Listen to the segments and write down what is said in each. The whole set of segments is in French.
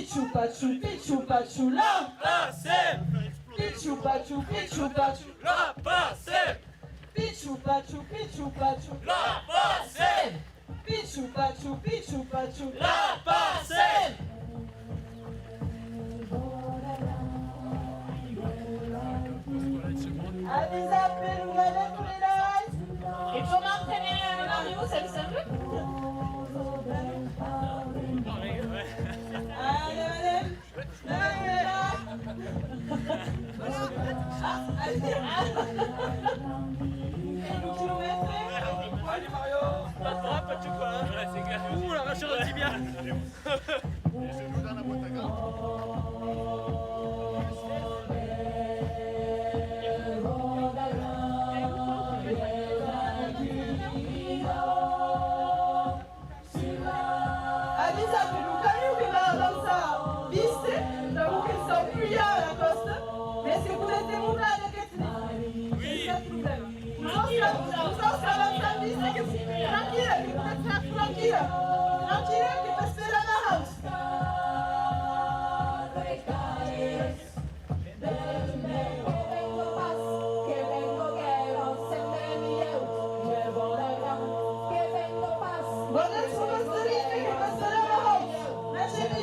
Pichou Pachou, La passer. Pichou Pachou, La passer. Pichou Pachou, La passer. Pichou Pachou, La passer. Avisa Peruana Kulirai. Et comment prenez Mario, ça vous semble? Allez Mario. Pas de bras, pas de chocolat. Ouais, c'est clair. Ouh, la vache au tibia. Avisa Peruana Kulirai. Viste, da u che sto qui alla costa. Mais se volete mudare che Oui. Tranquila, che per sperare la house. Guarda il suo pastorino che passerà la house. Lasciami.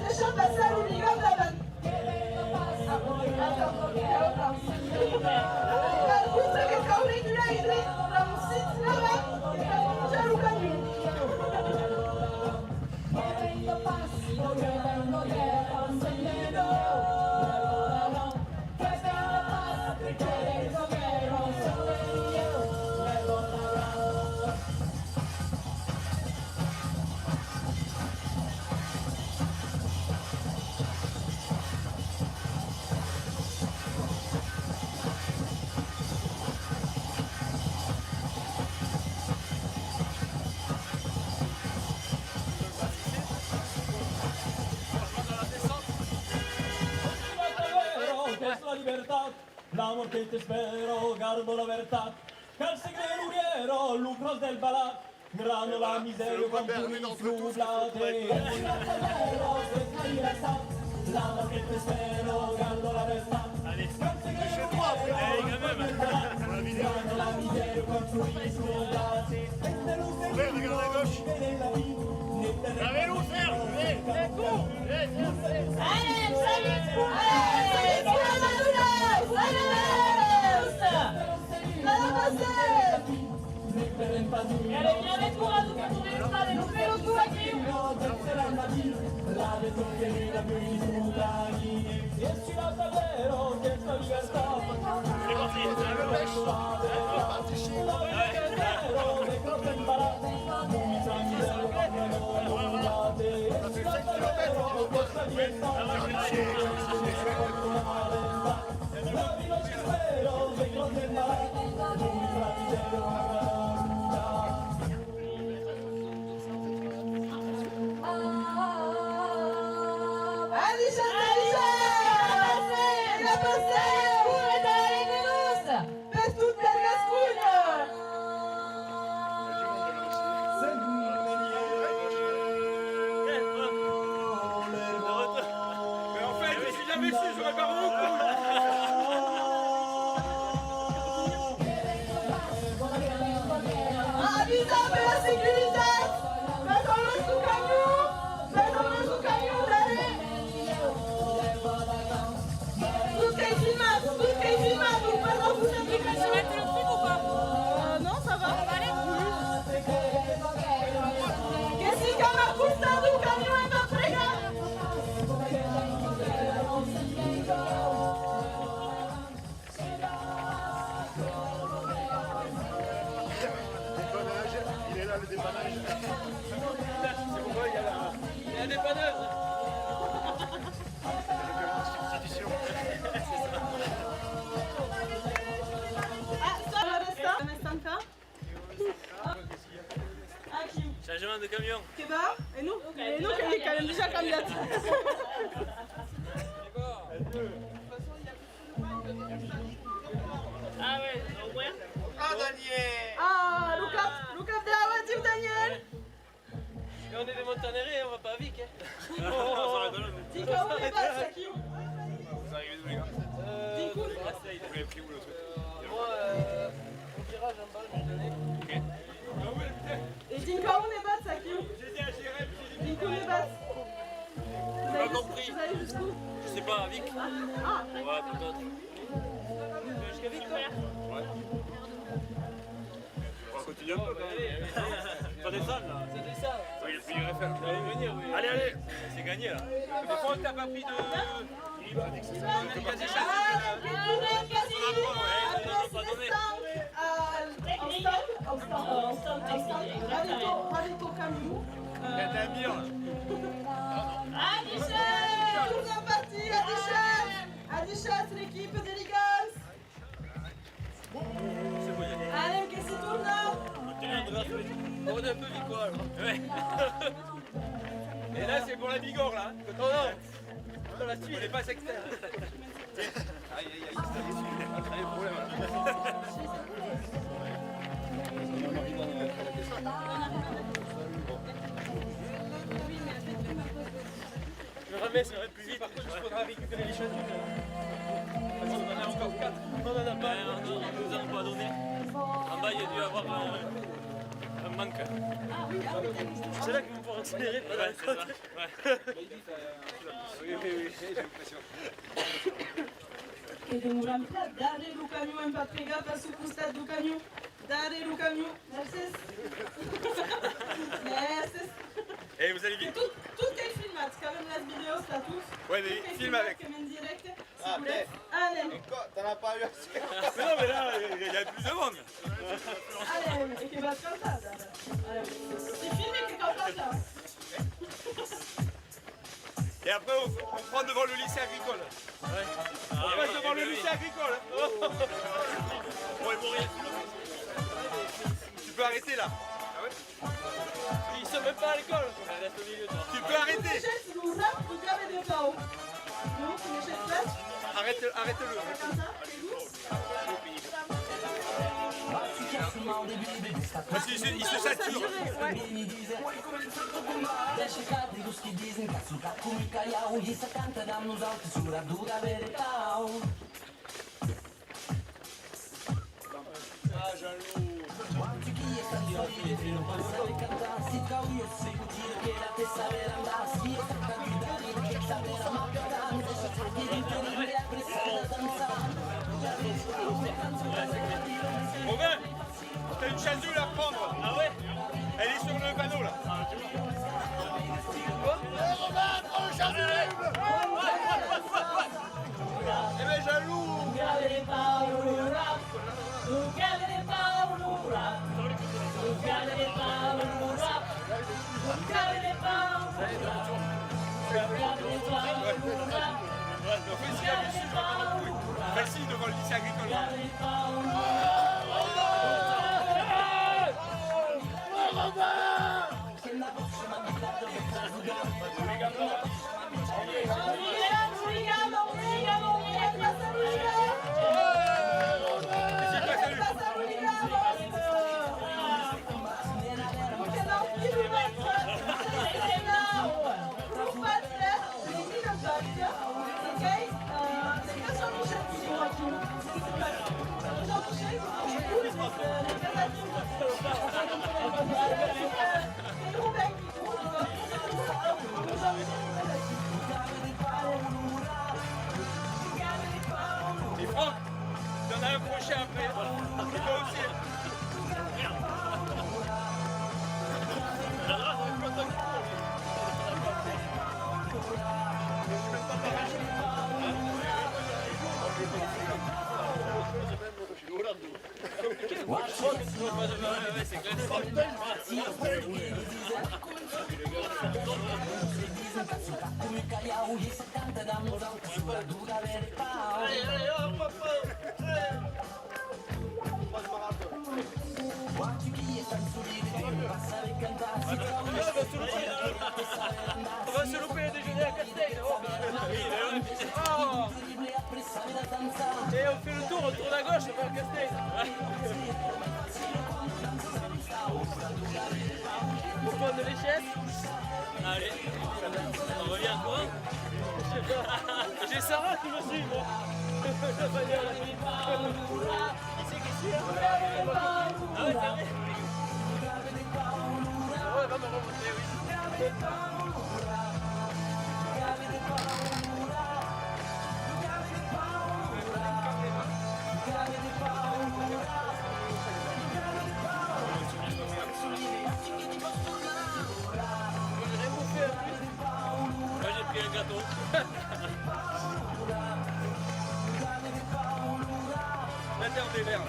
Deixa eu passar o ligão da banda. Pergunta que eu nem direito, para um sítio na banda, já no caminho. L'amor che ti spero, guardo la verità, cal segreto lucros del balat, grano la miseria con puri frublate. L'amor che ti spero, guardo la verità, cal segreto grano la miseria con puri frublate. Regarde à gauche. Allez, nous faire. Allez, salut! Allez, viens avec moi, nous faisons des strades et nous faisons tout aquí! Changement de camion. Keba, et nous qui est quand même déjà candidate. Ah ouais, au moins. Ah, Daniel. Ah, look up there, what team Daniel? Et on est des Montanérés, on va pas à Vic. Hein. Dis comment on est pas, Saki. Vous arrivez d'où les gars? Dis cool. Vous avez pris où le truc? Moi, on tirage en balle, je vais donner. Et dis comment on est pas, Saki. Dis comment on est pas. J'ai pas compris. Vous allez jusqu'où? Je sais pas, à Vic. Ah, Ouais, peut-être. Jusqu'à Vic, frère. On continue un peu quand même. Ça descend là. Ça descend. Oui, il irait faire. Ça va venir, oui. Allez, allez. C'est gagné là. Des fois, on t'a pas pris de. Avec ton camion. T'as un mire là. Ah, Michel! Tout bien parti, Adichat, c'est l'équipe des Ligans. Allez, qu'est-ce que tourne là? On est un peu Vicois alors. Ouais. Et là, c'est pour la Bigorre là. Oh non. On la suit. On n'est pas sectaire. Aïe, aïe, aïe. C'est un problème. Je remets, ça va être plus vite. Par contre, il faudra récupérer les chasubles. Parce qu'on en a encore 4. Non, on en a pas. On nous en a pas donné. En bas, il y a dû avoir un manque. C'est là que vous pourrez accélérer. Ouais, c'est ça. Ouais. Oui, j'ai l'impression. Dare do caminho em Patriga para o costado do caminho. Dare do caminho. Merci. Merci. Et vous allez vite. Tout est filmé, quand même la vidéo, ça tout. Ouais, mais filme avec. Comme en direct. Ah, mais. Allez, T'en as pas eu assez. Mais non, mais là, il y a plus de monde. allez, et que va te cantar. C'est filmé que quand ça. Et après, on prend devant le lycée agricole. Ouais. On passe devant le lycée agricole. Bon, il faut rien. Tu peux arrêter là. Ils sont même pas à l'école. Reste au milieu, toi. Tu peux arrêter. Deixa-te do rap do cara de pau. Não, deixa-te lá. Arrête-le. Cantar, Parce qu'il se sature. Deixa cadeiros que dizem que açúcar come caiau e essa canta dá-nos altissura dura vertical. Quanti chi è stato sorridere non può saber cantar, se cau io sei tiro che la te saber andar, si è stata guidare che saber amar cantar, deixa che di tornare a pressare a danzare. Romain, t'as une chasuble à prendre. Ah ouais? Elle est sur le panneau là. Eh ben jaloux. Facile devant le lycée agricole. Et Franck, il y en a un prochain après. Et toi aussi. C'est clair. Come caiau e essa canta dá-nos altissura dura vertical. Quanti chi è stato sorridere non può saber cantar, se cau la gauche, on va au Castel. Au point de l'échelle. Allez, on revient en courant. J'ai Sarah qui me suit, moi. Je vais pas dire la vie. Qui c'est qui suit? Ah ouais, c'est vrai. Ah ouais, va me remonter, oui. Moi j'ai pris un gâteau. La terre des verts.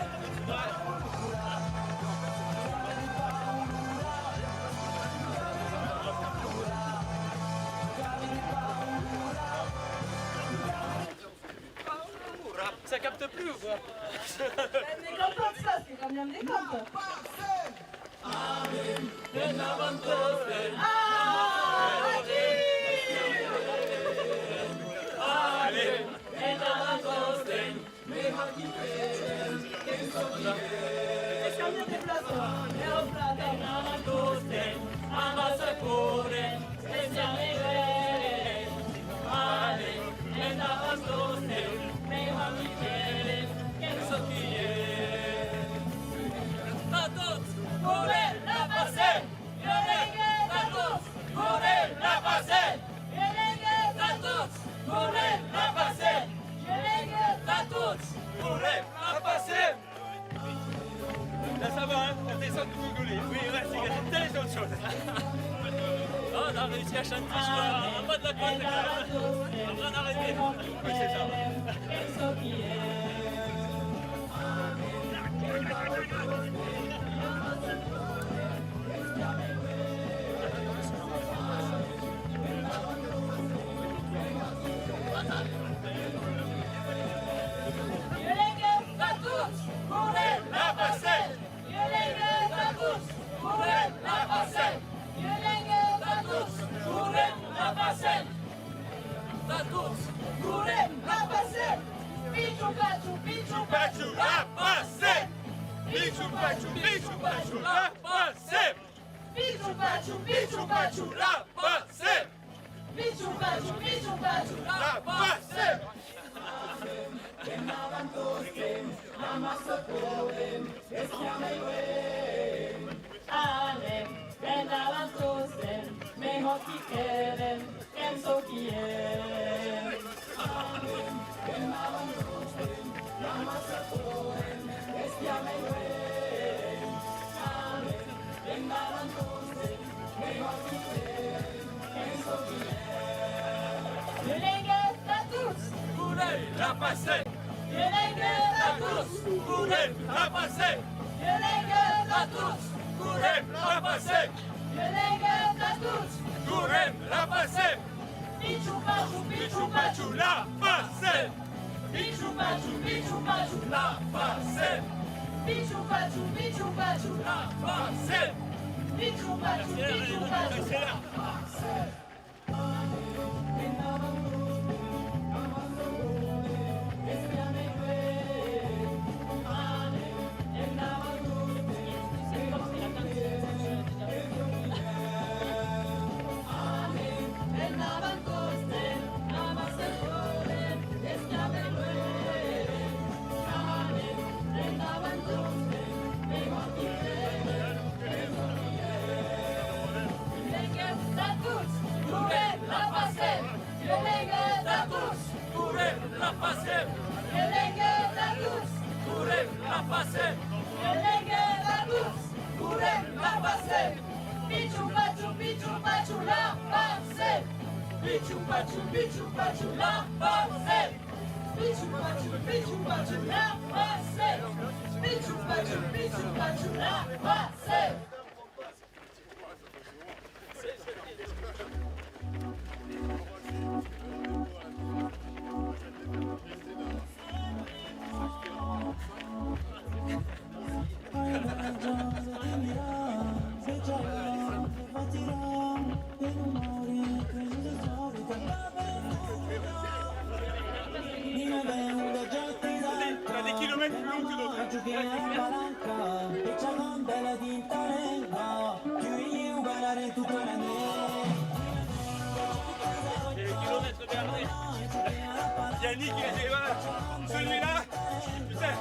Ça capte plus ou quoi? Des cantos, ça, c'est quand même des cantos. Là ça va, hein, on descend de Gougoulé. Oui, ouais, c'est telle autre chose. Oh, on a réussi à chanter en bas de la côte, quand même. On va en arrêter. Oui, c'est ça. La passer, la tous, courez, la passer, la tous, courez, la passer, courez, la passer, pichou pachou, la passer, pichou pachou, la passer, pichou pachou, la passer, pichou pachou, la passer. T'as des kilomètres palanca e c'è con della tinta nera, tu e io guardare tutta l'année. C'est le kilomètre dernier. Yannick, il a dit, voilà, celui-là, putain,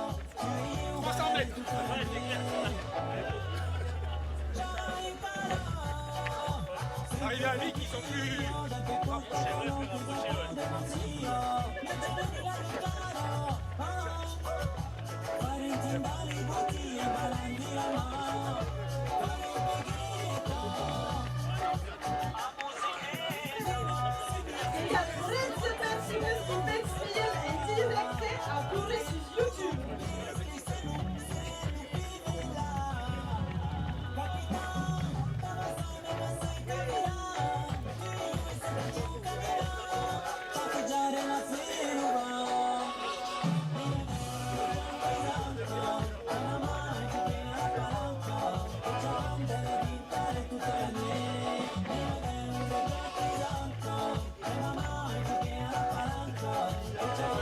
300 mètres. Ouais, c'est clair. Arrivé à Vic, ils sont plus rapprochés. Ouais, plus rapproché, ouais. Ich habe prinzipiell zu Wechseln in Direkte auf Tourismus YouTube.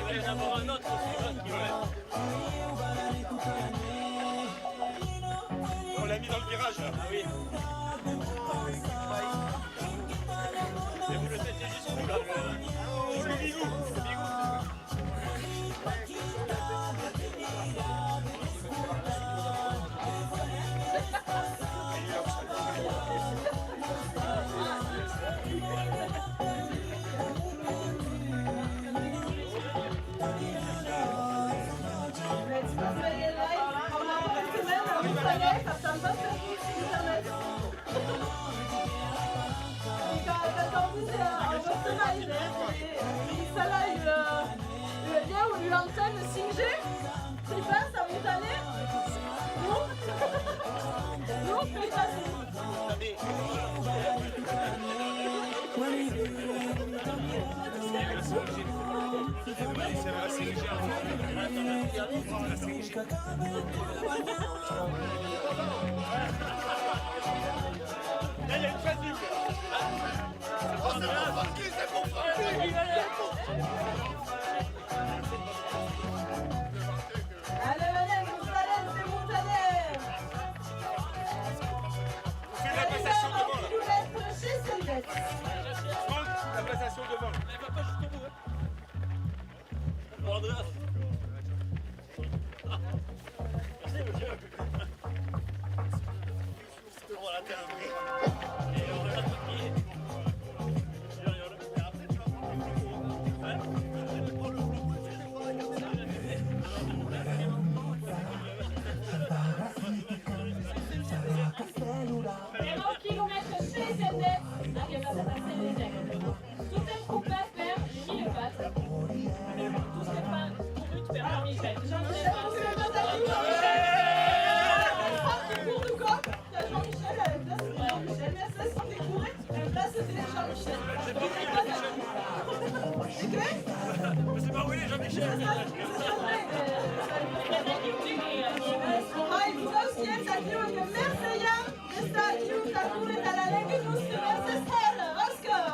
Il va y en avoir un autre aussi, là, qui va être. On l'a mis dans le virage. Ah oui. Et vous le faites jusqu'où là, le bigou. Le bigou. Jetzt machen wir hier live. Aber noch ein bisschen mehr, aber ich sage, ich habe dann was für Internet. Ça là, le lien ou l'antenne 5G, c'est pas, ça va aller. Non. Non, c'est pas Là, il y a une phase du Allez, allez, c'est Montaner. C'est la passation devant là. Kilomètres chez Sylvette. Franck, la passation devant. Elle va pas jusqu'au bout, hein. Bon, Andreas. Merci, monsieur. On va la terre. Et on va la toquer. Però kilomètres chez Sylvette, arrive à passer les règles. Tout est coupé à faire, 1000 watts. Tout ce pas couru de faire un Michel. Jean-Michel, pour nous quoi? Jean-Michel, à la place de Jean-Michel, merci pour tes cours, à la place de Jean-Michel. C'est clair? Je sais pas où il est, Jean-Michel. Hi, Budowski jest takim Merceja, jest takim takury na lalegi ruskie Mercedes, Oskar!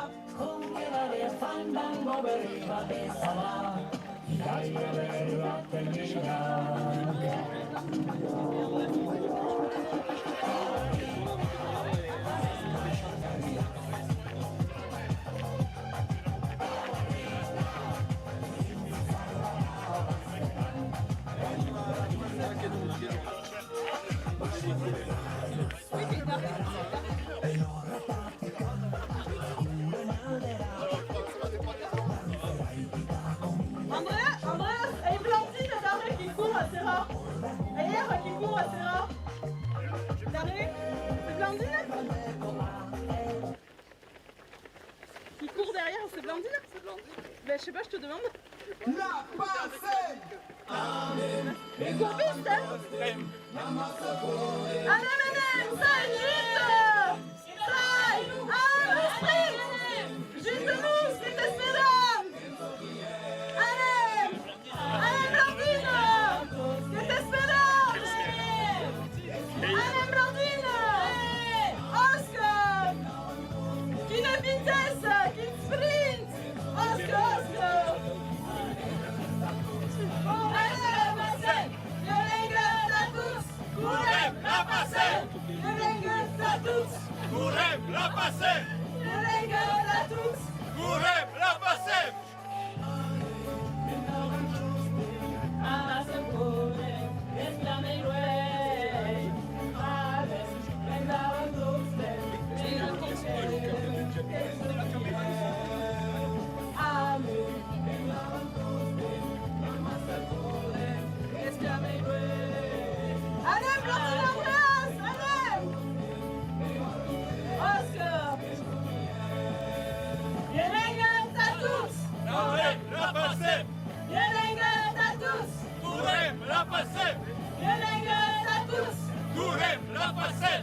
Andreas, et Blandine, la dernière qui court assez rare. Et hier, qui court assez rare. Dernier, c'est Blandine? Qui court derrière, c'est Blandine? C'est Blandine. Ben, je sais pas, je te demande. La passée! Les courbistes, hein? Allez, madame, ça, juste! Ça! Ah, le sprint! Juste nous, c'est espérant! Allez! Allez, Blandine! C'est espérant! Allez, Blandine! Oscar! Qui ne vitesse! Qui sprint! Oscar! Allez, Marcel! Violenga, Tatou! passer. Yelenge Tatuts. Gourem la passer. Yelenge Tatuts. Gourem la passer. Allez, Blanchine Andreas, allez. Oscar. Yelenge Tatuts. Gourem la passer. Yelenge Tatuts. Gourem la passer. Yelenge Tatuts. Gourem la passer.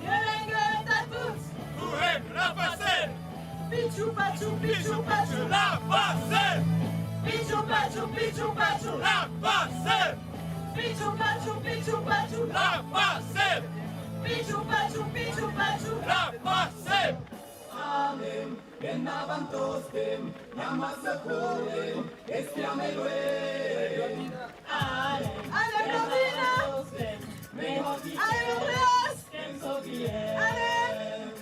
Yelenge Tatuts. Gourem la passer. Pichou Pachou, Pichou Pachou. La passer. Pichou Pachou, Pichou Pachou. La passer. Pichou Pachou, Pichou Pachou. La passer. Pichou Pachou, Pichou Pachou. La passer. Allez, Blondine. Allez, Andreas. Allez.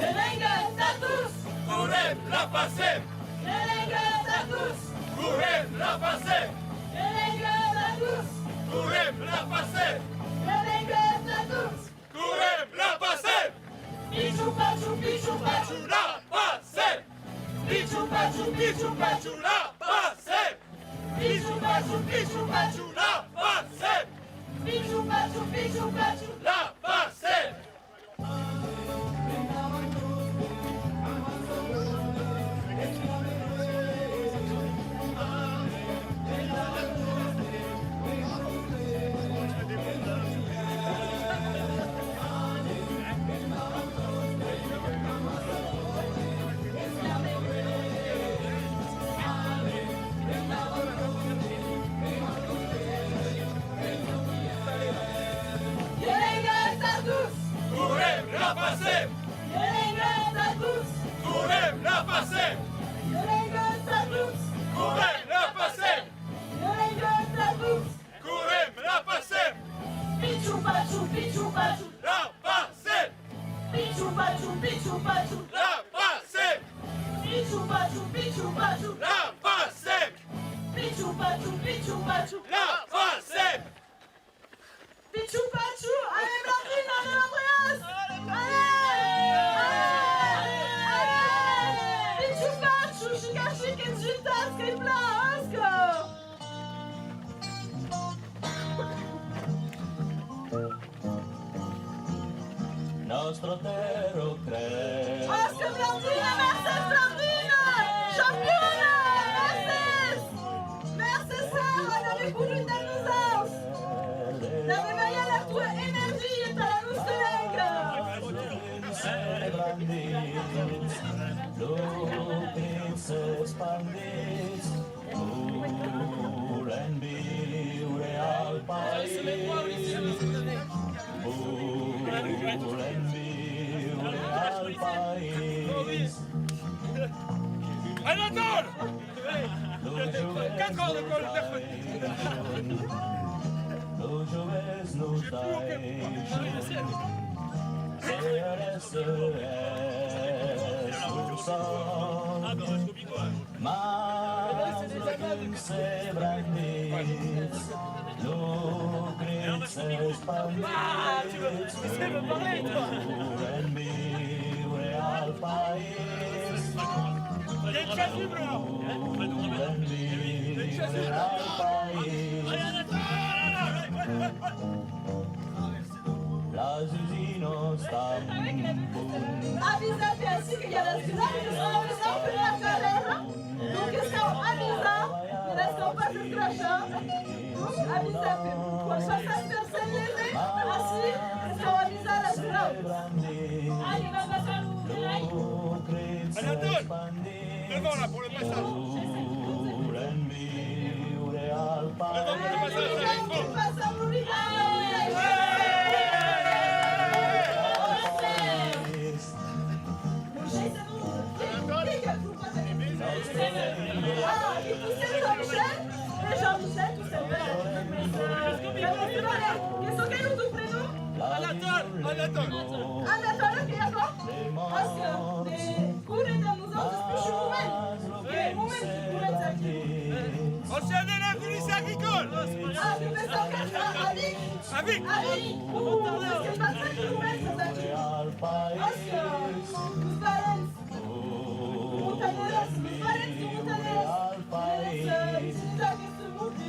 Yelenge Tatuts. Gourem la passer. Yelenge Tatuts. Gourem la passer. Yelenge Tatuts. Gourem la passer. Yelenge Tatuts. Gourem la passer. Pichou Pachou, Pichou Pachou. La passer. Pichou Pachou, Pichou Pachou. La passer. Pichou Pachou, Pichou Pachou. La passer. Pichou Pachou, Pichou Pachou. La passer. Yelenge Tatuts. Gourem la passer. Yelenge Tatuts. Gourem la passer. Yelenge Tatuts. Gourem la passer. Yelenge Tatuts. Gourem la passer. Pichou Pachou, Pichou Pachou. La passer. Pichou Pachou, Pichou Pachou. La passer. Pichou Pachou, Pichou Pachou. La passer. Pichou Pachou, Pichou Pachou. La passer. Pichou Pachou. Allez, Blandine, allez, Andreas. Allez. Pichou Pachou, Chica Chic et Juta, Skripla, Oscar. Nostro terro crece. Oscar Blandine, Mercedes Blandine. Champione, Mercedes. Mercedes, elle avait voulu de nous aus. La veia la tua energie est à la luz de l'aigle. Brandis, lucris expandits, volem viure al país. Volem viure al país. Anatole. Los joves 4 ans d'école Los joves no deixen ser mas ser brandits, lucris expandits, volem viure al país. Il y a une chaise libre là. Volem viure al país. Les usinos tambun. Avisar ainsi qu'il y a la ciudad que son avisar por la carrera. Donc estão avisar, eles estão passando crachá. Donc avisar por passar perseguir, assim estão avisar a ciudad. Allez, va passer au village. Anatole. Devant là pour le passage. Volem viure al Devant país. pour le passage. Qui passe à l'unité. Anatole che io asker de kure da muzon speshu moment. Ke moment zaki. Ancien élève du lycée agricole. Ah, tu fais ça comme ça, Ali? Avec. Ali, ouh, est-ce que pas ça qui moment zaki? Asker, Valens. Montaneros, Valens du Montaneros.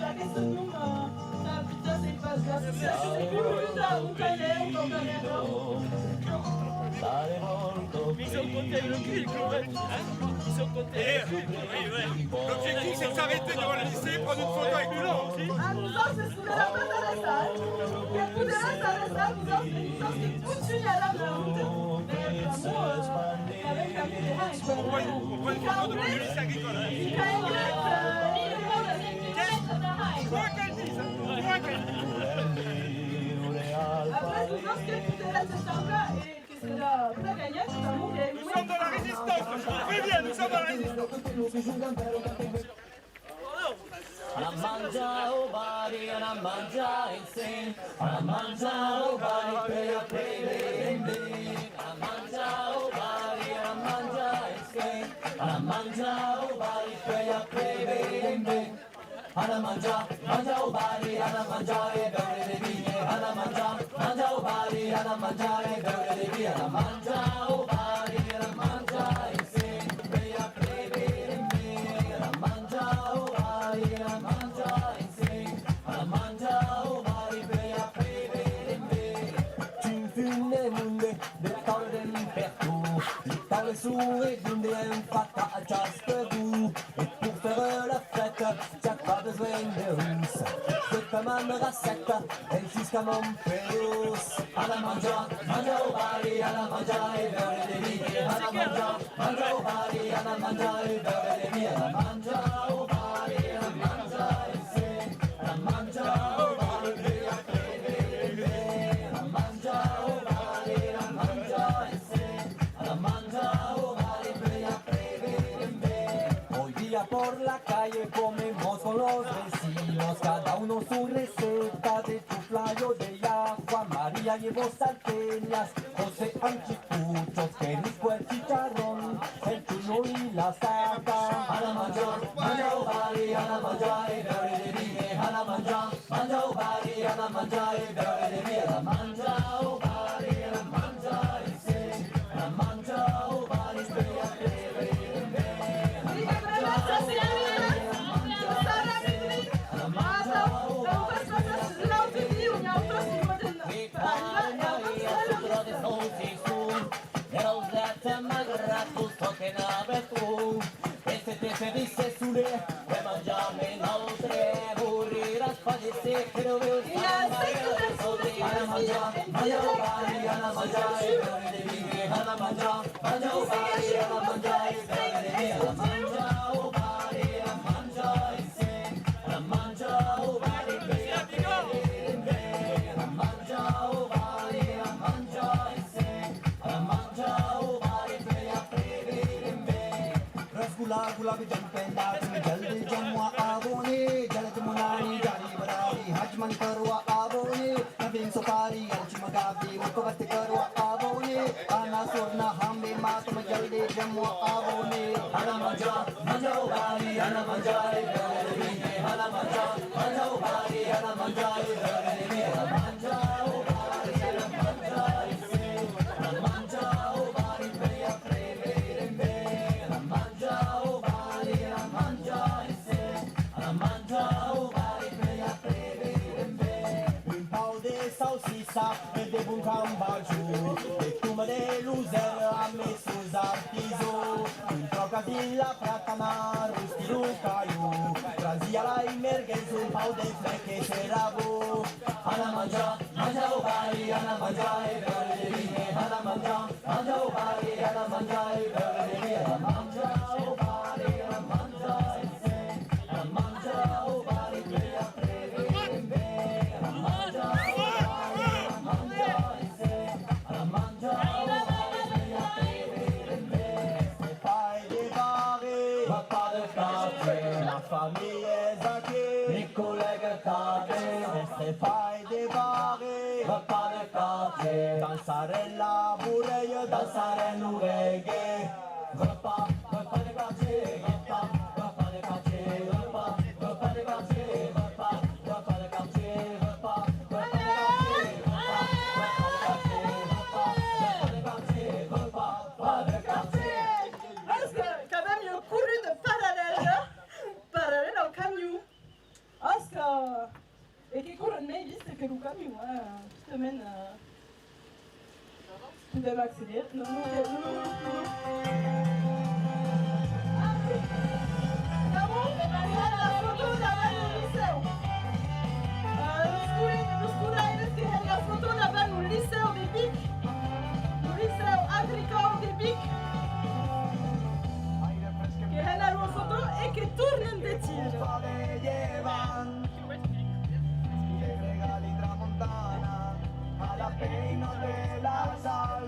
La question de putain, c'est pas ça. C'est plus là, Montaneros, Mais ils ont compté avec le cul, le club. Ils ont compté avec le cul. L'objectif, c'est de s'arrêter devant le lycée, prendre une photo avec tout le monde. Ah, nous autres, c'est sous la base à la salle. Et pour de la salle, nous autres, c'est tout suite à la main. Mais vraiment, avec la caméra, On prend une photo devant le lycée agricole. Quoi qu'elle dise, quoi qu'elle dise. Après, nous autres, c'est tout de la salle et que c'est la gagnante, c'est un mot qui est. Nous sommes dans la résistance, je vous préviens, nous sommes dans la résistance. Anamanja, oh body, Anamanja, insane. Anamanja, oh body, play a play, baby. Anamanja, oh body, Anamanja, insane. Anamanja, oh body, play a play, baby. Anamanja, manja, oh body, Anamanja, baby. Anamanja, manja, oh body, Anamanja, baby. Anamanja, oh body, Anamanja, insane. Play a play, baby. Anamanja, oh body, Anamanja, insane. Anamanja, oh body, play a play, baby. Tu fume munde, de torden perto. L'Italie sourit d'une DM fata à Jasperou. Et pour faire la fête, t'as pas besoin de russe. C'est comme un racette, et jusqu'à Montpellier. Anamanja, manja au bari, Anamanja, et beurre de vie. Anamanja, manja au bari, Anamanja, et beurre de vie. Anamanja au bari, Anamanja, et c'est. Anamanja au bari, Anamanja au bari, Anamanja, et c'est. Anamanja au bari, hoy día por la calle comemos con los vecinos, cada uno su receta de chuflayo de agua. María llevó salteñas, José anticuchos, que rico el chicharrón, el chulo y la saca. Anamanja, manja o bari, Anamanja, e beurre de vine. Anamanja, manja o bari, Anamanja, e beurre de vine. Anamanja o bari, Anamanja, e se. Anamanja o bari, spea plebe. Dice Sule, puoi mangiarmi inoltre, morirà spadesse che non vedo di Anamanja, manja o bari, Anamanja, e beurre de vine. Anamanja, manja o bari, Anamanja, e beurre de vine. Anamanja o bari, Anamanja, e se. Anamanja o bari, plea plebe. Anamanja o bari, Anamanja, e se. Anamanja o bari, plea plebe. Rasgulla गुलाबी जमपेंदा तुम्हें जल्दी जमुआ आवोने जलद मुनानी जारी बरारी हजमन करवा आवोने नवीन सुपारी अलची मगाबी मुकवत करवा आवोने आना सुरना हमें माँ तुम्हें जल्दी जमुआ आवोने Anamanja, manja o bari, Anamanja, e beurre de vine. Anamanja, manja o bari, Anamanja, e beurre de vine. Anamanja o bari, Anamanja, e se. Anamanja o bari, plea plebe. Anamanja o bari, Anamanja, e se. Anamanja o bari, plea plebe. Un pau de salsicha e de bun cambaju, de turma de luzer a mesus artizo. Un trocadilla pratamar, stilo caiu, trazia la merguez un pau de fleque ceravo. Anamanja, manja o bari, Anamanja, e beurre de vine. Anamanja, manja o bari, Anamanja, e beurre de vine. Anamanja o bari, Anamanja, e se. Anamanja o bari, plea plebe. Anamanja o bari, Anamanja, e se. Anamanja o bari, plea plebe. Pai de bari, papa de café, la famille est zakée, les collègues cadets. C'est pai de bari, papa de café, danzare la pure io danzare un reggae. Rappa, rappa de cace, rappa, rappa de cace, rappa, rappa de cace, rappa, rappa de cace, rappa, rappa de cace, rappa de cace. Parce que quand même il y a un courant de parallèle là, parallèle au camion. Parce que et qui court le nez c'est que le camion qui te mène tu devais accélérer. Non, non, non, non, non. Ah oui. C'est bon, la photo là-bas au lycée. Le school qui est la photo là-bas au lycée au Bibic. Au lycée agricole au Bibic. Qui est là une photo et qui tourne des tirs. Alla pena della sal.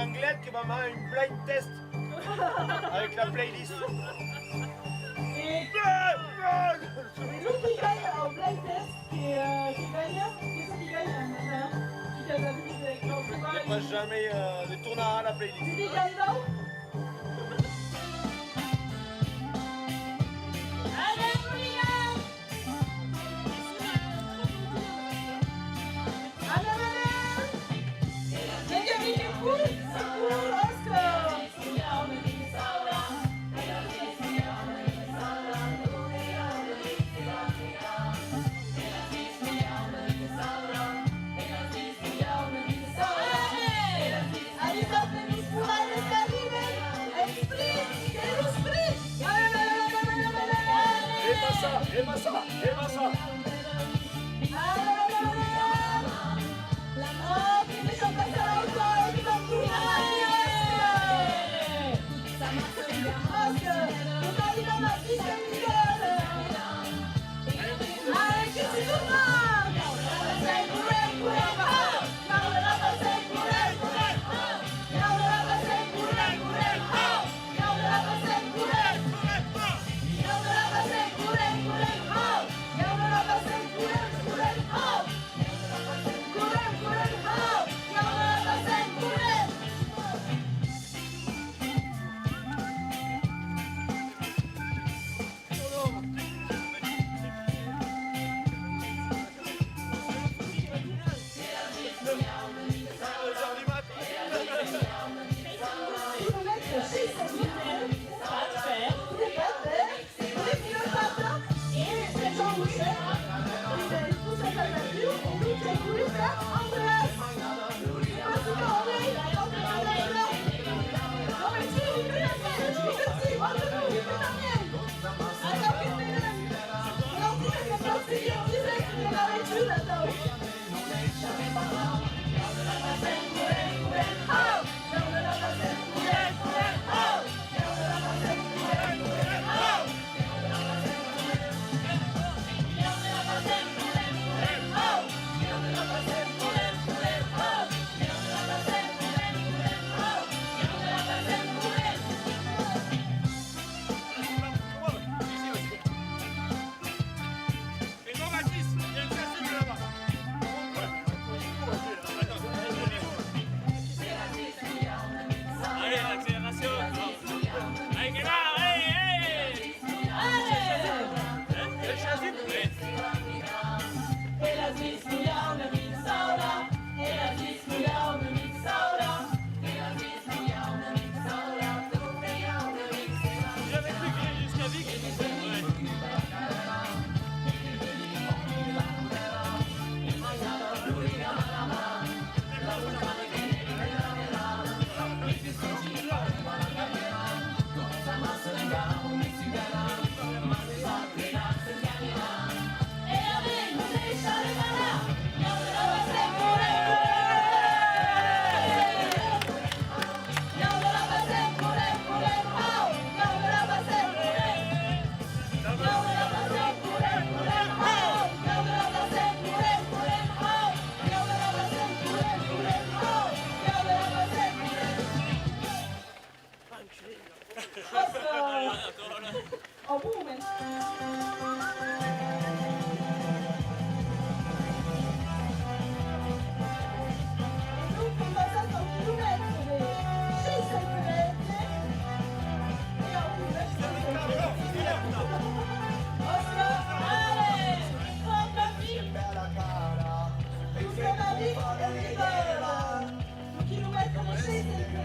Anglette qui va faire une blind test avec la playlist. Et nous qui gagne au blind test, qui gagne, qu'est-ce qui gagne qui gagne la musique avec nous. Il ne passe jamais de tournant à la playlist. Tu dis gagne là? Allez, ça fait du fourrage, les O moment. Dunque in passato un chilometro di 6 cm e a un Oscar, Allez, prends ta vie. tutta la vita che libera. Un chilometro di 6 cm.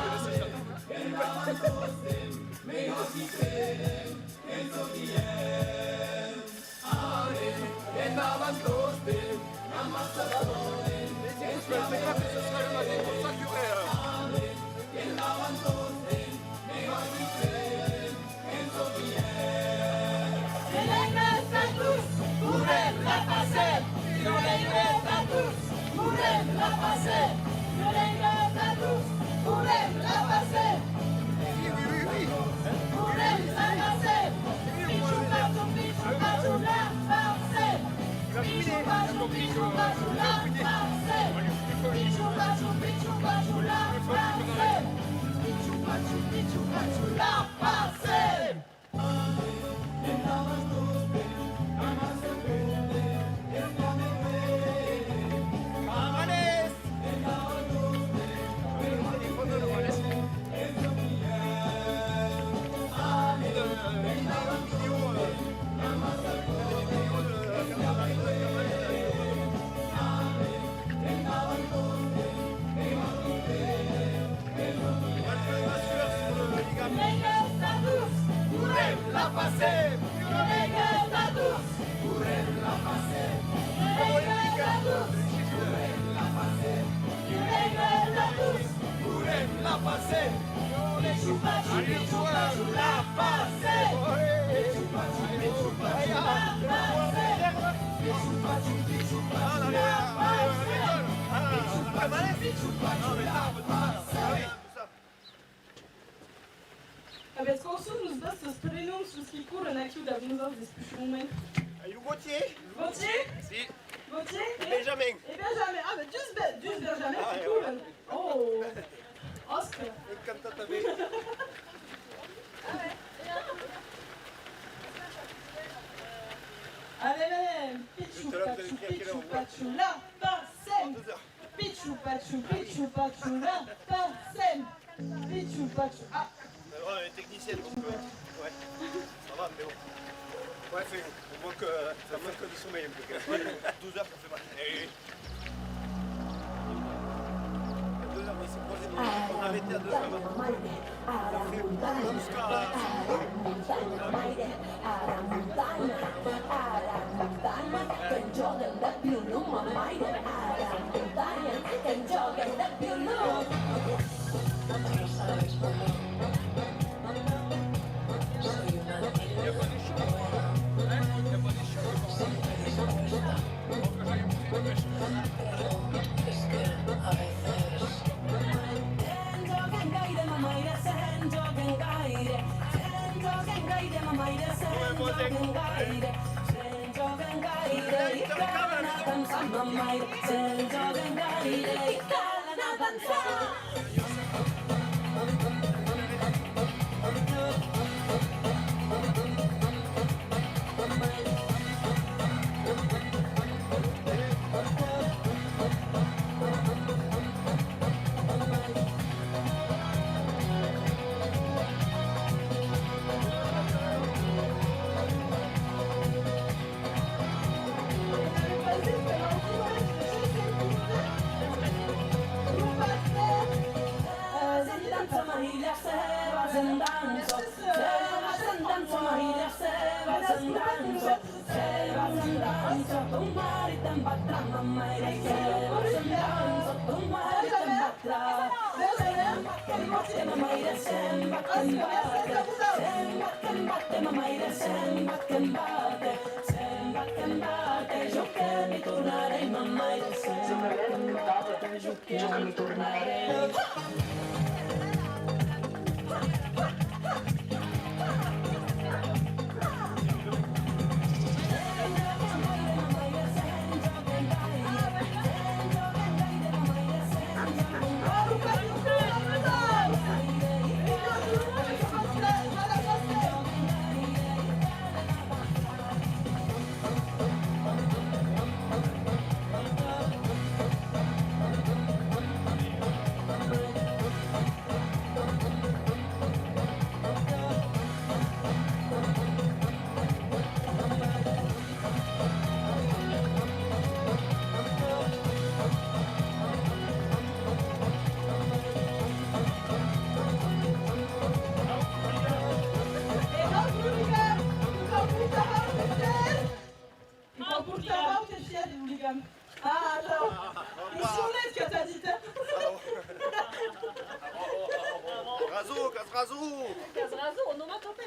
Adesso che non posso spiegare più, A więc konsul nos das prenum sus qui courent na kiu da bunzas des puchumem. Ayou Gauthier. Gauthier? Si. Gauthier? Benjamin. Et Benjamin. Ah, mais juste Benjamin qui courent. Oh. Oscar. Encanta também. Allez, Pichou, Pachou, Pichou, Pachou, là, passem. Pichou, Pachou, là, passem. Pichou, Pachou. Ah. On est technicien donc ouais. Ça va, mais bon. Ouais, on voit que ça manque de sommeil un peu. 12 heures, ça fait mal. Et... 2 heures, mais c'est croisé. On a arrêté à 2 heures. On a fait jusqu'à... Ah, attends. Ils sont là, ce que t'as dit. Razo, Casrazo. Casrazo, on en a tapé.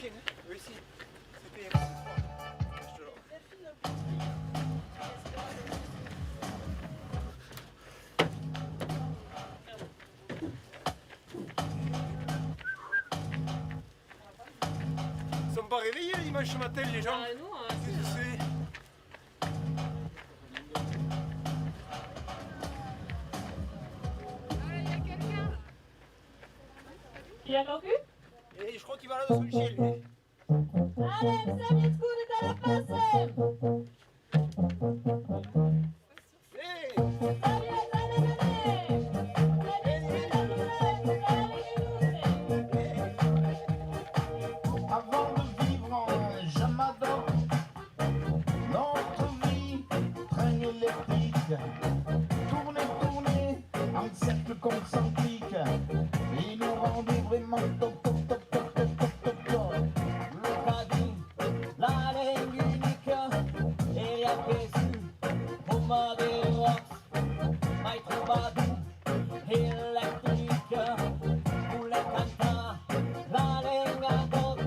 chien. Hein. Oui, si. C'était un je te jure. Ils sont pas réveillés le dimanche matin, les gens. Ah, nous, Qu'est-ce que c'est? il a conclu? Et je crois qu'il va là dans son chien, lui. Allez, Samit Kouri de la passe. Hey! Allez, allez, allez. Avant de vivre en Jamadan, notre vie traîne électrique. Tourner, tourner, en cercle concentrique. Et nous rendait vraiment top, top, top, top, top, top, top, top. Le caddie, la ligne unique, et rien précis. Moment des rocks, maître Badou, électrique. Pour les cantins, la ligne à gauche.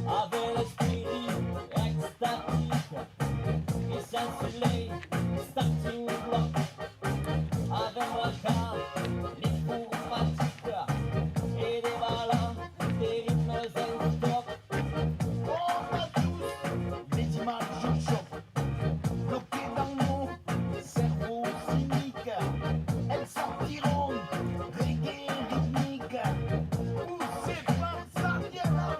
Avec l'esprit extatique et scintillé, starting block. Avec moi les fourmatiques et des balles, des rythmes stop. On a tous des images au choc, bloquées dans nos cerveaux cyniques. Elles sortiront reggae rythmique. Poussées par ça, viens là,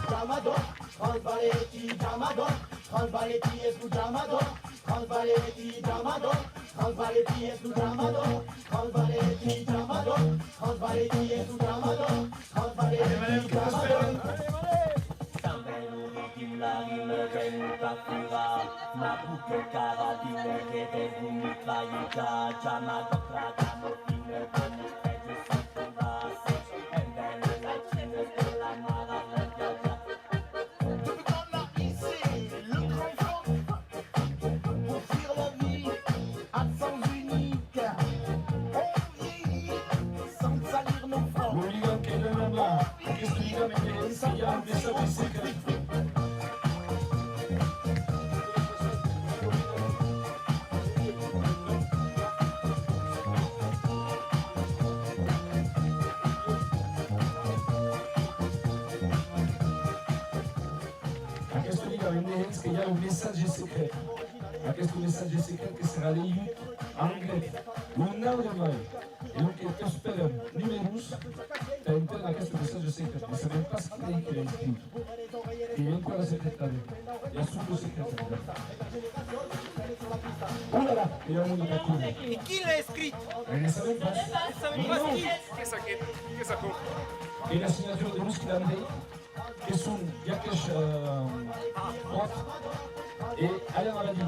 Jamador, Transvaletti, Jamador, Transvaletti es tu Jamador, Transvaletti, Jamador, Transvaletti es tu Jamador, Transvaletti, Jamador, Transvaletti es tu Jamador, Transvaletti, Jamador. Sampai bikin lagi ngejen kafira, mabuk karabiner kete bumi kayu Jamador ragam fine bumi keju sempurna. And then like sinners de la mara depuis qu'on a hissé le grand fond pour fuir la vie à sens unique. On vieillit sans salir nos fronts. Que hi ha un missatge secret. Aquest missatge secret que serà llegit en grec, un altre mai. I el que esperem, números, per entendre aquest missatge secret. Ne sabem pas qui l'ha escrit. I ven qua la secretària. Hi ha sub secretària. Oulala, hi ha un unicatiu. Et qui l'a écrit? Ne sabem pas. Qu'est-ce que ça compte? Et la signature de Louis Kilandé, que sont Yakesh Roth et Alain Abadi.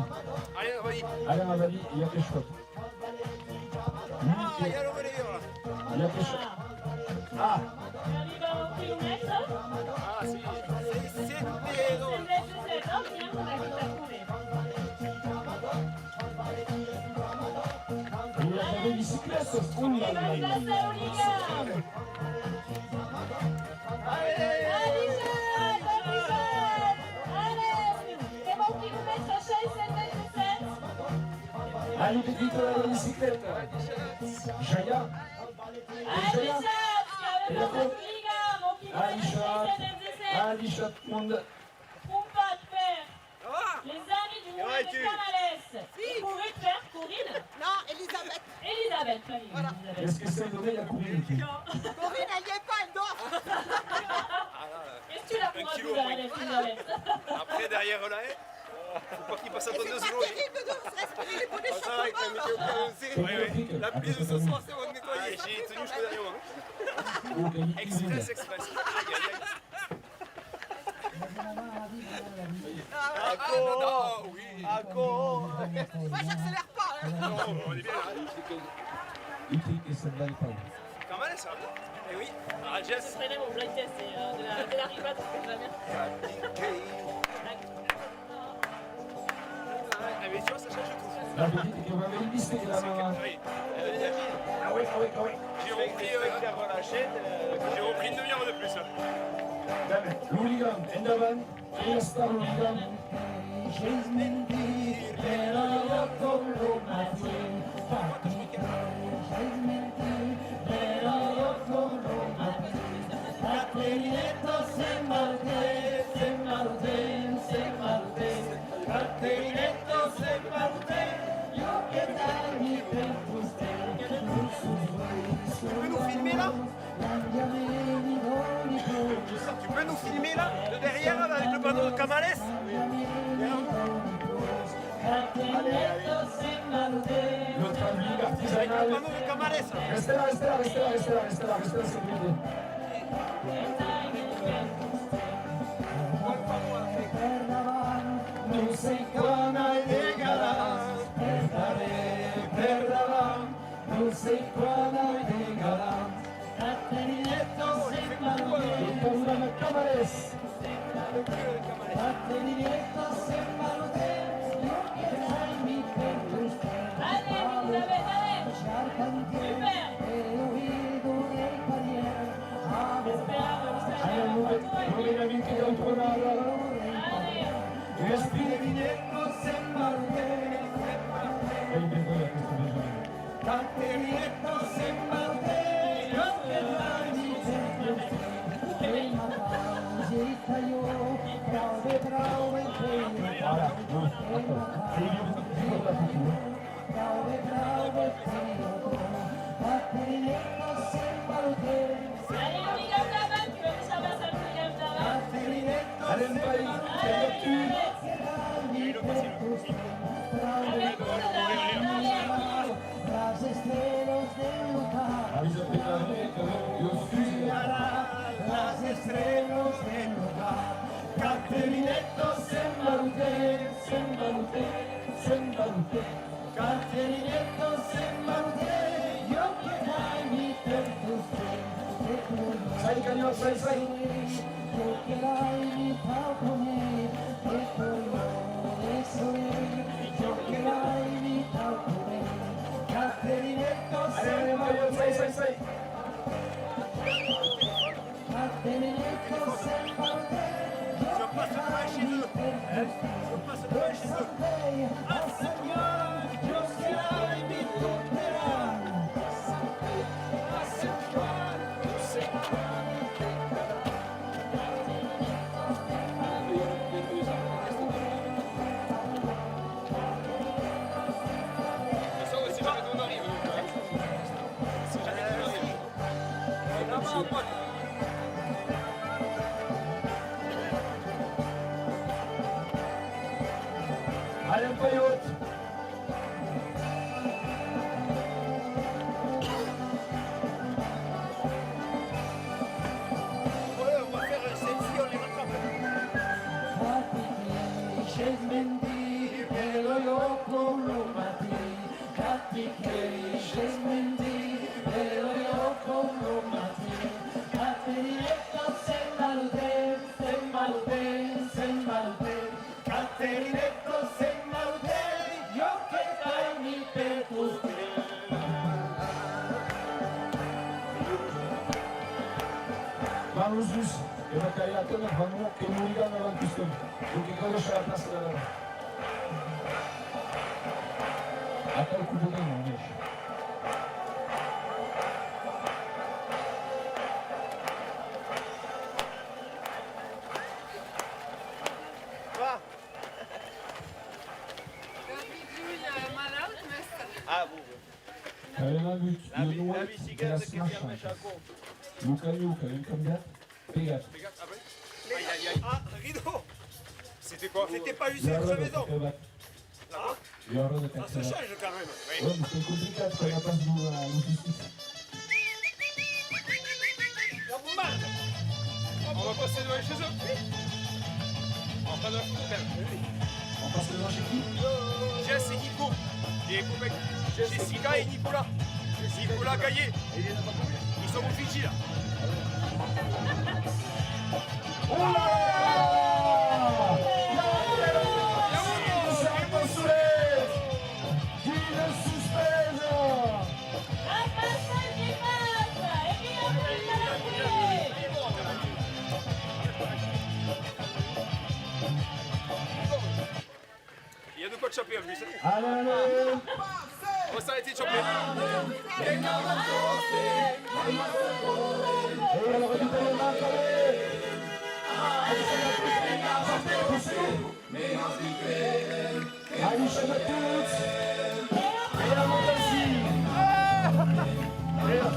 Allez, on va y. Alain Abadi et Yakesh Roth. Ah, il y a le relayeur là. Yakesh. Ah, Arriva un kilomètre. Ah, c'est les autres. il y a des bicyclettes. Oulala. Allez, petit la bicicletta. Jaya. Alisha, monde. Les amis du mouvement de Camales. Qui pourrait faire Corinne? Non, Elisabeth. Elisabeth, pas Elisabeth. Est-ce que c'est donné la courrier? Corinne, elle y est pas, elle dort. Est-ce que tu la pourras kilo, tout oui. Elisabeth? Après, derrière la haie, faut pas qu'il passe à Et c'est tonneuse pas l'eau. terrible de se respirer les pots des Ah, ça va, avec la cheveux. météo prononcée. La pluie de ce soir, c'est bon nettoyer. J'ai tenu jusqu'au dernier moment. Express. non, oui. Moi, j'accélère pas. Hein. Non, on est bien là. Uti et ça ne valait pas. Quand même, ça. Eh oui. Ah, Ce Jess. serait même mon blind test de la rivade, c'est pas bien. Ah, mais tu vois, ça change de tout. La petite qui m'avait illustré la maman. Oui. Ah oui. J'ai repris une demi-heure de plus. L'hooligan, Endavan, Fiesta Hooligan. Tu peux nous filmer là? Tu peux nous filmer là? De derrière là, avec le panneau de Camales? Notre ami Avec le artisanal. panneau de Camales là. Restez là, s'il vous plaît. No sé cuándo llegarás, estaré perdón, no sé cuándo llegarás, Caterinetos en Malote, Programa Cámaras. Caterinetos en Malote, yo quiero ser mi perro. Allez, Elisabeth, allez. Super. Allez, ami qui est en promenade. Allez. Caterinetos en Malote, Caterinetos en Malote, yo quiero ser mi perro. Voilà, bon, attends. C'est idiot, pour la future. Allez, Hooligan Davan, tu vas me servir ça, Hooligan Davan. Allez, le pays, c'est l'actu. Avec nous, allez. Avisa Pedro, yo suis. Las estrellas del lugar, Caterinetos en Malote, en Malote, en Malote, Caterinetos en Malote, yo quiero mi perro. Sai, cagnol, sai. Yo quiero mi palpone, yo quiero mi palpone, Caterinetos Allez, en maillot, Malote. sai. Caterinetos en Malote, Je passe le pain chez eux. Je passe le pain chez eux. Ah, Señor, yo seré mi tutela. Ah, Señor, yo seré. Ça aussi, jamais on arrive. C'est jamais on arrive. Là-bas, moi. Allez, un paillote. Ouais, on va faire un selfie, on les rattrape. Caterinetos en Malote, yo que trae mi perro. Vamos sus, que va caer a todos, vamos, que no digan a la cuestión. Porque cada uno se la pasa de la. Acá el cubo de no, Va. Ah, bon. Avem avut La Ionuel de la biciclette qui Smasha. ferme Chaco. Luca, avem cambiat, pegat. Regarde, ah ouais. Aïe, aïe, aïe. Ah, rideau. C'était quoi? C'était pas usé Iară dans sa de maison. cațevat. Ah, Iară de ça se cațevat. change quand même. Bă, este complicat, că n-a pas la justiție. La bombarde. On va passer devant chez eux. Oh. Entraîneur, On passe le match chez qui? Jess et Nico. Et copains, Jessica et Nicolas. Nicolas Gaillet. Ils sont au Fidji là. Oh là là! Il y a de quoi de choper en plus. Allez, allez! On va s'arrêter de choper. Et alors, récupère le match, allez! Allez, chaîne à tous! Et la monte aussi! Et la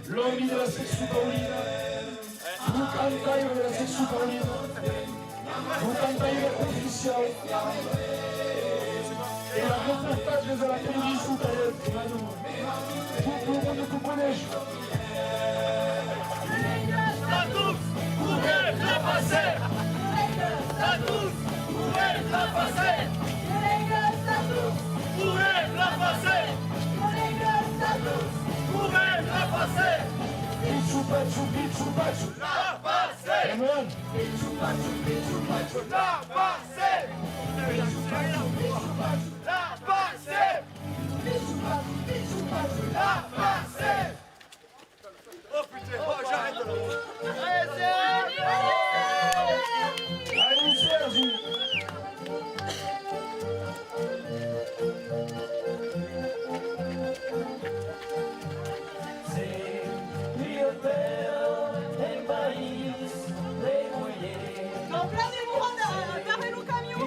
l'ombre de la section Paulina, vous cantez de la section Paulina, vous cantez le officiel, et la reportage de la télévision italienne, tout le monde vous connaît. Tous, courez la passer. Tous, courez la passer. Courez la passer. Courez la passer. Pichu, pachu, pichu, pachu. La passer. Amen. Pichu, pachu, pichu, pachu. La passer. Pichu, pachu, pichu, pachu. La passer. Pichu, pachu, pichu, pachu. La passer. Oh putain, oh j'arrête là. Allez, Sergi. En plein des mourants, garez nos camions.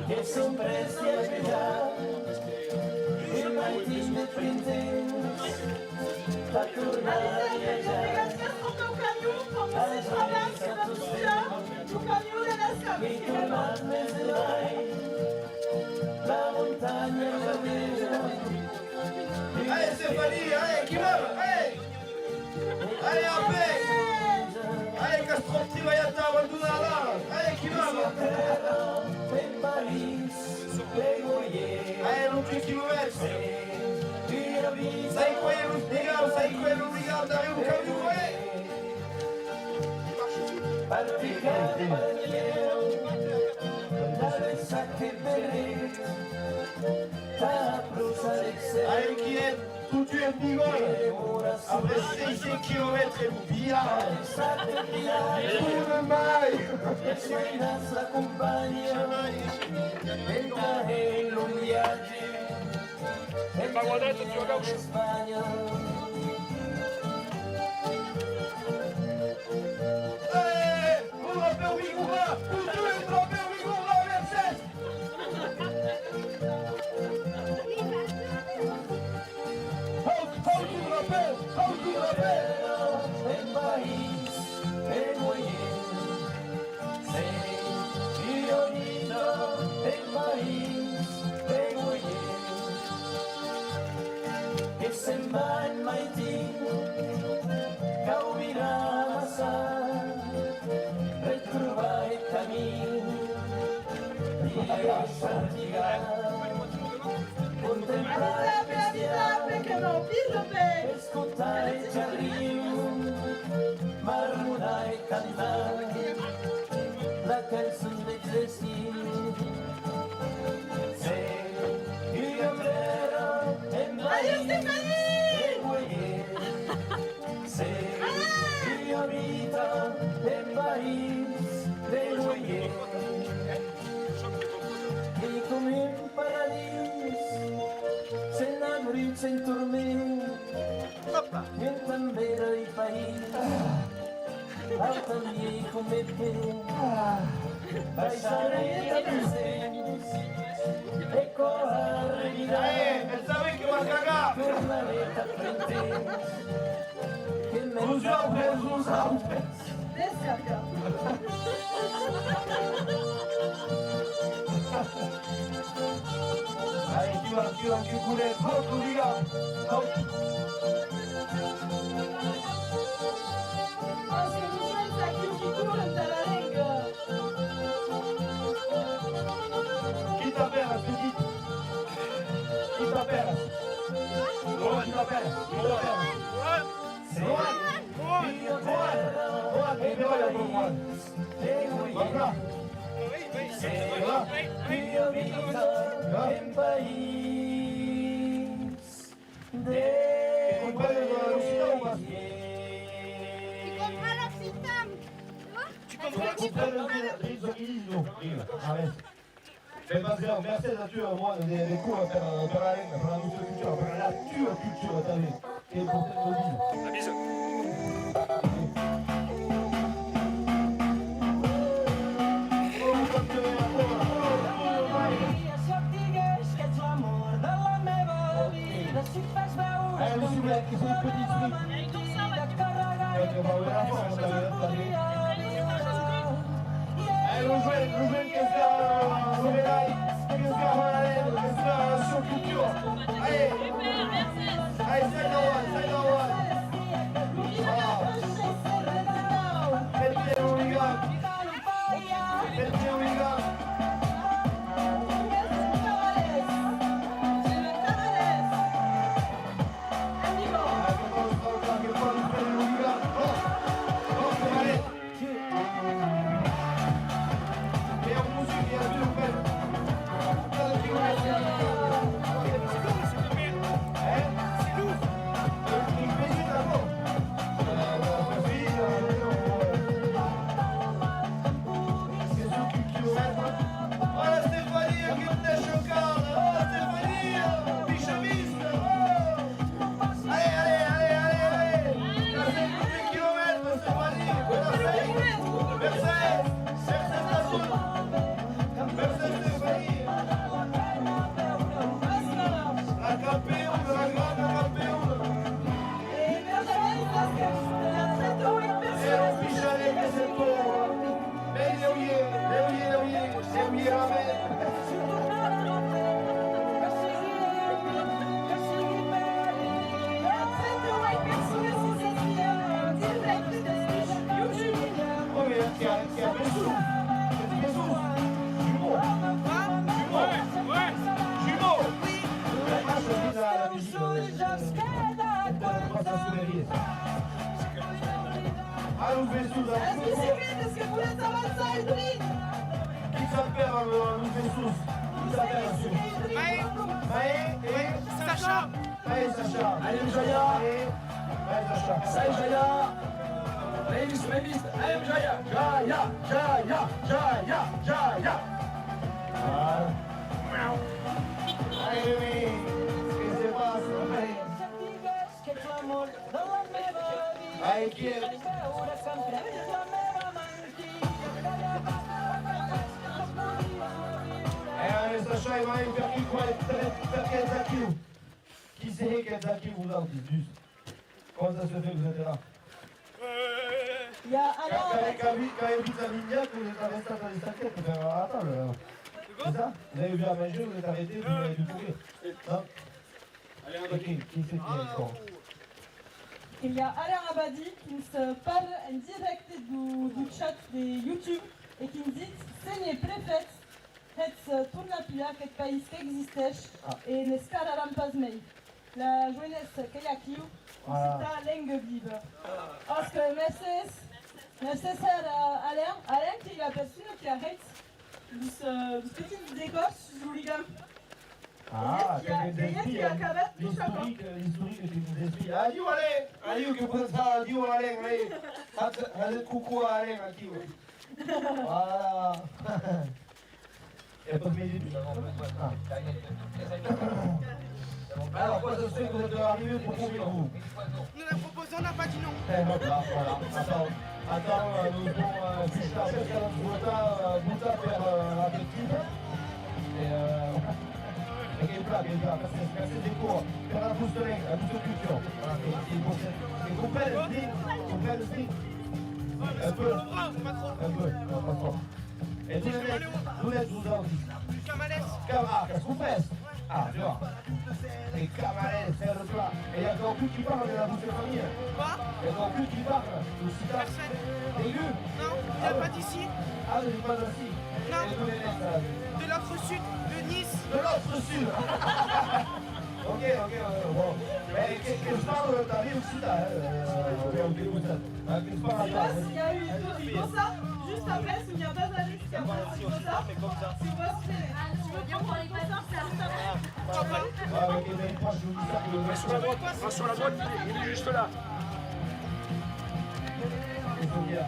Che son presti a svegliare il mattino prende a tornare a viaggiare e tu mamme se vai la montagna la vedo. Allez Stéphanie, allez, qui meurt, allez. Allez, après. Allez, Castro, Trivayata, Wandunala. Allez, qui meurt. Allez, non plus qui me met. Sai quello, legal, sai quello, legal, dare un cambio, Allez, qui est tout tu es bigole. Après 6 km et vous billard. Tout le maille. Ma guardate, tu vas gauche. Allez, on va faire Wigoura. Tout le monde va faire Wigoura, Mercedes. Halt, halt, Avvisape che non pisope. Ascoltare già rio, marmora e cantare la canzone dei gesti. Se io ero e mai se io vita e mai le voye e come un paradiso se innamori in tormento e tambero i paesi altri come te passare da te e correre pensavo che va a cagare. per la vita frente che me Descarga. Allez, tu vas couler, beaucoup, les gars. Parce que nous sommes ça qui coule dans la langue. Qui t'appelle, petit? Qui t'appelle? Rohan, qui t'appelle? Qui t'appelle? C'est Rohan. Rohan, et bien là, Rohan. Voilà. Voilà. io vita in paese Ti compare l'uscita o basta? Tu comprends l'Occident? Mais Bazir, merci à tu moi des cours per la lingua, per la nostra cultura, per la tua cultura també, che è importante dire. La bise. Lo si vede che sono petitissimi. Perché fa una forza, Ruben che sta Rubenai, che sta Marello, che sta su cultura. Allez, c'est là. Faites bien, les gars. Est-ce que vous voulez savoir ça, Edwin? Qui s'appelle Luz Jesus? Qui s'appelle Maë et Sacha. Maë et Sacha. Allez, Jaya. Maë et Sacha. Say Jaya. Ladies, I am Jaya. Jaya. Allez, oui. Qu'est-ce qui se passe? Allez, qui est? Allez, Sacha e Maë, perché è Zakiu? Chi sei che è Zakiu, vous autres, juste? Comment ça se fait que vous êtes là? Il y a Alain. Quand il vit à Vignac, vous êtes resté à distancier pour faire à la table. C'est ça? Vous avez vu à manger, vous êtes arrêté, vous avez dû courir. Non? Qui c'est qui est con? Il y a Alain Abadi qui nous parle en direct du chat de YouTube et qui nous dit c'est les préfets, tot la pila aquest país que existeix i n'esperaran pas mai. La jeunesse que hi ha aquí està lengue viva. Oscar, merci Alain qui est la personne qui arrête ce petit décor sur l'IGAM. Ah, l'historique que tu nous expliques. Adieu Alain, adieu que vous ça, adieu Alain, allez, coucou Alain, adieu. Voilà. Et pas de minutes. Alors, quoi ça se fait que vous êtes arrivés pour combien vous? Nous l'avons proposé, on n'a pas dit non. Eh ben voilà. Attends, nous allons juste après faire notre Bouta vers la petite. Et che è grazie di cuore, per la busta culture. Voilà, et comprends le style. Un peu, non, pas trop. Et tous les mecs, vous êtes vous aussi. Camales. Qu'est-ce qu'on fait? Ah, tu vois. Et Camales, faire le plat. Et il y a encore plus qui parle de la bouffe de famille. Quoi? Il y a encore plus qui parle. Aussi tard. Aigu. Non, il n'y a pas d'ici. Ah, je n'ai pas d'ici. Non. Et tous les mecs, là. De l'autre sud, de Nice. De l'autre sud. Ok, bon. Mais qu'est-ce que je parle de ta vie aussi là? Il y a eu ça, juste après, il n'y a pas d'année, c'est comme ça. Tu veux prendre les passants, c'est juste après. Sur la droite, il est juste là.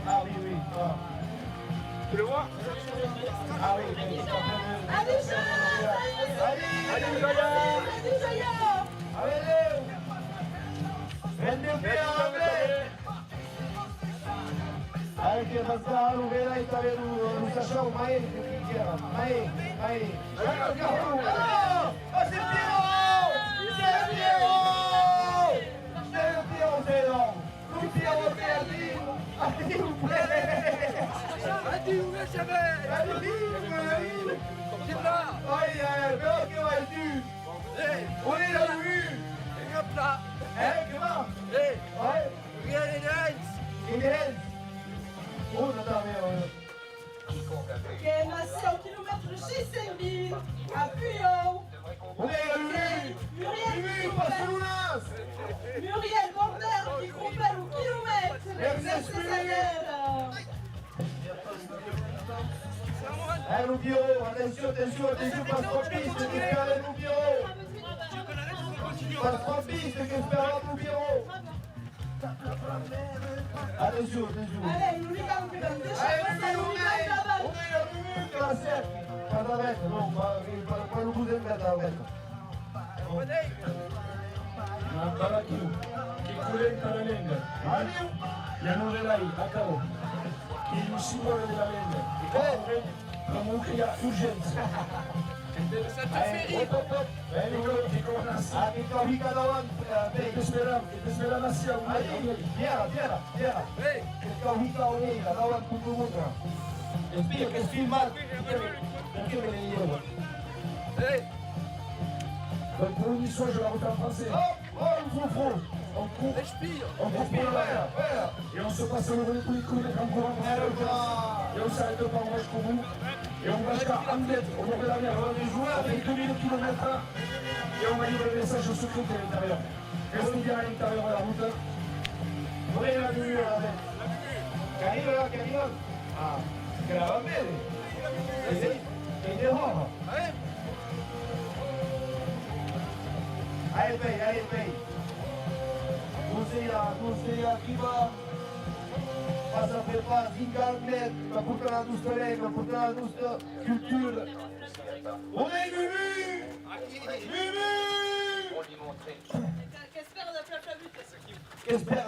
Ah oui. Tu le vois? Ah oui. Allez, Anche Mazzaro, vedrai che non facciamo mai Oh, c'est Piero, c'est non. Lui Piero che ha dit, vous plaît. Allez, où est-ce que c'est là? Aïe, però che vai tu? On est là, lui. Et hop là. Comment? Hé, Ouais. regarde les lens. Ingredients. Oh, attends, Che è massimo un chilometro 6.000 a Puyol. on est là, lui. Lui, Barcelona. Muriel Border qui compare au kilomètre. Merci, salaire. Nous bureau, attention, pas trop piste, qui espère nous bureau. Pas trop piste, qui espère nous bureau. Attention. Allez, nous les gars, On est là, lui, qui la serre. Pas d'arrêt, non, pas le bout de mettre à mettre. Barakiu, Kikulenta la lenga. Yanudelai, Akao, che è il simbolo della lenga. Comunque hi ha urgenza. Ça te fait rire. Ah, che capica davanti. Che spera sia un Viera. Hé, Che capica un'era davanti tutto il mondo. E spia che filmato. Perché me ne io? hé. Donc pour une histoire, je la refais en français. Oh, on fout. On coupe, Respire. on coupe pour l'air. Et on se passe le kilomètres en courant. Et on s'arrête pas, on va jusqu'au bout. Et on va jusqu'à Anglet, au bord de la mer. On fait 2000 km et on va livrer le message au secret de l'intérieur. Restez bien à l'intérieur de la route. On est là, lui, là. Carino. Ah, grava bene. E di roba. Allez, paye. Conseilla qui va. Passa per pas, Zingarnet, va portare la nostra lingua, va portare la nostra cultura. On est Mumu! Qu'espère de la but. Qu'espère?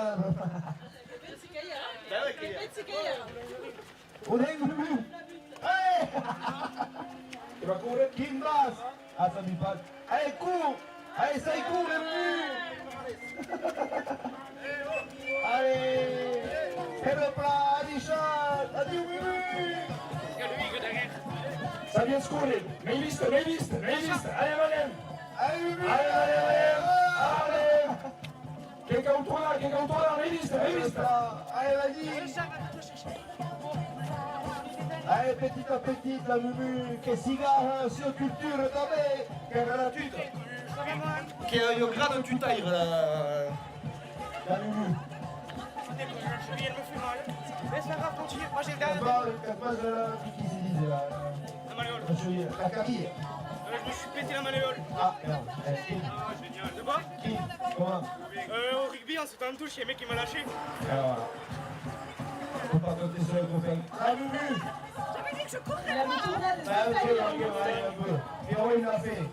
On est Mumu! Allez! Tu vas courir? Kim Bass! Ah, ça me passe. Allez, cours! Allez, ça y court, les Mumu! Allez! C'est le plat, Adichat! Adieu, Mumu! Ça vient de se courir. Mais liste. Allez, Valem! Allez, Mumu! Allez! Che cautola, rivista! Allez, vas-y! Allez, petit à petit, la mumu, che cigare, sur culture també, che è gratuita. Che è gratuita, la mumu. Elle me fait mal. Mais c'est pas grave, continue. Moi j'ai le gars. Qui se disait là? La malléole. La carrière. Je me suis pété la malléole. Ah, merde. Qui? Ah, génial. De quoi? Qui? Comment? Au rugby, on s'était en touche, il y a un mec qui m'a lâché. Alors voilà. Faut pas compter sur les copains. La mumu! J'avais dit que je courrais pas. Un peu. Et on l'a fait.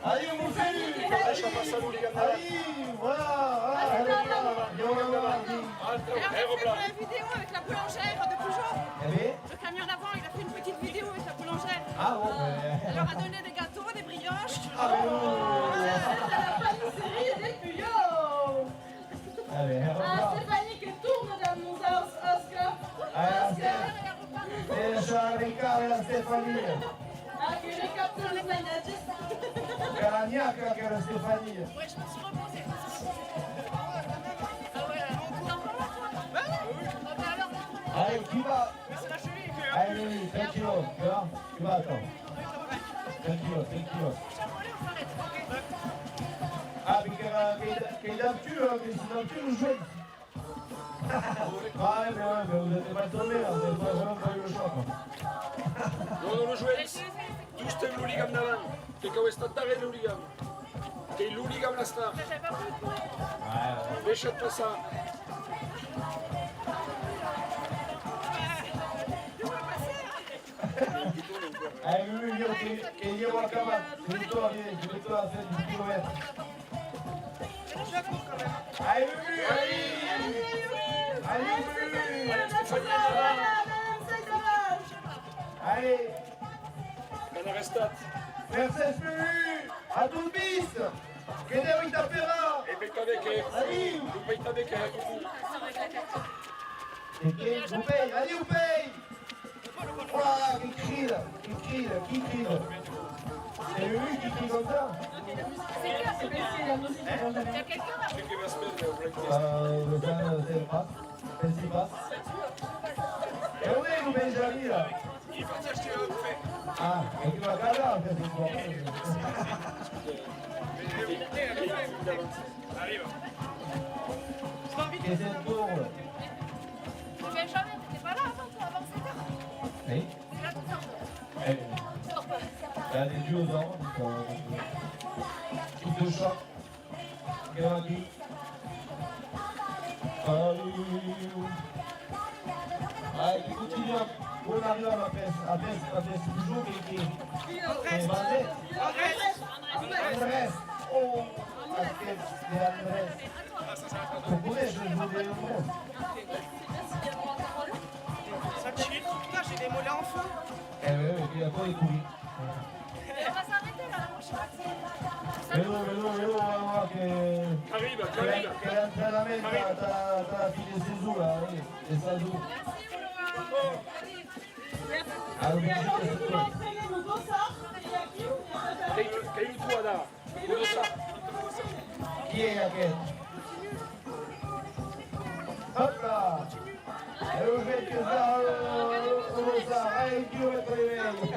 Allez, mon fils! Allez, voilà! Elle a fait une vidéo avec la boulangère de Peugeot. Le camion d'avant, il a fait une petite vidéo avec la boulangère. Ah bon? Elle leur a donné des gâteaux, des brioches. Ah mais non! C'est la pâtisserie des tuyaux. Allez, Ah, Stéphanie qui tourne dans nos Oscar. Deixa arrancare la Stefania. Ah, qui récapture les managers. Caragnaca che era Stefania. Ouais, je me suis reposée. Allez, qui va? Mais c'est la cheville que. Allez, oui, tranquillo, tu vois? Tu vas, attends. Tranquillo. Ah, che d'abitudine, che si d'abitudine jouer. Ah, mais vous n'êtes pas tombé, là, vous n'avez pas vraiment pas eu le choix, quoi. Non, lo jouets, just l'hooligan davant, que cau estat darrere l'hooligan. Que l'hooligan l'està. Deixa't passar. Allez, Mumu, che io a cama, subito a fare 10 km. Allez, Mumu, allez, Mumu. Allez, Ben arrestat. Mercedes Mumu, a tout piste. Che devi tapperà? E peccave che... Allez, Tu peccave che è cucù. et qui vous paye? Allez, vous paye. Voilà, qui crie là? C'est Mumu qui crie comme ça? Che va spendere un break test. Le gars, c'est le passe. C'est passe. Et où est le Benjamin là? Il est parti acheter un buffet. Ah, et tu vas garder en fait, c'est bon. Arrive. Et c'est le tour là. Mais jamais, t'étais pas là avant, toi, avant 7 heures. Oui. C'est là tout ça. Eh, il y a des dieux aux ans, tout de choc. Gagné. Allez, qui continue, on arrive à la peste, toujours qui est basé. Andrés. Oh, Andrés. Vous connaissez, je joue des Andrés. Ça te chie. Putain, j'ai des mollets en feu. Eh oui, il a pas les couilles. On va s'arrêter là, mon chat. Hello, on va voir que... Arriva. Che l'allenamento tra la fine di Gesù, e Sazù. Il y a Jean qui va entraîner nos dossards. Il y a qui? Che il tuo da? Lo sa. Chi è che? Hop là! E lo vecchio lo sa, 1 chilometro e 20.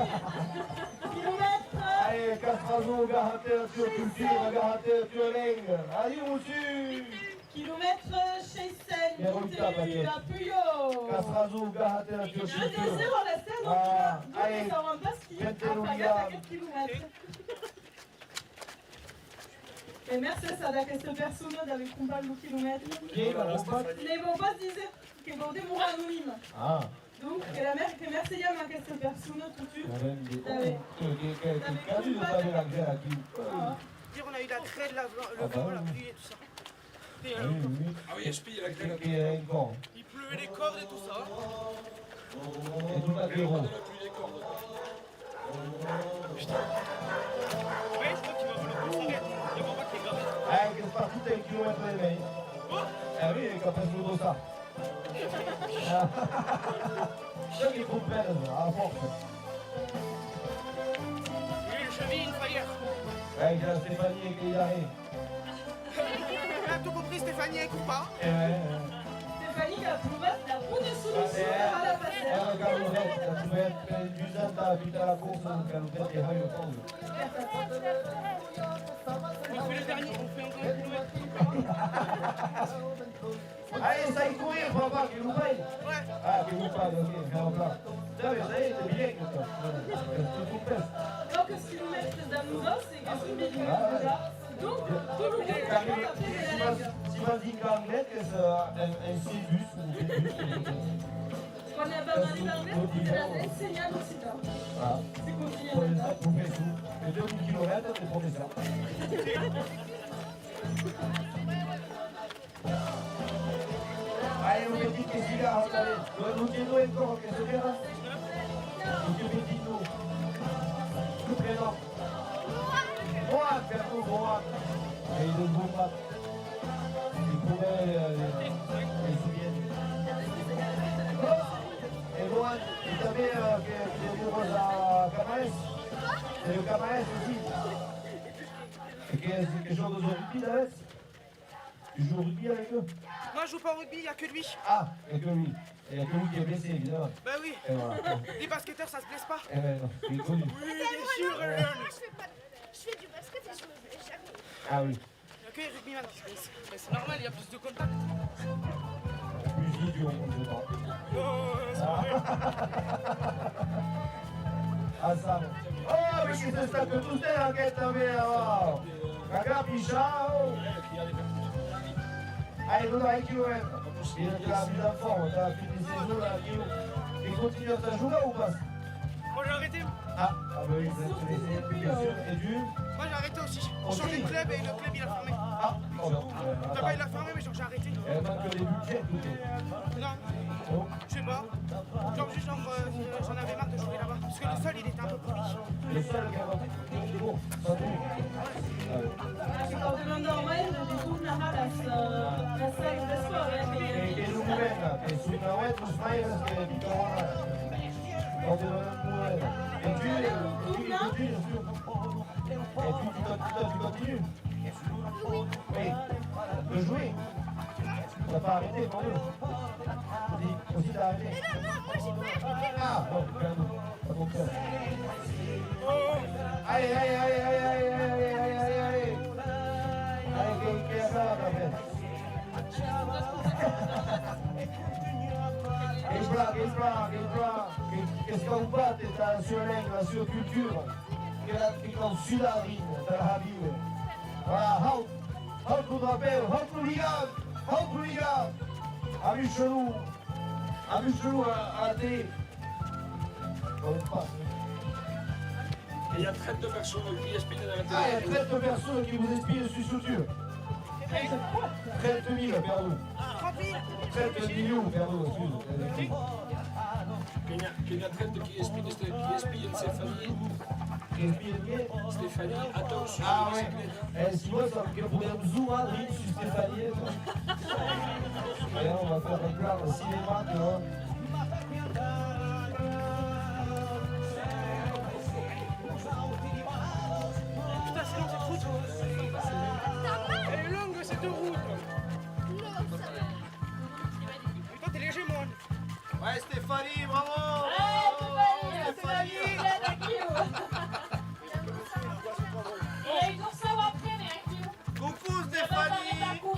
Allez, Castrazou, garantir sur culture, garantir sur langue. Allez, monsieur! Kilomètre chez Seine, Bien roule ça, paquet. la Puyo. Castrazou, garantir sur Je culture. désire en la Seine, Ah, donc allez. je ne pas ski. Faites À le Pagas, Liam. à 4 kilomètres. Et merci da questa persona deve comprare 2 km. Chi è la compagna? Les bons boss disaient che volevano morir anonyme. Ah, Donc, che merci a questa persona tout de suite. che cazzo di fare la guerra qui? Dire, on a eu la craie, le vent, la pluie et tout ça. Et, Ah oui, spie la crème. Che è in con. il pleuvait les cordes et tout ça. E tu la tiro. La pluie des cordes. Oui, je crois qu'il va vouloir qu'on s'arrête. Il y a mon bac qui est gravé. Che sta tutto in chilometro e 20. Vedi che ha preso lo sa. Ceux qui font perdre, à force. Lui, le cheville, une faillère. Il y a Stéphanie qui arrive. On a tout compris, Stéphanie, écoute pas. Stéphanie, la boue de sous à la passerelle. pouvez être une dizaine d'habitudes à la course, quand vous faites des rails au fond. On fait le dernier, on fait encore un kilomètre. Allez, ça y courir, papa, qu'il vous paye. Ah, qu'il vous paye, ok, bien plat. Ça y est, c'est bien que ça. Donc, ce qui nous met très amoureux, c'est que c'est une minute déjà. Donc, tout le monde Si man dit qu'en anglais, c'est un C-bus ou B-bus. Quand on est pas dans les anglais, c'est la enseignante aussi. Ah, C'est continué pour là-dedans. vous faites tout. Les 2 km, c'est professeur. Allez, un petit que cigarre, attendez. Nous disons encore, qu'est-ce que c'est là? Nous disons. Tout prénom. Moi, Bertou, moi. Et il ne bouge pas. Il pourrait les souviennent. Et moi, vous savez que les bourges à Camares, c'est le Camares aussi. C'est quelque chose de rugby, là. Tu joues au rugby avec eux? Moi je joue pas au rugby, il n'y a que lui. Ah, il n'y a que lui. Il n'y a que lui qui est blessé, évidemment. Bah oui, Et voilà. les basketteurs ça se blesse pas. Eh ben non, il est connu. Oui, bien sûr. Je fais du basket et je me blesse jamais. Ah oui. Il n'y a que les rugbyman qui se blessent. Mais c'est normal, il y a plus de contact. Plus idiot, on ne pas. Ah ça. Oh, mais qu'est-ce que c'est que tout est en quête também, ó. Cagá, pichão. Allez, vous avez qui ouais. Il a la mise en forme, tu as fini des saisons là, Guillaume. Il continue à jouer ou pas? Moi j'ai arrêté. Ah, bah oui, vous êtes blessé, bien sûr. Et du? Moi j'ai arrêté aussi. J'ai changé de club et le club il a fermé. Ah, oh non. Enfin, pas il a fermé, mais genre j'ai arrêté. Elle manque les budgets, tout est. Non, Oh. je sais pas. Genre juste genre j'en avais marre de jouer là-bas. Parce que le sol il était un peu pourri. Le seul qui a bon, santé. Quand on demande en web, les groupes narrent la salle de sport. Et nous mouvons là, et sous la ouette, nous smaillons parce qu'il y a des picorons là. Quand on demande et tu continues. Et puis tu continues. Oui. De jouer. Tu n'as pas arrêté, pour nous. Aussi t'as arrêté. Mais non, moi j'ai pas arrêté. Ah, bon, regarde-nous. Pas ton cœur. Allez, allez, allez, allez, allez, allez, allez, allez, allez. Allez, qui est ça, après? Il bra. Qu'est-ce qu'on bat, t'es sur l'aigle, la surculture. Que quand Sudarine, t'as la habille. Voilà, halt pour rappel, halt pour ligan. Amuse-nous à la télé. On passe. Il y a 32 personnes qui expliquent dans la télé. Ah, il y a 30 personnes qui vous inspirent, je suis sûr. 30 000, pardon. 30 millions, pardon, excuse. Il y a 30 qui expliquent Stéphanie. Stéphanie, attention. Ah ouais. Si tu vois, ça podemos zoomar ali sur Stéphanie. Alors, on va faire un plan de cinéma, tu vois. Putain, c'est long cette route. Elle est longue cette route. Mais toi t'es léger, moi. Ouais, Stéphanie, bravo. Stéphanie, e non stavo neanche io. Coucou, Da Stéphanie. pure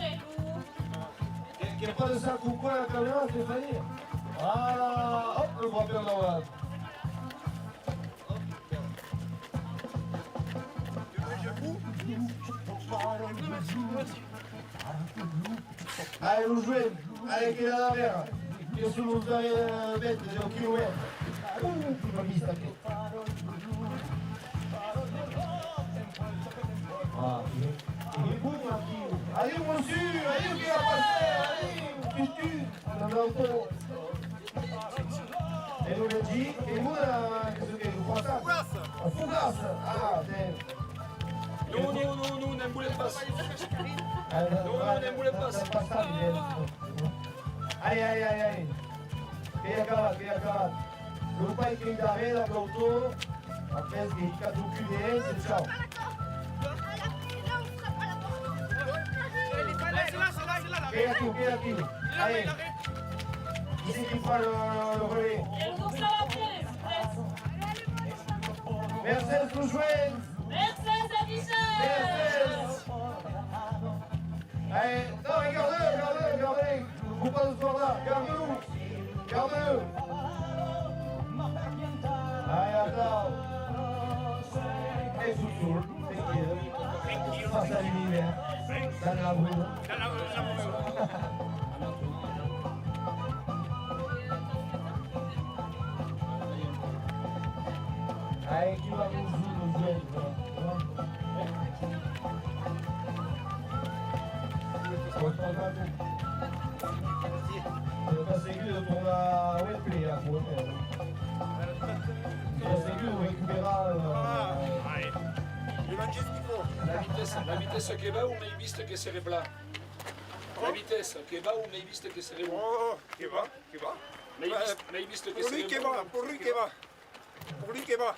tu. Qu'il n'y a pas de ça, coucou à la caméra, Stéphanie. Voilà, hop, le bras bien là. Allez, vous jouez. Allez, qui est dans la mer. Qu'est-ce que vous allez mettre au kilomètre? Ouh, tu m'as mis ça. Ah, il est beau, Marquis. Allez, monsieur, allez, qui va passer? Allez, putain, dans l'auto. Et nous le dit, et vous, qu'est-ce que vous pensez? Fougasse. Ah, c'est... Non, on n'aime pas les passes. Allez. Quem acaba. O pai que dá reda para o autor, a festa que fica do cliente, tchau. Quem aqui? Allez. Ici qui prend le relais. E non stavo bene. Mercedes pour jouer. Mercedes à Michel. Allez, non, regardez. Vous pas ce soir-là, gardez-le. Allez, attends. Et Soussoul, tranquille. Face à l'univers. Dans la brûle. Allez, qui va nous jouer Pas seguido torna a Wembley a correr. Pas seguido récupéra. Il manque ce qu'il faut. La vitesse che va, una hai visto che sarebbe La vitesse che va, una hai visto che sarebbe Oh, che va. L'hai visto che Pour lui sarebbe qui va, pour lui qui va. Pour lui qui va.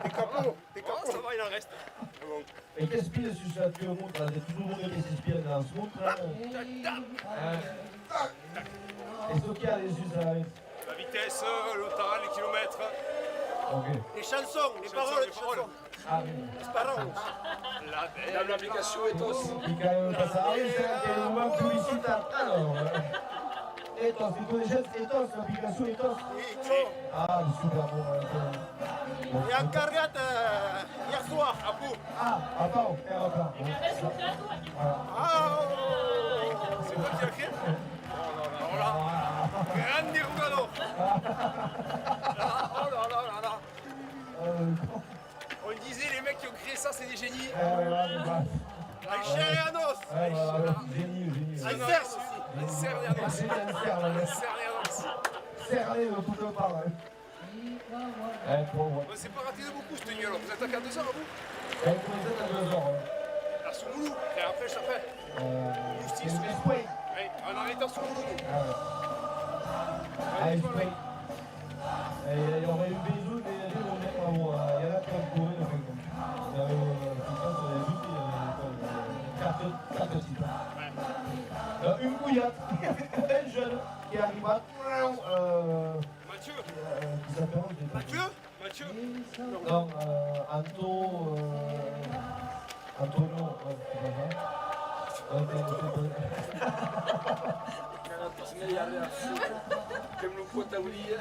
T'es capot. Ça va, il en reste. Bon. Et qu'est-ce qu'il y a sur cette montre là? C'est tout le monde qui s'inspire dans ce montre là. Et ce qu'il y a dessus ça? La vitesse, le temps, les kilomètres. Ok. Les chansons, les paroles des chansons. Ah oui. Les paroles. l'application Ethos. Michael Passaris, che è una pubblicità. Allora. Ethos, tu conosci Ethos, l'application Ethos? Ah, super bon. Et en carrière hier soir, à Pau. Ah, attends, attends. Ah, c'est toi qui as créé? Oh là, grande Rugano. Oh là là. On disait les mecs qui ont créé ça, c'est des génies. Avec chair et un os. Génie. Un cerf aussi. Un cerf et un os. Serré de tout le part. On s'est pas raté de beaucoup cette nuit alors. Vous êtes à 4 heures à vous? Elle commençait à 2 heures. À Soumoulou, et après Chapin. C'est Spray. Oui, on en est à Soumoulou. Ah, Spray. Il y aurait eu Bézou, mais il y en a qui ont couru. Il y avait quatre types. Une bouillade, un jeune qui arrive à Mathieu. qui s'appelle Mathieu. Non, Antonio, Comme le pote à oublier.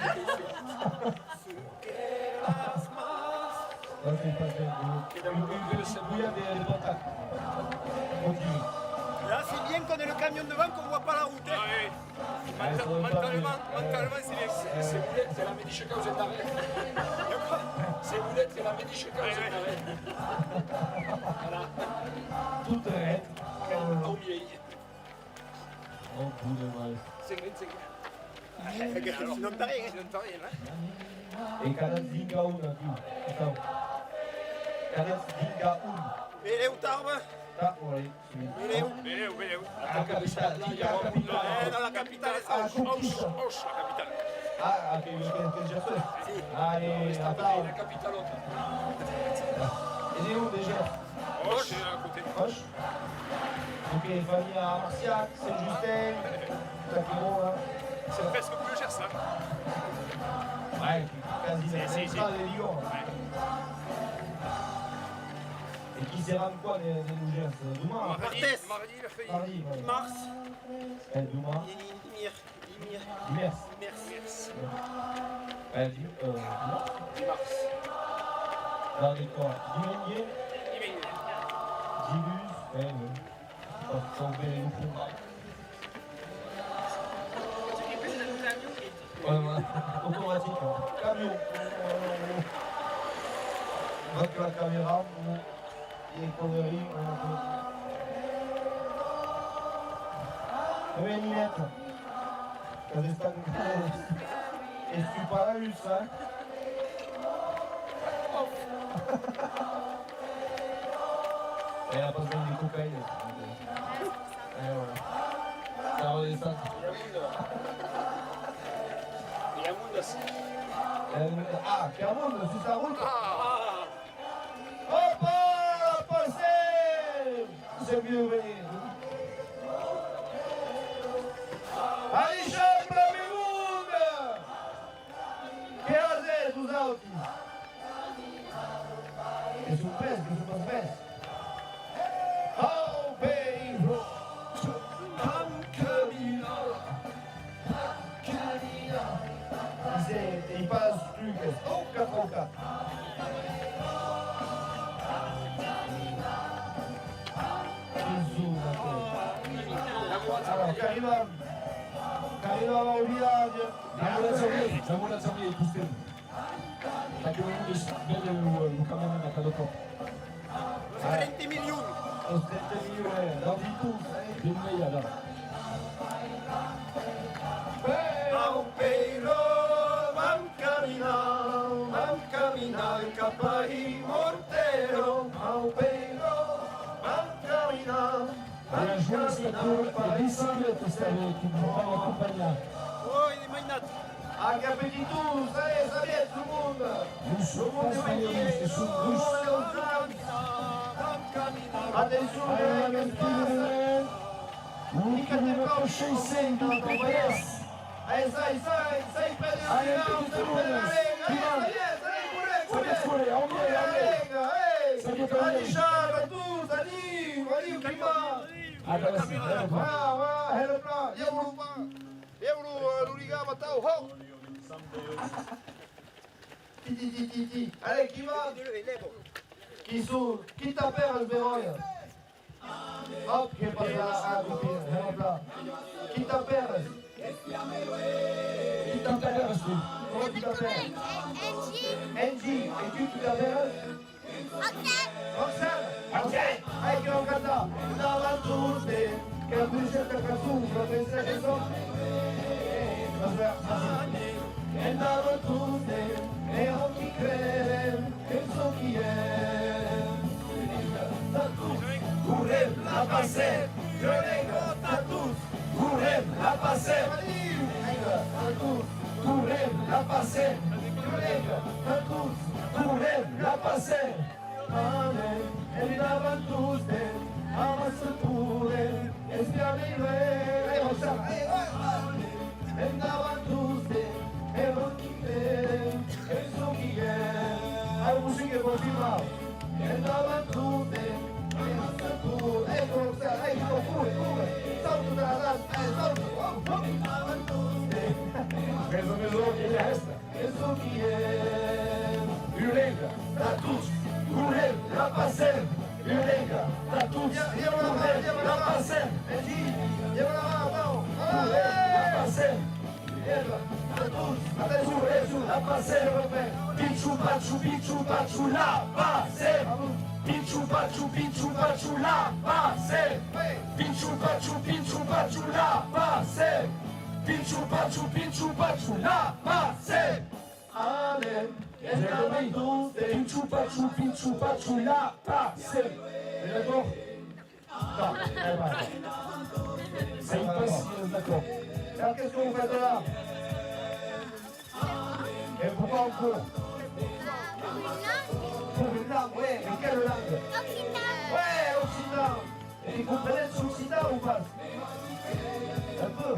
C'est bouillade des patates. Continue. Là, c'est bien qu'on ait le camion devant, qu'on ne voit pas la route. Ah oui. Mentalement, c'est bien. C'est boulette, c'est la médiche cause d'arrêt. C'est boulette, c'est la médiche cause d'arrêt. Voilà. Tout est raide. Au vieil. Oh, bout de mal. C'est grave. Sinon, t'as rien. Et Canas Dingaoun, aquí. Canas Dingaoun. Et où t'armes? Ah, oui. Il est où? À la capitale. Dans la capitale, c'est Auch, la capitale. Ah, che già sei? Allez, attends. La capitale. Et c'est où déjà? Auch, c'est à côté. Proche. Ok, famille à Marciac, Saint-Justin, Taquero, là. C'est presque plus cher ça. Ouais, quasi Si. ça, les Lyon. Et qui s'est rendu quoi des Lougères? Douma? Mardi, il a failli. Mardi, ouais. Mars. Douma? Dimir. Dimers. Mars. Là, quoi? Dimenier? Dibus? Faut ouvrir les loups. Ouais, automatique. Camion. On voit que la caméra, les conneries, Renilette. Kazakhstan. Et je suis pas là, juste ça. Elle a pas besoin de cocaïne. Et voilà. Ça redescend. Ah, Clermont, c'est sa route. Hop, passez. C'est mieux, venez. Allez, chef, bravi mondo. Che cos'è, scusate? Lucas. Oh, 4 au 4. Alors, Karima va au village. Zamora Zamora ikusten. Dakle, gdje u kamenu na kadoko. 30 miljoen. Als 30 miljoen, dat is goed. Dimmeja, da. Pero vam caminar cap a Mortero. Pero vam caminar. Abbiamo giocato per bicicletta, stavo accompagnando. Oh, il est mainat. Agapetitus, allez, salut tout le monde. Nous sommes espagnolisti, su Attenzione, l'ultimo 600 di Paris. sai per Allez, petit tour. Fuori, Allez, qui va? Qui t'appelle le verrouille? Hop, qui est passé à la copine, hop là. Qui t'appelle? Qui t'appelle? Comment tu t'appelles? Angie. Et tu t'appelles? Roxane. Allez, qui va cantar? Davanti, capisce che capisce, pensa che so. E andavo tutte, e occhi crede, che so chi è. Curem la passe, tatus, curem la passe, curem la passe, tatus, curem la passe. E mi davan tutte, amasse pure, e spiavile, e andavan tutte, e occhi crede, che so chi è. Hai musica continua, e andavan tutte. Eccolo, pure, salto dalla danza, salto, Penso che solo chi è resta. e so chi è. Urenga, Tatus, curem, la passe, Urenga, Tatus, Curem, la passe, andiamo la Curem, la passe, Tatus, Curem, la passe, Pinchu, Pachu, la passe, Pinchu, Pachu, la passe, Pinchu, Pachu, la passe, Pinchu, Pachu, la passe. Ale, e andavan tutte. Pinchu, Pachu, la passe. È d'accord? Non, c'est impossible, d'accord. Alors qu'est-ce que vous faites là? Et pourquoi on court? Pour une langue, ouais, mais quelle langue? Ouais, occitan. Et vous comprenez l'occitan ou pas? Un peu?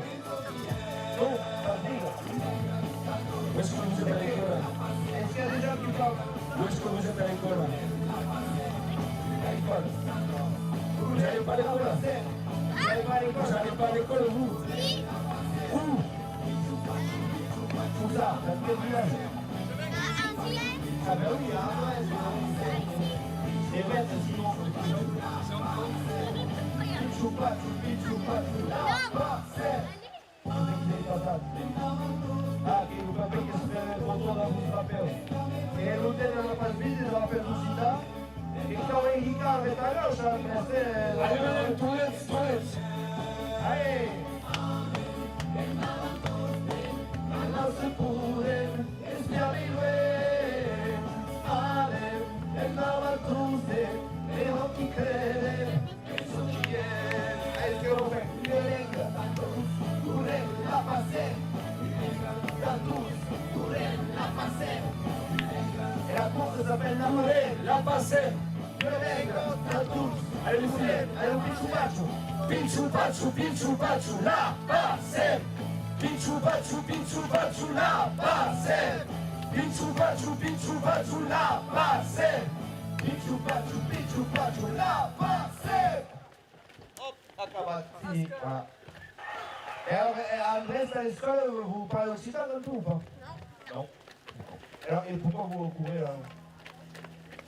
Non, pas dire. Où est-ce que vous êtes à l'école? Est-ce qu'il y a des gens qui parlent? Où est-ce que vous êtes à l'école? À l'école. Vous n'allez pas à l'école? Vous n'allez pas à l'école? Vous n'allez pas à l'école, vous? Où? Où ça? Dans quel village? Ah ben oui, hein, c'est bête sinon. Choupa, la passe. Ah, che non capisco che si deve controllare un papel. E l'hotel non fa sbigli, non fa pubblicità. E stava in chiave, tagliamo, c'è la Allez, toilette. Allez! Andasse pure, e spiavile. Ale, e andava tutte, e non chi crede, che so chi è. E il che lo fa, pure la passe, pure la passe. E la course s'appelle la pure la passe. Allez, les filles. Allez, un Pinchu Pachu. Pinchu, la passe. Pinchu, Pachu, la passe. Pinchu, Pachu, la passe. Pinchu Pachu, la passe. Hop, accabato. Fini. Voilà. Et alors, Andrés, à l'école, vous parlez occitan un peu ou pas? Non. Non. Alors, et pourquoi vous courez là?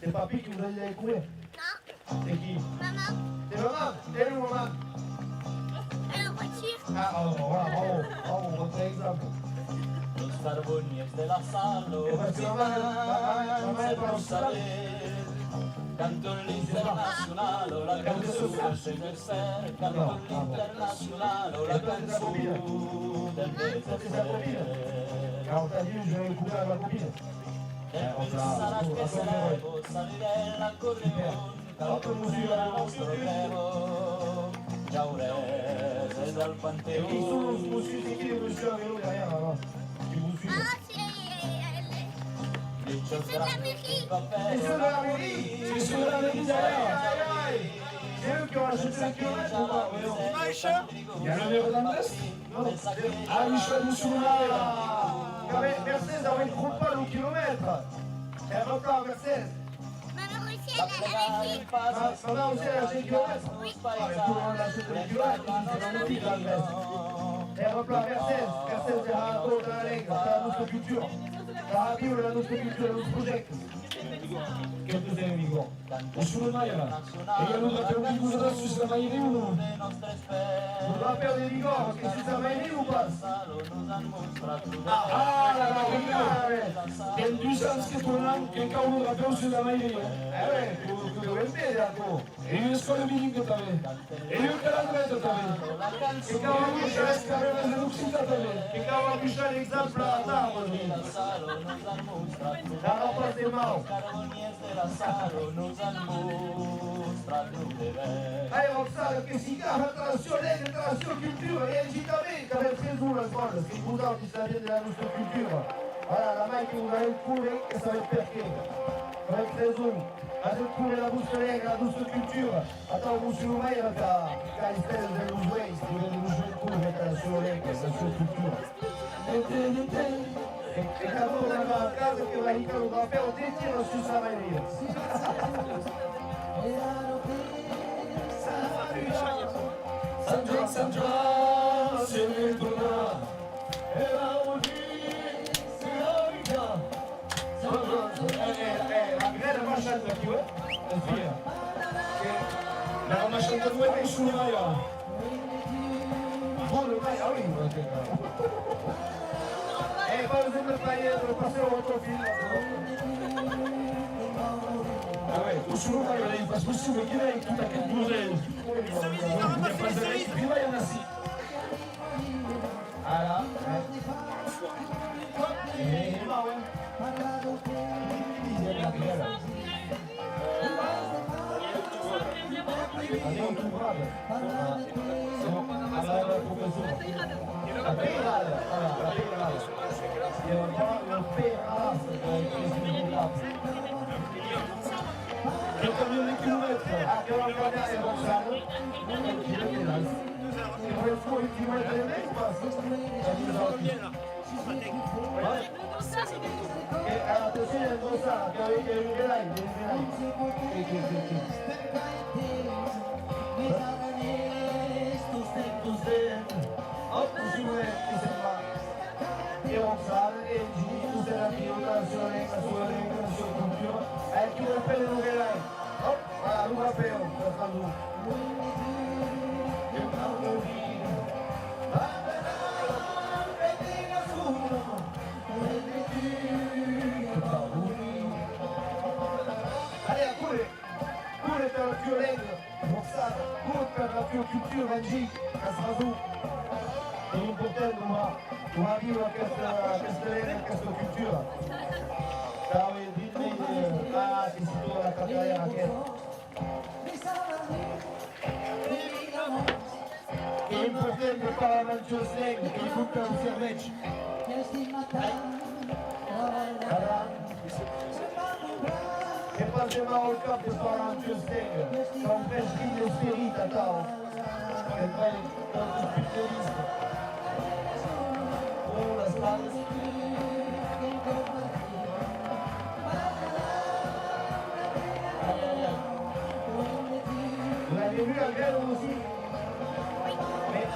C'est papy qui vous a dit d'aller courir? Non, C'est qui? maman, C'est maman? Elle est où maman? elle est en voiture. Ah, voilà, bravo, bravo, votre exemple. Los carbones de la salo Et parce que maman est pas au stade. Canto l'internacional, la cançó del Semercer, canto l'internacional, la cançó del Semercer. Alors, t'as dit, je vais courir avec ma copine. Sarà che seremo, salire l'accordeon, canto musica al nostro remo, Giaurese dal Et qui Panteon. sont monsieur, c'est qui les monsieur à vélo derrière là-bas? Qui vous suivent? Ah, c'est la mairie. C'est ceux de la mairie! C'est ceux de la mairie derrière! C'est eux qui ont acheté le kilomètre ou pas? Il y a le numéro d'Andrés? Ah, Michel Moussoula. Mercedes avait une propane au kilomètre! Elle repart à Mercedes! Maman aussi, elle a écrit. Maman aussi elle a acheté le kilomètre! Ah, mais tout le monde a acheté le kilomètre! C'est dans le titre l'adresse! Elle repart à Mercedes! Mercedes è la cosa Allegra, la nostra cultura! La vivere la nostra cultura, il nostro progetto! Che tu sei amico? Moussoula Maïra. Et il y a l'autre qui a oublié vous adresse sur la Maïra ou non? Vous vous rappelez des Vigor, qu'est-ce que ça m'a aidé ou pas? Ah, la Maïra. Il y a une puissance qui est tournante, qui est quand on rappelle sur la Maïra. Eh ouais, tu dovrai le vedere, Arco! Et il y a une école bilingue que t'avais. Et il y a une calendrette t'avais. Che cavolo Et il y a une calendrette d'Occità t'avais. Che cavolo mi c'è l'esempio alla tavola? La roba del Mao! Allez, Roxane, che si chiama tradizione, culture, réagitamente avec très dur la scuola, che vous qui savez de la nostra culture. Voilà, la main que vous allez couler, et ça va être perché. Avec très dur. Avec couler la nostra lega, la nostra culture. Attends, vous sur le mail, qu'à l'espèce de nous jouer, si vous voulez nous jouer couler avec la nostra lega, la nostra culture. E quando andava a casa che la Riccardo da Peo te tira su Samaria. San Giovanni, se ne torna. E la La grande marcia da più, via. La macchina due Moussoula Maïra. Buono, vai, a Rimbo. Poi sempre tagliare, passiamo altro film. Ah ouais, Moussoula Maïra, il passe Moussoula qui est tout à fait bourré. Il y en a six. Voilà. Andiamo tu bravo. Allora, professore. La pedale, la pedale. Io parlo pedale, Che cambio di chilometro? ah, che non guardare Rossano. Se vuoi fuori ti mettere in mezzo, basta. Attenzione al Rossano, che arriverai. E Roxane e Gigi, tu sei la pilota, la sua lega, la sua cultura. Chi vuole prendere un relay? Hop, voilà, un rappel, per fare lui. Allez, courez per la più lega, Roxane, courez per la più cultura, Gigi, a Strasbourg. È importante una vivere questa lega, questa cultura. Ciao, ditemi che si trova la carriera che è importante per la Manchester League, che butta un cerveccio. Che facciamo il capo per la Manchester League, con un peschino spirita, ciao. E poi tanto specialista. Oh, la strada. Vous l'avez vu à Grève aussi? Mais...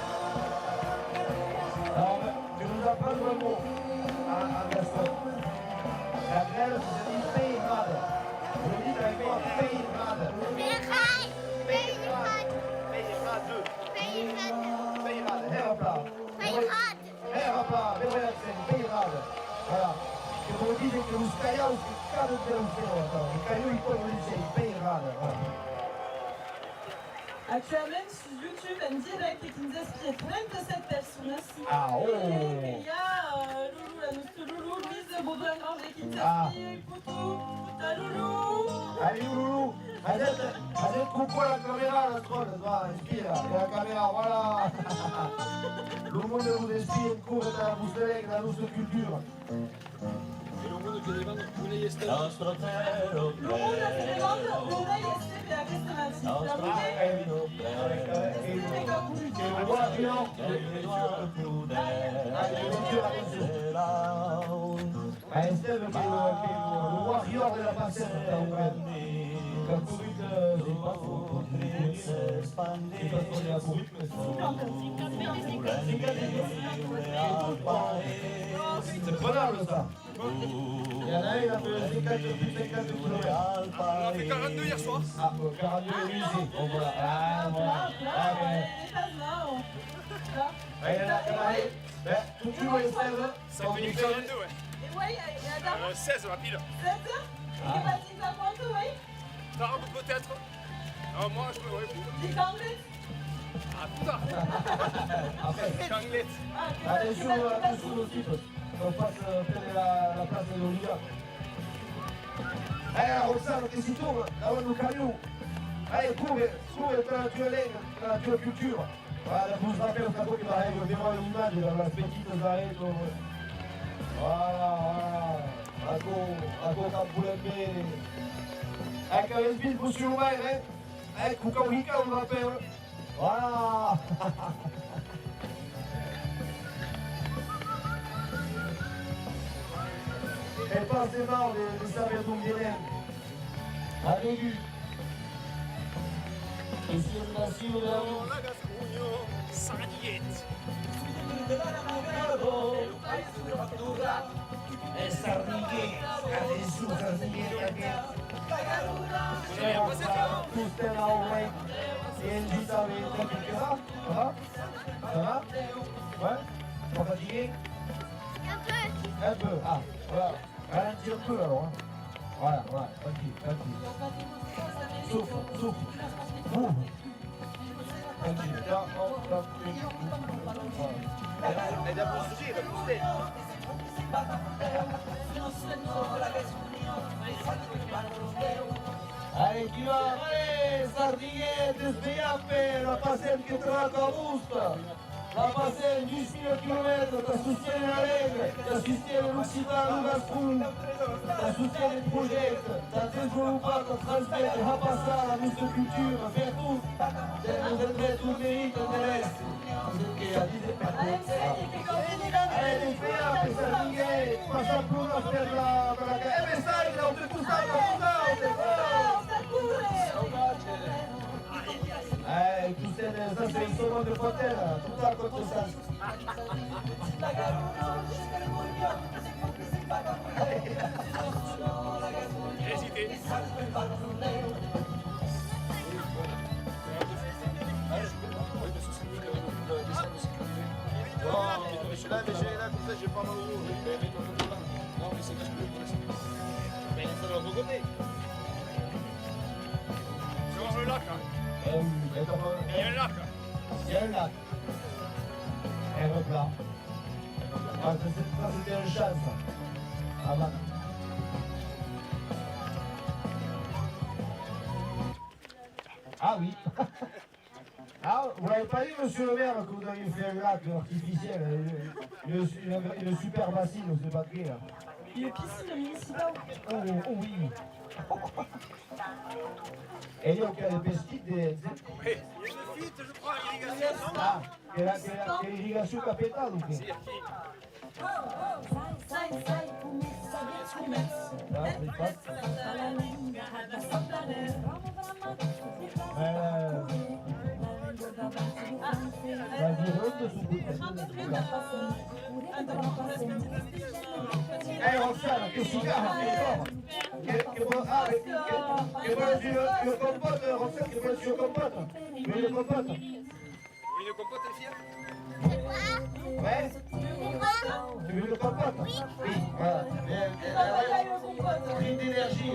Alors, tu nous apprends un mot à Gaston. La Voilà. Che vuol dire che lo scagliamo si cade del cielo. Il caillou il dice il peirada. Atualmente sur YouTube en direct et qui nous inspire 27 personas. Ah, oh. Il y a Loulou, la notre Loulou, Louise de Baudouin-Granger qui nous inspire, Poutou, ta Loulou. Allez Loulou, allez coucou à la caméra, la troll, va, inspire, et la caméra, voilà. Le monde vous inspire, une cour de la bouche de l'aigle, la douce culture. Et le monde che deve una este. Nostro cielo Le monde a fait des ventes, on a essayé de la restauration. La montée, Che lo guardino, Esteve che lo warrior della passetta, che ha corrito, c'est prenable ça. Il y en a une un peu 50 km. On a fait 42 hier soir. Ah, 42 musées. Bon voilà. Ah, voilà. Ah, mais. Tout le monde est 16. Ça fait une 42, ouais. Et ouais, il y a d'abord 16 à pile. 7 heures. Et Baptiste à Ponto, oui. T'arabes peut-être. Alors moi je peux, ouais. Du Kanglais. Ah putain. Après, Canglette. allez sur le titre. On passe la place de l'Oliva. Allez, Roxane, che si tourne davanti al caillou. Allez, cours per la tua lega, per la tua cultura. Guarda, vous rappelez un po' che la regola, abbiamo l'imagine dalla petite Zaretto. Voilà. Ako Capulembe. Ecco, che spin fu sul mare, ecco, Caulica un rappello. Voilà. Et pas c'est marre de savoir d'où viennent. Avec lui. Et si on a su la Oh la Gascogno, Sardiette. E Sardighe, adesso Sardighe. Tutte la ore. Et une vie avec ça va? Ça va? Ouais? Pas fatigué? Un peu, ah, voilà. Ralentis un peu alors. Hein. Voilà, tranquille. Souffle. Ouvre. Tranquille. Là, È da posture, posture. Allez, tu vas, allez, Sardiguette, Sviappe, la passette che trovato a busta. La passette 10.000 km, da sostiene la Lega, da sostiene l'Occitano Gascon, da sostiene il progetto, da sviluppato, trasmettere, a passare la nostra cultura, per tutti, del dritto il merito dell'Est. Allez, Sviappe, Sardiguette, passa pure per la gara. E stai, da oltre tu stai, tu sei ça c'est une seconde de potel, tout à côté de ça. Hésité. Celui-là, mais j'ai là, comme ça, j'ai pas mal au non, mais c'est que je peux. Mais ça doit recoter. Tu vois le lac, là. Il y a un lac, là. Il y a un lac. Un replat. Ah, ça c'était un chat, ça. Ah, bah. Ah oui. Ah, vous l'avez pas dit, monsieur le maire, que vous aviez fait un lac artificiel, une super bassine, on ne sait pas de là. Une piscine municipale. Oh oui. Et donc, il y a des pesticides, Oui, il y a une fuite, je crois, l'irrigation, non? Ah, quelle irrigation capitale ou quoi? C'est qui? Roxane, che si chiama? Che vuole il compote, Roxane, che vuole il compote? Vuoi il compote? Oui, le compote, les filles? Ouais? Tu veux le compote? Oui. Voilà. Ligne d'énergie.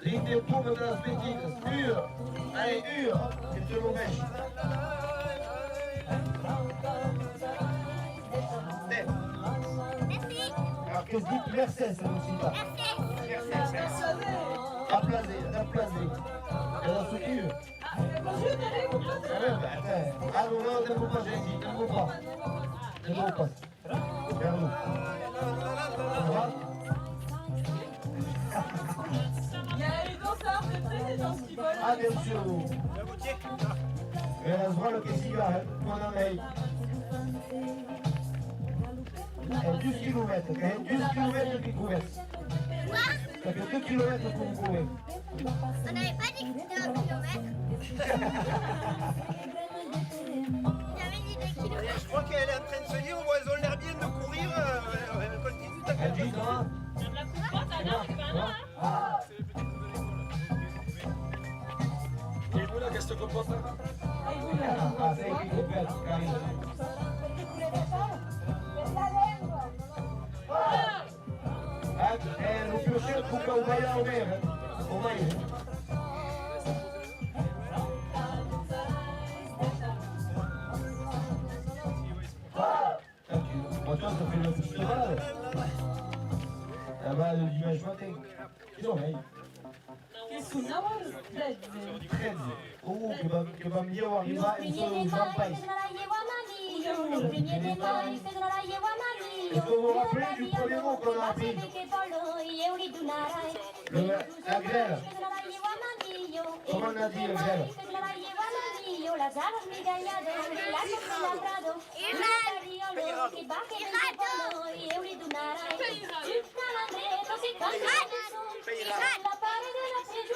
Ligne des pommes de la spétine. Hur. Allez, hur. C'est une mauvaise. Alors, qu'est-ce que dit Mercedes, ça aussi pas? Applaudez. Elle a soutenu. Ah ouais, bah attends. Ah non, t'aimes pas, j'ai dit, t'aimes pas. Vers nous. Ça va? Il y a les danseurs de présidence qui volent. Ah bien sûr. Et la voile che si va, mon ami. È 10 km, che è 10 km che couvre. Perché 2 km qu'on couvre. On n'avait pas dit que c'était 1 kilomètre. J'avais dit 2 kilomètres. Je crois qu'elle est en train de se dire, bon, elles ont l'air bien de courir. Elle continue ta Elle dit, non? La coupe ta langue, maintenant, hein? Et vous là, qu'est-ce que tu proposes? Ah, sei che couvre, carino. Lo più certo che vai a omere. Ormai. Moi, toi, ça fait le festival. Là-bas, le dimanche matin. Ils ont veille. Oh, che va migliore arriva in solo un champagne. Est-ce que vous vous rappelez du premier mot qu'on a appris? La grêle. Comment on a dit la grêle?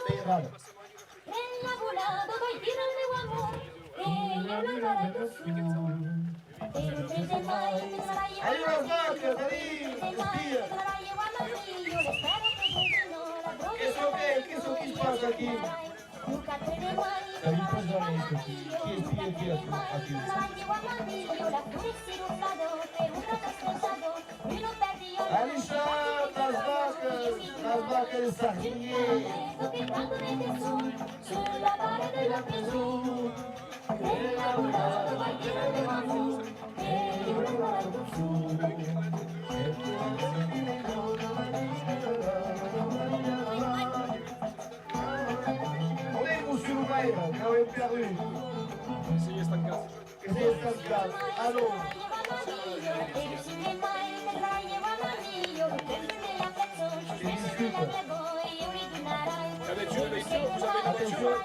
Peirade. Allez, la vache, allez, respire. Qu'est-ce qui se passe aquí? La vie passe dans les qui est aquí? Alisha, las vacas de sardine. On est où sur le mail, on est perdu. Essayez cette case. Essayez cette case. Allô.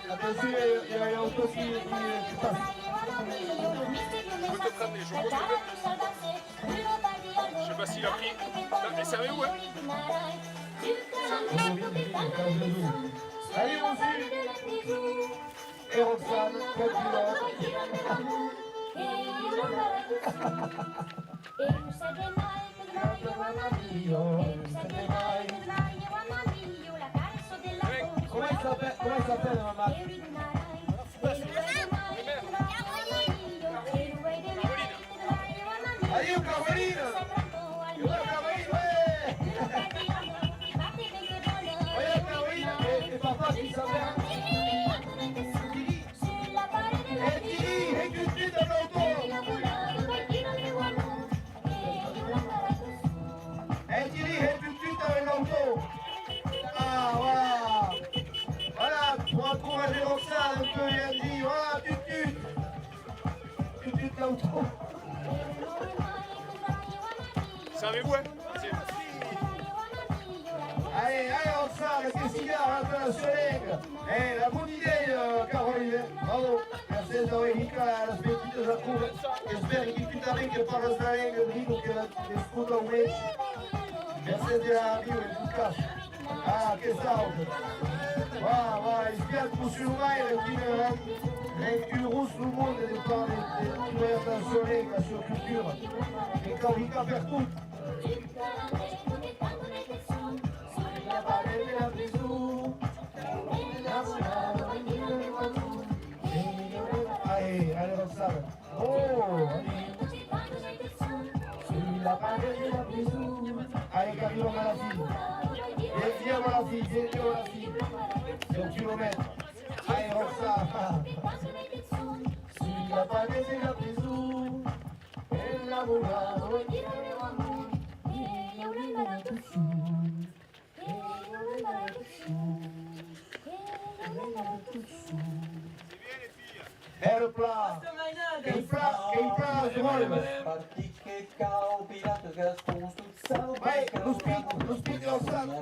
Attention, il y a l'auto qui passe. Je peux te prendre les jours, je sais pas s'il a pris. Mais sérieux, ouais? Allez, mon fils. Et Roxane, quel pilote. Comment il s'appelle, maman? Allez, Caroline! Caroline, ouais! Voyez, Caroline, et papa qui s'appelle? Et Thierry, et Christine de l'auto! Et Thierry, et Christine de l'auto! Ah, voilà! Voilà, pour encourager Roxane un peu, il a dit, voilà, tu l'auto! Savez-vous, hein? Allez, Roxane, qu'est-ce qu'il y a internationale? Eh, la bonne idée, Caroline. Bravo. Merci Domenica, la smettita da cuore. E spero che tu também che parla sta lingua, dico che la scusa un mese. Merci de la vie, en tout cas. Ah, che salve. Va, j'espère que monsieur Maire, qui une rousse le monde de parler de internationale, la surculture. Et Caroline faire tout. Allez, Roxane. Allez, Camilo Malassi. Viens Malassi, viens Malassi. C'est un kilomètre. Allez, Roxa. Si la paix c'est la prison, elle la vola. Era plat. Quem plat, Jerônimo. Vai, nos piques ao saco.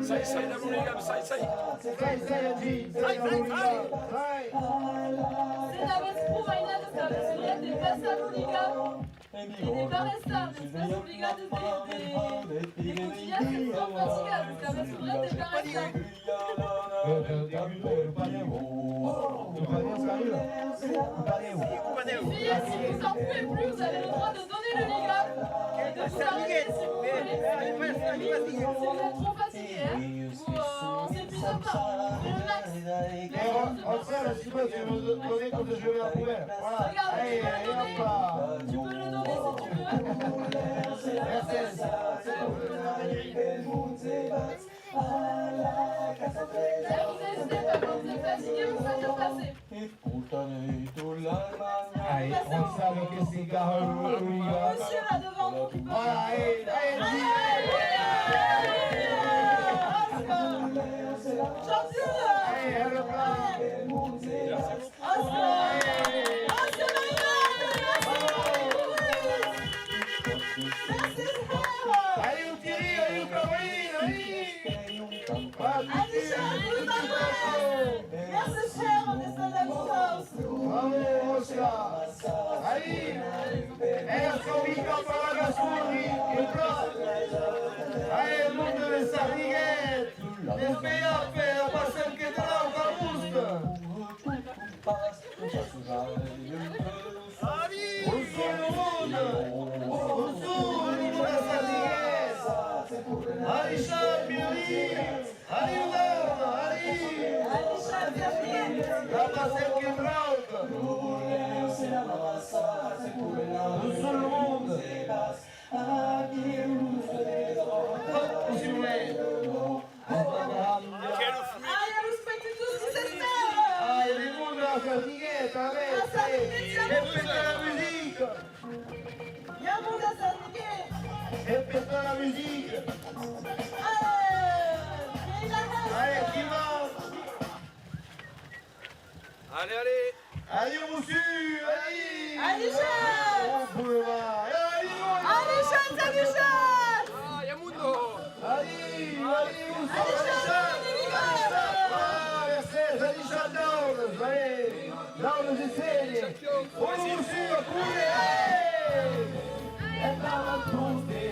Sai da Muniga, sai. Sai, Adi. Sai da Muniga. Sai. C'est la vez sprójna dostawcy, des Thessaloniga et des Baresta, des Thessaloniga, des Cotillas, des Fatigas, la vez sprójna des Baresta. Les filles, si vous en pouvez plus, vous avez le droit de donner le liga et de vous arrêter si vous voulez. Si vous êtes trop fatigué, on s'épuise pas, on fait le max. On sait, si tu veux donner quand je vais la poubelle. Voilà. Regarde, Allez, hop. tu peux le donner si tu veux. Merci. Vous n'hésitez pas, quand vous êtes fatigué, vous faites le passer. Allez, on sait que c'est carré. Monsieur là devant vous qui peut. Voilà, allez, Merci cher, on est dans la France. Bravo, Oscar. Allez, Escobica para la Gasconi. Allez, el mundo de Sarriguet. Despeape, a pasar que te da una gusta. Un solo mundo. Un solo mundo de Sarriguet. Allez, champion. Allez, Ugarno, allez. La pasar que trauca. Un solo mundo. Ai, il mondo la Sardighetta, e per la musica! Andiamo da Sardighetta! E per la musica! Allez, qui va? Allez. Allez, monsieur! Allez! Allez, chef! On peut voir! Allez, chef, salut, chef! Ah, Yamundo. Allez, allez, Laura si serie, un museo pure, e andava tutti,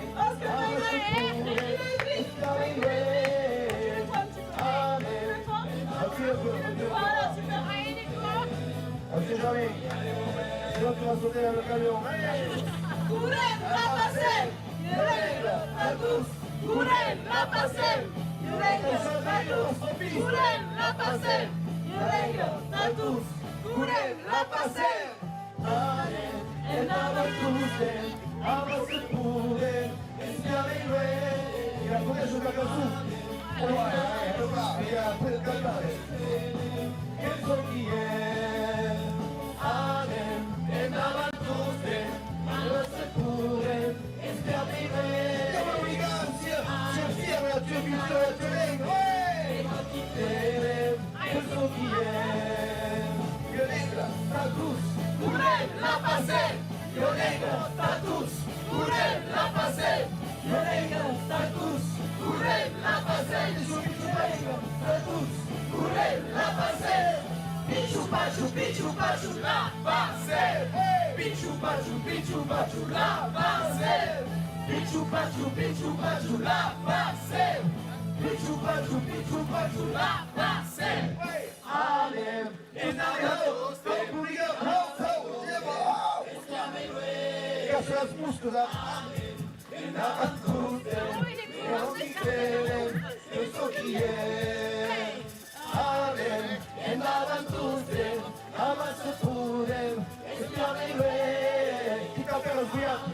Fouillade.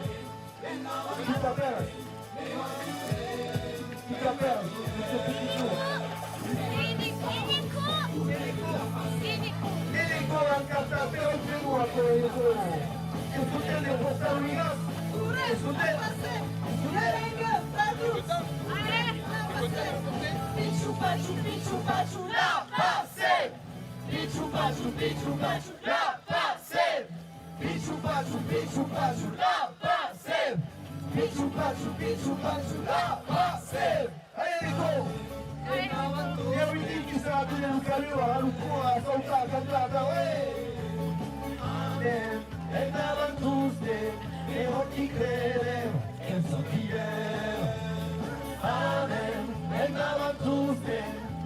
Qui t'appelle? Qui t'appelle? Monsieur Petit Tour. Eneko ankata pero pego a Eneko. Escuchen de Costa Rica. Escuchen. Merengue, Tadous. Pichou, pachou, pichou, pachou, la passe. Pichou, pachou, pichou, pachou, la passe. Pichu pachu, la passe. Pichu pachu, la passe. Allez Eneko. E o menino que está aqui no caminho, a loucura, a soltar, a cantar, estavam todos erros que creram, quem só quiser. Amém. Estavam todos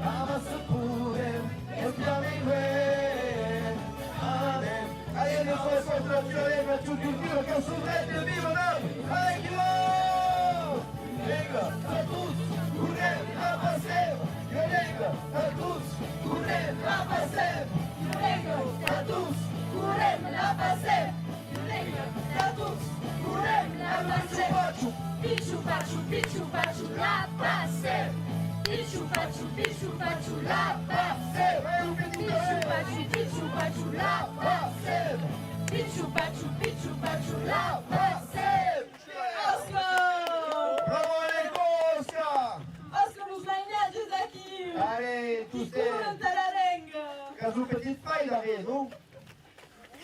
ama-se purem, eles também vêm. Amém. Aí ele foi contra a violência, tu cultura, que eu sou de vivo, não? Ai, que louco! Venga, a todos, purem, a passeio. Yolenga, a tous, purem, la passe. Yolenga, a tous, purem, la passe. Yolenga, a tous, purem, la passe. Pichou, pachou, la passe. Pichou, pachou, la passe. Pichou, pachou, la passe. Pichou, pachou, la passe. Oscar! Bravo Eneko, Oscar! Oscar, nous l'aignons des acquis. Allez, tous ces... Quand vous petite faille l'avez, non?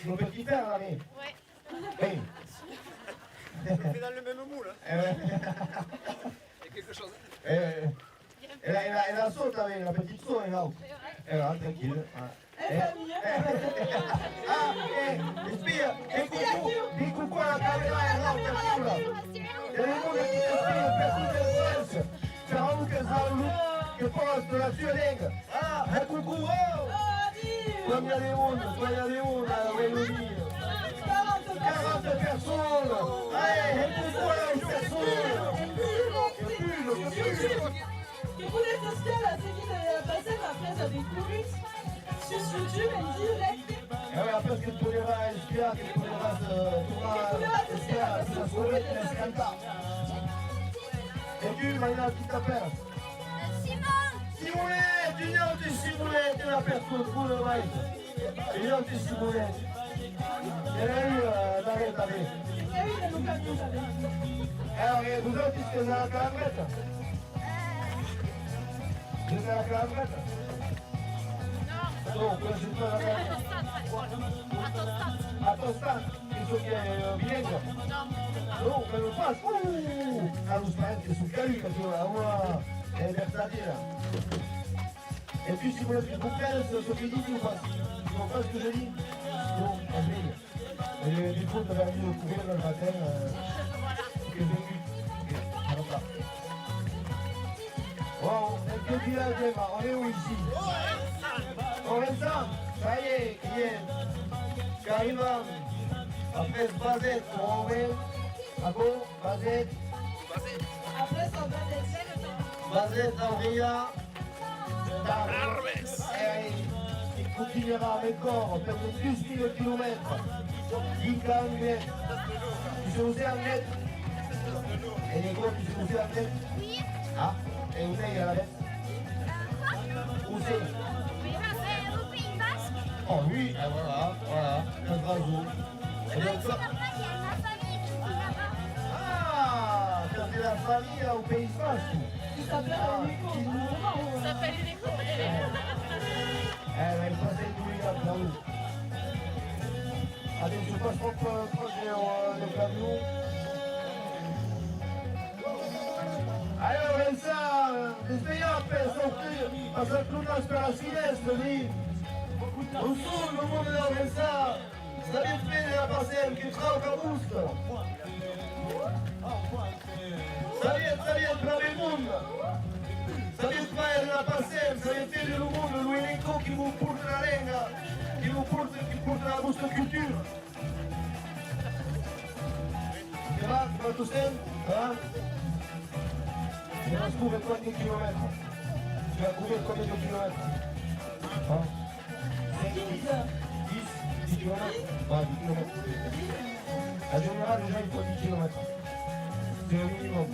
Vous petit frère l'avez? Ouais. Oui. On fait dans le même moule. Eh ouais. Il y a quelque chose. Elle a saute avec la petite saut, elle est là. Elle est là, tranquille. Espia, dis coucou à la caméra, elle est là, tranquille. Il y a des mots qui t'inspirent, personne ne stresse. C'est vraiment que ça look, que pense de la tuelingue. Ah, un coucou, oh! Comme il y a des mondes, à la Wallonie. 40 personnes. Allez, un coucou à la personne. Que voulait social à ce qui s'est passé après ça découvert sur YouTube en direct. Et ouais, après ce que tu verras, Espia, que tu verras, ça se remet dans ce cantar. Et tu, Maïna, qui t'appelle? Simonet, Junior de Simonet, tu l'appelles pour le maïs. Junior de Simonet. Elle a eu d'arrêt avec. Alors, vous autres, est-ce que vous avez la calambrette? Vous avez la calambrette? Non, je ne sais pas la calambrette. À ton stade, il faut qu'il y ait vinaigre. Non, mais le passe. Ouh! Ah, vous savez que c'est calu, parce que là, elle est versatile. Et puis, si vous voulez que je vous plaise, ce que je dis, vous passez. Tu comprends ce que je dis? Non, on brille. Et du coup, tu avais envie de courir le matin, que j'ai vu. Alors là. Bon, quelques villages, on est où ici? On est ça? Ça y est, qui est? Carivan. Après, Bazette, on est. À quoi? Bazette. Après ça va Bazette, Andrea. Il continuera encore, peut-être plus 1000 km. Inca anglais. Tu sais où c'est anglais? Et les gros, tu sais où c'est anglais? Oui. Ah, et où c'est à la bête? Où c'est? Oui, bah, c'est au Pays Basque. Oh oui, et voilà, un bravo. Et donc, C'est normal, il y a ma famille qui vit là-bas. ah, t'as de la famille au Pays Basque. Il s'appelle Eneko. Ça s'appelle Eneko. Elle va passer tous les gars là où. Allez, je passe mon projet le camion. Alors, ça, l'espérance peut sortir, parce que tout le monde per la finestra, lì. Non solo, non voglio pensare, stai bene la passione, che trauca busta. Stai bravo il mondo. Stai fare la pazienza, stai fare il mondo, lui Eneko qui vous porte la lenga, qui porte la vostra culture. Tu vas tout seul? Hein? Tu vas couvrir combien de kilomètres? Tu vas couvrir combien de kilomètres? Hein? 5, 10 kilomètres? Ouais, 10 kilomètres. En général, déjà, il faut 10 km. C'est le minimum.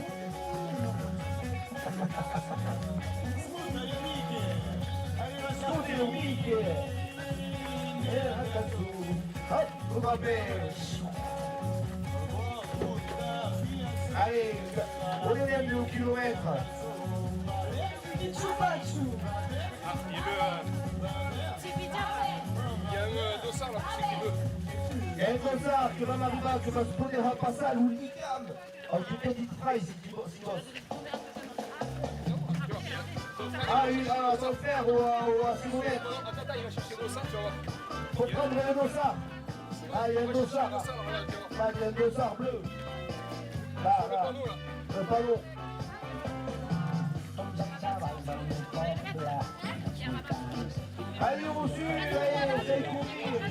Studio Week. Hop, on va faire. Allez, on est bien au kilomètre. Choupa-chou. Il y a un dossard là pour ceux qui veulent. Il y a un dossard qui va m'arriver, qui va se poser un passage ou l'ICAM. En tout cas, dit phrase, si tu bosses. Ah oui, à son frère ou à Simonette. Attends, il va chercher le dossard, tu vas voir. Faut prendre le dossard. Ah, il y a un dossard. Le dossard, regarde, tu vas voir. Là, il y a un dossard bleu. Là, Le panneau là. le panneau. Allez, au sud, allez, essayez de courir.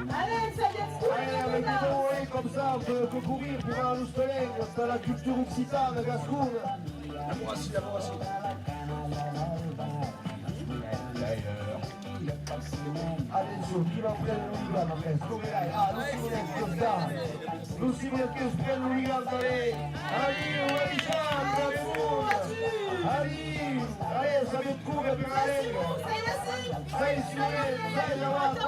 Allez, ça vient de Allez, avec des envolées comme ça, on peut courir pour un Loustelen, dans la culture occitane, gascoune. La Bourassie, la Bourassie. Adesso chi va a prendere l'Unigan après? Scoprirai, ah, Lucy Merkel prende l'Unigan da lei. Arriva, Alexandre, arriva, allez, ça vient de courir per la Lega. Stai insieme, stai davanti,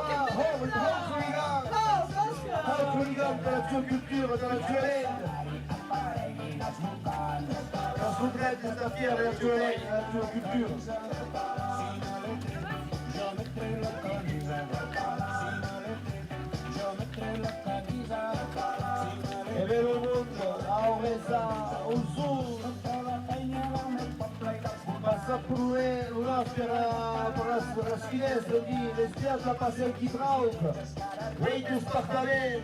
l'Unigan dalla tua cultura, dalla tua Lega. La scopretta sta fiera della tua Lega, della tua cultura. E vero il mondo, a Oresa, al sud, passa pure una per la finestra di le spiagge a passare chi trauca, vei tu spartament,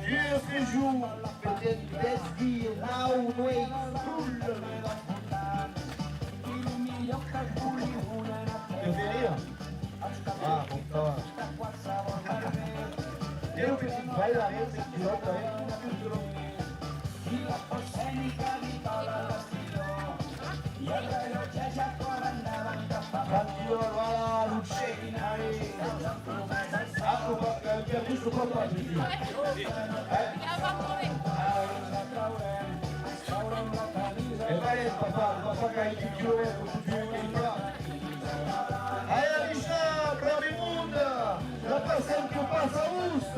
Dieu que joue, peut-être d'esprit, là où nous Tu fais rire? Ah, bon, ça va. Et le petit frère, il arrive, c'est qu'il va Tranquillo, voilà, Luce, allez. Ah, bien plus le papa, je dis. Et allez, papa qui a 10 km, tu es là. Allez, Richard, plein du monde, la personne qui passe à Oust.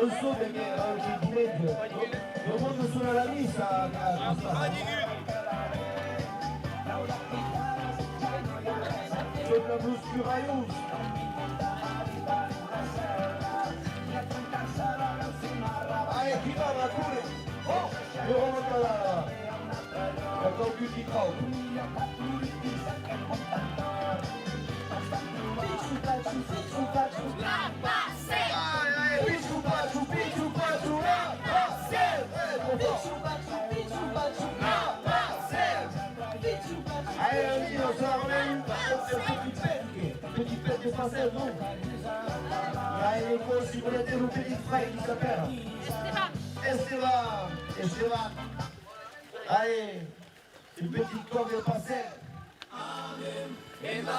Non so perché ti leggo, lo voglio solo alla missa. Sopra Bruce Curaius. Allez, qui va la couler? Oh, le remonte là. D'accord, plus qui tremble. Allez, on s'en une petite fête de français, non? Il y a une école, si vous voulez, le petit frère qui s'appelle Esteban. Allez, une petite corde de passé.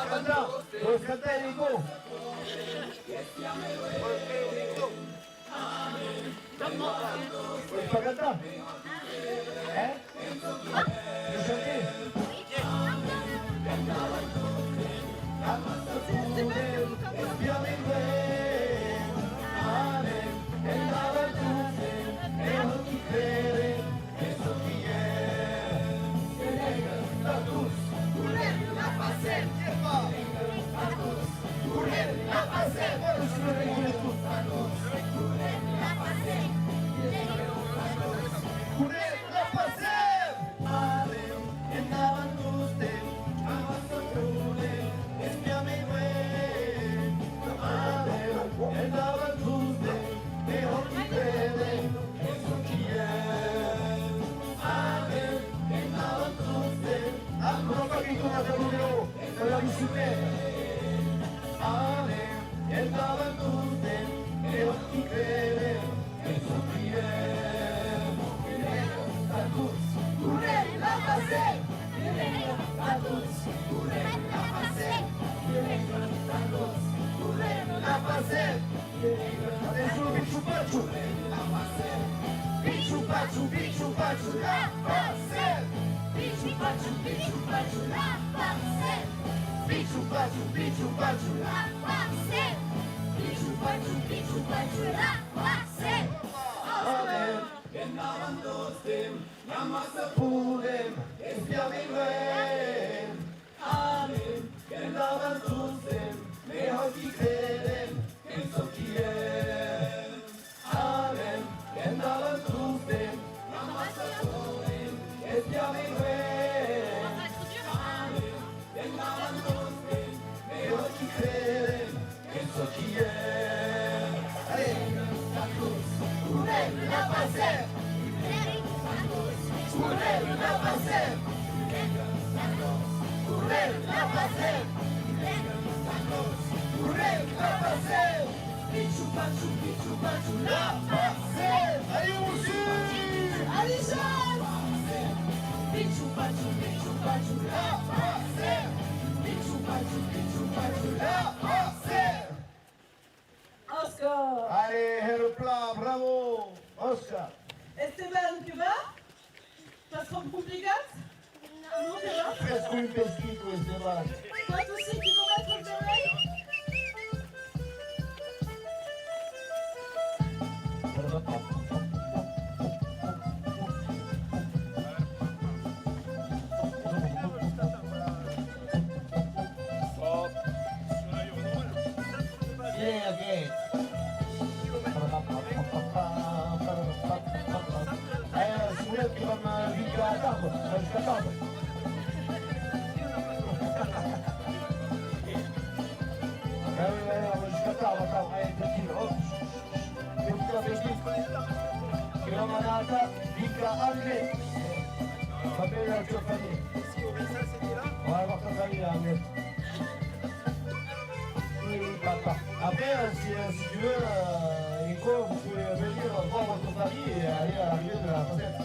Canta, puedes cantar, Nico. ¿Puedes para cantar? ¿Eh? ¿Quieres cantar? bichou pachou, bichou pachou, la parcelle. Bichou pachou, la parcelle. Bichou pachou, la parcelle. Bichou pachou, la parcelle. Amen. Gennavan dostim, namazı bulim, ispiyamim. Amen. Gennavan dostim, ne hakikatim, en sokiyem. Amen. Gennavan dostim, namazı bulim, ispiyamim. Amen. Gennavan dostim, ne hakikatim, en sokiyem. Allez. La parcelle. La parcelle. La parcelle. La parcelle. Bichou pachou, la parcelle. Allez, on suit. Allez, Jeanne. Bichou pachou, la parcelle. Bichou pachou, la parcelle. Oscar. Allez, le plat, bravo. Oscar. Esteban, tu vas? Ça sera compliqué? Non, tu vas? Presque une pesquite, Esteban. Toi aussi, tu veux mettre le soleil? Yeah, okay. Si vous voulez, tu vas me vite à table. Jusqu'à table. Ah oui, allez, jusqu'à table, attends. Allez, tranquille, hop. Vite, vite. Chilomanata, vite à André. Va bene la tua famiglia. Ouais, va ta famille, André. Après, si tu veux, Nico, vous pouvez venir voir votre famille et aller à l'arrivée de la facette.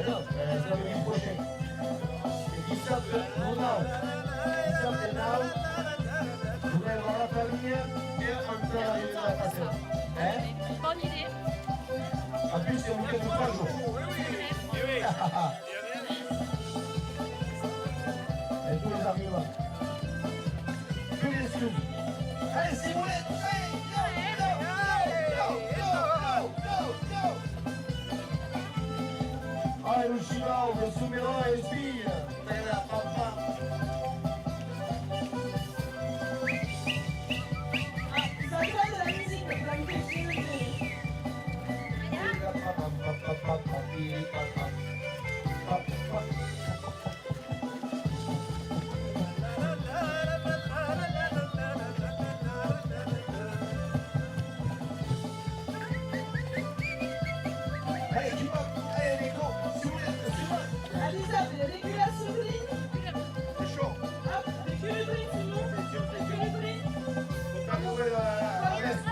Non, c'est le week prochain. Et qui savent now. Qui savent now. Vous allez voir la famille et entrer à l'arrivée de la facette. Hein? Bonne idée. En plus, c'est un week-end de 3 jours. Et tous les arguments. Plus d'excuses. Allez, si vous voulez, hey, Allez, le chinois, le soumira et fille. La papa. Ça fait de la musique, vous allez me faire Allez, tu vas. Allez, Nico, si vous voulez, Alisa, recule à Soudrine. c'est chaud. Hop, recule Soudrine, sinon. Recule Soudrine. Faut pas trouver la reste.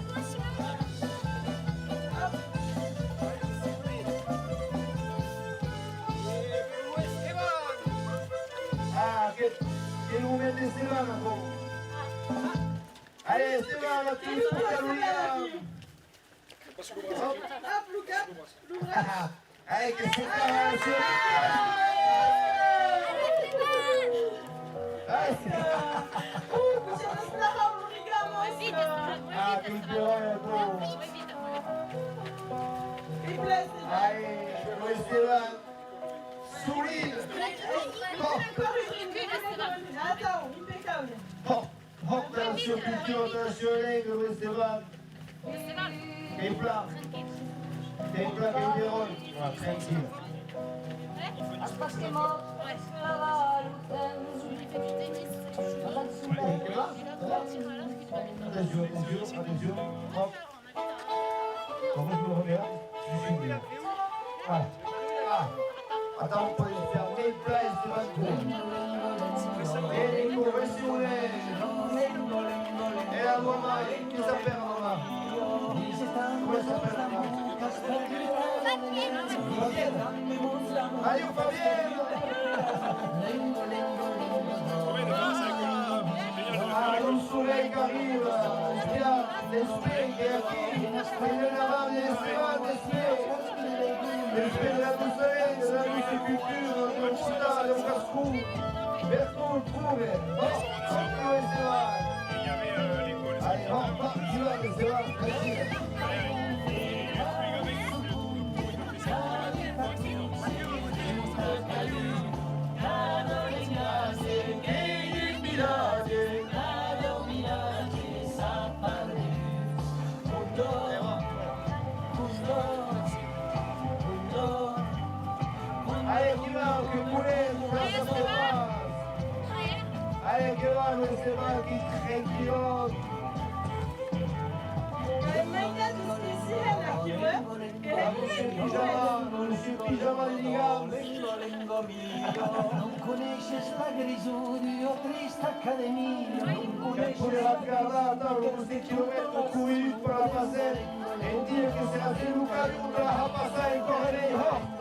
Ah, che lume di Esteban, allez, Esteban, tu pour Carolina. Hop, Lucas. Allez, che c'est ça, monsieur. Você não esperava o Lucas, Ah, che buono. Il plaît, Allez, Esteban. Souris. Attends, impeccable. Attention, culture, attention, règle, Esteban. Des plats. Des plats qui déroulent. Voilà, tranquille. Attention, attention. Hop. Comment je me reviens? Je suis bien. Ah. Ah. Attends, on peut faire des plats, Esteban. Et Nico, reste où et la maman, qui s'appelle maman? Comment elle s'appelle maman? Fabienne. Allez, Fabienne. Ah, le soleil qui arrive. Il y a l'esprit qui est aquí. Il y a la maman, l'esprit. l'esprit de la douce soleil, de la douce culture, de Moussa, de Moukassou, Bertrand, Trouvé, Franco et Séval. Il y avait l'école. Allez, rentre, tu vas, mais Séval, vas-y. Allez, qui va, que poulet, pour la Séval. Allez, que va, le Séval qui tranquille. Maïna du spécial qui veut. Non si pyjama di gambe. Non conosces la grisurio, triste accademia. Non C'è pure la carrata, lo questi chilometri qui per la passare e dire che se la Luca Luca a passare in correio.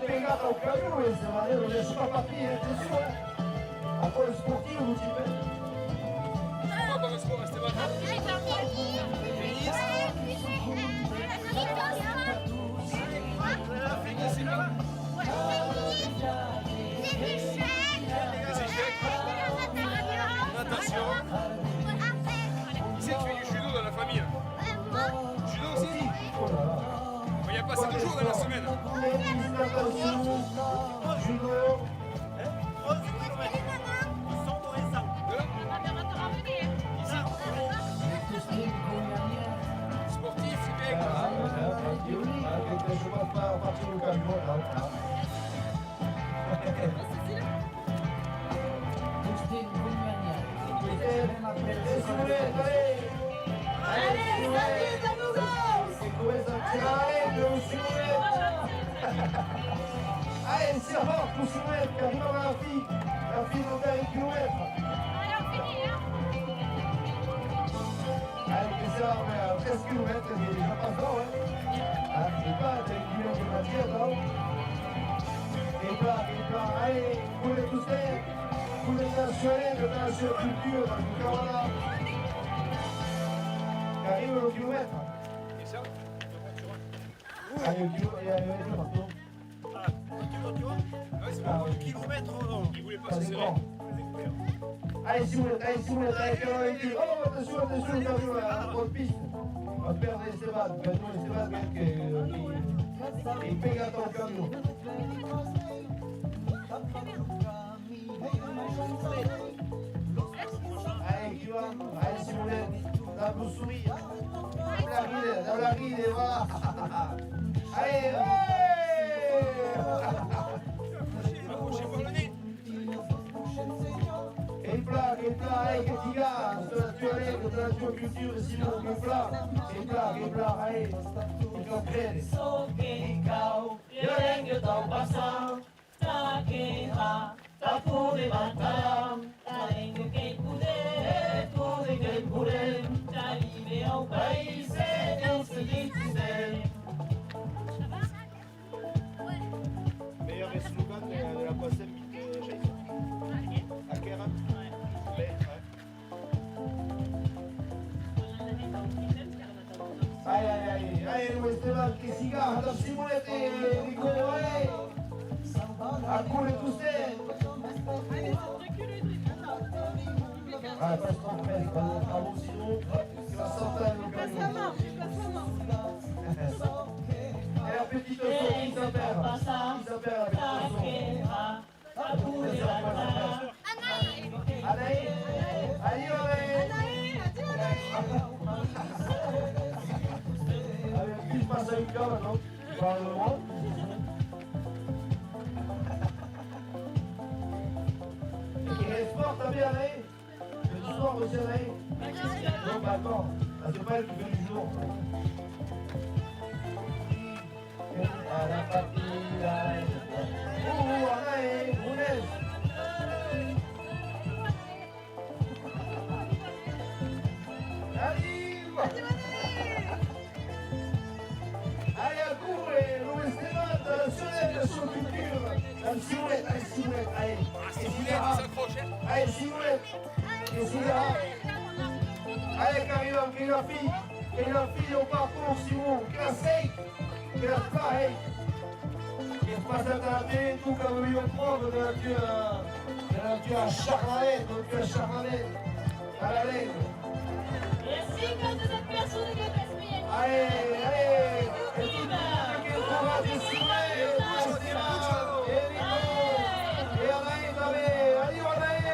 Pegata ao caminho esse, mas eu deixo pra papinha, atenção. Agora esse pouquinho não tiver. Natation. Qui c'est qui fait du judo dans la famille? Judo aussi? Il y a passé 2 jours dans la semaine. Sportif, c'est bien. Deixa eu partir no caminhão, não. Allez, c'est fort pour soumettre, car il y aura la fille dans 1 kilomètre. Allez, c'est ça, mais à 13 km, il est déjà pas fort, hein. Ah, c'est pas, t'as 1 km de matière, non? Et plat, allez, pour les tous pour les nationaux, de la culture, dans le Canada. Arrive au kilomètre. Et ça? Allez, au kilomètre, maintenant. C'est bon, 1 kilomètre, non. Il voulait pas se serrer. Allez, Simounette, allez, oh, attention, le camion, la grande piste. On va perdre les Sébades. Ben non, les Sébades, il pégate au camion. Allez, qui va? Allez, Simounette, la blouse souris. Dans la ride, va. Allez, Accrochez par le nez. Et plat, allez, que tu gars, de la tua culture, sinon, et plat, allez, ils comprennent. Meilleur slogan de la poissette de Chaïs. À Kéra. Allez, Esteban, que siga, da Simonete, Nico, allez. Alcune tutte. Ah, passe ton frère, bravo, sinon, tu vas sortir le camion. Et la petite son, qui s'appelle la petite son. Anaïs, allez, allez, plus passe à une cave, non? Tu parles de moi? Et les sports, t'as bien allé? Le sport aussi, allé? Non, bah attends, c'est pas elle qui fait du jour. À la patilla. Anaïs, Bounès. Allez, à courir, Louis Esteban, sur la culture. Allez, Allez, Simone. Et Simone. Allez, Carina, quelle est la fille? Quelle est la fille au parcours, Simon? Classe 8. Classe pas, hey. Il se passe à la télé, tout comme lui au prendre de la Dieu à Charmanet, donc à Charmanet. À la laine. Merci quand vous êtes persuadés que c'est bien. Allez, allez. Et tout le monde qui est trop mal de Simone, pour Simone. Et Anaïs, allez, allez, allez.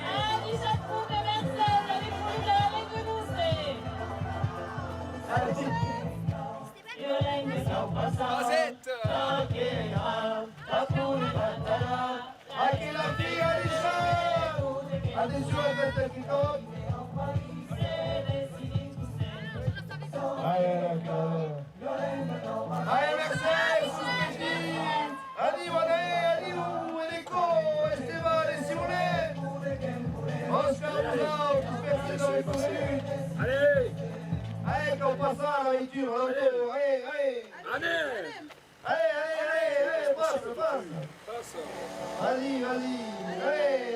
Ah, die zat goed de mensen, dat ik goed avec nous, c'est. Allez, Jolijn de aquí la tía Alicia. Atención, este quitón. Allez, Mercedes, allez, allez, Eliko, Esteban et Simonet. Oscar Mouzao, tout percé dans les communes. Allez. Allez, qu'on passe à la lecture, allez, allez. Allez. Allez, passe. Allez, allez, allez.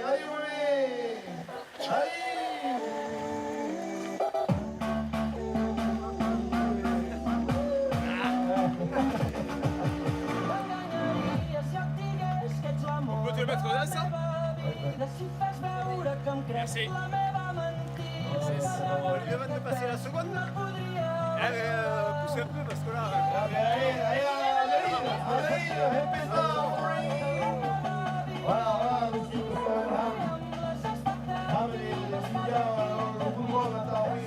On peut te le mettre là, ça? Merci. On lui demande de passer la seconde. Pousse un peu parce que là. Voilà, monsieur le président. Ah, mais les étudiants, le pouvoir maintenant, oui.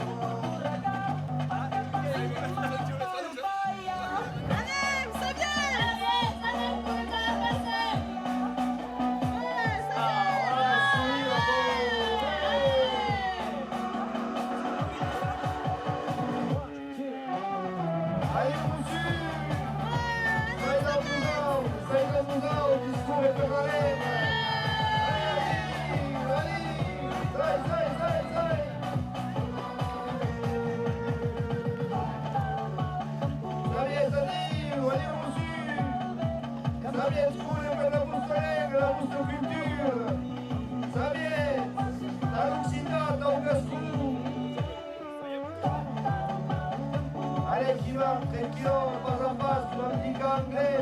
Allez, qui va, tranquillo, pas en passe, tu vas me dire qu'anglais,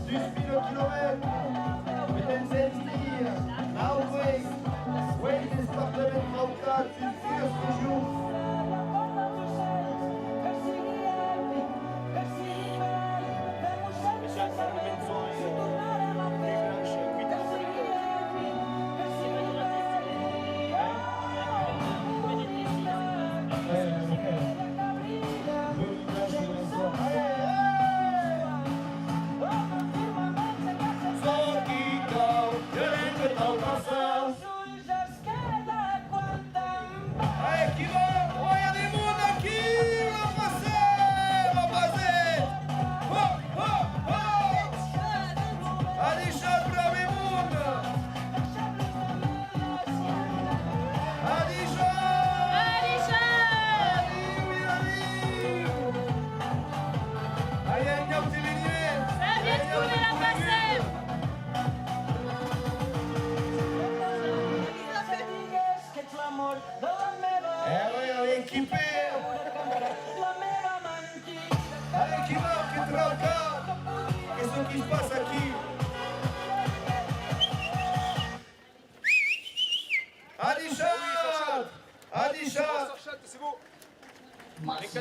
suffit le kilomètre, mit den Stier, now wait is pas de mettre en place, suffit le séjour. Qu'est-ce qui se passe aquí? Adichat, C'est beau.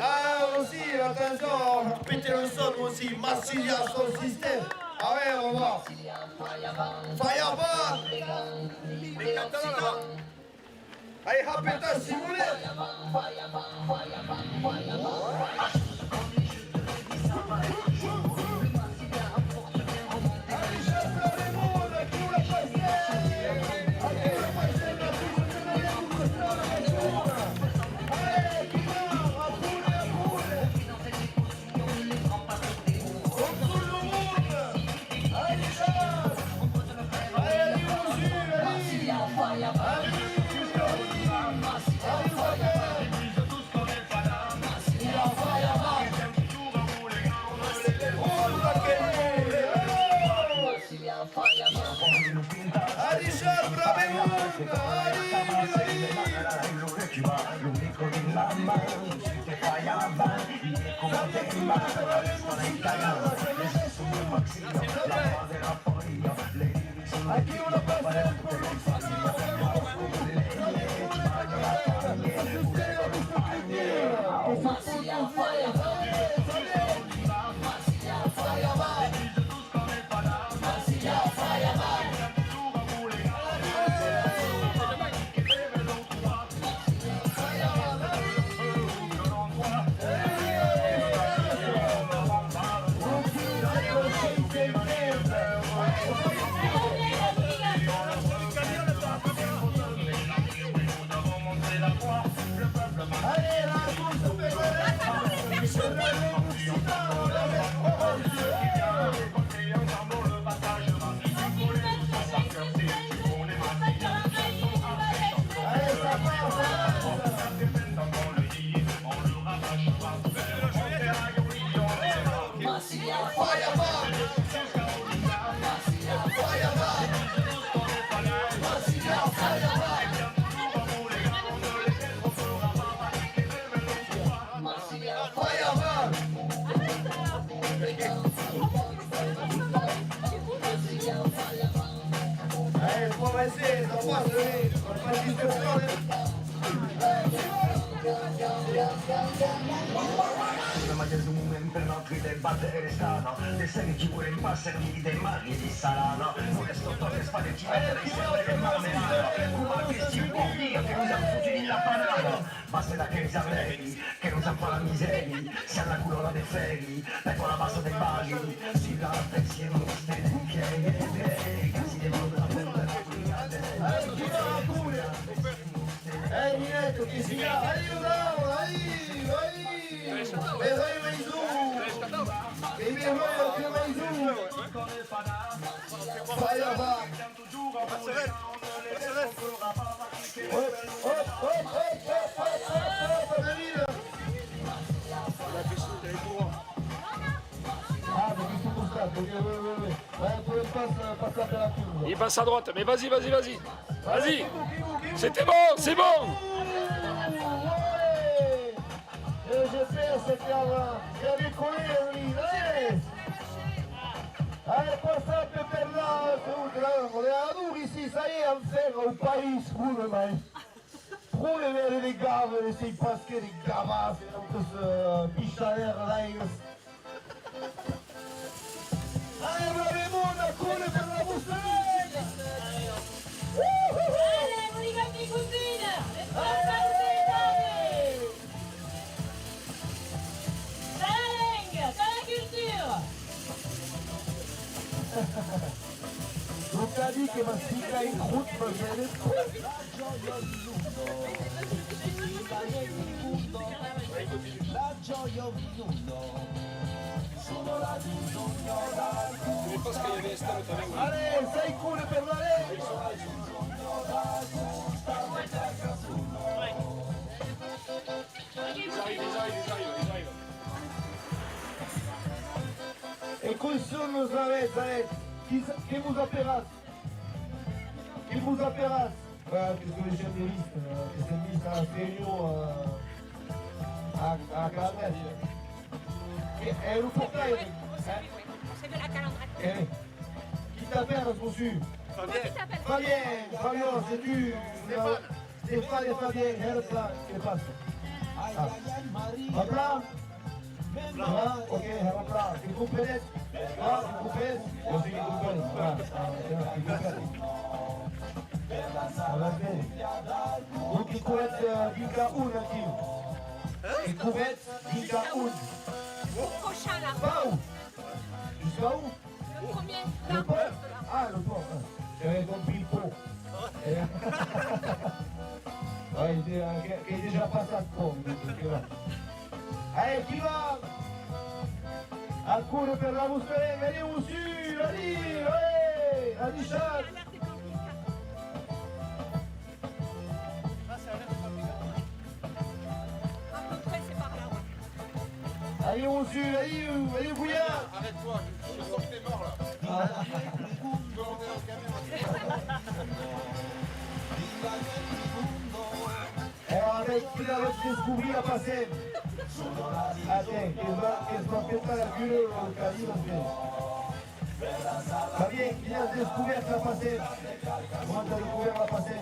ah aussi, attention, péter le sol aussi, Massilia son système. Ah ouais, on va voir. Fireball. Les Catalans là-bas. Allez, rapeta, si vous voulez. Fire! l'unico della mano, se te fai avanti, come te mano, restano in italiano, le sono un maxino, la base la poi, le sono Aquí uno pasa el por ma del zoom per notti del battere strano, le serie chi vuole impassermi dei maghi di Sarano, questo torre spade ci mettere sempre del marmelano, come che si può dire che usa fucili la parano, basta da che risavrei, che non sa fare la miseria, si ha la culola dei freghi, per la bassa dei baghi, si la pensiero non stende che casi devono da Nineto, che si chiama, aiutavo, ahí, le doy maizú, que mi hermano que maizú, vaya va, Il passe à droite, mais vas-y, vas-y, vas-y. Vas-y. C'était bon, c'est bon. Le GPS che ha ricollito lì, dai! Allez, passato per la duri, si sai, en faire au pays, cool, man. Probleme de gave, c'est parce que les gavas, c'est pichaner, là, allez, bravemona, cool per la bustarella! Allez, mon gars qui cuisine, c'est pas facile. T'as la langue, t'as la culture. Luca di che mastica in route va bene. La gioia ognuno sono raggiunto Allez, sei cool per la lei! E quali sono os avete? Che vous appellerà? Che vous appellerà? Voilà, qu'est-ce que les chefs de liste, que c'est une liste à la réunion à Calamès. Et le portail, C'est de la calandrette. qui t'appelle, monsieur? Fabien, c'est tu? Stéphane et Fabien, Herplan, qu'est-ce passe? Herplan? Voilà, ok, Herplan. Tu comprends? Ah, tu comprends? Yo sí que comprends. Voilà, tu comprends. Ça va bien. Donc, il faut être Giga 1 aqui. Il faut être Giga 1. Prochain là. Pas où? Jusqu'à où? Le premier. Le pont? Ah, le pont. J'avais compris le pont. Ouais, il est déjà passé à pont. Allez, qui va? A court per la bustarella, allez, monsieur, allez, allez, allez, chat. À peu près, c'est par là. Ouais. Allez, monsieur, allez, bouillard. Arrête-toi, je sens que t'es mort là. cuidado que descubrir a pasar. Attends, qu'elle va péter la gueule au calibre. Va bien, qui a découvert la passer? Comment t'as découvert la passer?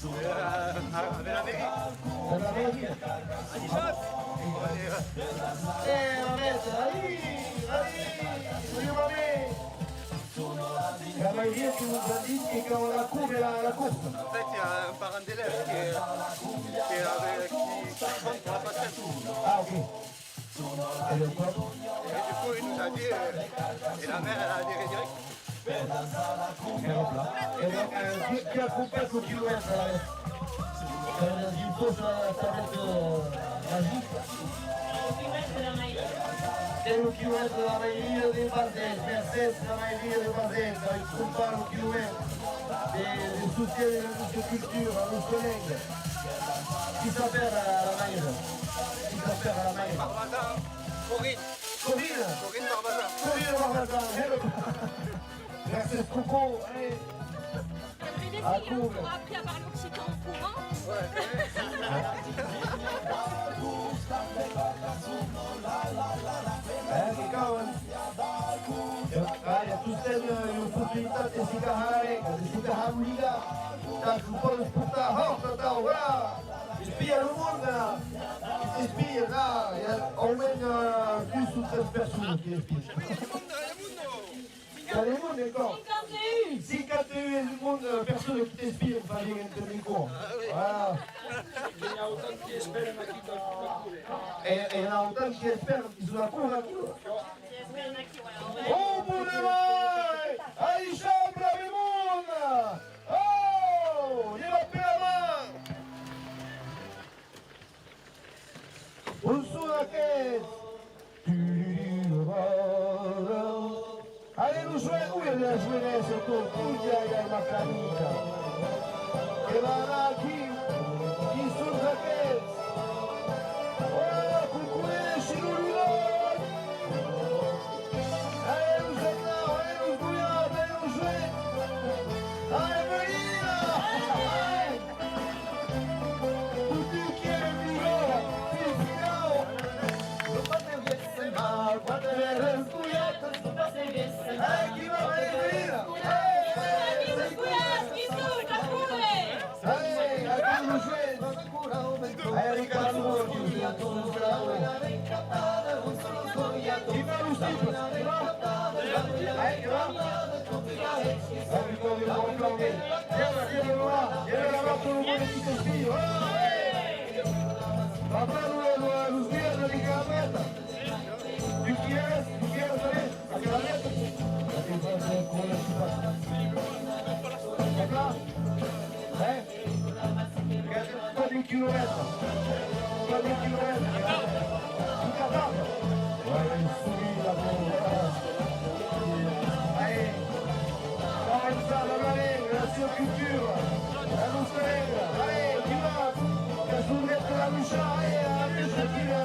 Avec la mairie. À la mairie? Arrête, allez, la mairie qui nous a dit que quand on a couru la course. En fait, il y a un parent d'élève qui compte pour la passer. Ah, ok. Et le quoi? Et du coup, il nous a dit, et la mère, elle a adhéré direct. Et donc, qui a coupé ce kilomètre? Il faut sa tablette magique. Tem o quilômetro da Maria de Bazés, Mercedes da Maria de Bazés, avec compare o quilômetro de soutien de notre culture à nos collègues. Qui s'appelle à la Maïra? Qui s'appelle à la Maïra? Barbazan, Corinne. Corinne? Corinne Barbazan. Corinne Barbazan, Mercedes Coco, allez. On a appris à parler occitan en courant. Olha, tu tens a oportunidade de se agarrar liga, tá com disputar roça, tá, olha, espia no mundo, que espia lá, aumenta plus de 13 pessoas que espia. Dans le monde, d'accord. 51 du monde, personne qui t'inspire, pas les intermittents. Voilà. Il y a autant qui espèrent aqui que Et il y en a autant qui espèrent qu'ils sont à court là. Oh, mon Dieu! Aïcha, Bravimoun! Oh! Il a fait la main! Bonsoir, la caisse! Allez, nous jouer, où est la jouer sur ton coup, il y a ma canica. Et voilà qui sous la caisse. Oh, coucou les chilouloulons. Allez, nous êtes là, allez, nous bouillons, allez, nous jouer. Allez, venez là. Tout ce qui est vivant, c'est final. Le patin vient c'est mal, patin vient c'est bouillon. Allez, qui va venir? Allez, allez, nous jouer. Allez, Ricardo, qui va nous suivre? Allez, qui va? Allez, on va flamber. Viens là, pour nous voir les petites filles. Papa, nous suivons de l'Igameta. Tu quieres saber? ¿A qué la meta? Pas d'une kilomètre. Pas d'une kilomètre. Tout à part. Ouais, une souris là-bas. Allez. Comme ça, la marine, la surculture. La mousseline. Allez, qui va? La sourette de la mouchard. Allez, la mouchard qui va.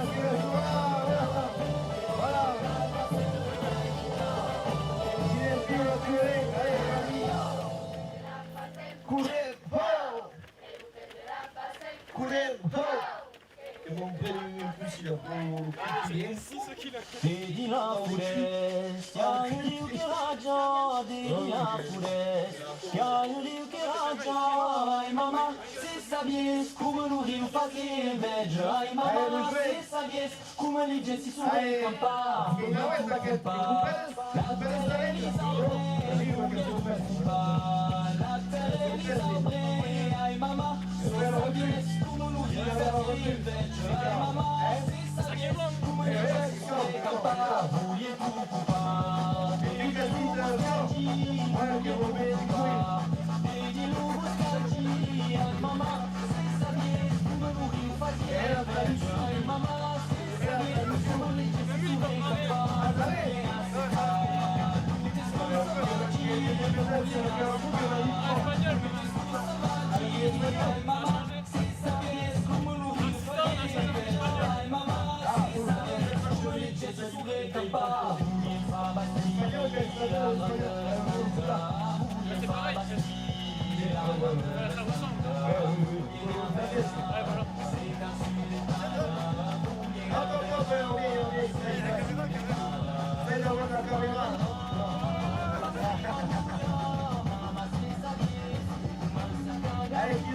Voilà. Dedi la pures, ya yuri ke raja, dedi la pures, ya yuri ke raja. Ai mama, se sabies come no rio fazer inveja. Ai mama, se sabies como ele disse isso vai campar. La televisão brei, ai mama, se sabies como no rio fazer inveja. Ai mama, se sabies como ele disse isso vai campar. Voulez tout couper, et dis nous buscati, ai mama, se sabies como no rio fazer inveja. Ai mama, se sabies como ele disse isso vai campar.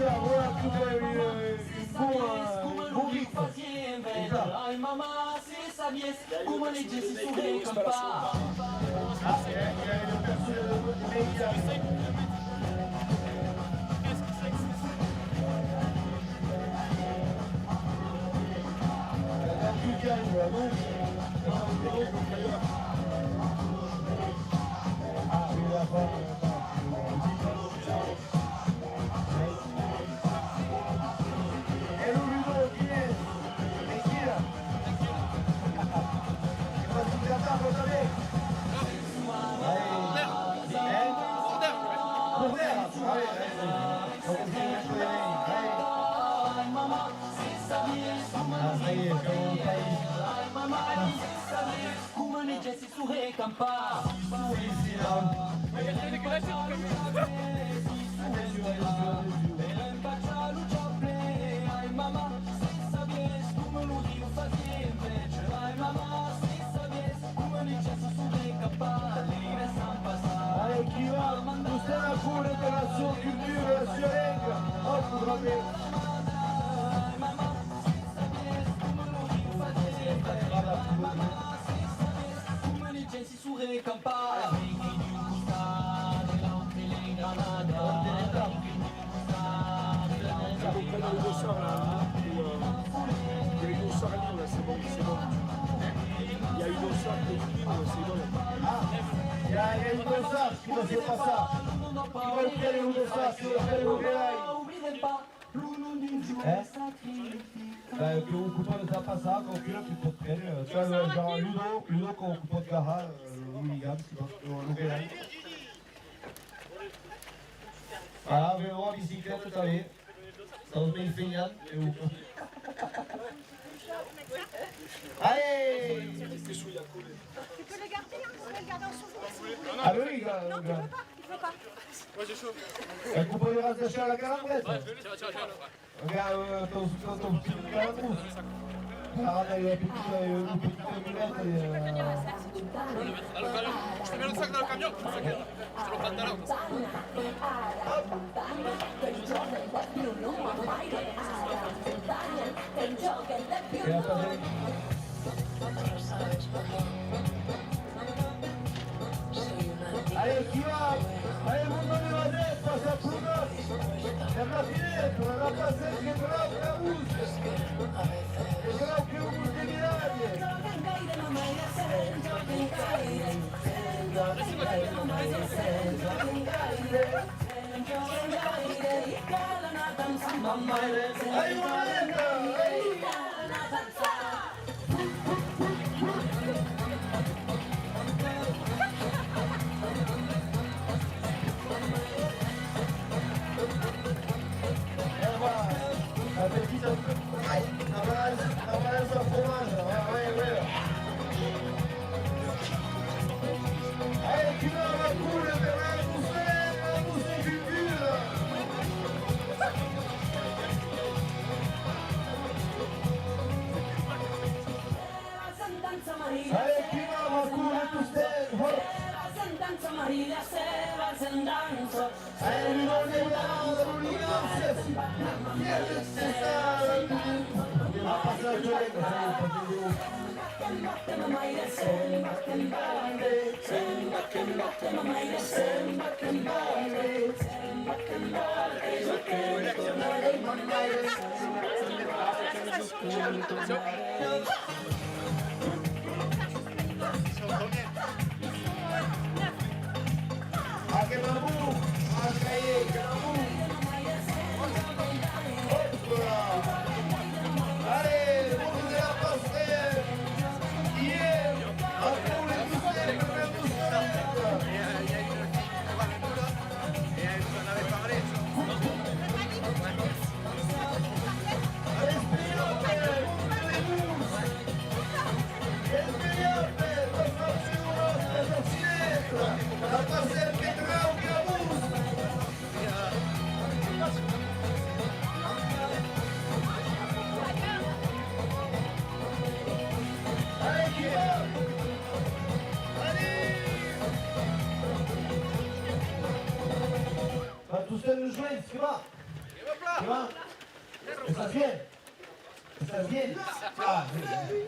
faire, voilà, tout un bon rythme. C'est ça. Ai mamma, se sapesse come leggesi su dei campà. Ah, il y a une personne médicale. Come leggesi su dei campà. Allez, qui va pousser la foule internationale culture sur l'aigle. Oh, je voudrais Come leggesi su dei campà. Il y a une dossard qui est c'est bon. Il y a une dossard qui ne fait pas ça. Qui va faire une dossard, qui va faire une grille. Ben, que vous coupez de pas ça, qu'on cule, puis pour traîner. Tu vois, genre Ludo, qu'on coupe de Gara, William, qui va faire le grille. Voilà, vélo en bicyclette, tout à l'heure. Ça vous met le feignant, et vous. Allez! Tu peux le garder, hein, vous pouvez le garder en souvenir si vous voulez. Ah oui, gars. Non, tu veux pas, il faut pas. Moi j'ai chaud. Vous pouvez rattacher à la calambrette. Tiens. Regarde ton petit calambrous. Regarde, il y a une petite lunette. Je te mets le sac dans le camion. Je te le prends tout à l'heure. Et attendez. Allez, qui va? Allez, vous donnez la tête, passe à Plougas. Il y a pas fini, on va passer, c'est grave, la rousse. C'est grave que vous vous déguisez. Allez, Mohamed, allez. La petite avance en fromage. Ouais. Allez, tu vas à la poule, Bernard Mousset, la Mousset culture. Allez, qui va à la poule, Mousset. Allez, lui donner la l'ouligance. C'est ça. On va passer à la journée, comme ça. Ah, que bambou! Ah, cahier, que bambou! Hop là! Allez, vous de la passerelle! Hier, à tous les poussées, le même poussée! La passerelle Petra ou Gabous! Allez, qui va? Allez! Pas tout seul le jouer, c'est pas? va? ¿Estás bien? ¿Estás bien? Ah, sí.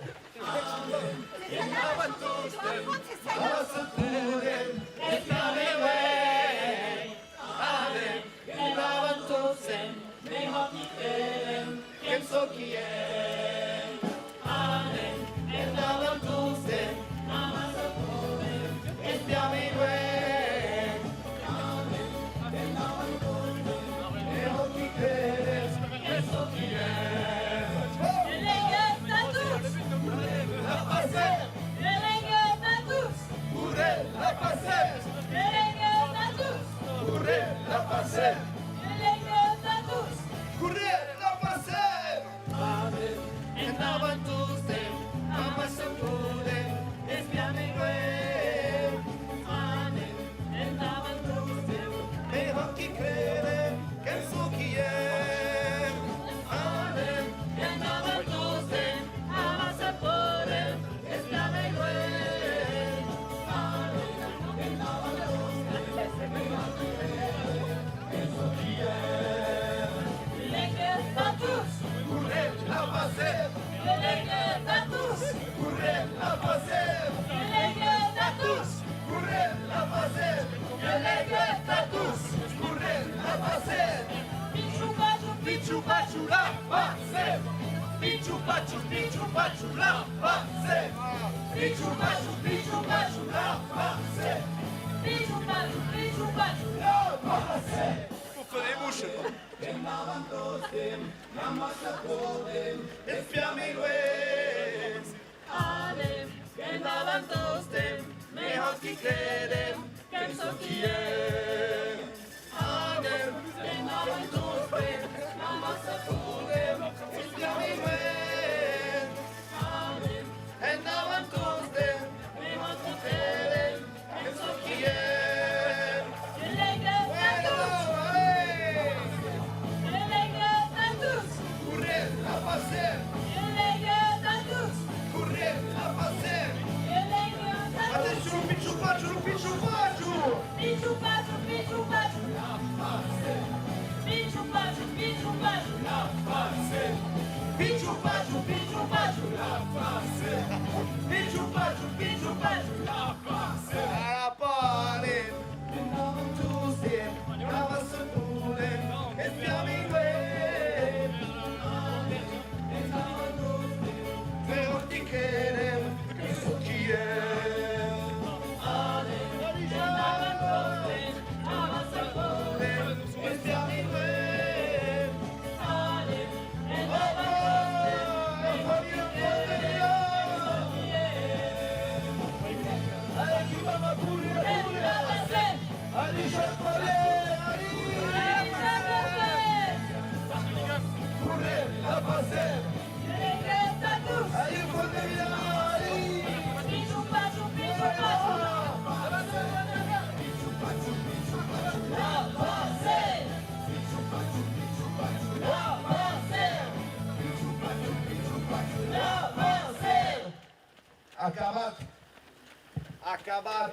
Acabat.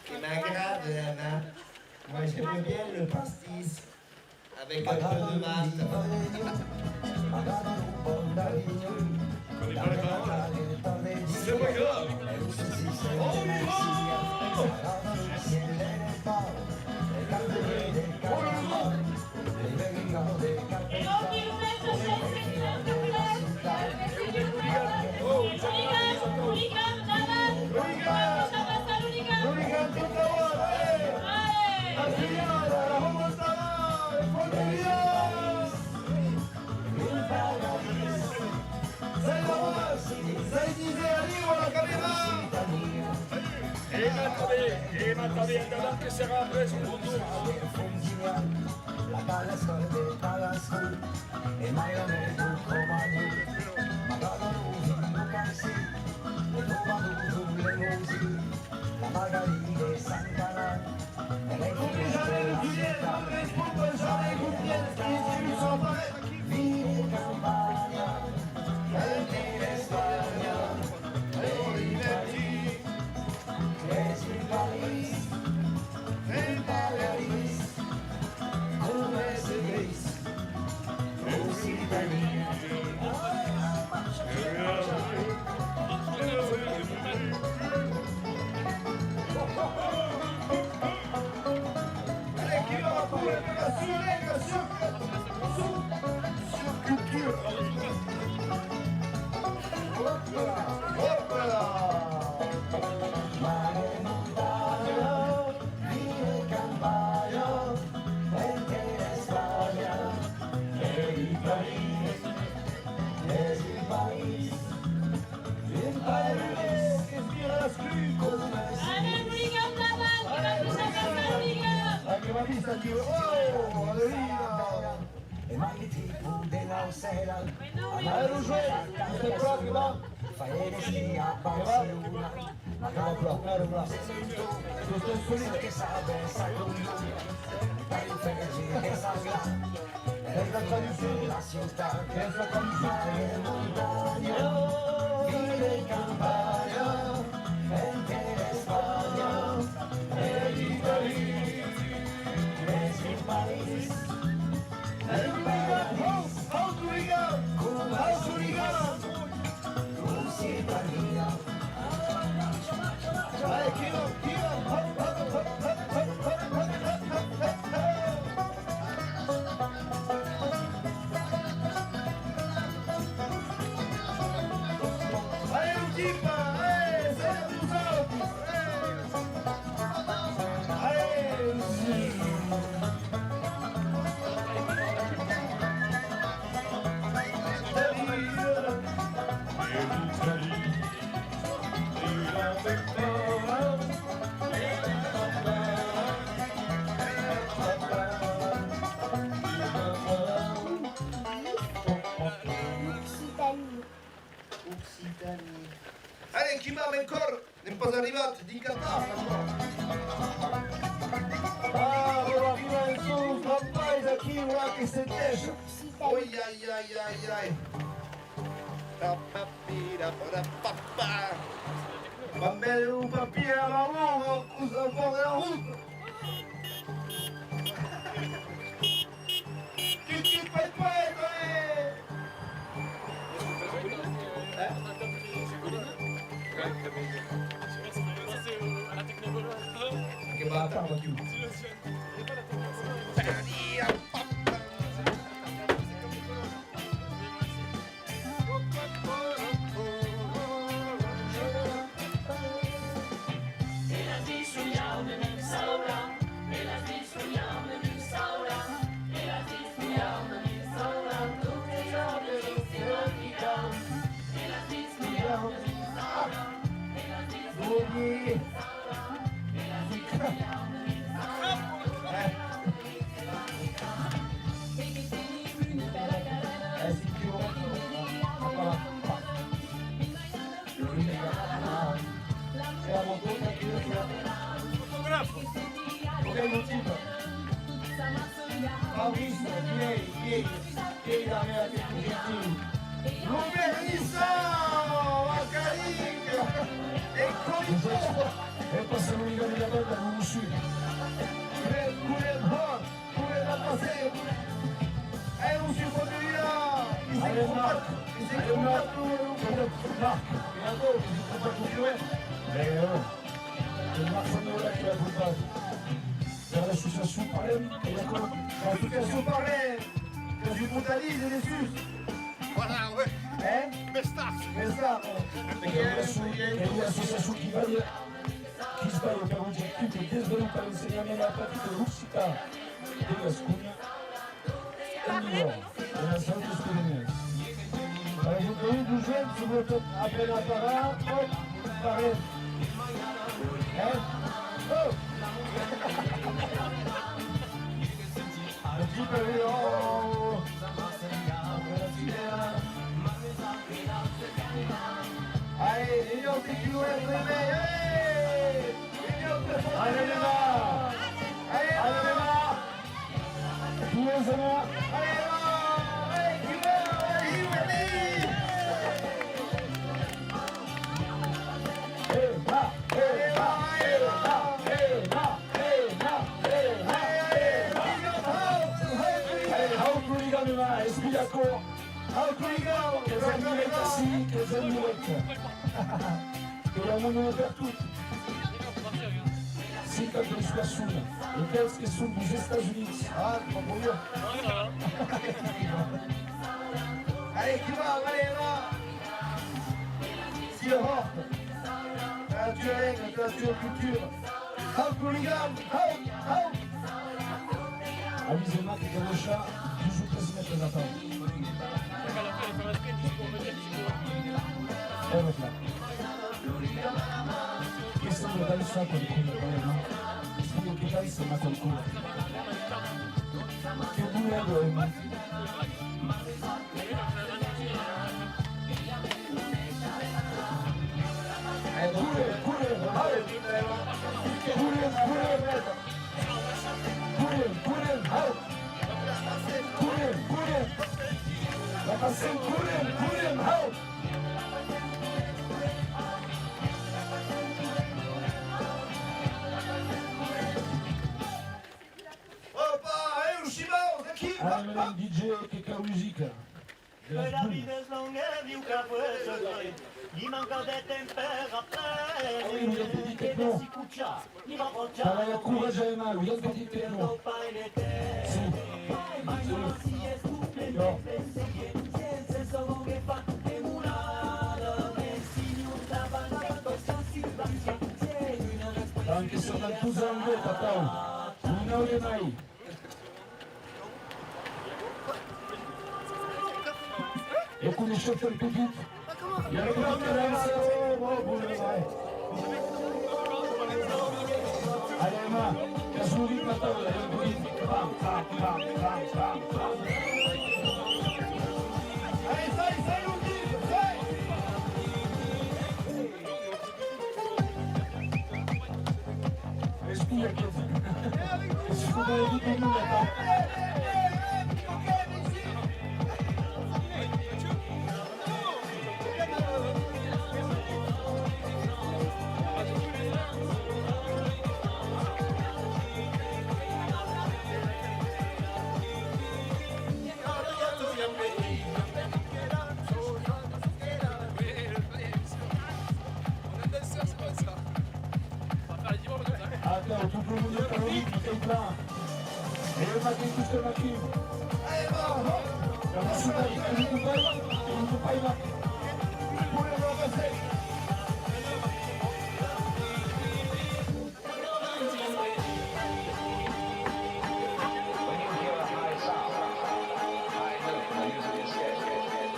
Qui m'agrade, Anna. Moi, j'aime bien le pastis avec un peu de masse. C'est pas grave. On y Et donc, il vous met ce chef secteur populaire. Hooligan, Daman. Ça passe à l'hooligan. E Mattavia Daman che sarà preso un buon La palla scorre dalla school e mai non è tu comandi ma vado non cansi e tu vado le musi la margarita Santana e lei viene campagna e viene Spagna e diverti e si Paris come se Hop là. Allez, Bouligam Laval, qui va toucher à personne, Bouligam. Anche la pista di... Oh, Adelina! Allez, nous jouer! C'est quoi qui va? Che va? Eccolo là. Questo è solito. È la tradizione. È la tradizione. Vive in campagna, mentre Spagna, e l'Italia, è il paese. How do we go? How do we go? Vai, Kilo, Kilo, hop, hop, hop, hop, hop, hop, hop, hop, hop, hop. Allez, Ujipa, allez, c'est nous autres, allez, Ujipa. Allez, chi va ancora? Non posso arrivare, di incantare Ah, ora arriva il suo papà da chi ora che si testa. Oi, ai, ai, ai, ai. Va bene un papier a lavoro, cosa fa la route? Chi fai questo, Che va a tavola più. E passano i giochi da banda non uscire. È un si può dire è un altro il Marco ora che l'ha portato per l'associazione Parem e l'associazione Parem che si mutualise les sus. Voilà, ouais. Mestasso. È un'associazione che va chi sbaglia per l'obiettivo di sviluppare l'insegnamento della pratica russica della scuola e migliore della salute sperimentale. Rajouter du jeune sur votre appel apparat, hop, pareil. Hein? Oh! Un petit peu, oh! Allez, les autres qui nous restent réveillés, allez! Allez les mains! Allez les mains! Tous les amis! Allez les mains! Allez, qui meurt! Allez, allez! Che diventa sì, che diventa. Dobbiamo per tutti. Si capisce nessuno. I pezzi che sono degli Stati Uniti. Ah, ma voglio. nature, culture. Hop, hooligan, hop, hop. Avisez-moi que le chat, toujours très se mettre les attentes. E voilà. Questo lo dà il sacco di quello che è, no? Studio che dai se ma qualcuno. Che due euro, ma... DJ che ca musica. La vida es longa, nunca puede ser. Ni manca de temperatura, ni de escuchar, ni va a pochar. Para la courage à Emma, oui, un petit piano. Si. Anche se non tu zango, papà. Non è mai. E con il chauffeur petit, il y a le grand terrain. Allez, Emma, Kasuri, Matao, il y a un bruit. Bam, bam, bam, bam, bam, bam. Allez, ça, Luigi, ça. Respire, che si può dare tutto il mondo. Attends, tout le monde est en ligne, c'est plein. Et le matin, tout le matin. La machine il ne peut pas y marquer. Pour le remplacer.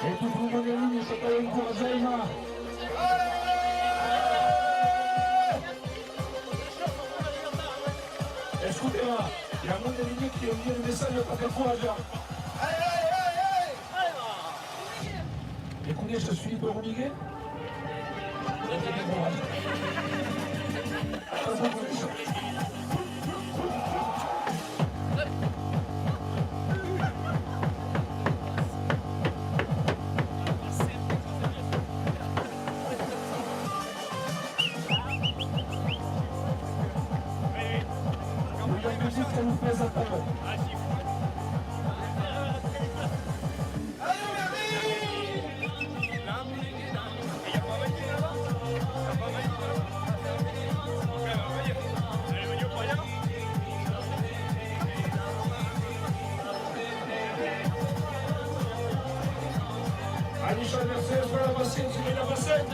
Et tout le monde est en ligne, c'est pas une courage à Emma. Écoutez-moi, il y a moins de lignes qui ont mis le message pour quel courage. Écoutez, je suis Philippe Romiguet. Ça nous plaise à table. Anisha, merci pour la bassette, tu mets la bassette.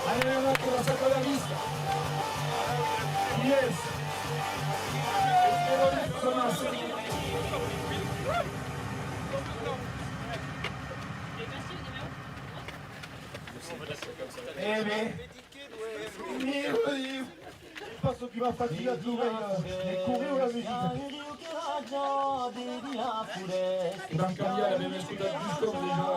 Allez, on va commencer par la liste. Yes. Eh bien, pas ce qui m'a fatigué à trouver les courir ou la musique. Dans le carrière, la même écoute du corps déjà.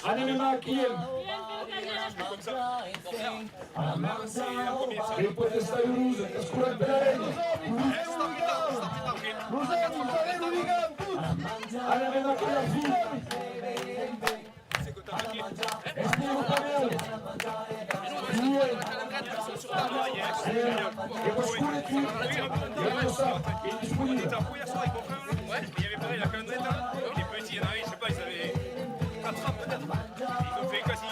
Allez, Emma, qui aime? Le potesta di Ruse, che scuola il Bellarello. Allez, Emma, con la figlia. Espero Cameo. E qualcuno qui, io lo so, è disponibile. Ouais, il y avait pareil la canette, les petits, il y en avait, je sais pas, ils avaient 4 ans peut-être. Ils ont fait quasi,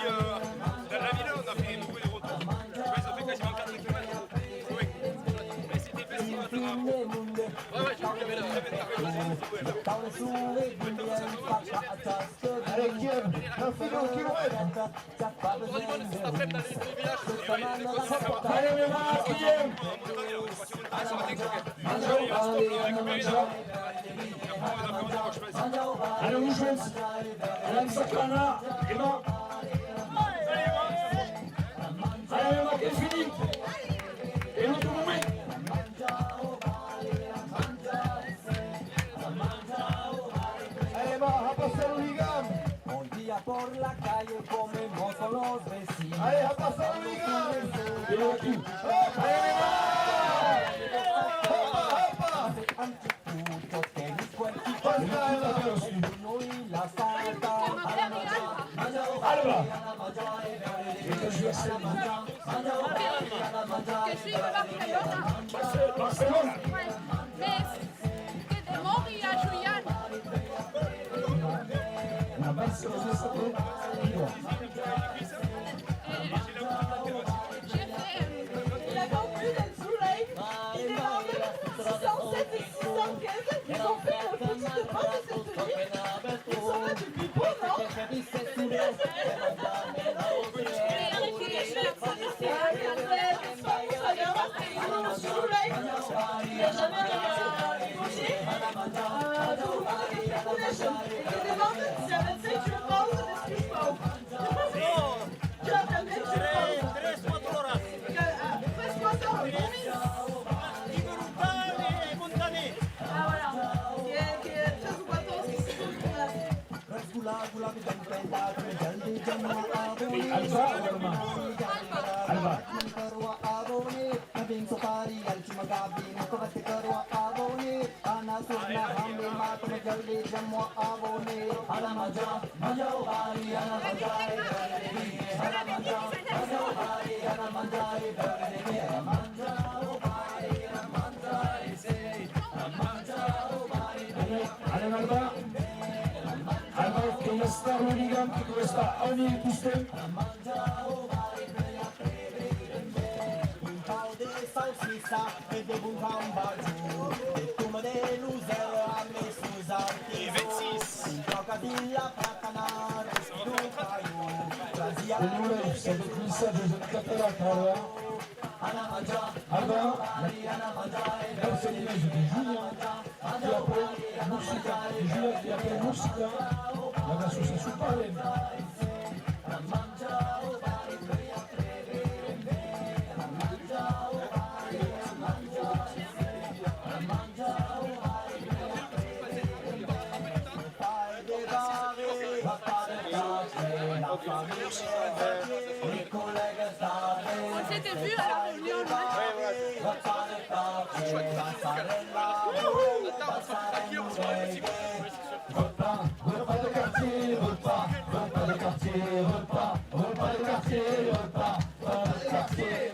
dans la ville, on a fait beaucoup de retours. Je sais pas, ils ont fait quasiment 4 km. Oui. Mais c'était festival, ça va. Ouais, ouais, j'ai vu, il y avait Allez, Kiev, un filo au kilomètre. Allez, on va, Kiev. Allez, on joue. Allez, Sakana. Et non. Allez, on va, c'est fini. Et l'autre moment. Allez, va, a pasar un ligam. Un día por la calle comemos con los vecinos. Allez, a pasar un ligam. Et l'autre qui. Allez, va. Hopa, hopa. Anticucho que mis cuerpos aussi. y la falta. Alba. Et quand je vais à Que sí, Barcelona. Barcelona. Mes, que de Mori a Julián. La Barcelone s'appelle Liga. J'ai fait Il a conclu d'être soleil. Il demandait 607 et 615. Ils ont fait le petit demande de cette ville. Ils sont là depuis peu, non? Alba, Alba. Allez, Alba. Alba, che è stato un gigante che sta ogni piste. Salsița, pe de bun ca un baju, de tumă de luzer, am mers uzati. Gioca di la placana, respiro caiu, trazia E lui si è pensato di catturare Alba. Alba, verso il mese di giugno, ti apre musica, di giugno ti apre musica, adesso si suppare. On s'était vu à la réunion. Repas de quartier, repas de quartier, repas de quartier, repas de quartier.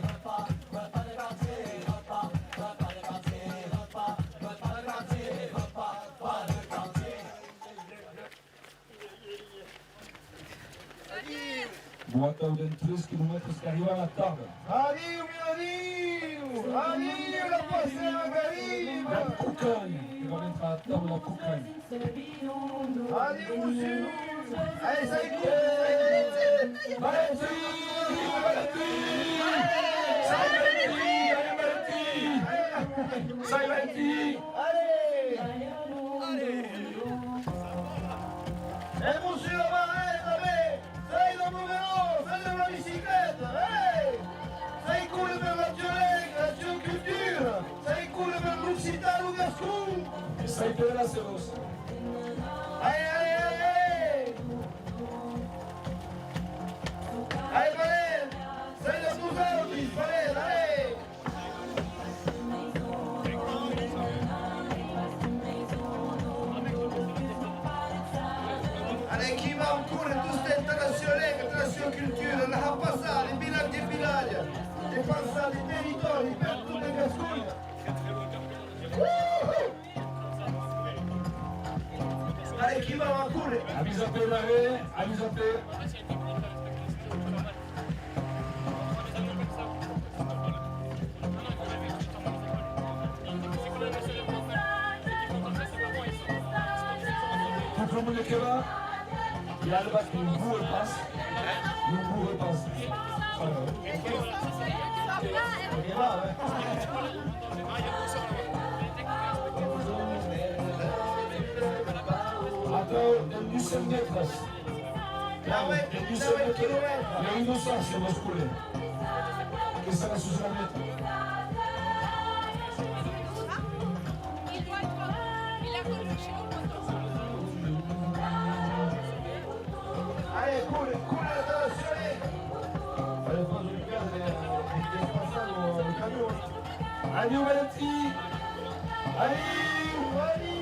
Boatão de 3 km que arriva a tarde. Adiu, meu adiu, la passeira La Caribe. cocagne, il va mettre à table la cocagne. Adiu, monsieur. Allez, ça y est. Valentin, Sai Valentin. Allez. Eh, monsieur, arrête. Sei dans mon vélo, sei dans la bicyclette. Hey. Sei cool per la geoculture. Sei cool per l'Occitane ou Gascon. Sai per la Seros. Allez, allez, allez. Allez, Valère. Sei dans nos arbres, Valère, allez. Allez, chi va ancora in questa internazionale, internazionale cultura, la passare, in bilancio e bilancio. E Je pense à des territoires, ils perdent toutes les gascouilles. Allez, qui va en couler? Avis à paix, l'arrêt, avis à paix. Tout le monde est là. Il y a le bac, il vous repasse. Il vous repasse. Attends, il y a 100 mètres. Ah ouais, Il y a 100 ça va être mètres. kilomètres. Il y a une ossace sur le scoulé. Qu'est-ce que ça va sous la mètre? Allez, coule internationale. Allez, pas de perdre les passages au camion. Allez, Valentin. Allez.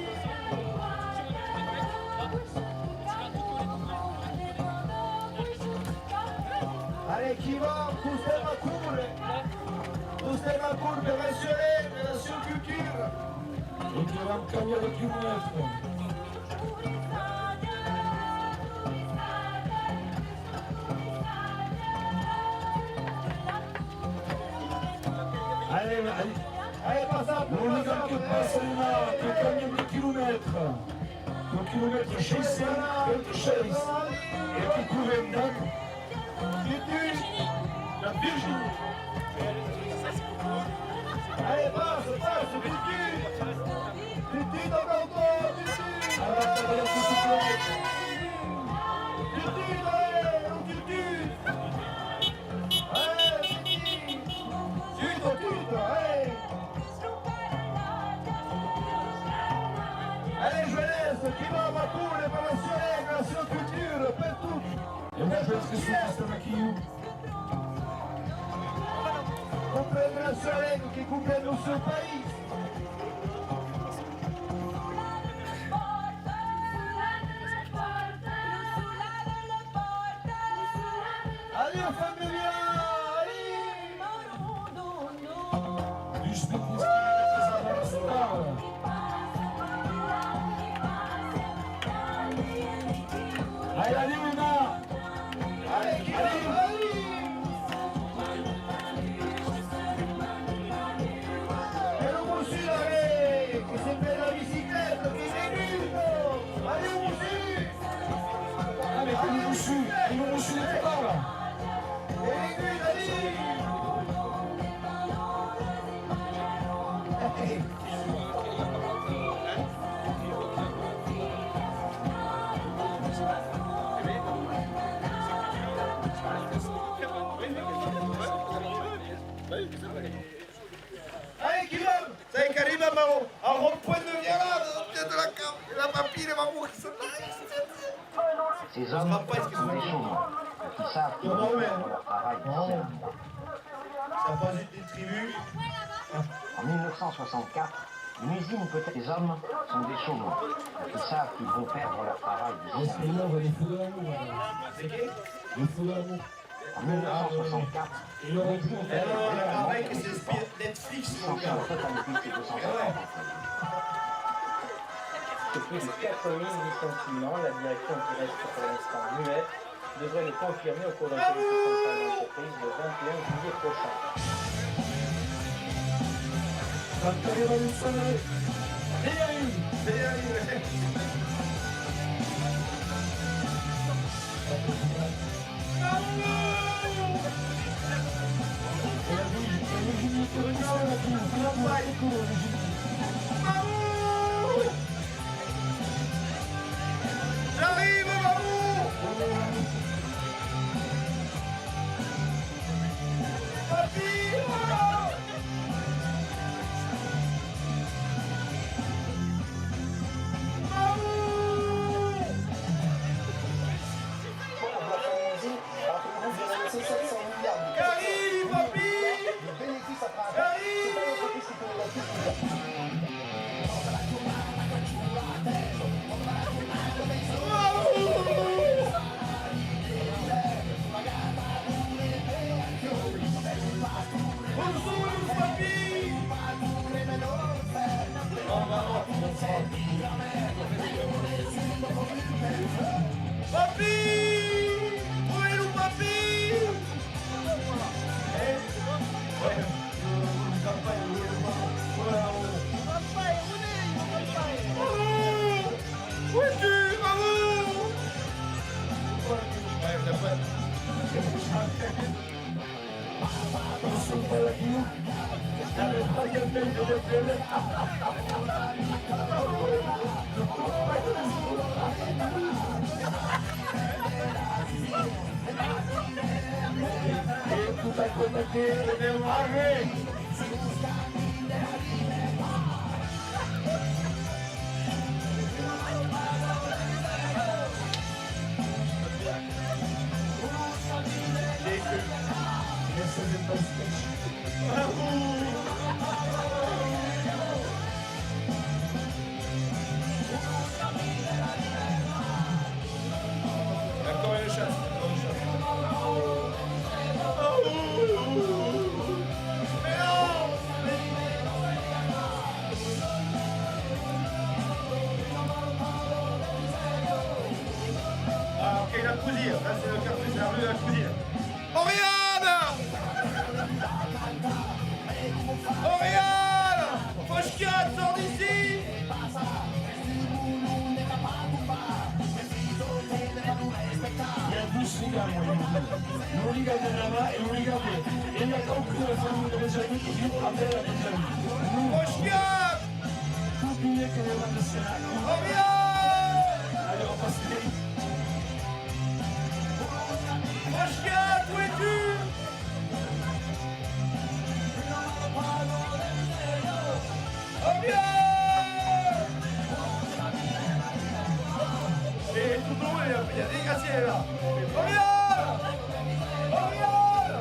Allez, qui va? Poussez ma coule. Poussez ma coule, internationale, nation culture. Et qui va me camion de kilomètres. Allez, allez. Allez, passe à On est dans le passe là, le camion de kilomètres. Le kilomètre chassé, quelque chose. Et qui couvre une date. La Virginie. Allez, passe, Tutu. Tutu dans le dos, Tutu. Tutu, Tutu. Allez, Tutu. Tutu, allez. Allez, jeunesse, qui va à ma cour, les internationales, nation culture, faites tout. Et moi, je vais être sous le maquillou. Contre les nationales qui gouvernent ce pays. Allez, familia, allez. Du spectacle qui est star. Allez, allez, Luna. Allez, qui va, allez. Et le monsieur, allez, qui s'est fait la bicyclette, qui est nul. Allez, le monsieur. Ah, mais comme le moussu n'était pas là. Et les nuls, allez. Allez, Guillaume. Ça y est, Karim Amaro, en rond-point de Viala, de la cave, la papille, les marmots qui sont là. Ces hommes sont des chaumins qui savent qu'ils vont faire leur travail d'ici Ça passe une tribu. En 1964, une usine peut-être. Les hommes sont des chaumins qui savent qu'ils vont perdre leur travail d'ici Et là, on va les fous de l'amour. C'est qui? Les fous de l'amour. En 1964, une usine peut Alors, le être travail qui s'inspire Netflix, mon gars. sans totalité de 250 Depuis les 4000 licenciements, la direction qui reste pour l'instant muette devrait les confirmer au cours d'un comité central d'entreprise le 21 juillet prochain. Quand elle va nous sonner, et arrive. J'arrive, Mamou. Papy. Mamou. Papi! Où est le papi? Où es-tu, maman? Encore une chasse, encore une chasse. Mais non! Ah, ok, la cousine. Là, c'est le quartier, c'est la rue de la cousine. Oriane! Oriane! Fochkiat, sors d'ici! Il y a 12 ligas, moi, une liga de Nava et une liga de... Il n'y a aucune famille de Benjamin qui joue avec la Benjamin. Fochkiat! Faut oublier que les gens de Sénat... Oriane! Allez, on passe les... Fochkiat, où es-tu? Oriane! Et tout le monde, il y a des graciers là. Oriane! Oriane!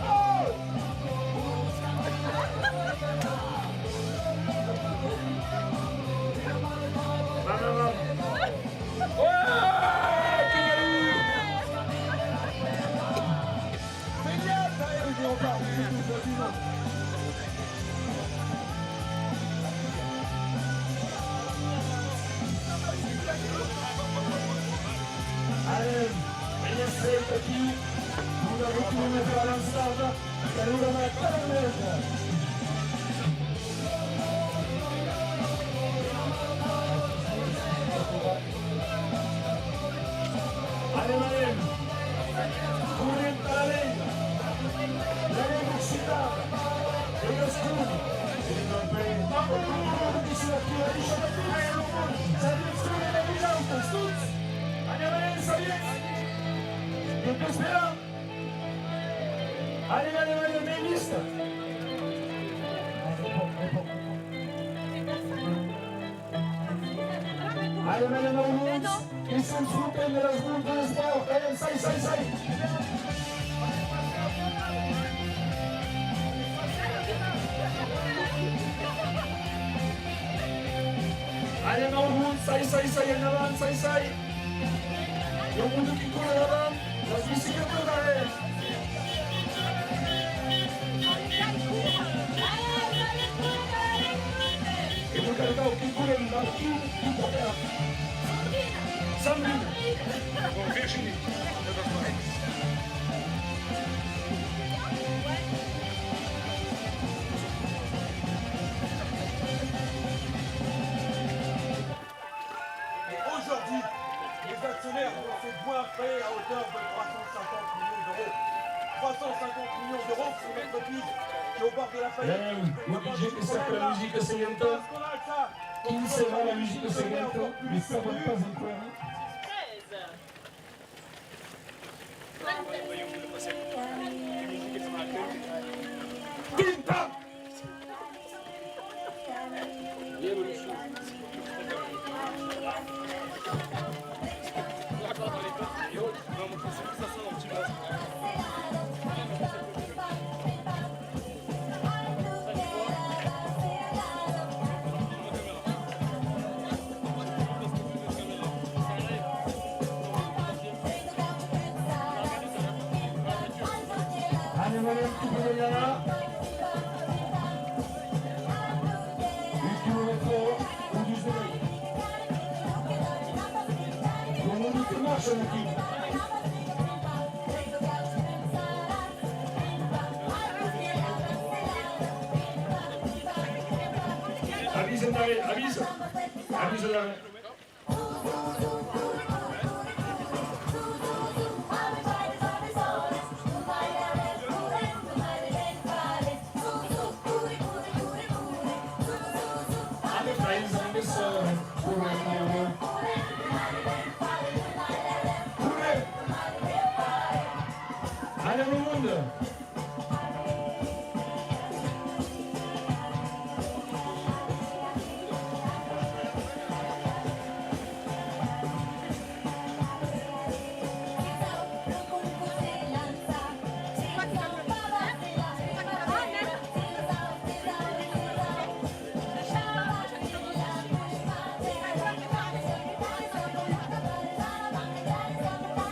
Oh! Allez, benessete aqui, una routine avançada, que arriva na carameza. Allez, Marem, correm para a Lega, la Lega Occitana, e lo Scudi, e il che si va qui a ricevere, la direzione della Vigauta, Stutz, andiamo a Saviez, che tu spera, allez, main liste. Allez, madame Armouds, ils sont foutés de la seconde de sport. Allez, ça. Allez, Marmouds, ça, en avant, ça. Le monde qui court en avant, la bicyclette d'arrêt. E voi caricavo che pure il marchino di Corea. Sandrine. Con Virginie. Aujourd'hui, les actionnaires ont fait point prêt à hauteur de 350 millions d'euros. 350 millions d'euros pour une entreprise qui est au bord de la faillite. Le budget che serve la musica seguente. Chi sarà la musica seguente? Mi servono pas ancora. Tinta! Andiamo tutti per là. Il chilometro 11 Comunque marche mon équipe. Avise d'arrêt, avise. Avise d'arrêt. Allez le monde.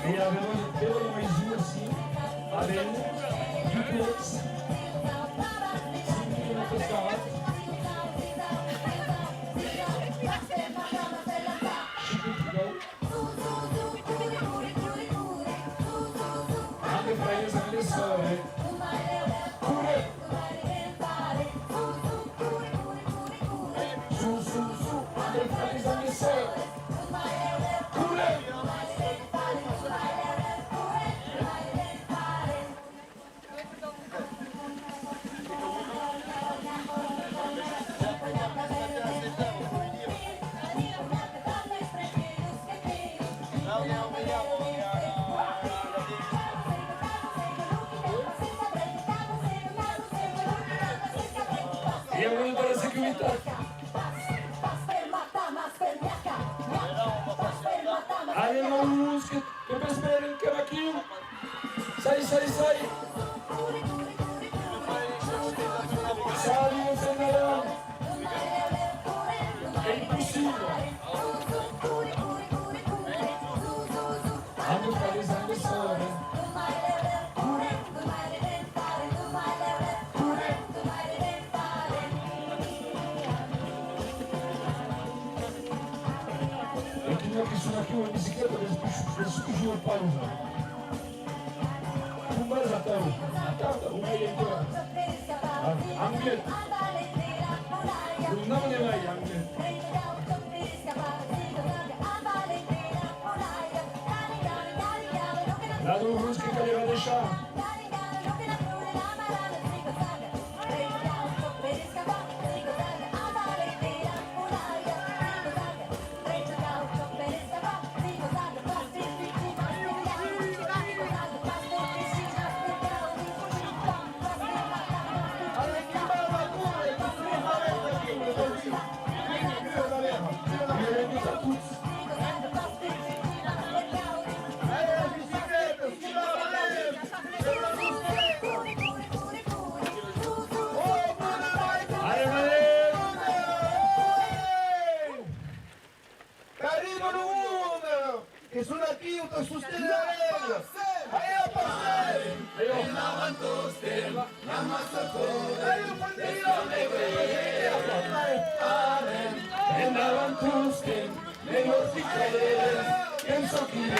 Et avec Véro aussi, Abel, Duplex, 5 km Sarah, Anche Fraile San Lessore, su, Anche Fraile San Lessore, e a venuta la securità. Allez Marouche, que peut espérer un cavaquinho. Sai. Salut mon Fernand. É impossível. Anche fra les ambassadeurs. Che sono aqui uma bicicleta eles fugiam para o uso. Um mais até o meio inteiro. Ambiente. Não é mais ambiente. Lá do Rusque que ele vai deixar. Che sono qui per sostenere la Lega! Vai a passare! E davanti stemma, la massa corre! E davanti stemma, le nostre credere, penso chi è!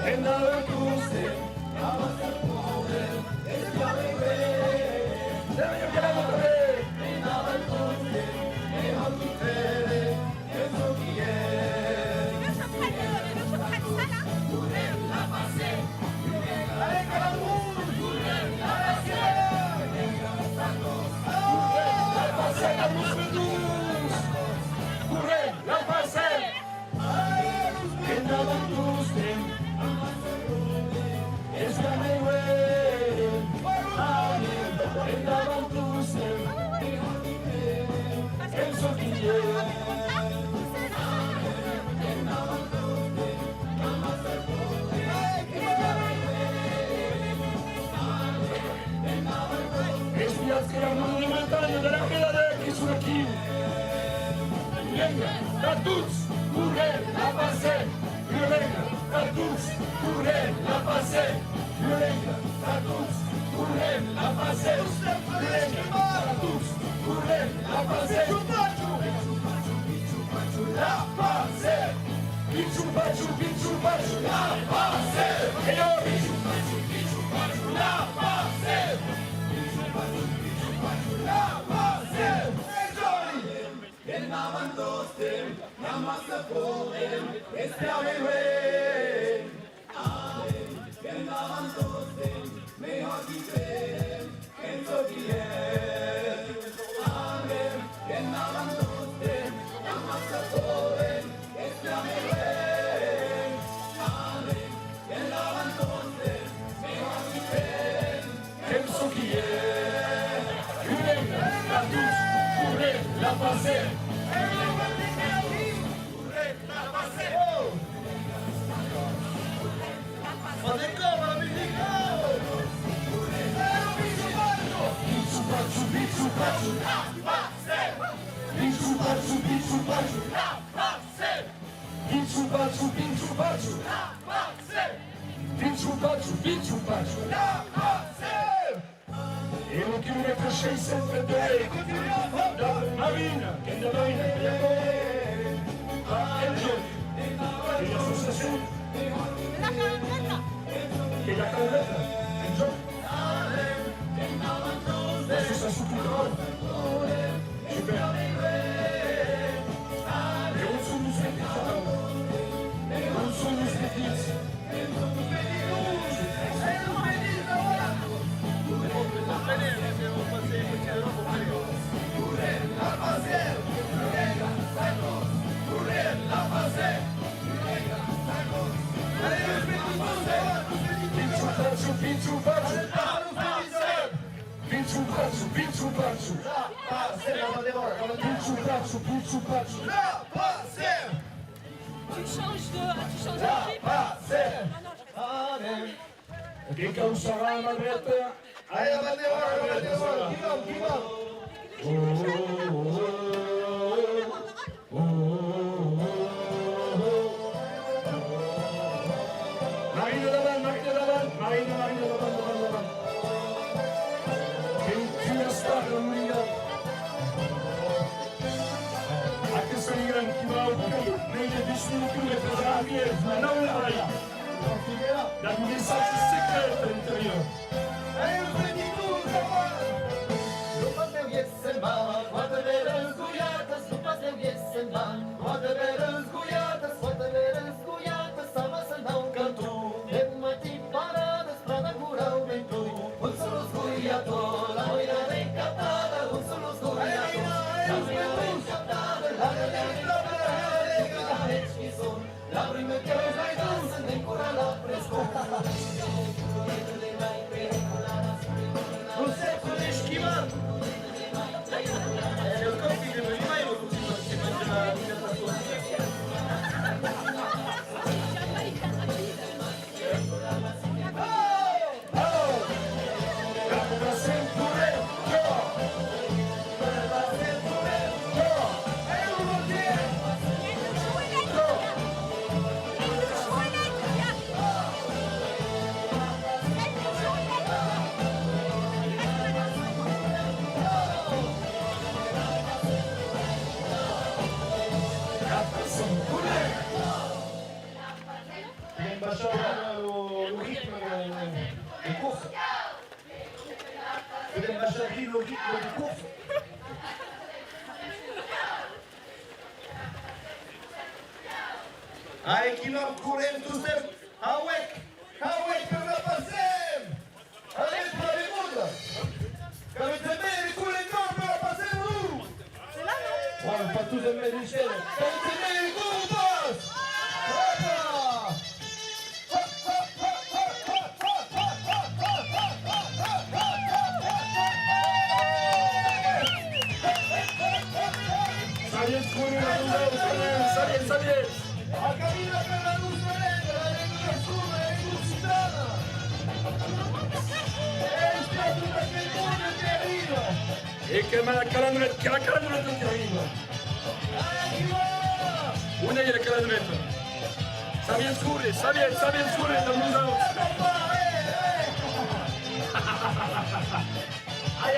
E davanti stemma, la massa corre, e stiamo in bene! Stiamo chiamando tre! E davanti stemma, le nostre credere, penso chi è! A tous, courir, la passer, violenga, a tous, courir, la passer, violenga, a tous, courir, la passer, violenga, a tous, courir, la passer, la passer. Bichou Bachou, Bichou Bachou, la passée. Et yo, Bichou Bachou, Bichou Bachou, la passée. Bichou Bachou, Bichou Bachou, la passée. Et joli. Et namandostem, namasaporem, espermewem. Amen. Et namandostem, mehogitem, enzokiem. Amen. Et namandostem, namasaporem, espermewem. Amen. Et namandostem, mehogitem, enzokiem. Une, la douce, courez, la passée. Bichou Bachou, la passée. Bichou Bachou, Bichou Bachou, la passée. Bichou Bachou, Bichou Bachou, la passée. Bichou Bachou, Bichou Bachou, la passée. Et le kilomètre chez sempre dei, da Marina, che da Marina, e l'associazione, e la Calandretta, e Gio. L'associazione culturale, super. E non sono smentiti, non sono smentiti. Bichou Bachou, Bichou Bachou, Bichou Bachou, la passée, Bichou Bachou, Bichou Bachou, la passée. Tu changes de La passée. Che causarà la rete? Allez, la banderola, give up. Marina davanti. Che fino a stare l'unica. Anche se il gran chi va a meglio di strutture pesanti, ma non la vai. Dal messaggio segreto interiore. Au rythme de course. Peut-être ma chérie, le rythme de course. Allez, qui va courir tout seul. Awek, que va passer. Allez, pour les mondes. Quand vous aimez les coups, les corps, on va passer nous. C'est là, non? Ouais, pas tous aimer les chaînes. Quand vous aimez les coups, on passe. Salut. A cammina per la luce negra, la negra scura e lusitana. E aspetta che il mondo ti arriva. E che la calandretta ti arriva. Una è la calandretta. Sabien scuri dal museo. Ai.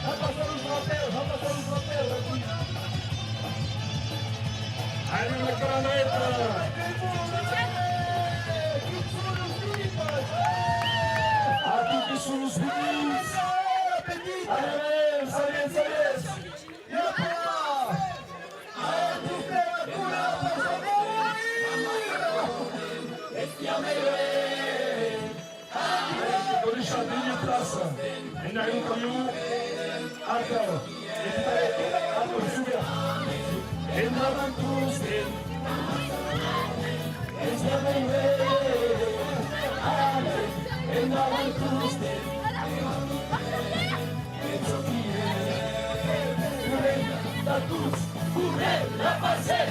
Va passare un fratello, Allez, la calandrette. À qui qui sont nos petits. Allez, ça vient, ça vient. En daar een kajoen, aankomen. En dan een cruise in. Is dat een way? En dan een cruise in. It's okay. La tous, courez, la passez.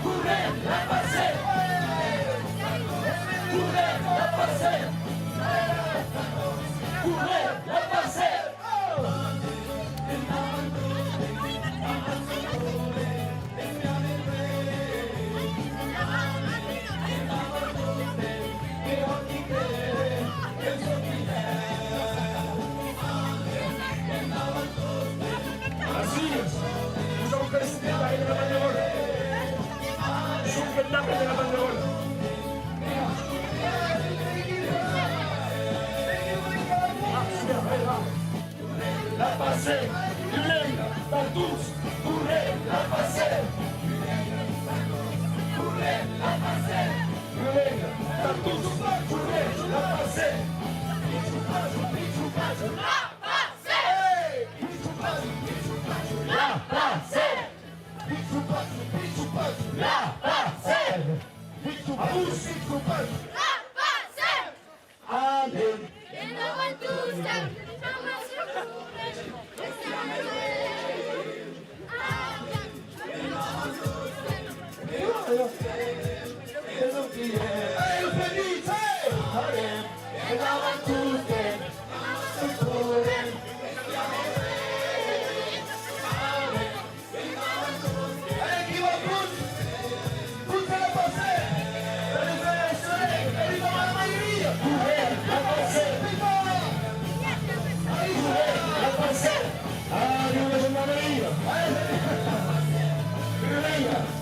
Courez, la passez. Courez, la passez. Courez, la passez. Así es. Usamos crecimiento ahí de la banderola. Súper lápiz de la banderola. La passée, Hélène, la douce, courez, la passée. Courez, la passée. Hélène, la douce, courez, la passée. La passée. La passée. À vous. Allez.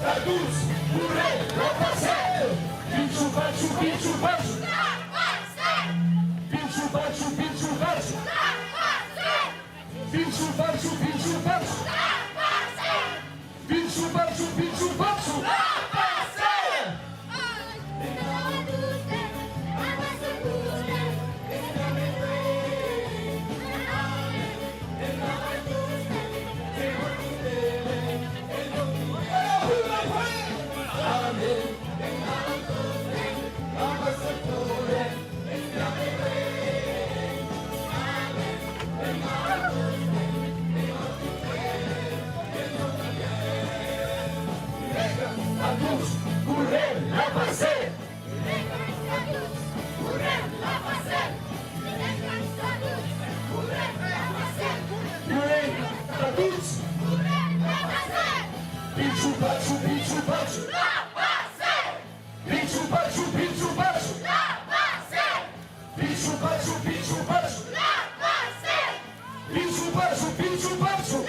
La douce, courez, la passez. Pinchu, pachu, pinchu, pachu. Pinchu, pachu, pinchu, pachu. Pinchu, pachu, pinchu, pachu. Pinchu, pachu, pinchu, pachu. La douce, courez, la passez. La douce. Pinchu, pachu, pinchu, pachu. Pinchu, pachu, pinchu, pachu. Pinchu, pachu, pinchu, pachu. Pinchu, pachu, pinchu, pachu.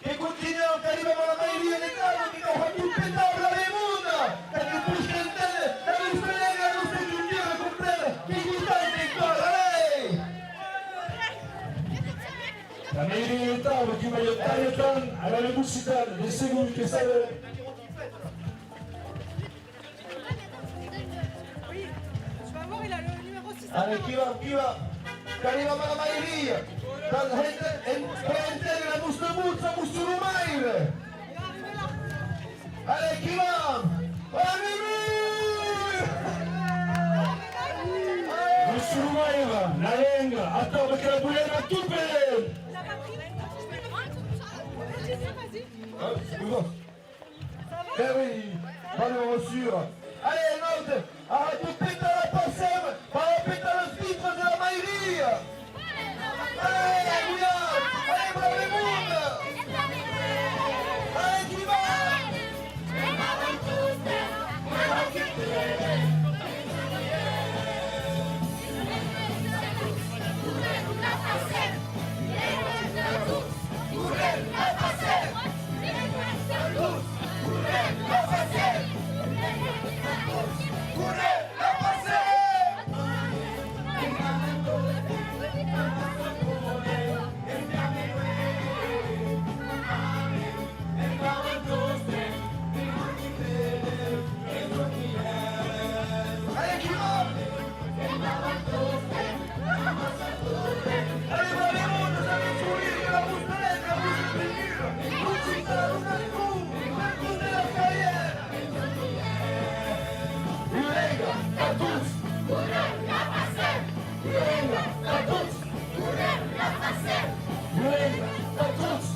Che continuiamo, che arriviamo alla maioria del caso, che non fa più pensare la imunda, che ti busca in te, che non spiega, non stai giungendo a comprendere, che gli stai in cuore, lei! La mayoría del Estado, que mayoritario están a la música de según que sabe. Allez, qui va, qui arriva alla maioria, la gente intende la busca muzza, busca rumaire! Allez, qui va? Musulmaïva, la lenga, attends, parce que la bouillette va tout péter. Eh oui, parliamo sûr. Allez, note, arrête de péter la passem, para péter le titre de la maioria. Allez, Guyane, allez, bravo monde. Allez, qui va? La Luenga, Tatuts,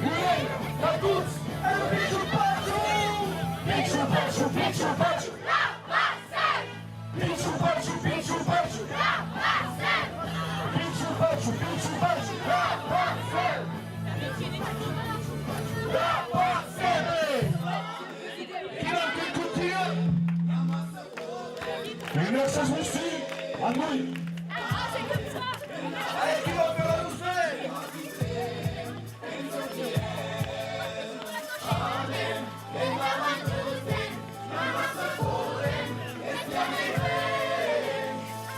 Luenga, Tatuts, Pichu Pachu, Pichu Pachu, Pichu Pachu, Pichu Pachu, Pichu Pachu, Pichu Pachu, Pichu Pachu, Une ça se suit, à nous. Allez, qui va faire la douceur?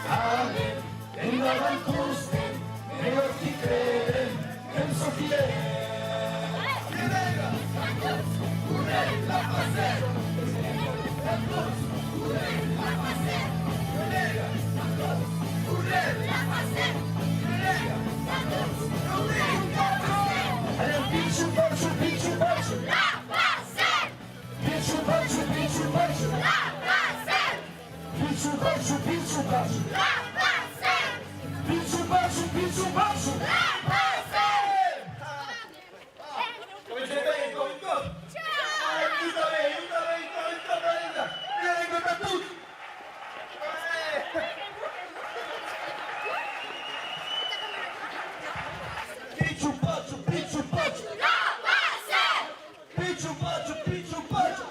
Amen, en davan kusten, mejor que creen en Sofía. Allez, pichu pachu, pichu pachu. Pichu pachu, pichu pachu. Pichu pachu, pichu pachu. Pichu pachu, pichu pachu. Come c'è bene, come come? Aiuta bene. Vieni con tutti. Pichu pachu, pichu pachu. Pichu pachu, pichu pachu.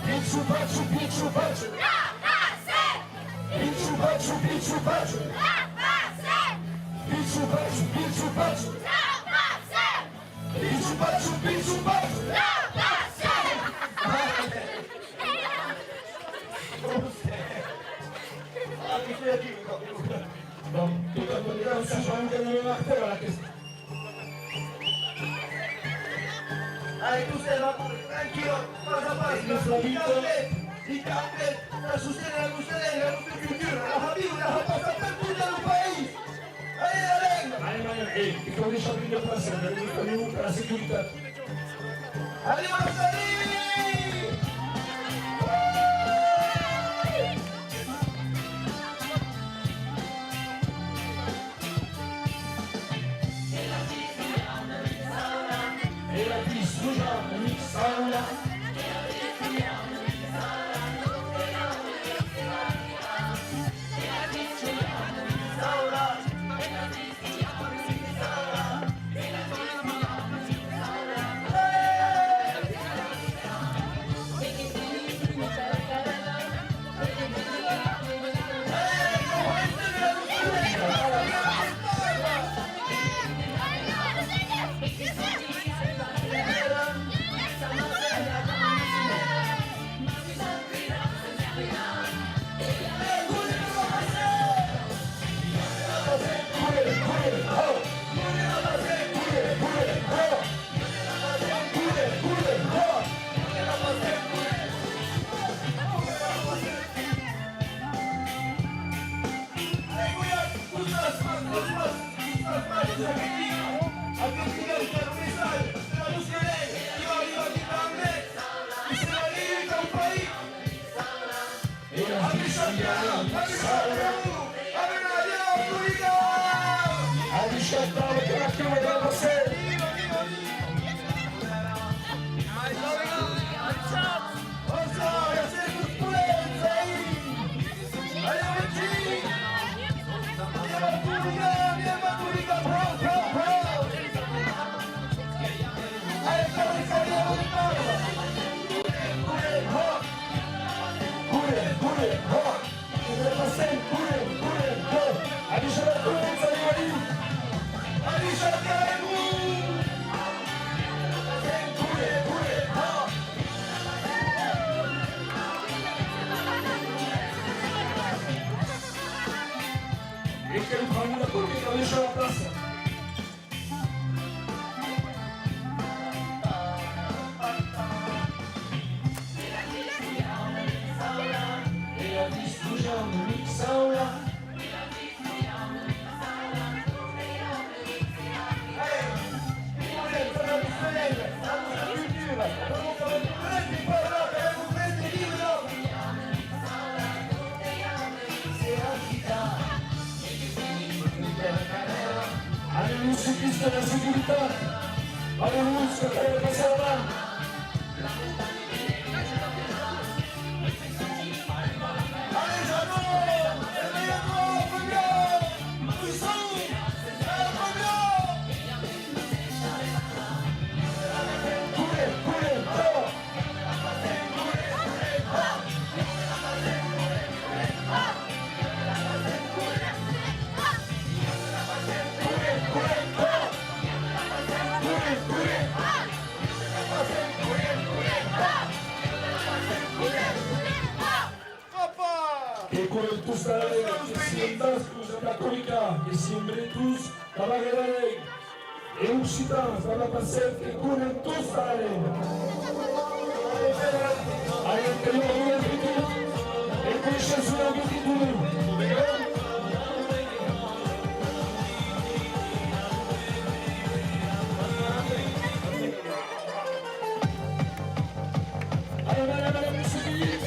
Pichu pachu, pichu pachu. Pichu pachu, pichu pachu. Pichu pachu, pichu pachu. Pichu pachu, pichu pachu. Bon, tu vas me dire si je vais me donner ma tête à la question. Allez, tous les tranquillo, pas a paso. Y cambien, la sucede, la cultura, la familia, la pasa perduta del país. Allez, Il faut des champions de place, pour la sécurité. allez, Marceli! Et la piste rouge, on mixe en là. Argentina, terrorizar, la luz que ven, viva, viva, militants. Allez, vous, ce que vous allez passer là-bas. Que corren tous la ley, que sientas tus la católica, que siempre tus la ley. Et Occitans, ça va passer, que corren tous la ley. Allez, que nous avons la vérité, et que les chasseurs la vérité. Allez, madame, monsieur Guilly.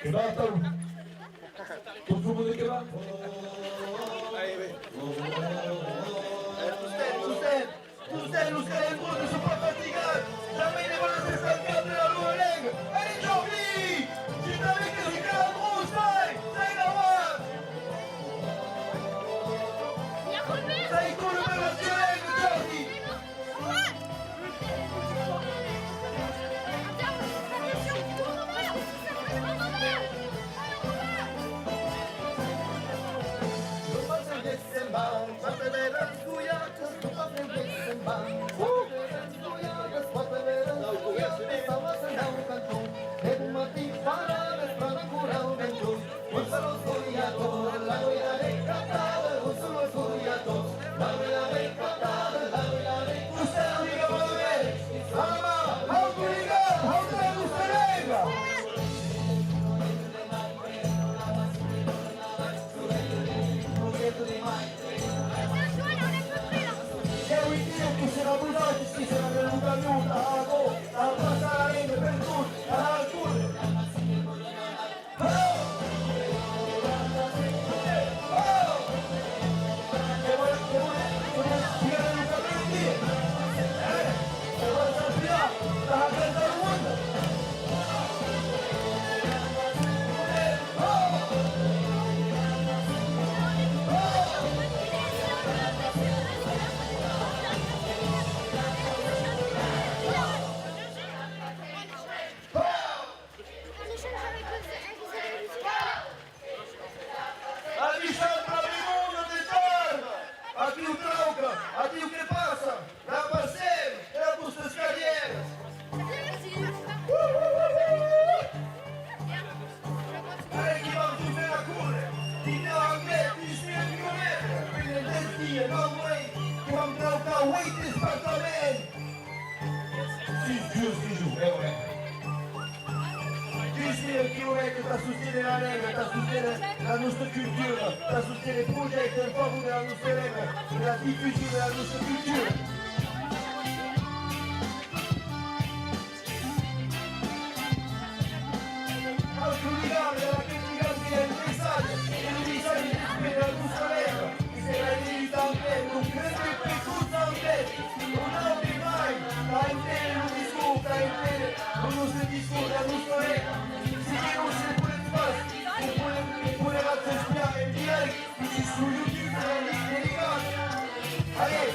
Kebab tahu? Tout le monde kebab? Tous les gros ne sont pas fatigables. Jamais les voleurs ne s'incarnent de la loi Leng. Allez, Jordi! Tu t'avais que c'est la grosse taille! C'est la voix! Ça y coule le même à Leng, Jordi! Da susține la Lega, da susține la nostra cultură, da susține proiecte în favoarea la nostra Lega, la difuziunea la nostra cultură. Altro legame della critica del messaggio, e il messaggio di la nostra Lega, che se la verità anche, non credo che per tutto anche, non apri mai, da intero non discuta, intero, non nostro discuta, la nostra Lega. Oppure razza spiare in direct su YouTube dedicati. Allez,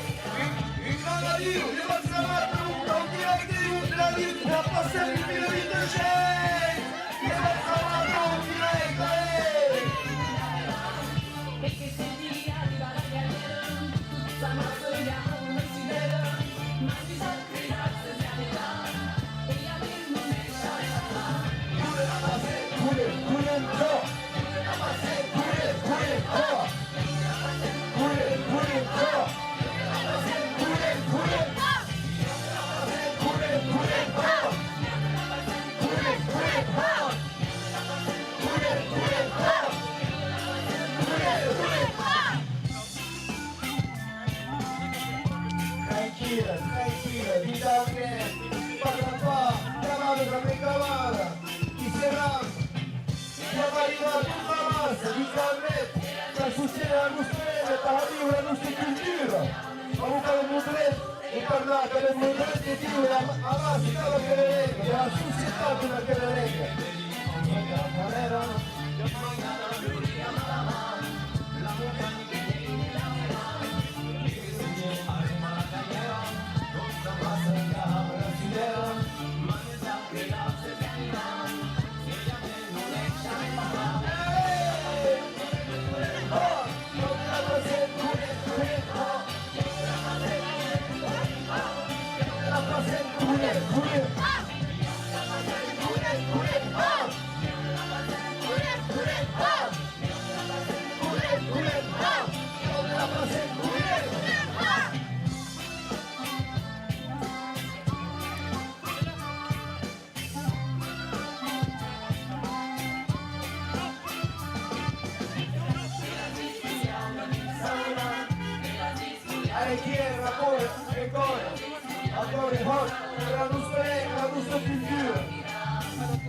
une grande adieu, les matchs de Matou, en direct de la ville, la passer du Village de Chêne. Les matchs de Matou en direct, allez. Tranquila, ditame, papà, chiamate tra me cavara, chi sarà? Chiamare tutta la massa, ditame, per sostenere la nostra vita, per avere la nostra cultura. Comunque non potrete, e parlate, non potrete dire la massa, la Lega, la società della Lega. La nostra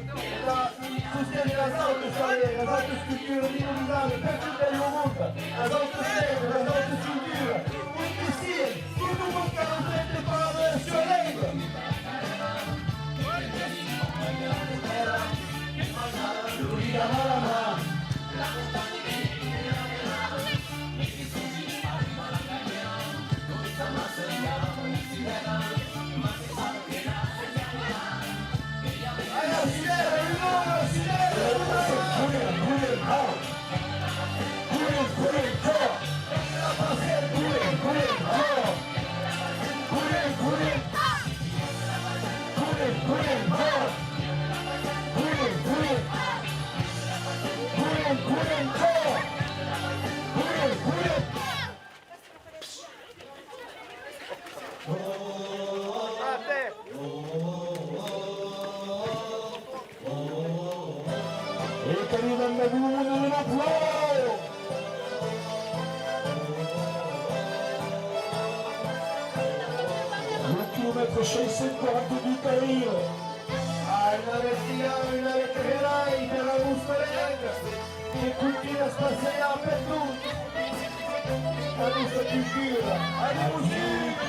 cultura, la sostenere las autostrade, las autostrutture minorizzate per tutta l'Europa, las autostrade, las autostrutture, quindi sì, tutto questo non prende parola violenta. Kilomètre 642 Cairo. Una veterinai per la bustarella che continua a spaziare per tutti. La nostra cultura, andiamo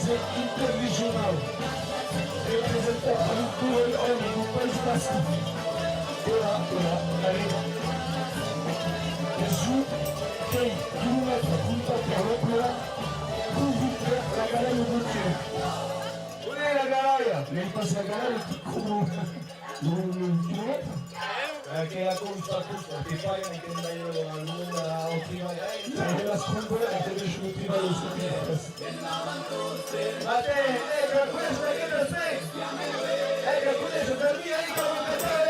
interregionale che rappresenta il tuo e ogni un paese basco ora arriva Gesù che chilometro punta per l'opera pubblica la gara di Burkina non è la gara lei passa la gara come un chilometro che la conta tutta che poi mi sembra io all'una ottima la scongola che riesce a prima lo ma te, per questo che non sei per questo per me hai come cantare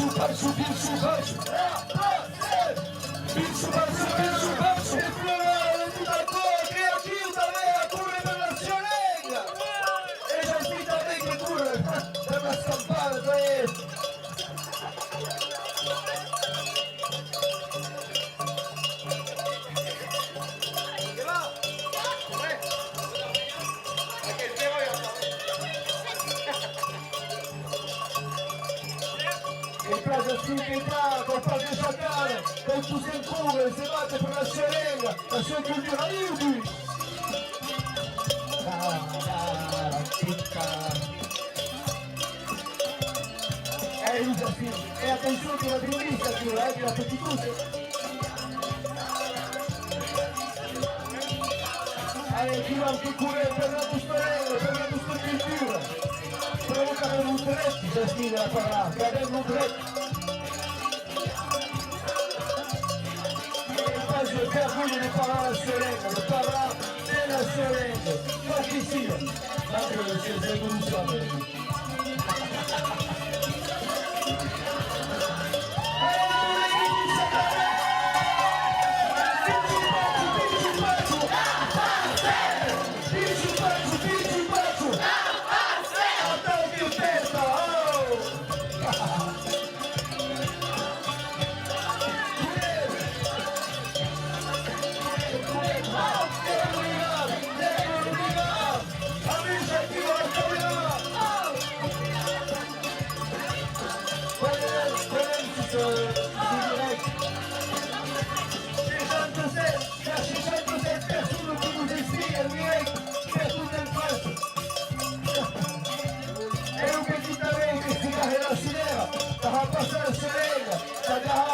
bicho, baixo, bicho, baixo. Bicho, baixo, bicho, baixo. E plurale di balcone, che anch'io da me a corre per la sciolenga. E già sì da me che corre per la scampata, dai. In casa Stinchità, col padre Sciacale, con tu sempre si batte per la serenga, la sua cultura aiuti! Giuseppino, e attenzione che la grillista più, che la petituse! Chi va anche cura per la bustarella, per la bustarella! Provoca per Mutretti, Giuseppino la parla, per Mutretti! Il père voulait ne parler à la Solengue, ne parlera de la Solengue, pas qu'ici, malgré le ciel de nous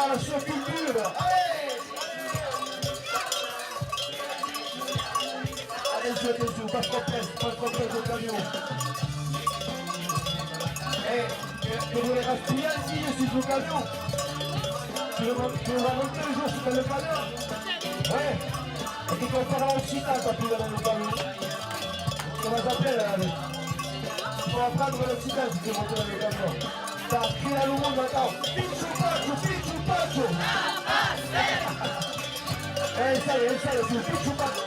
la sua cultura. Attenzione, pas trop près au camion. Je voulais respirer ici, je suis au camion. Tu vas monter le jour sur le camion? Ouais. Et tu compares au Chita quand tu vas dans le camion. Comment ça s'appelle là? Il faut apprendre le Chita si tu veux monter dans le camion. T'as appris à l'eau maintenant. Pichu Pacho. Ensaya, tu Pichu Pacho.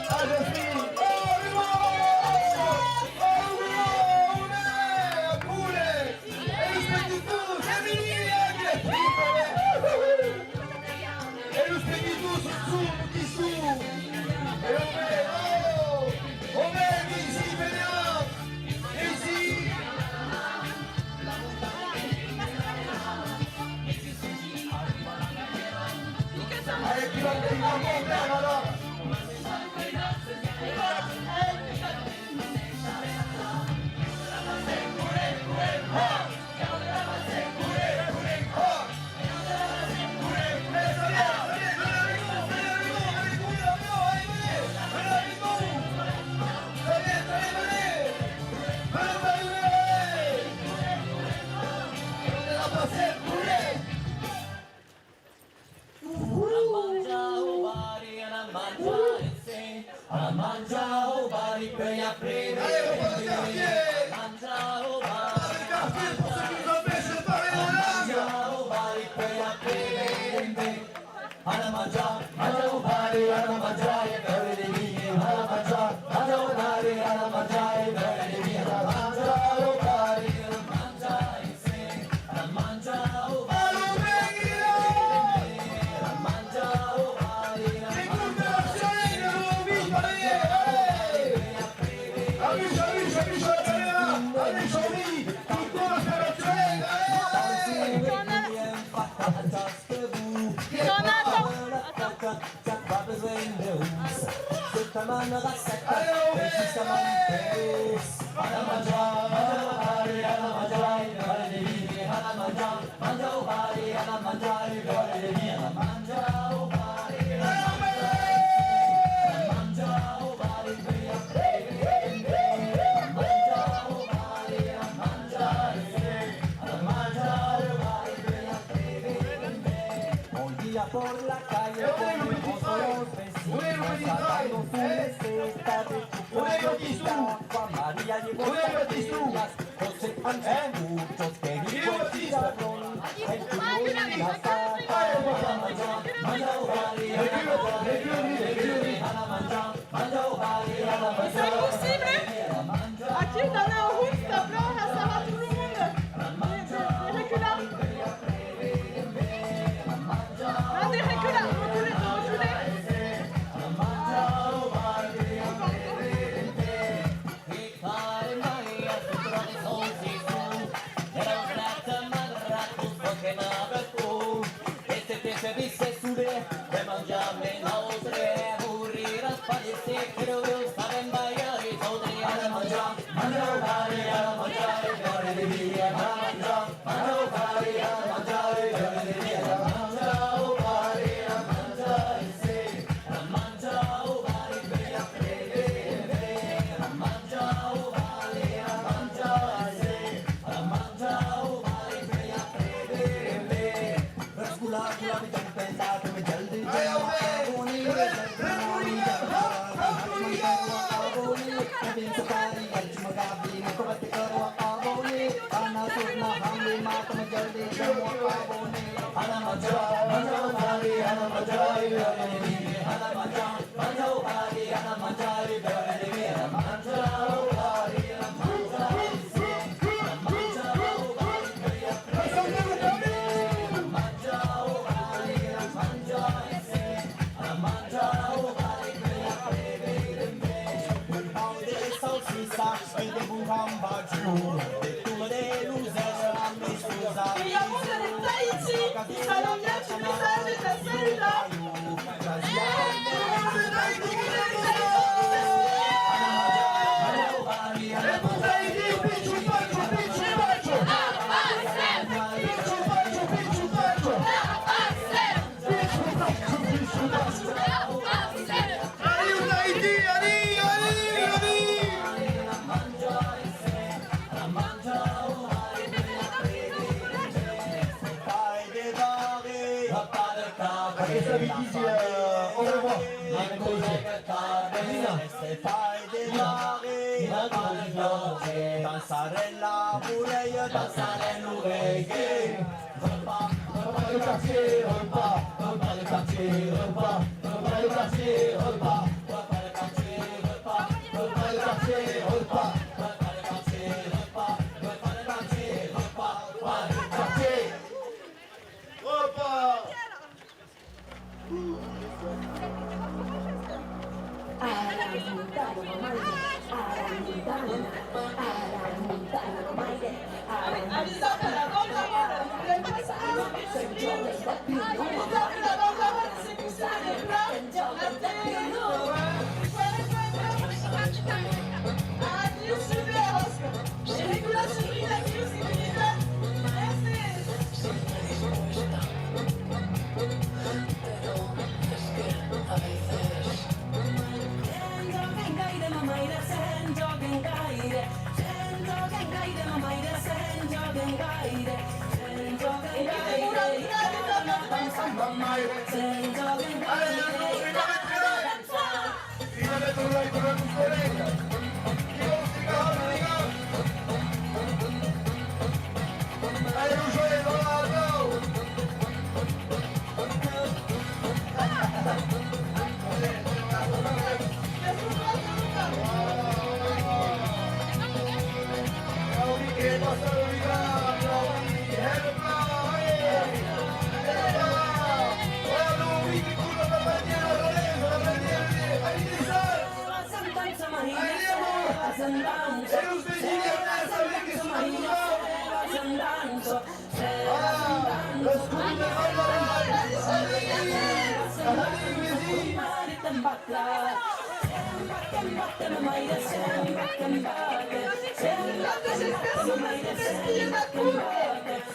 Allez, Por la calle con los vecinos sacando su receta de chocolate. Juan María llegó tortillas, José Ángel muchos queridos chicharrón. El tubo y la salsa, C'est impossible. Aquí on a un route, s'il te plaît, ça va tout le monde. Des reculades. Des reculades, reculez, reculez. Se dice sube, de mangiarle nostre, aburrir a spalle però io saben bailar e podrei a mangiare, mangiare, a mangiare, per le vie, a mangiare, mangiare, a mangiare, per le vie, a mangiare, a mangiare, sì, a mangiare, per la prevere, a mangiare, a mangiare, sì, a mangiare, per la prevere, rasgulare la vita pensato che jaldì Il y a monde de Tahiti. Ça va bien, tu mets ça avec ta celle-là. Questa vi dice au revoir. Danzarella pure io, danzare l'orecchie. Repas de quartier, repas de quartier, repas de quartier, repas de quartier, repas de quartier, repas de quartier, repas de quartier, repas de quartier. Repas. Sembra de Shakespeare soon, respirez ma cour.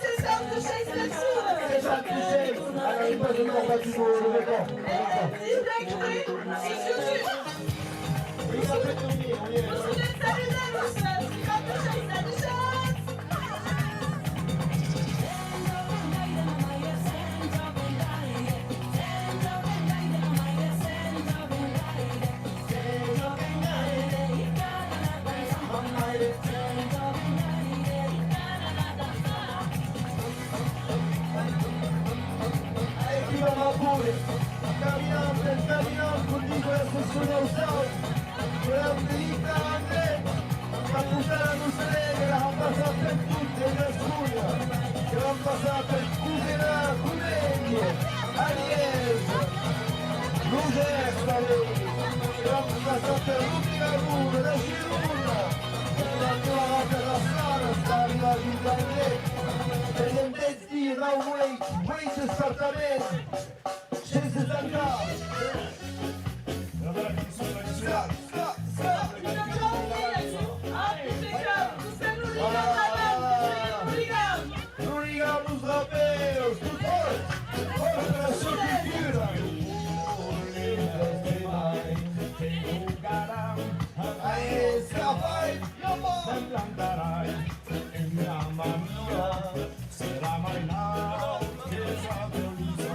C'est ça de Shakespeare soon. C'est ça que c'est. Alors il passe encore pas du tout le béton. Excuse me. Il va peut-être venir, on y est. Vous souvenez de Salut Davis, c'est comme de Shakespeare. Terminando contigo essa solução. Quella vita a me, la puttana non se lega, la han passato per tutte le scuole, che l'han passato per Cusina, Cunegno, Ariel, Lugesta, che l'han passato per l'ultima Luna, la Giruna, la trovata la strada, sta arrivando in Italia, per gli indezzi, no wait esattamente, senza stancare. Obrigamos, Rabeus, por a sua cultura. Aí, escapai, se plantarai em minha mania, será mais nada que essa beleza.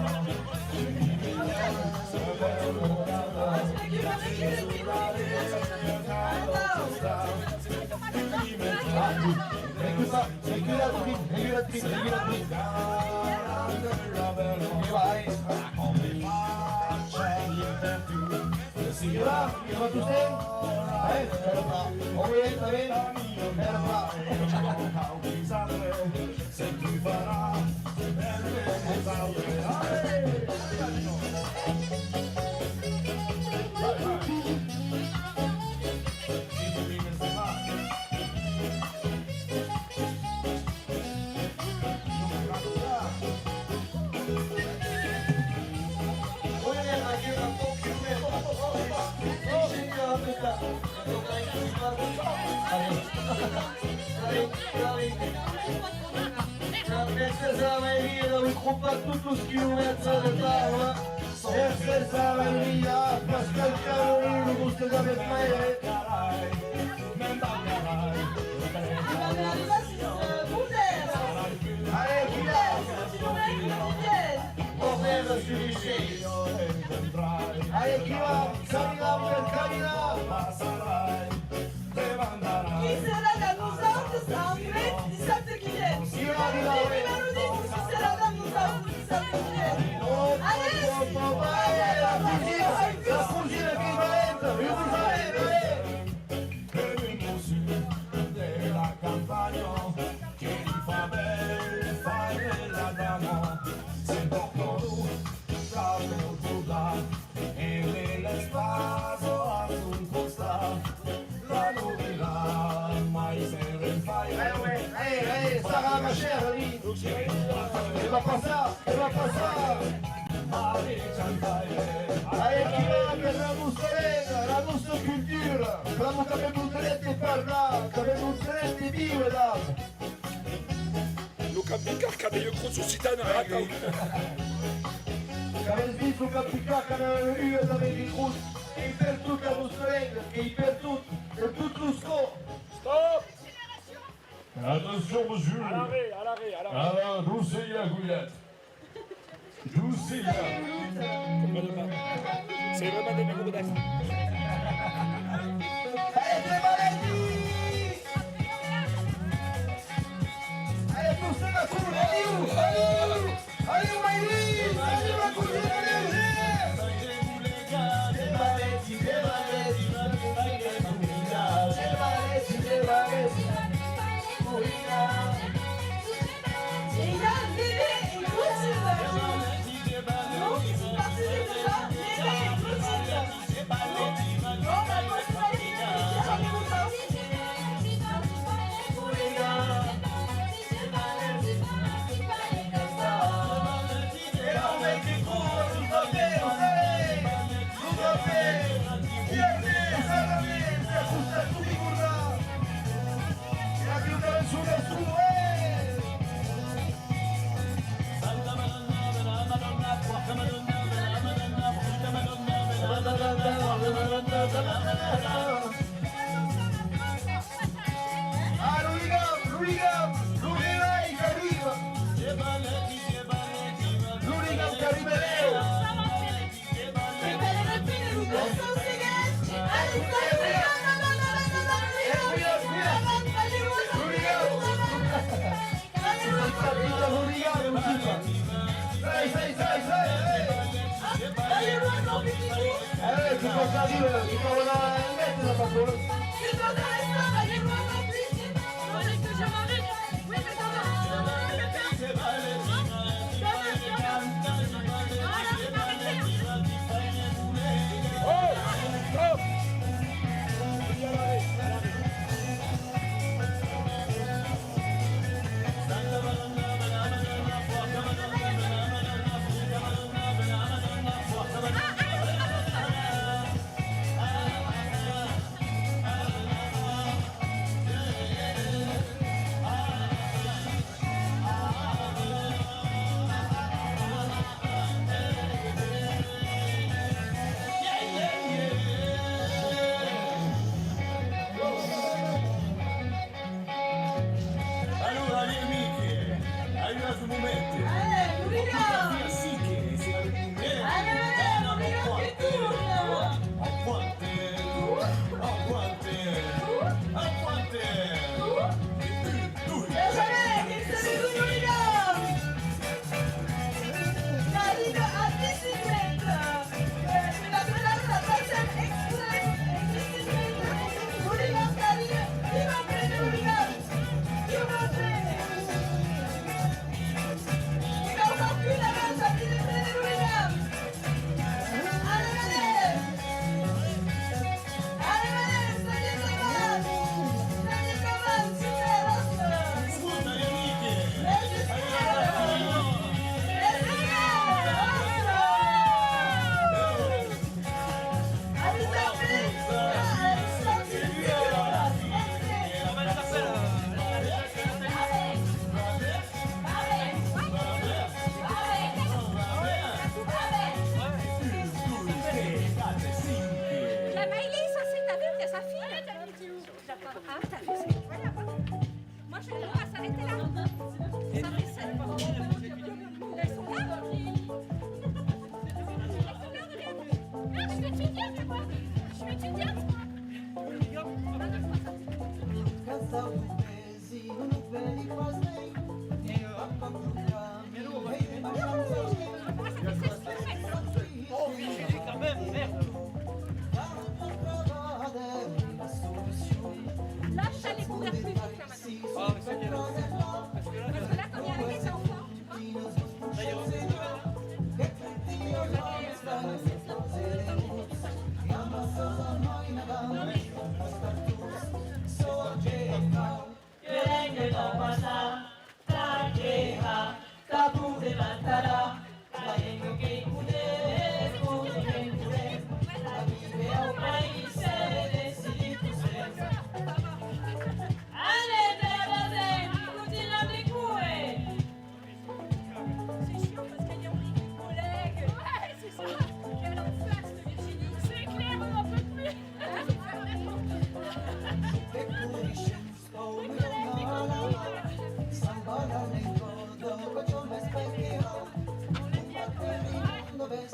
Régulatrice. Il va tousser. Oui, ça non ne trouve pas tous les kilomètres de tavola. Essa alegria, Pascal Carolino, você já vê pra ele. Allez, Correndo sur les chaises. Allez, qui va? Camina, Qui sera dans nos ordres en fait du Saint-Guilhem? Qui sera dans nos ordres du Saint-Guilhem? Allez! la cousine équivalente, je vous arrête, della campagna che li fa bene fare la dama, se tocco la cultura e nell'espaso a un costa la novità mai serve in fai. Sarà ma chère lì, elle va passare. Allez, qui va per la nostra cultura, siamo che abbiamo diritto di parlare, che abbiamo diritto di vivere. Luca Bicarca de Yokro Susitana Rata. Che avete visto che Bicarca nella rue d'America Cruz, e per tutto la nostra lingua, e per tutto lo scopo. Stop! Attention, monsieur. À l'arrêt. Alors, doucez la gouillette. Doucez la. C'est vraiment des numéros d'acte. Allez, poussez la cour, allez, la cousine, Et il y a un bébé et une poutine. Donc, si vous participez de ça, bébé et poutine. On va continuer à faire des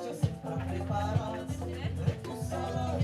Sempre preparați, recusă la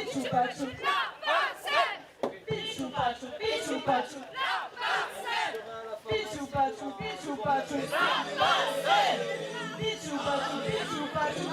Pichu Pachu, Pichu Pachu, Pichu Pachu, Pichu Pachu, Pichu Pachu, Pichu Pachu, Pichu Pachu,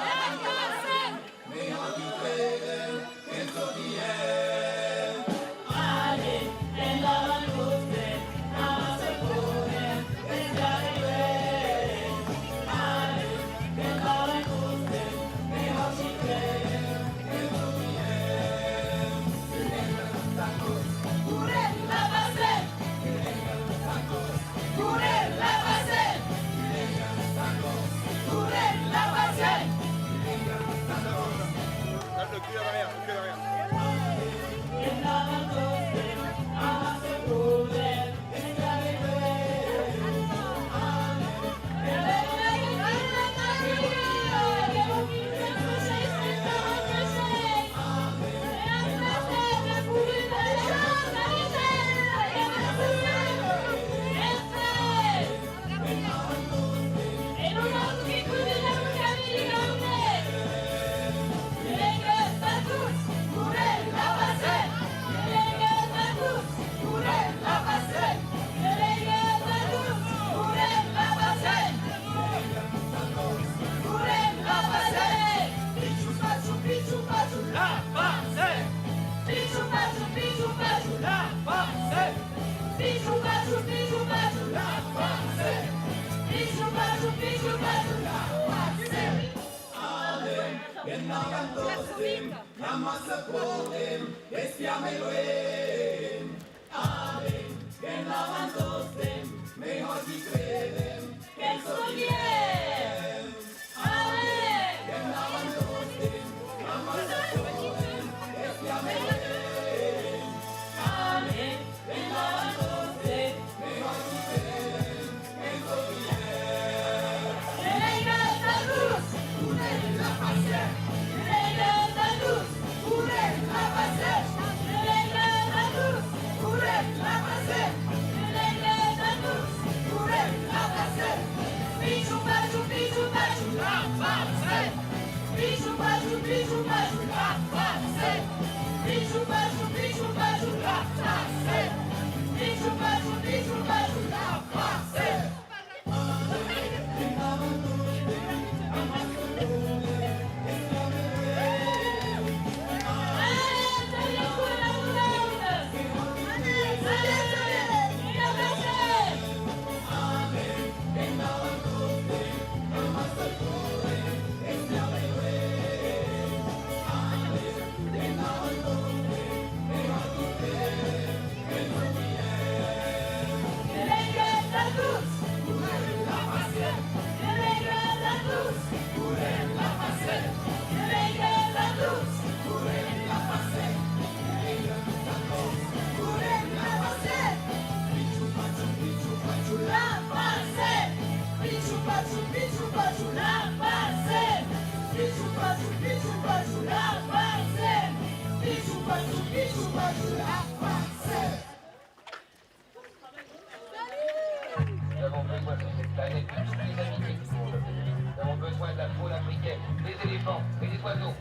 Le cul en arrière, le cul en arrière. Nous avons besoin sur cette planète de toutes les amitiés qui font aujourd'hui. Nous avons besoin de la faune africaine, des éléphants et des oiseaux.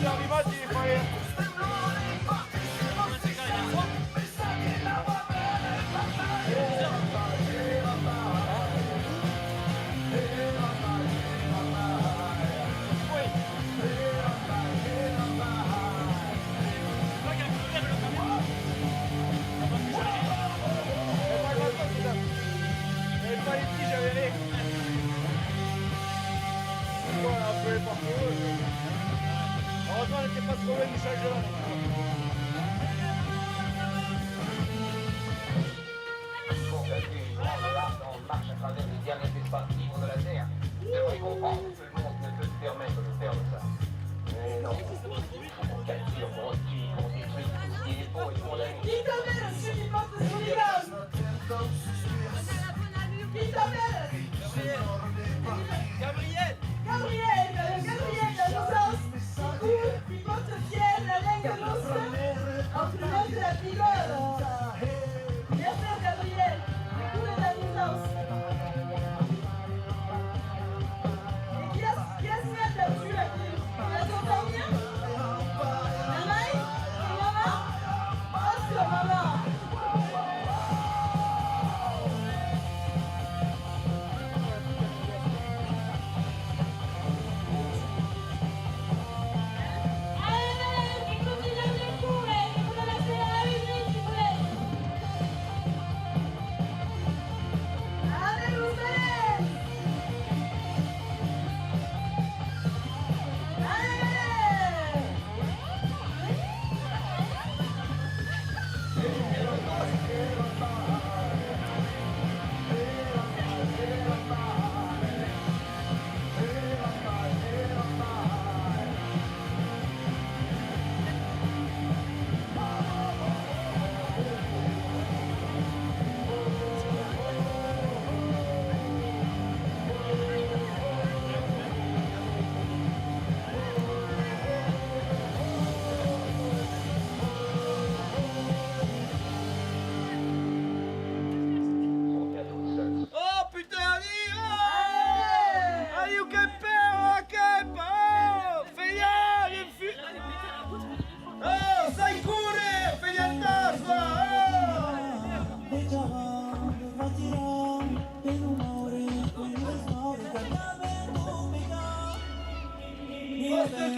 Arrivati, poi... voyait pas trop. Heureusement, elle n'était pas trop loin du changeur. Pour gagner une grande larme, on marche à travers les derniers espaces libres de la Terre. J'aimerais comprendre que le monde ne peut se permettre de faire ça. Mais non, on capture, on tue, on détruit tout ce qui est beau et condamné. Qui t'appelle, celui qui porte son village? Qui t'appelle? Gabriel! Gabriel, la Nosas, qui porte fier la Lenganos, en primaire de la Pigole. Merci Gabriel, tout est la Nosas. Et qui est-ce qui a perdu la vie? Tu as ton famille? Maman? Maman? Oh, c'est maman! Oh putain, Ali! Oh! Ali, o che peo, che peo! Feia, il figlio! Oh, sai pure! Feia il naso! Oh,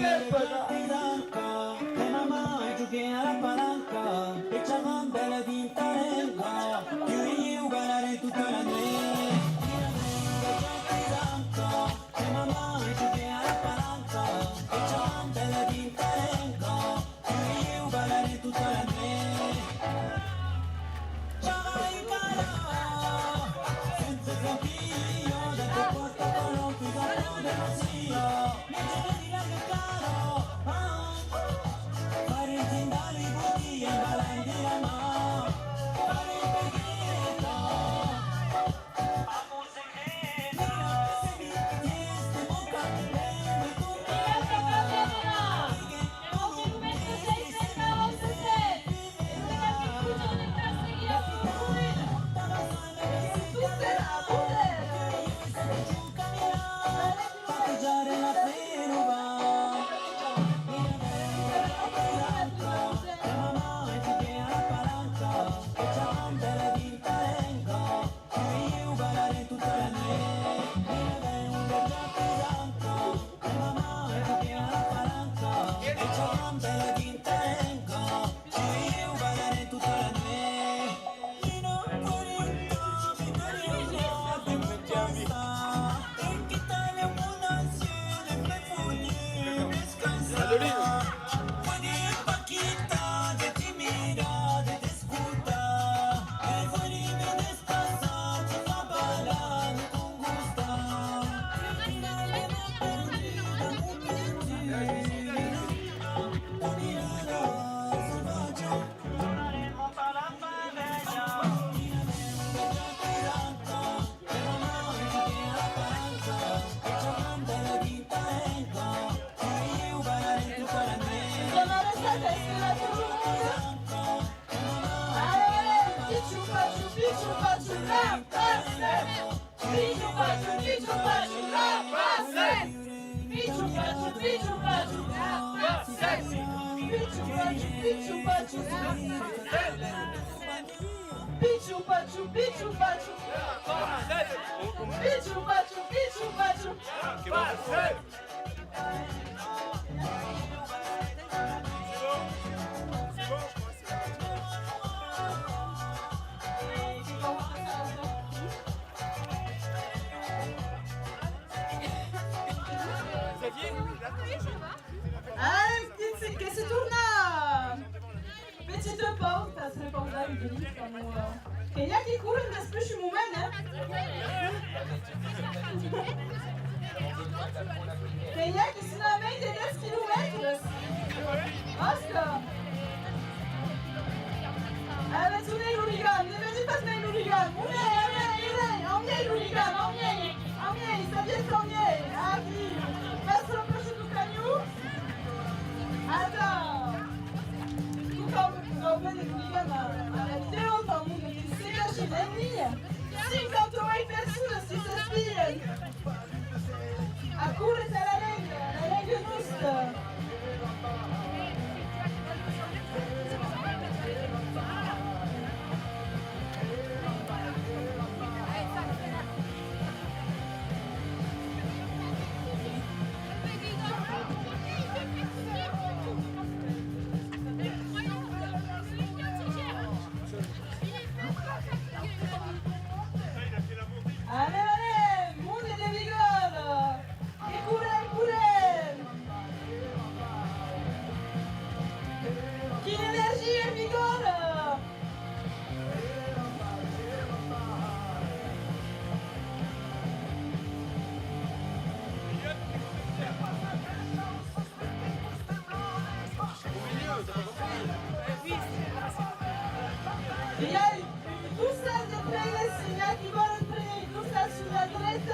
che peo! E mamma giochi alla palanca e c'è una bella tintarenca io guardare tutta la notte e mamma giochi alla palanca e c'è una bella tintarenca io guardare tutta la notte ciao in cara senza tranquillo da te porto con l'occhio da non sia mi c'è di grande caro fare il tindali buchi e balandi la mano fare il peghetto amo segreto se mi bocca bene tutto parteggiare la ferova Allez, che si torna! Petite pause, parce que pause là, il dit qu'il y a qui courent dans ce petit moment, hein? Qu'il y a qui se n'amène des 10 km. Parce que... Allez, tournez l'hooligan, ne venez pas se l'hooligan. Emmenez l'hooligan, emmenez, ça vient s'emmener. Ah oui, passe le prochain du cagnou. Attends. Tout comme on fait des hooligans à la vidéo, dans mon qui s'est caché l'ennemi. Si quand on va y faire ça, si ça se pille. À court est à la langue douce. Allez, monde de vigore! Et courez! Qui énergie et vigore! Il y a tout ça de près, il y a qui vont rentrer, tout ça sur la droite.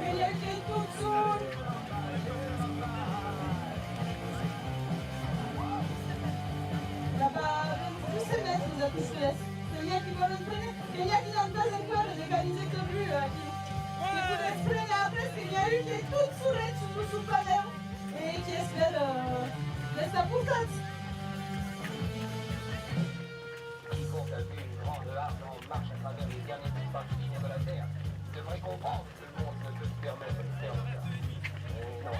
Il y a qui est tout sur. Là-bas, tous ces mètres, ils ont tous fait. Il y a qui vont rentrer, il y a qui n'ont pas encore légalisé comme lui, qui pourrait exprimer après, qu'il y a eu qui est tout sur le panel et qui espère laisser la pourtance. Quiconque a vu une grande large en marche à travers les derniers espaces lignes de la Terre devrait comprendre que le monde ne peut se permettre de faire ça. Mais non,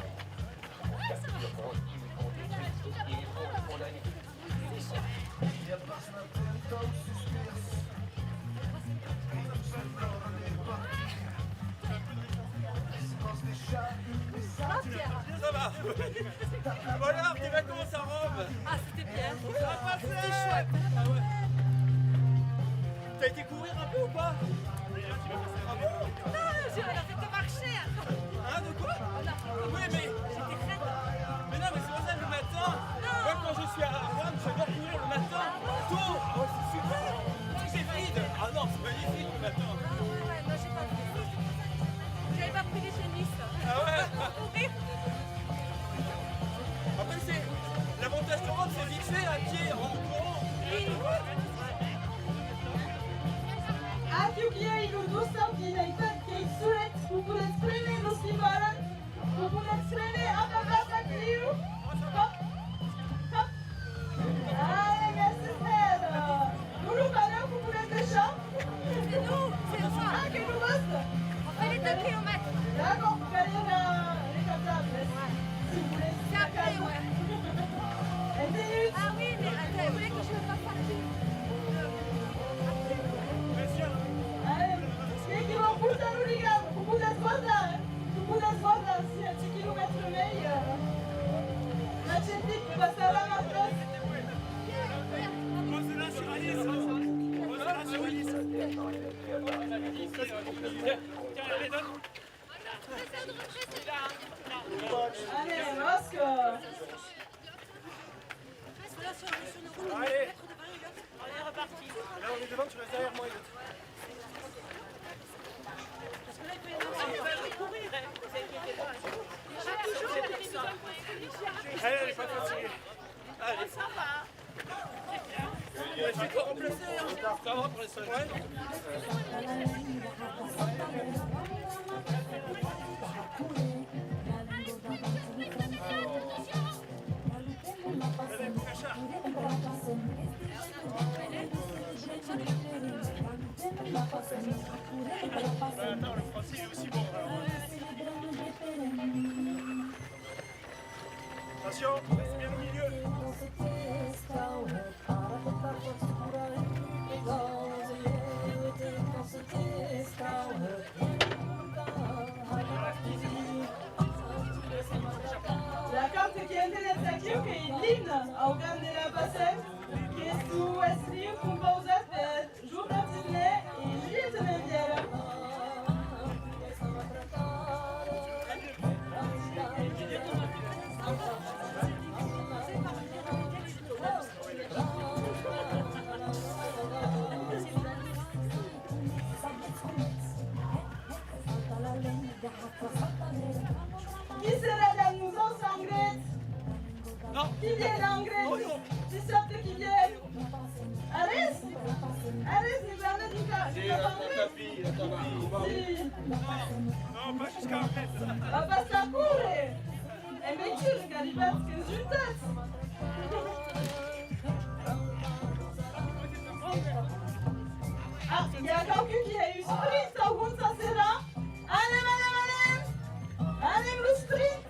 on capture, on tue, on détruit tout ce qui est faux et condamné. Ça va. Voilà, tes vacances à Rome. Ah, c'était bien. Ça va passer. C'était chouette. Ah ouais. T'as été courir un peu ou pas? Ah bon? Non, on a fait que marcher. Hein, de quoi? Oui, mais... J'étais raide. Mais non, mais c'est pour ça que le matin, moi quand je suis à Rome, j'adore courir le matin, tôt. Ah ouais, c'est super. Tout est vide. Ah non, c'est magnifique le matin. Ouais, non, j'ai pas fait. J'avais pas pris les génisses. Ah ouais. Après, c'est... L'avantage de Rome, c'est vite fait à pied, en courant. Oui. Aqui o que é ilustração que já está que suet, o por escrever nos timaran, o por escrever a papá aqui, hop, hop. Ai, merci frère. Nous nous parlons pour vous deixar. C'est nous, c'est moi. Ah, que nous gosta. On fait les 2 kilomètres. D'accord, vous allez les capables. Si vous voulez. C'est après, ouais. Et 10 minutes. Ah oui, mais attends, vous voulez que je me fasse partir? Quem que não puta no ligado? O puta esguardar. O puta esguardar. Se é de quilômetro e meio. Na gente tem que passar lá na frente. Pose-la sur Alice. Pose-la sur Alice. Tiens, allez, donne. Allez, Oscar. Allez. On est reparti. Là, on est devant, tu restes derrière moi, Elliot. Parce que là, il peut y courir, hein. Vous inquiétez pas. Allez, elle est pas fatiguée. Allez. Ça va. Je vais te remplacer, hein. Ça va pour les sols. Ouais. Attends, le français est aussi bon. Attention, reste bien au milieu. aqui que Lina, ao Gandela Passé, que é o SDI composa de Journal Disney e Juliette Mendiera. Qui sera dans nous en sangrette? Non. Qui vient d'Angret? Tu sais qui vient? Aris? Aris, nous allons dire que tu vas Si. Non, pas jusqu'à en fait. Va passar pure. É mentira, que arrivați când juntați. Ah, il y a quelqu'un qui a eu sprint sau cum ça sera? Allez, allez, allez! Allez, le sprint!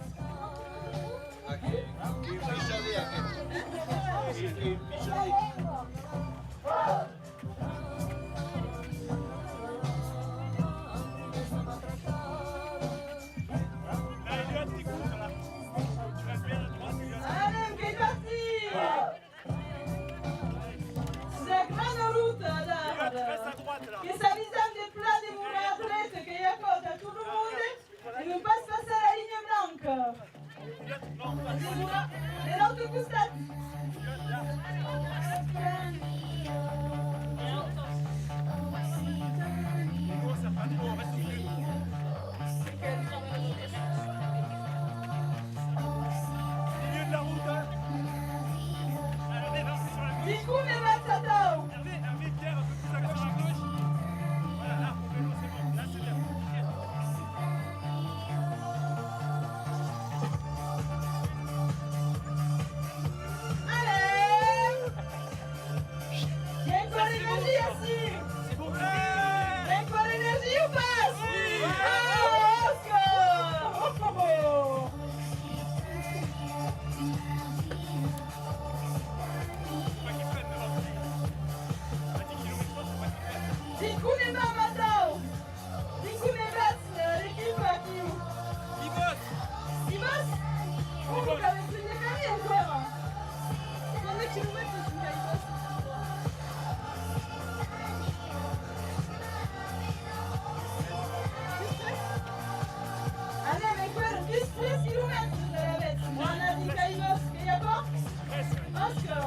Allez, che parti! C'est la grande route là! Che s'avvisa des plats de mon athlète che accorda a tout le monde et nous passe passer la ligne blanche. De l'autre costat. Milieu de la route, hein. Du coup, mes matsatao. Hervé, Pierre, un peu plus à gauche, à gauche. Voilà, là, on fait c'est bon. Là, c'est bien. Allez! Il y a encore l'énergie ici. C'est bon. Il y a encore l'énergie ou pas? Ah, Oscar! Oh, oh, oh. Pas qu'ils prennent devant. À 10 km/h, faut pas qu'ils prennent. Du coup, les mamatao. Du coup, les bats, l'équipe aquí. Ils bossent. Ils bossent? Oh, vous avez plus de carrière, frère. Combien de kilomètres tu fais, ils bossent? Allez, mais quoi, 10 kilomètres de la bête. On a dit qu'il bosse, qu'il y a pas? Oscar.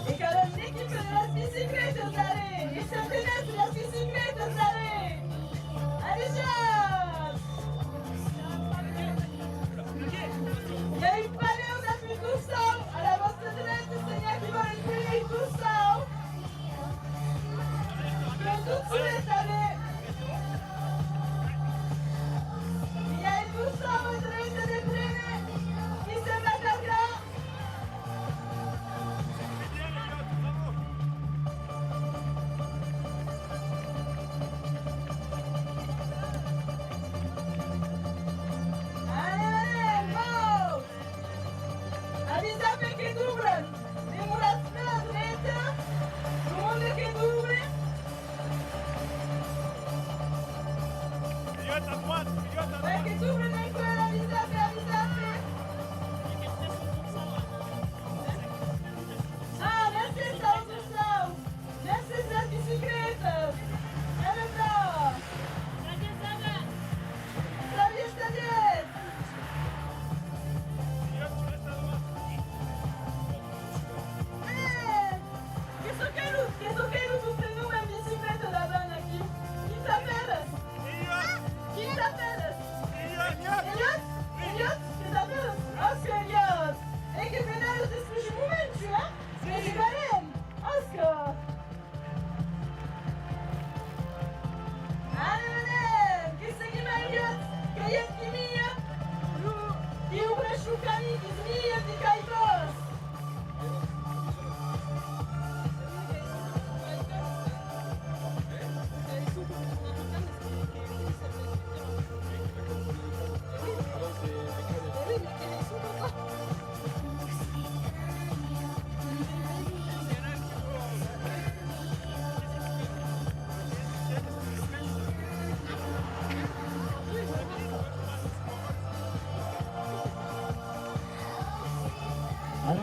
E cara, l'équipe de las bicicletas, allez! Et ça pénètre las bicicletas, allez! Allez, chat! Il y a une panneau depuis tout ça! À la base de l'aide, Seigneur qui va rentrer tout ça! Que tout de suite, allez!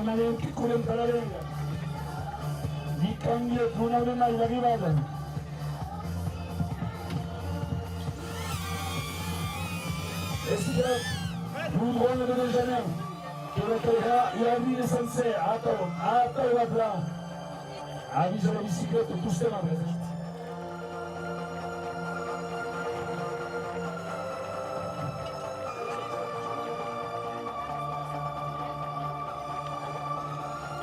Manem che curenta la venga. Di cambio una vena arrivata. Et c'est là, nous devons le donner jamais. Qui recueillera, il a vu l'essentiel. Attends, là. Avise la bicyclette, tout ça va.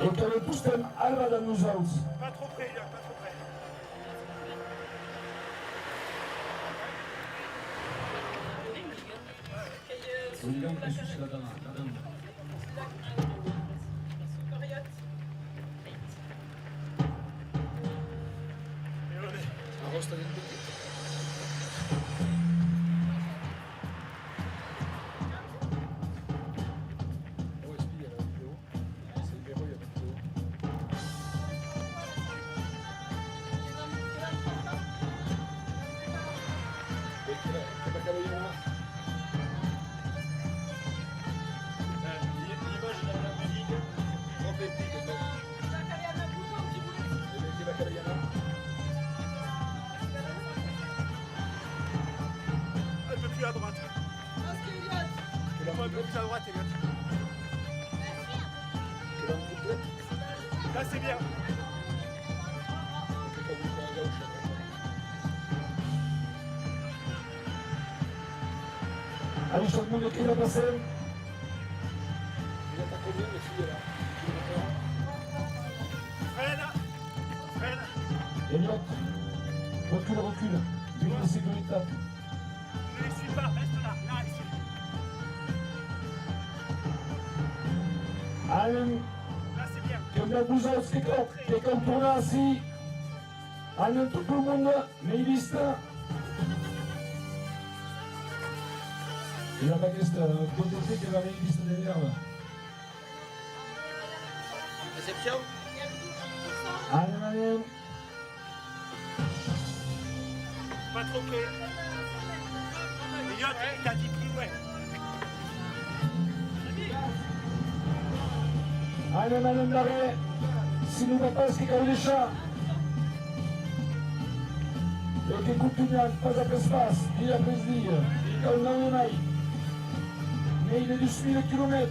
Et que le poussem arrive dans nous autres. Pas trop près, là, pas trop près. Un peu plus à droite. Un peu plus à droite, Elliot. Là, c'est bien. Allez, tout le monde qui va passer. Freine. Elliot, recule. Vite de sécurité. Ne les suis pas, reste là, ici. Allez, Là, c'est bien. comme la bougeuse qui est comme tourné ainsi. Allez, tout le monde, mais il liste. Il a pas question, côté qui va mettre liste des nerfs. Réception. Allez. Pas trop près. Elliot, il t'a dit plus loin. Allez, Madame Larrey, si nous ne pas ce qui est les chats. Et qui continue pas après espace, il après dire, il est dans le mail. Mais il est de 1000 km.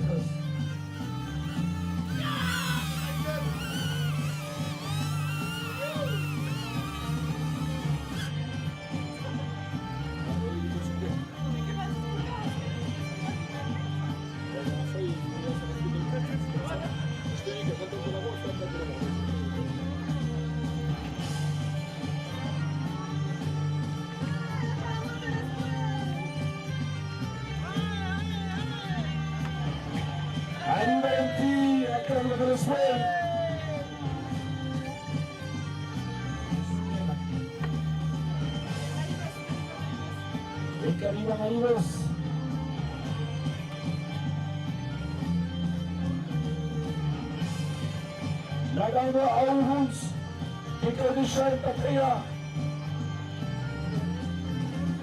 Allez, Valenti, à calme de l'Espagne. Et qu'arrive à Marivos. La gagne à Ourouts, et que déjà est après là.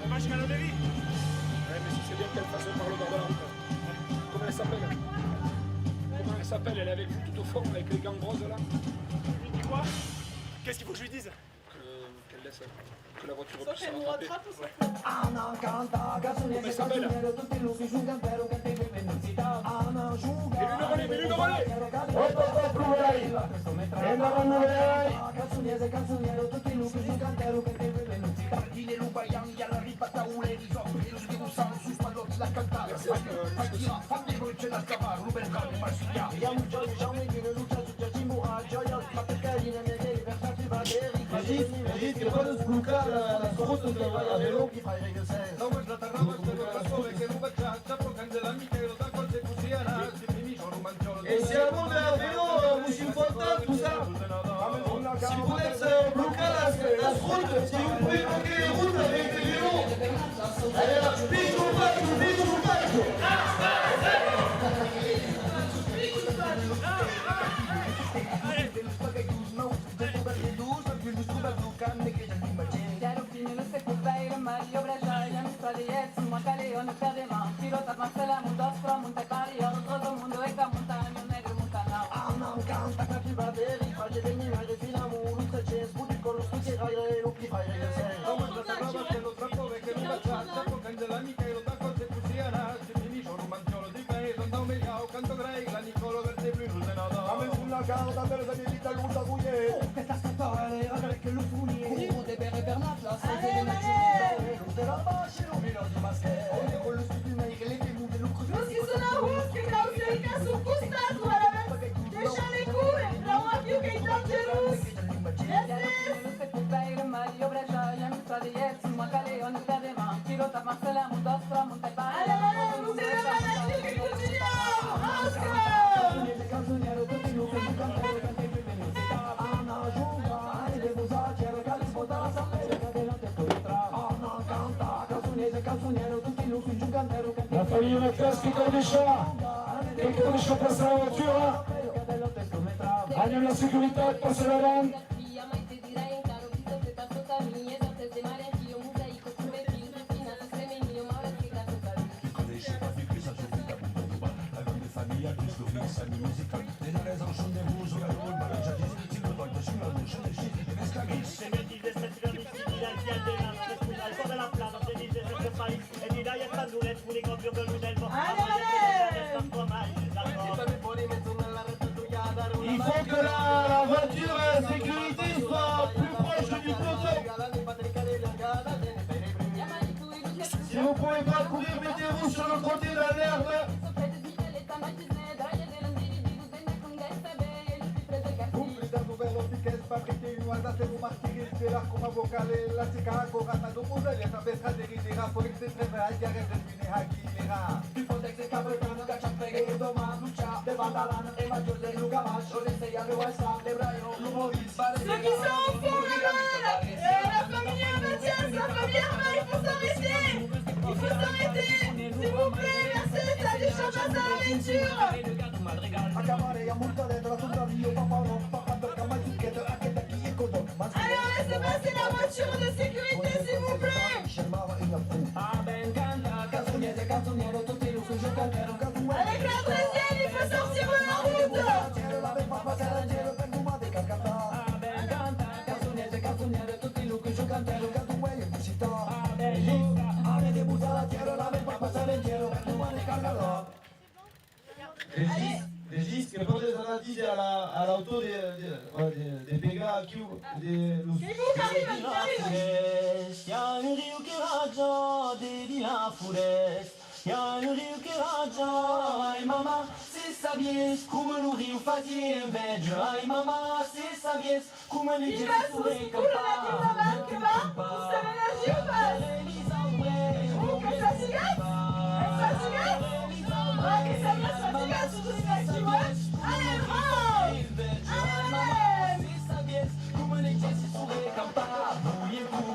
On va jusqu'à l'Oméry. Ouais, mais si c'est bien qu'elle fasse par le bord de la route. Comment elle s'appelle? Comment elle s'appelle? Elle est avec lui tout au fond, avec les gants roses là. Je lui dis quoi? Qu'est-ce qu'il faut que je lui dise? Qu'elle laisse, que la voiture So puisse che rattraper. nuotra tu sei. Come si appelle? Mais lui le relais. Hop, provai. E andavano vedrai. Vedi che quando sbloccare la scorta che va a velo. Et c'est un monde à vélo, vous important, tout ça. Si vous êtes bloqué la route, si vous pouvez bloquer les routes avec les vélos. Allez là, pique ou pas, pique ou pas. Chiaro finire se cupeire, Mario Brejaia, mi sta di ex, manca leone per de man, pilota Marcela, mundo spro, monte pari, otro mundo e ca montagna, negro montana. La famille Mathias qui conosce passa la voitura, andiamo la sécurité, passa la vanne. Il faut que la voiture sécurité soit plus proche du peloton. Si vous ne pouvez pas courir, mettez-vous sur le côté de l'herbe. Ceux qui sont au fond là-bas, la famille Mathias, la famille Arma, il faut s'arrêter. Il faut s'arrêter. S'il vous plaît, merci, ça a du champagne à l'aventure. Alors laissez passer la voiture de sécurité, s'il vous plaît. Avec la 13e, il faut sortir de la route. Régis, che potete andare all'auto des Pega qui des Y'a un rio che raggia di la foresta. Y'a un rio che raggia, ai mamma, se sabies come lo rio fazia inveja. Ai mamma, se sabies come li Il va sous le campagnes, que va, vous savez nager ou pas? Oh, que ça s'y gâte? Ça s'y gâte? Oh, que ça vient, ça s'y gâte, surtout si tu vois. Allez, bravo! Allez!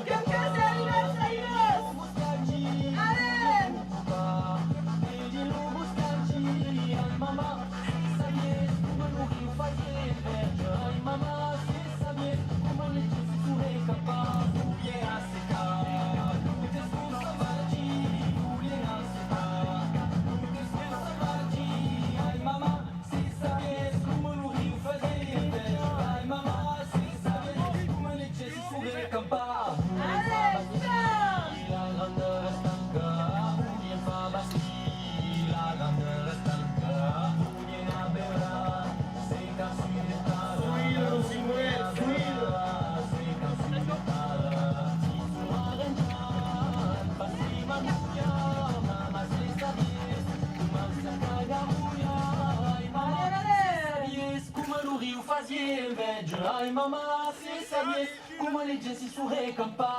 Quelqu'un d'Alinas, Alinas! Allez! Ai mamma, se sabies come le gente si recampa.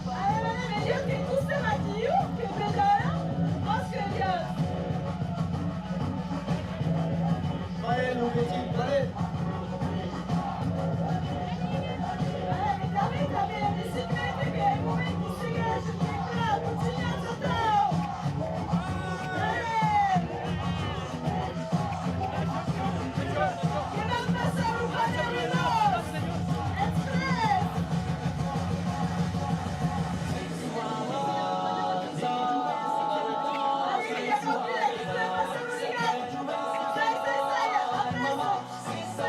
Allez, mais Dieu, que tout ce matin, que pédale, parce que Dieu. Allez, nous petit, allez. Allez, mais t'avais la bicyclette, et puis il y a un moment qui se gâche, je suis là, continue à sauter. Allez. Il va passer au Valerino. Express. Allez, il y a pas plus, il va passer au Liga. Ça y est, après ça.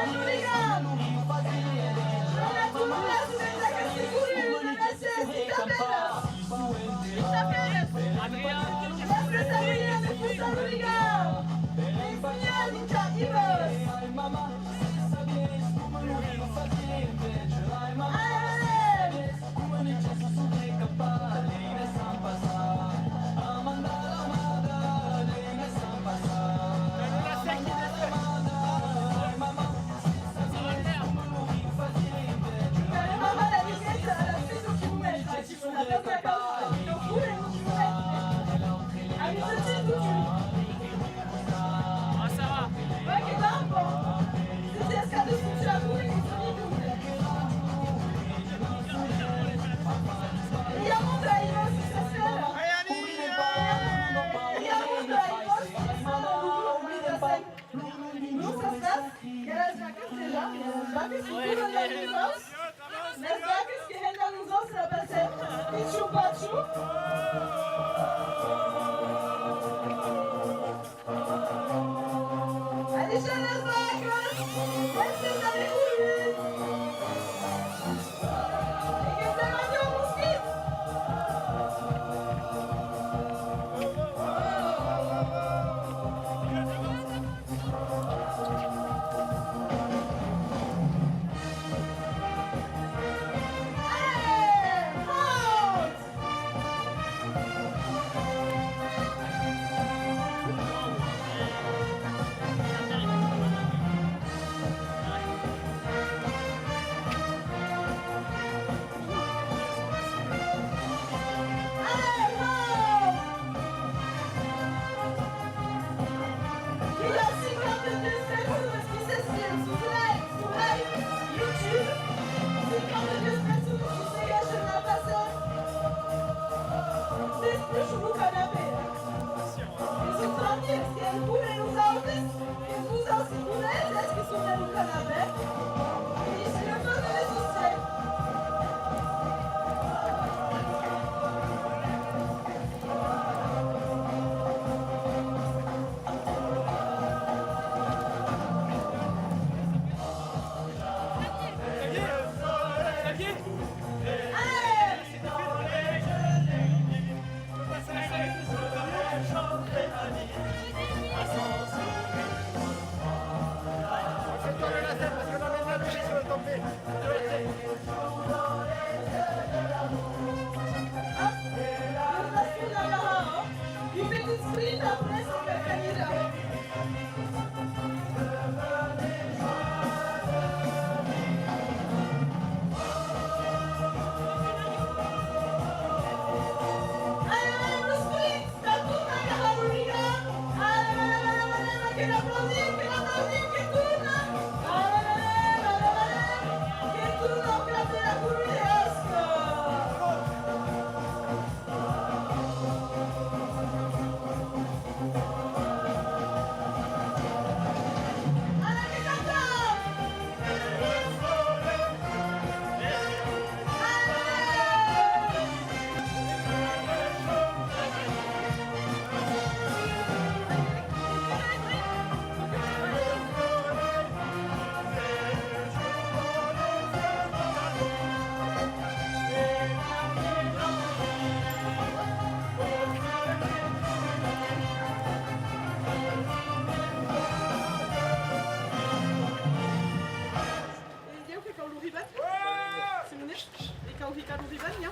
o ficar no Vivania.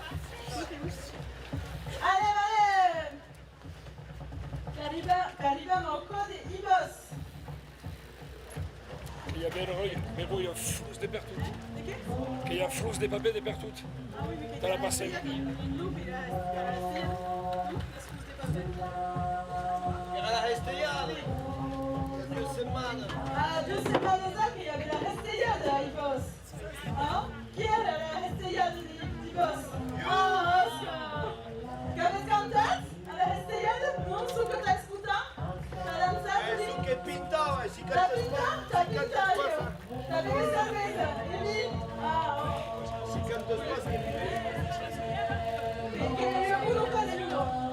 Allez! Arrivano al code Ibos. Il y a bien l'oreille, mais bon, il y a un flou de partout. Il y a un flou de papier de partout. Dans la parcelle. Era la Resteiale. 2 settimane. Ah, 2 settimane fa che aveva la Resteiade ai Ibos. Ah? Chi era la Resteiade di Ibos? Ah, Oscar! Che avete cantato alla Resteiade? Non so che t'hai ascoltato? T'hai danzato lì? Su che pintava, si T'hai pintato? T'hai pintato io. T'avevi cerveza. E lì? Ah, si canta spazio. perché io uno casino.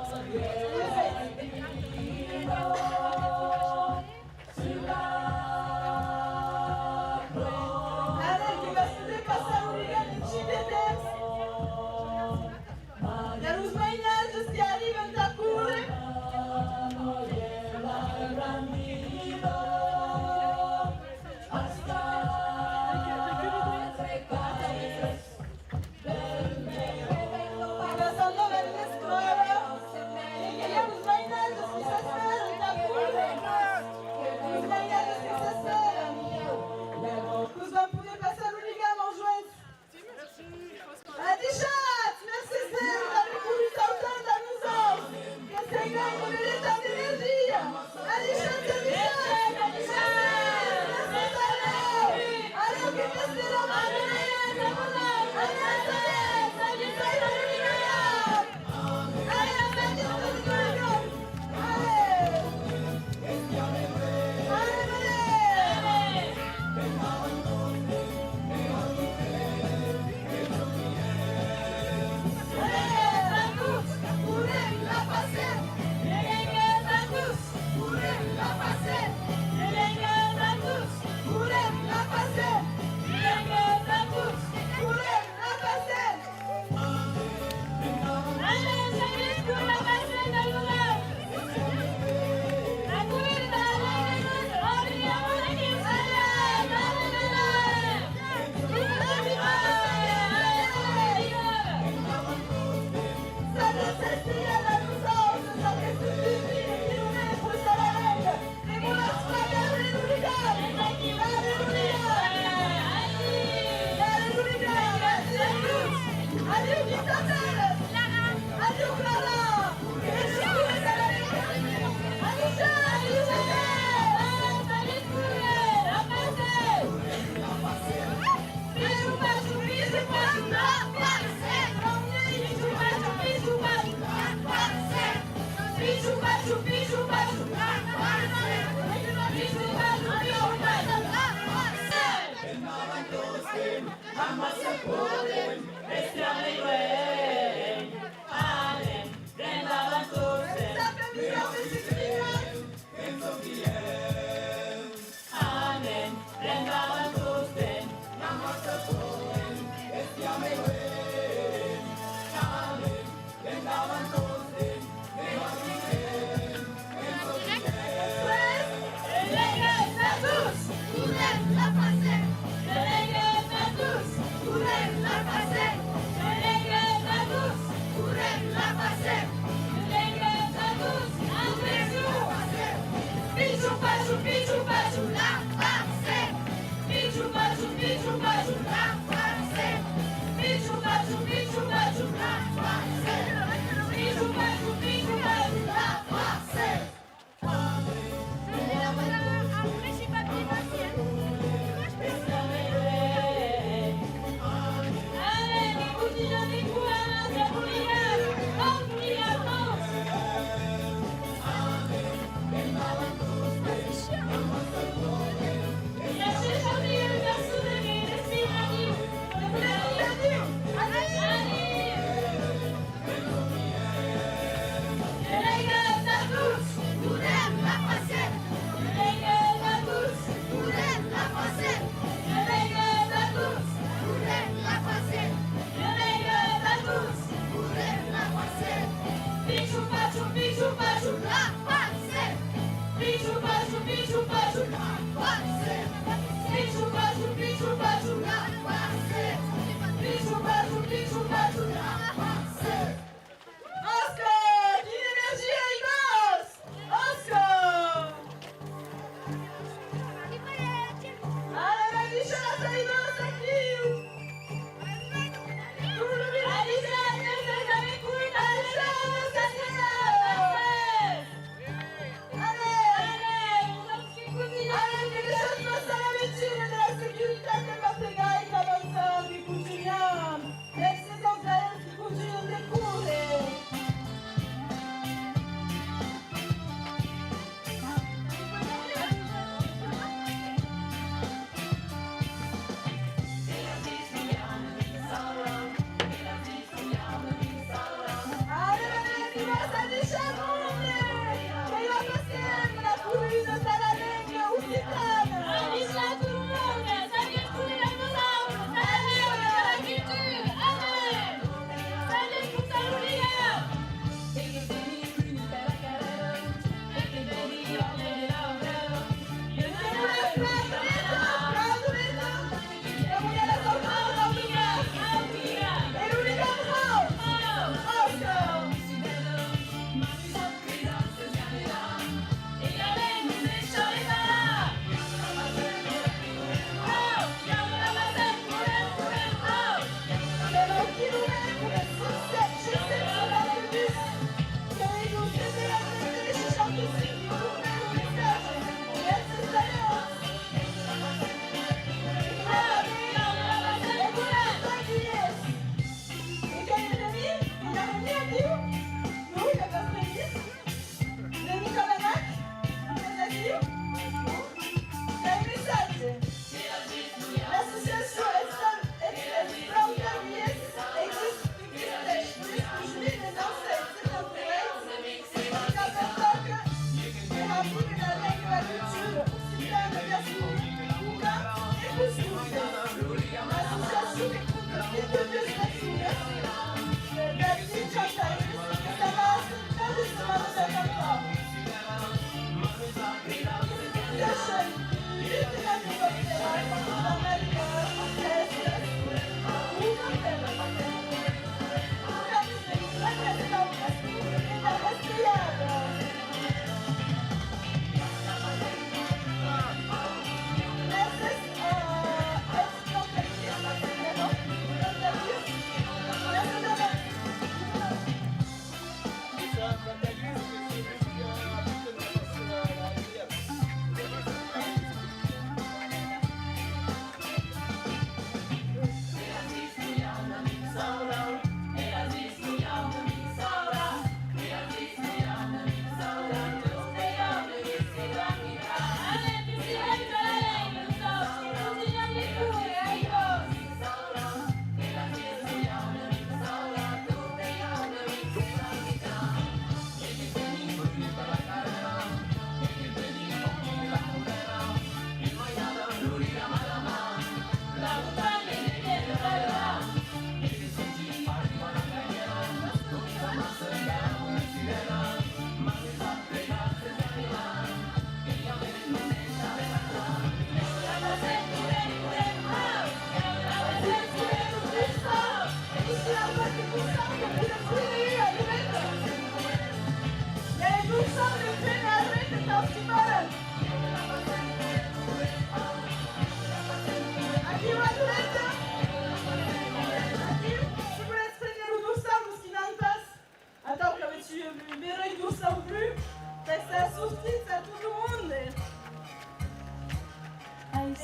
justiza a todo mundo.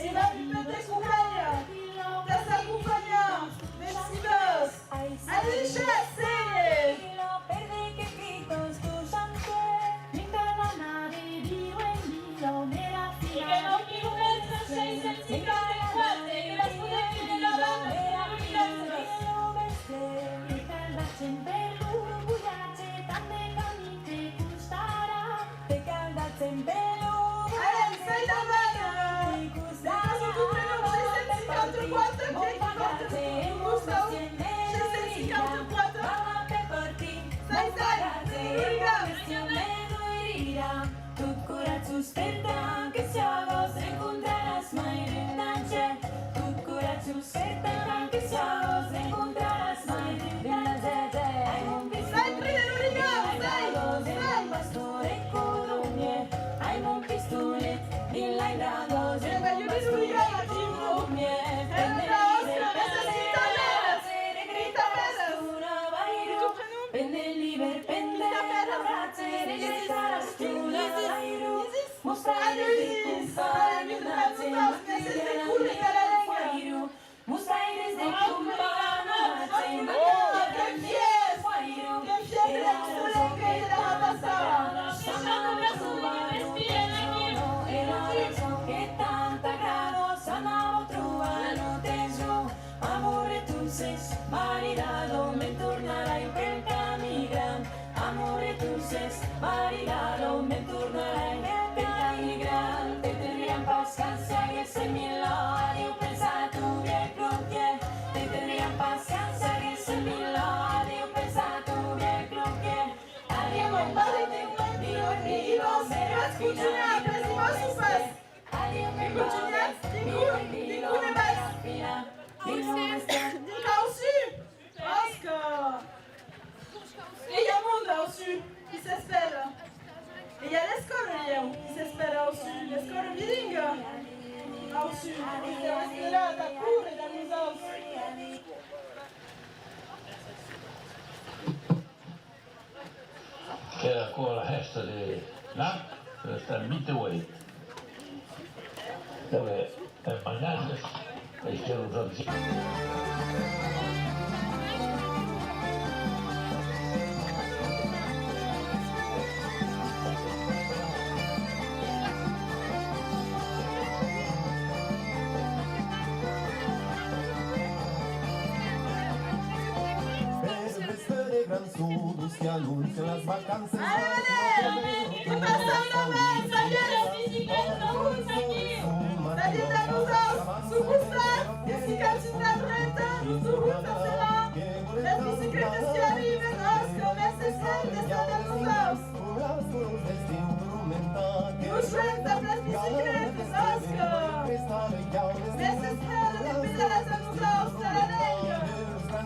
E la vita te cucaia, te s'accompagna, vestidos, Alicia, sei! Y que no quiero ver esos 6 certificados de que las puedes tener la banda de la Sustenta que se hagas encontrarás mai rindace. Tu cura sustenta que se hagas encontrarás mai rindace. Hai un pistolet, hai un pastore corumie. Hai un pistolet, il lai dragos, il mai corumie. Pende liber, pende la brazzere, le saras tu la vairu. Mostrare di compagno, nace, mostrare di compagno, amore tu sei maridado, me tornarai per camigran. Amore tu sei maridado, me tornarai per camigran. Te tendrían paciencia y ese milagro pensato bien croqué. Te tendrían paciencia y ese milagro pensato bien croqué. Adiós, padre, bienvenido, serás cuchina, preciosos. Adiós, Oscar! Et il y a monde au-dessus qui s'espère. Et il y a l'école qui s'espère au-dessus. L'école bilingue au-dessus. C'est resté là, ta cour et ta maison. Che ancora resta di là, sta il midway. Dove è mangiato e c'è un giorno. Si anuncian las vacanzas. ¿Qué pasa, mamá? ¡Salió la bicicleta! ¡Salita nous su gusta! ¡Jessica China Reta! ¡Su gusta será! ¡Las bicicletas que arriben! ¡Oscar! ¡Necesar de estar nous ¡Nos las bicicletas! ¡Oscar! ¡Necesar de pedalas a nous ¡La ley!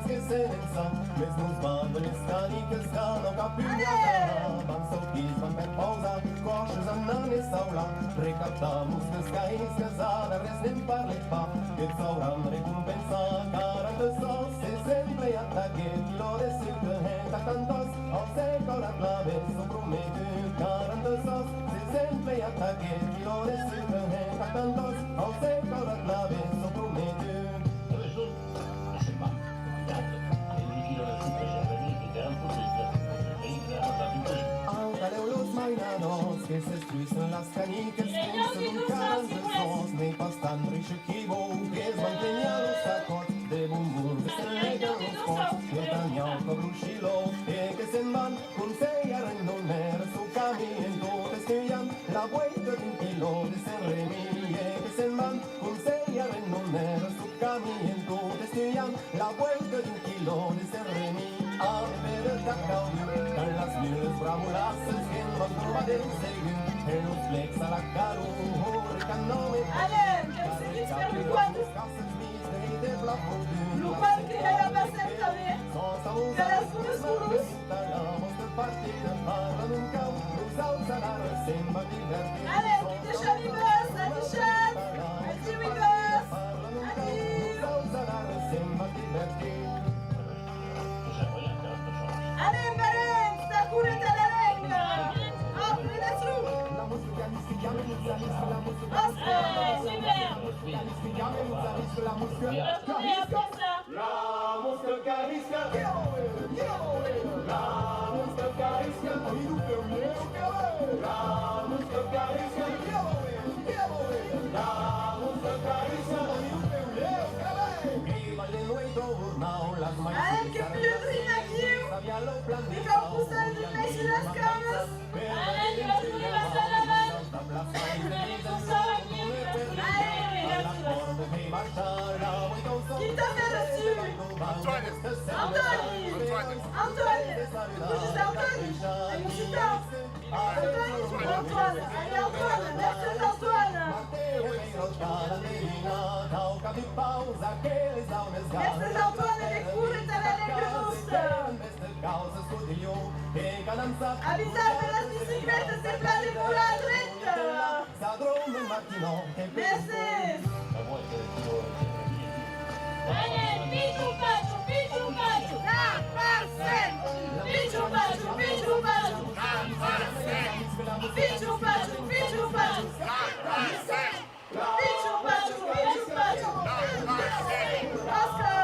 Que se ensam, mes nos bandele scaniche scano capillata, van sopis, van per pausa, coșes annane saula, recaptamus că scai scăzada, restem parle pa, che sauram recompensa, carante sos, se sempre attacchettilo de sucre, henta cantos, au se corat la vez, so prometu, carante sos, se sempre attacchettilo de sucre, henta cantos, au se corat la vez, so prometu. Que se estruisen las canicas, que se nuncaran de sos, ne pastan richequivo, que es manteñados tacos, de bumbur, que se legan los cos, que tañao cabruchilo, que se van, con sellar en doner, su camino, que estudian la vuelta de un kilo, de se remille, que se van, con sellar en doner, su camino, que estudian la vuelta de un kilo, de se remille, a beber el cacao, dan las miles bramulasas, que van trovadero seguen, en los flex a la caro, ricanome. Allez, qu'est-ce que tu fais, Luquan? Luquan, qui est la bassette, t'avais? T'as la sourous? Allez, qui te chavibos, Adichat? Adi wibos, Allez, Beren, ta cour est à la règle. Ah, prenez-le. Allez, que piedrine aqui! Fica o pulsando de mexe nas camas! Allez, tu vas trouver la salle à bain. Allez, ton sort aqui, tu vas trouver la Qui t'a fait reçu? Antoine! Antoine! C'est Antoine! Antoine! Allez, Antoine! Merci Antoine! Merci Antoine, ele cura e tale Avisa pelas bicicletas sempre ali por a direita! Merci! Allez, pichu pachu, pichu pachu. La parcelle! Pichu pachu, pichu pachu. Pichu pachu, pichu pachu! Pichu pachu, pichu pachu! Oscar!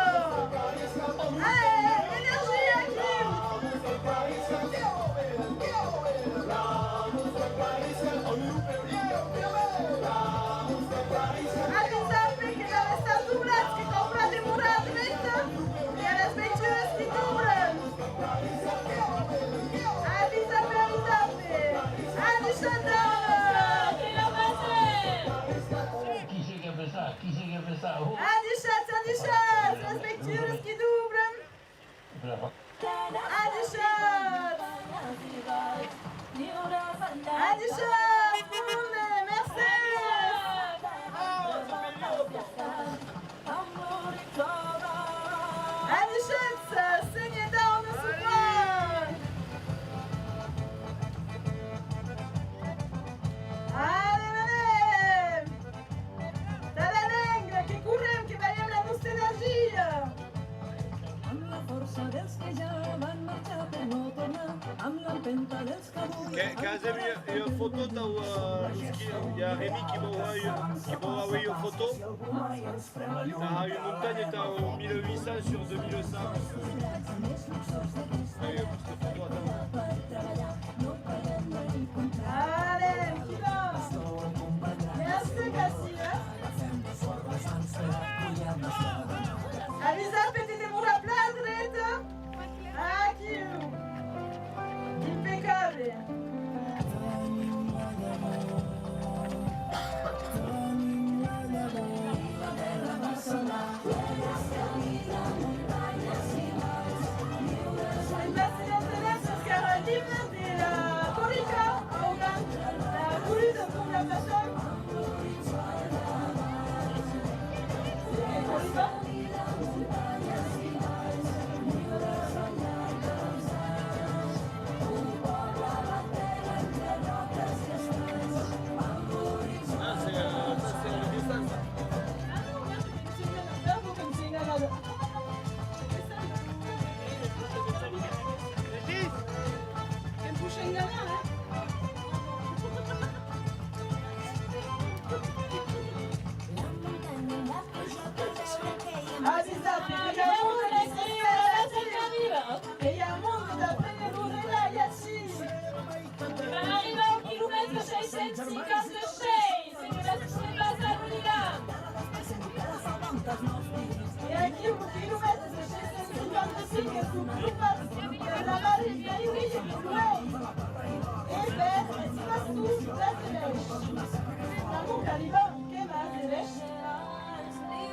Allez, énergie aqui! Avisa que elas estão dubladas, que estão para demorar a direita e elas mentiras que dobram. Avisa para Qui c'est qui a fait ça? Qui c'est qui a fait ça? Oh. Adichat, as mentiras que dobram. Adichat! Adichat! Merci! Adichat, saignez down le souport! Allez, allez! T'as la langue qui courem, qui veiem la nostra energia! Casamir, il y a une photo il y a Rémi qui m'envoie une photo. T'as une montagne, t'as en 1800 sur 2100. Allez, Allez, qui va? Merci, Cassia. Avisa, petit demora pra direita. Aqui. Impecável. Et il y a un monde d'après les Lorena, Yassi. Arriva al chilometro 656, se che la si passa all'unità. E aqui o quilômetro 655 é super la Maria e o Rio do Rio. E bem, se faz tudo da Celeste. Na boca ali va, que va Celeste.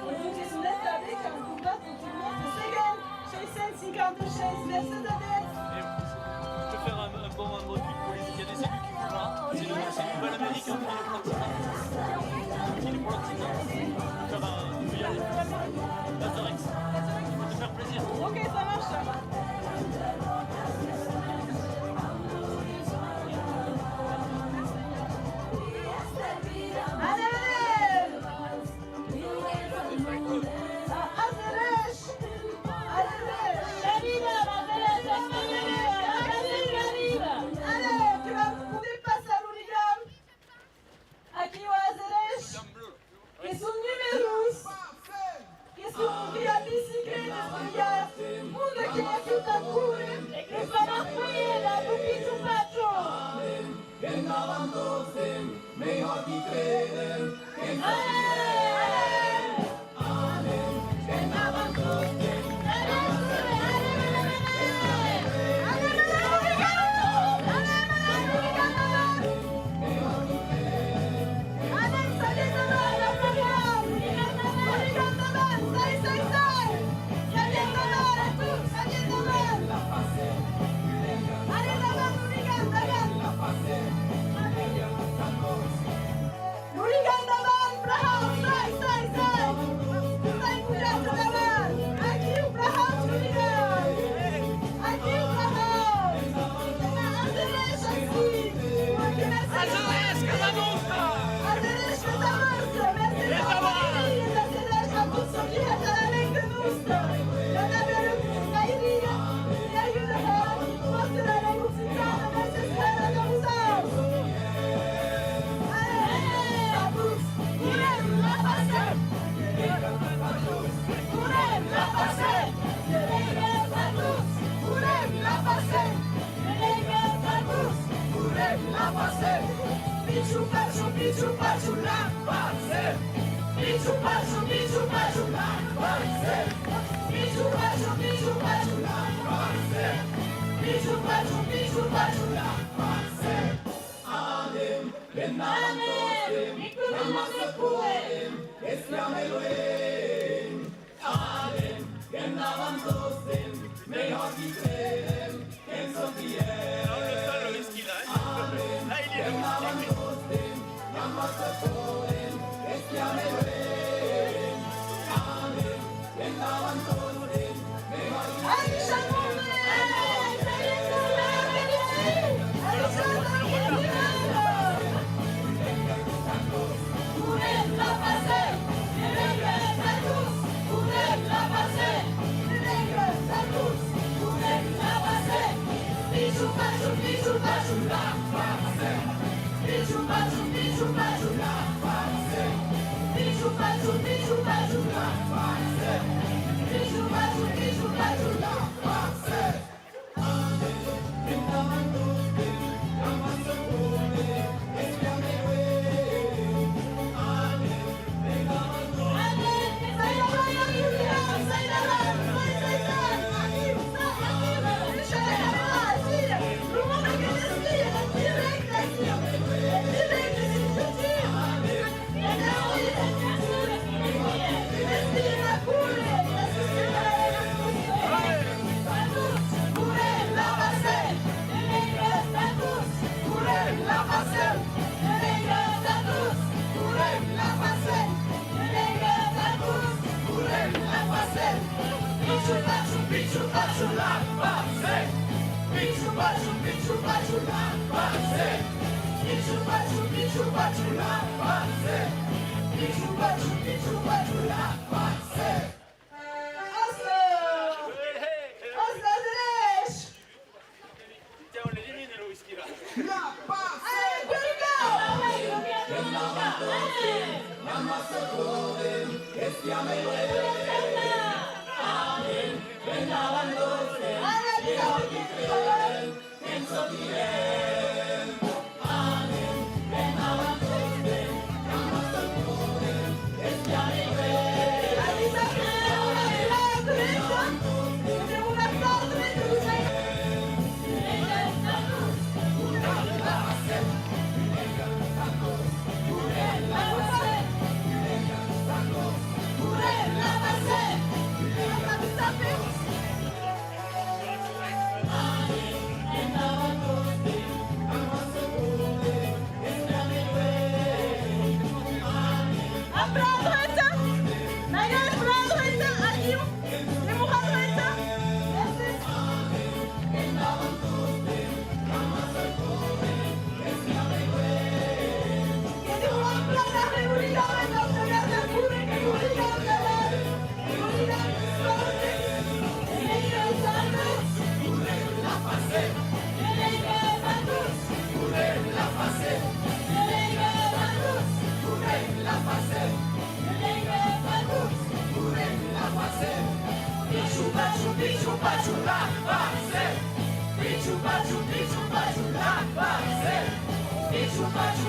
E tu que se laisse avec un combat de kilomètre second 656 Mercedes. Je peux faire un bon mot de police. Il y a des cellules qui bougent là. C'est du Val-Amérique entre les Plantina. Ça va, on peut y aller. Lazarex. Ça va te faire plaisir. Ok, ça marche. Allez, allez! Azeresh! Allez, tu vas vous dépasser à l'Oligam. Aqui o Azeresh. Que são números. Que a bicicleta,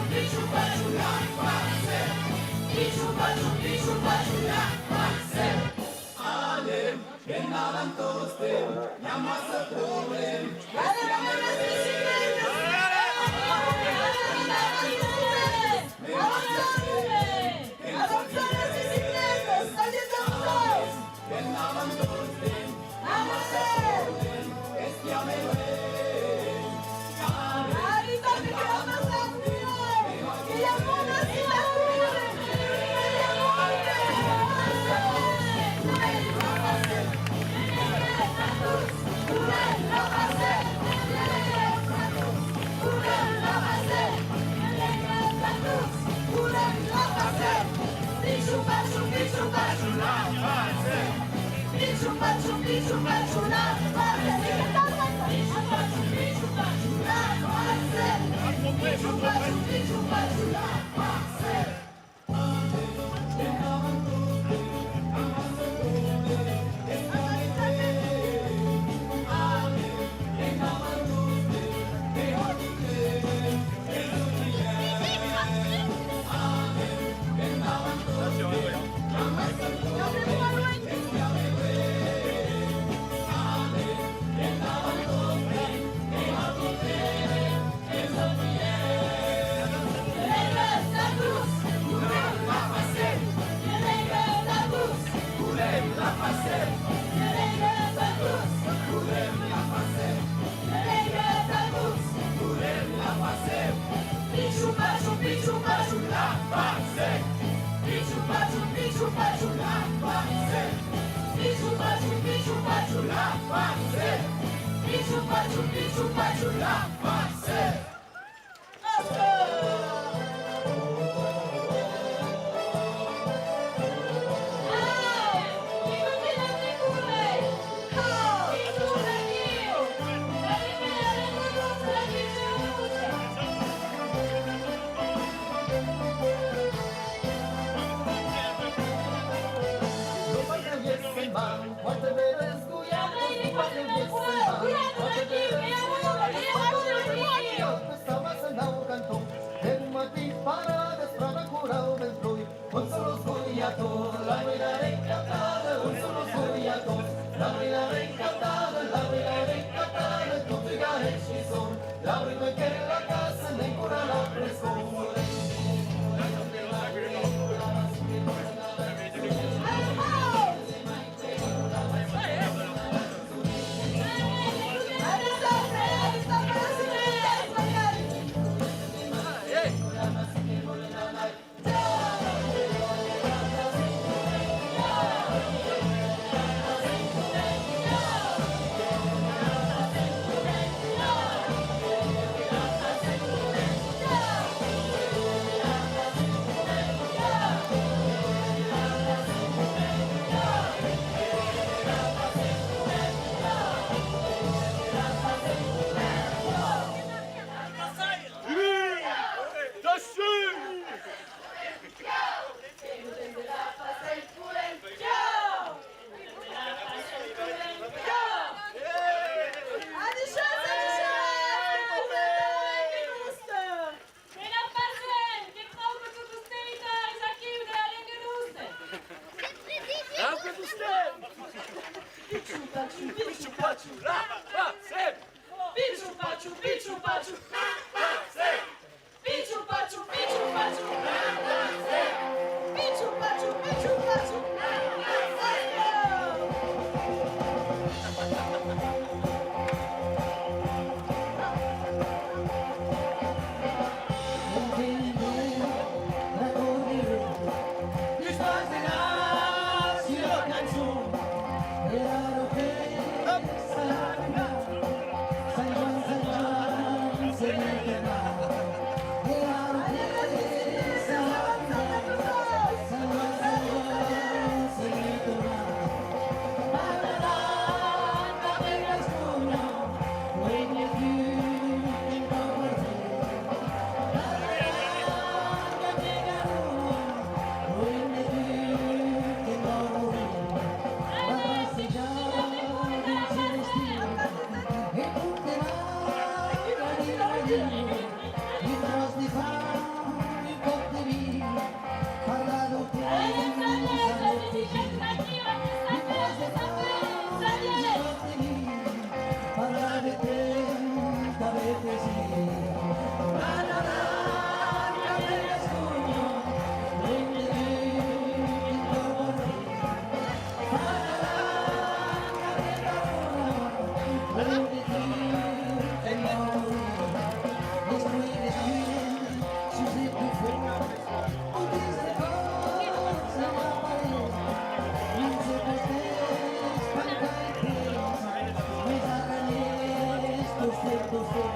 Bicho, baixo, la, Say Allez,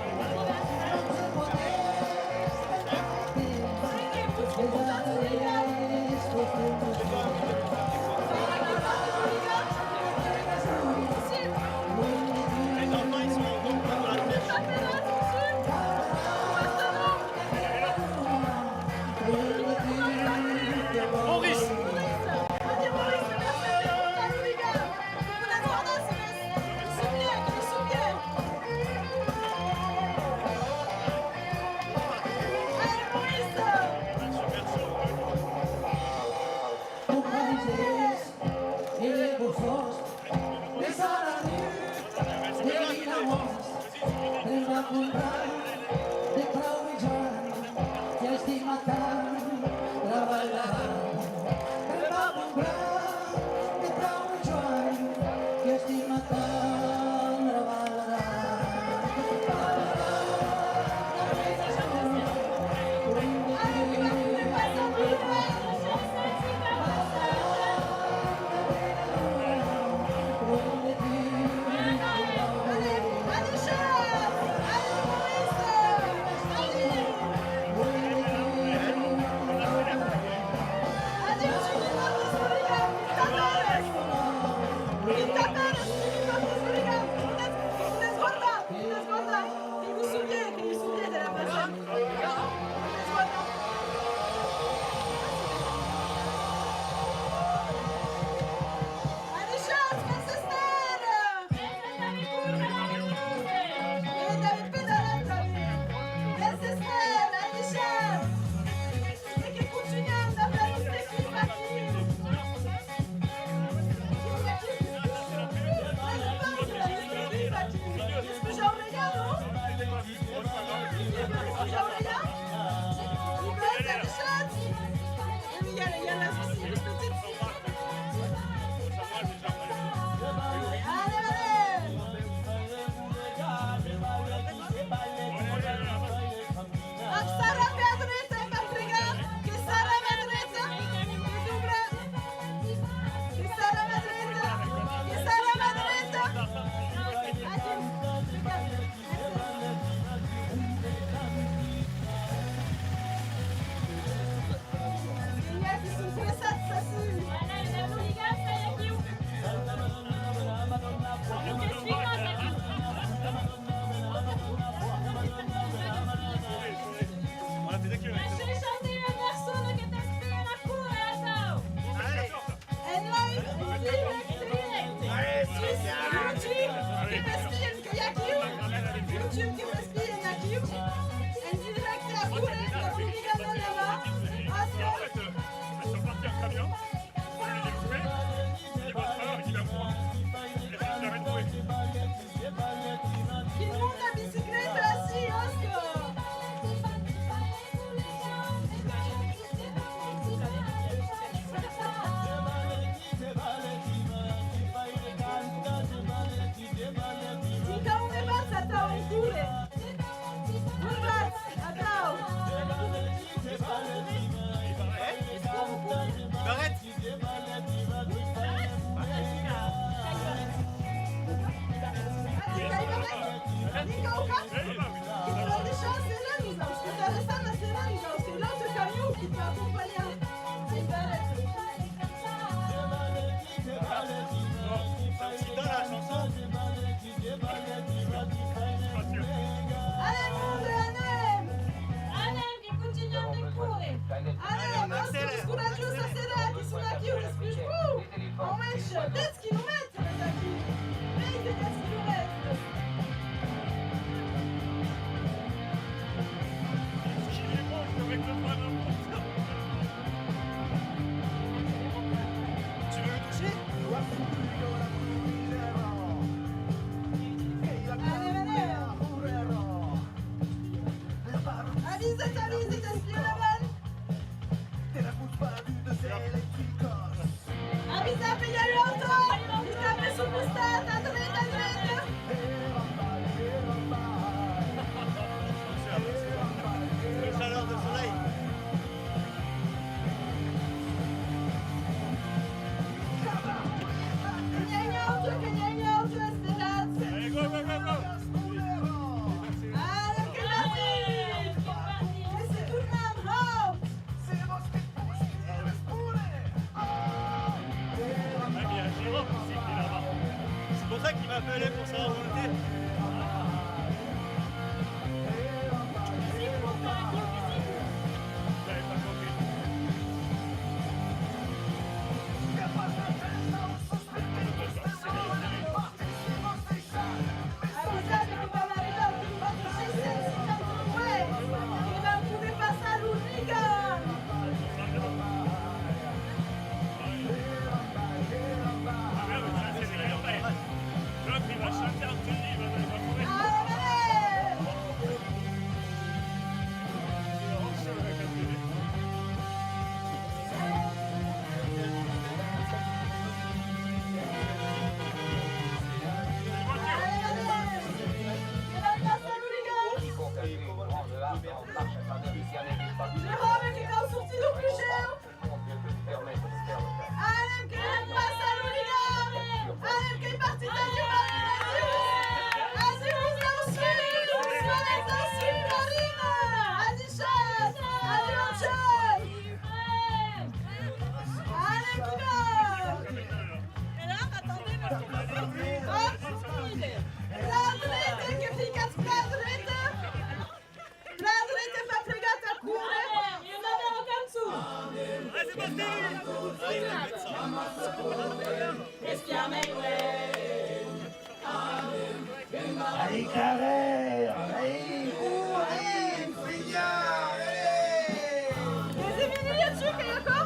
Allez, carrère! Allez, cours! Allez, Frigard! Allez! Les Emilia dessus, Kayako?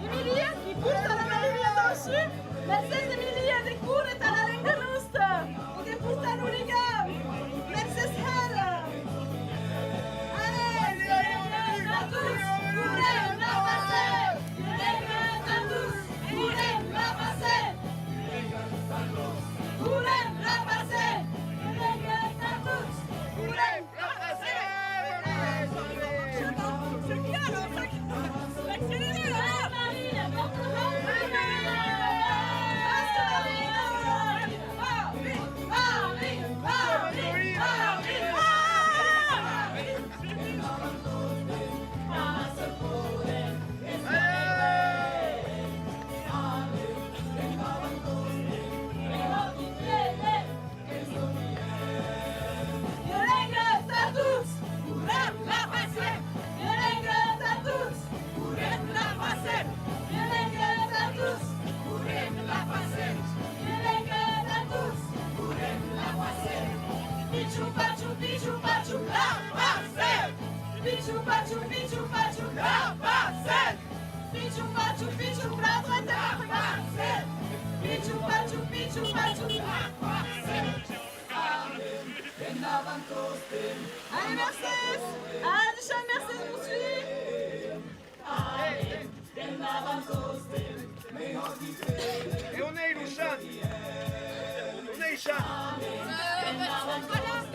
Emilia, qui pousse à la Maria dessus. Mercedes Emilia, de cours à la Lenganusta. Och det pustar Noliga. Mercedes här. Allez, à tous. Courez, la passez. À tous. Courez, la passez. Courez, la passez. À tous. Courez, la passez. C'est bien, là. Accélérez, là. Marine, Pichu pachu, la passez. Pichu pachu, la passez. Pichu pachu, la droite la passez. Pichu pachu, la passez. Allez, Mercedes. Allez, déjà, Mercedes poursuit. Et on est Ilushan. On est Ishan.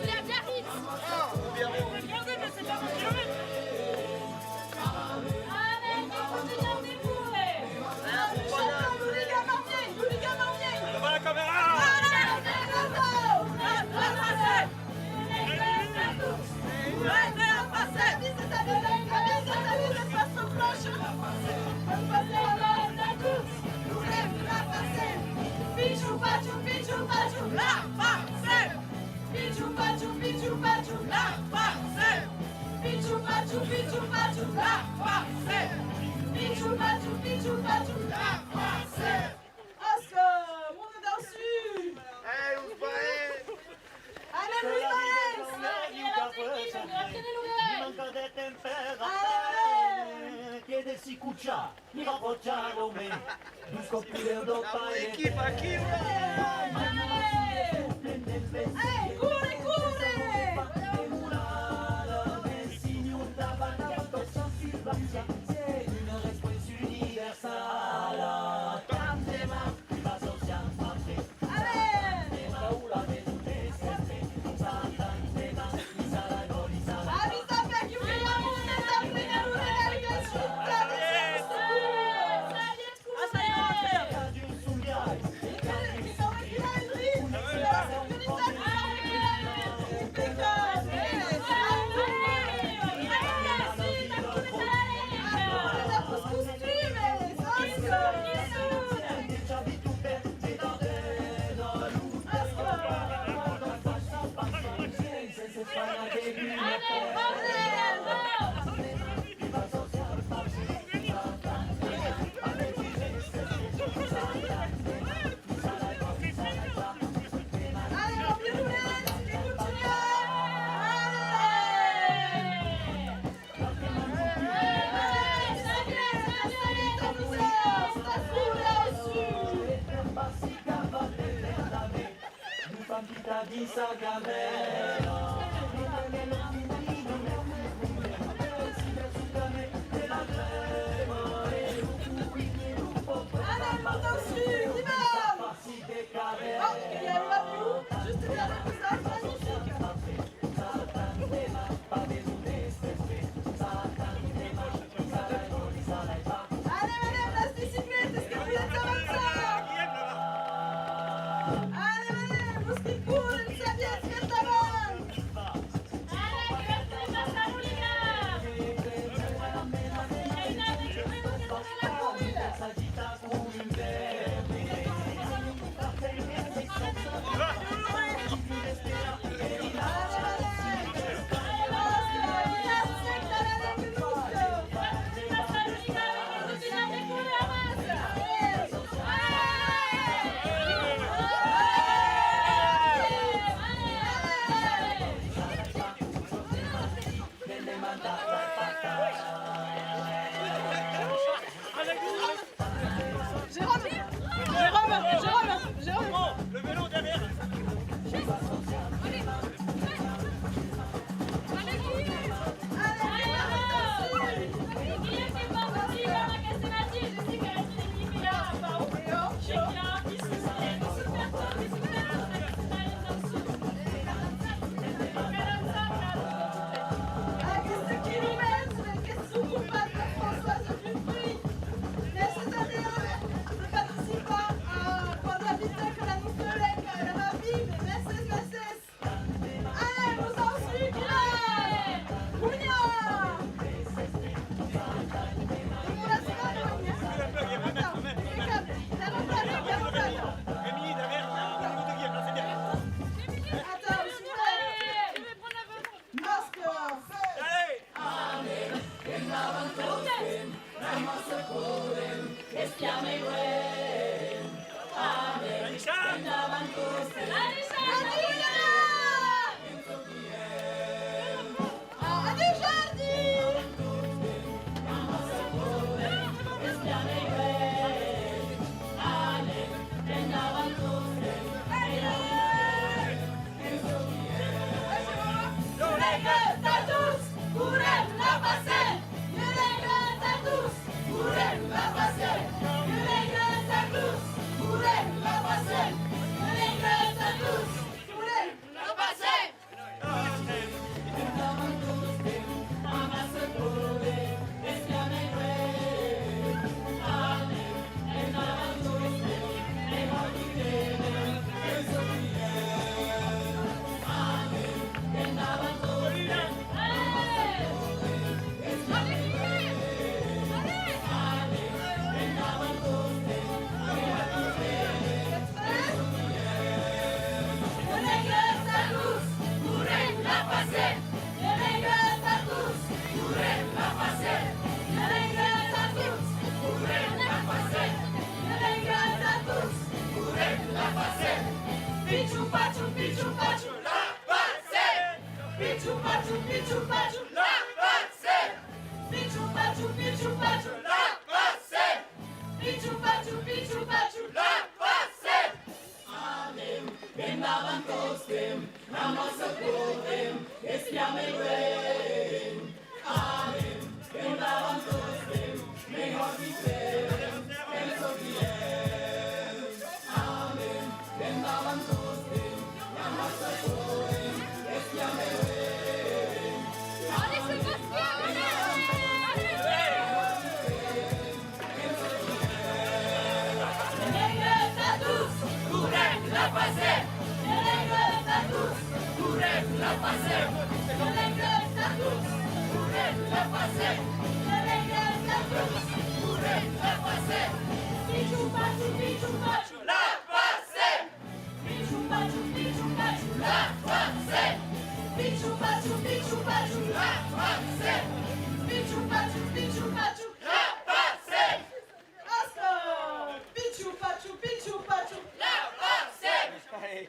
Il a Biarritz. Regardez, mais c'est pas mon kilomètre. Allez, continuez, on est bourrés. Louliga Marnier. Devant la caméra. Pichu pachu, la passez. Pichu pachu, la passez. Pichu pachu, la passez. Pichu pachu, la passez. Oscar, on est dessus. Allez, vous parlez. Allez, Louis Chiede si cuccia, mi va poggiare me, busco più do paese. Chi fa chi? Courez!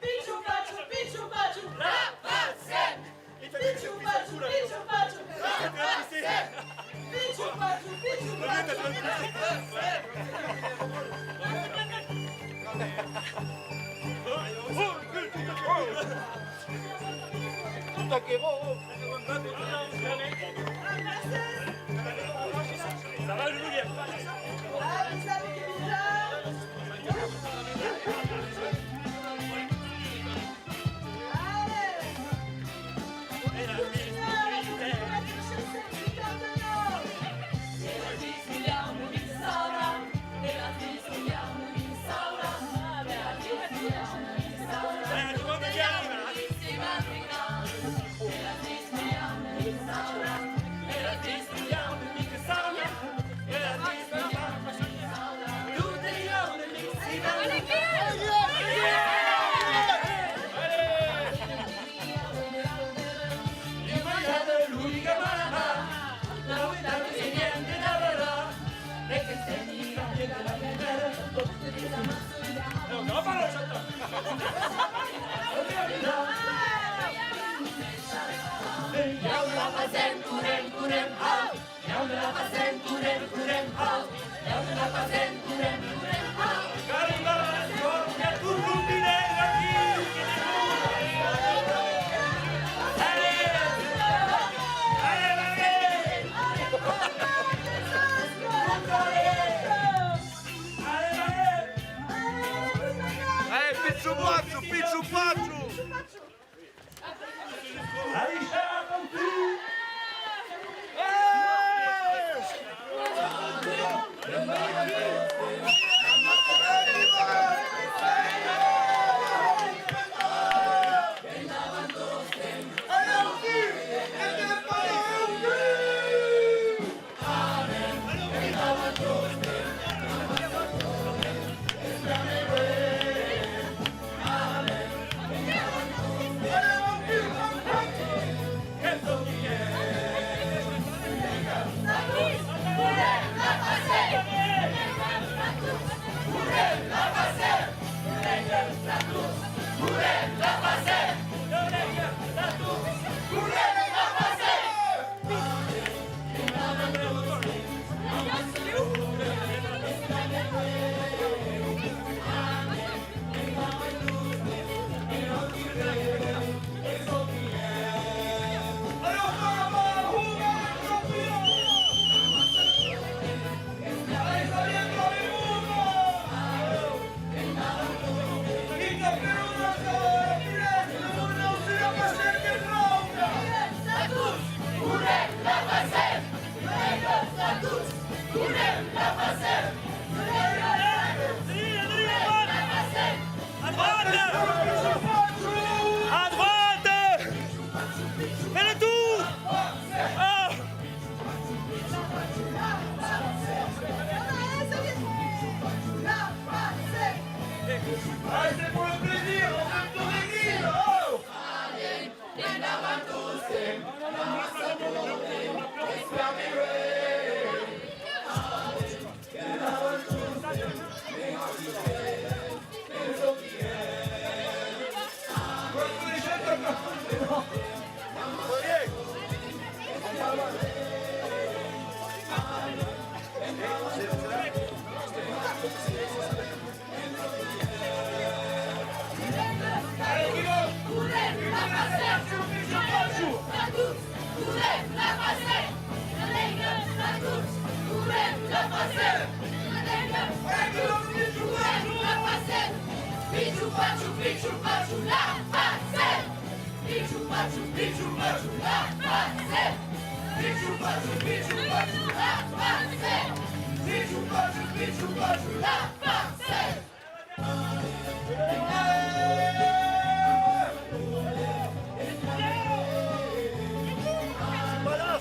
Pichu, pachu, pichu, pachu. Ça va, je vous viens. Picciu Pachu, Picciu Pachu! C'est pour le plaisir, on fait ton église, oh!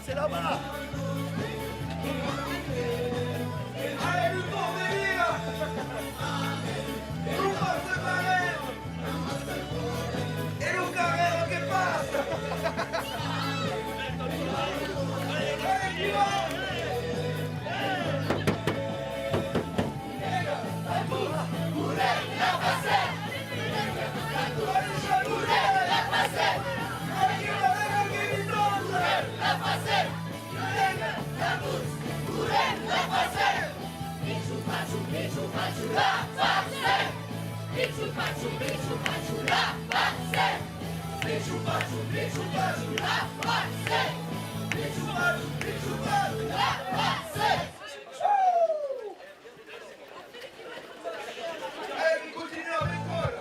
C'est là-bas. Allez, nous pour venir. Nous passe de Marraine. Et nous carré que passe. Allez, qui va? La Allez, on continue avec l'école.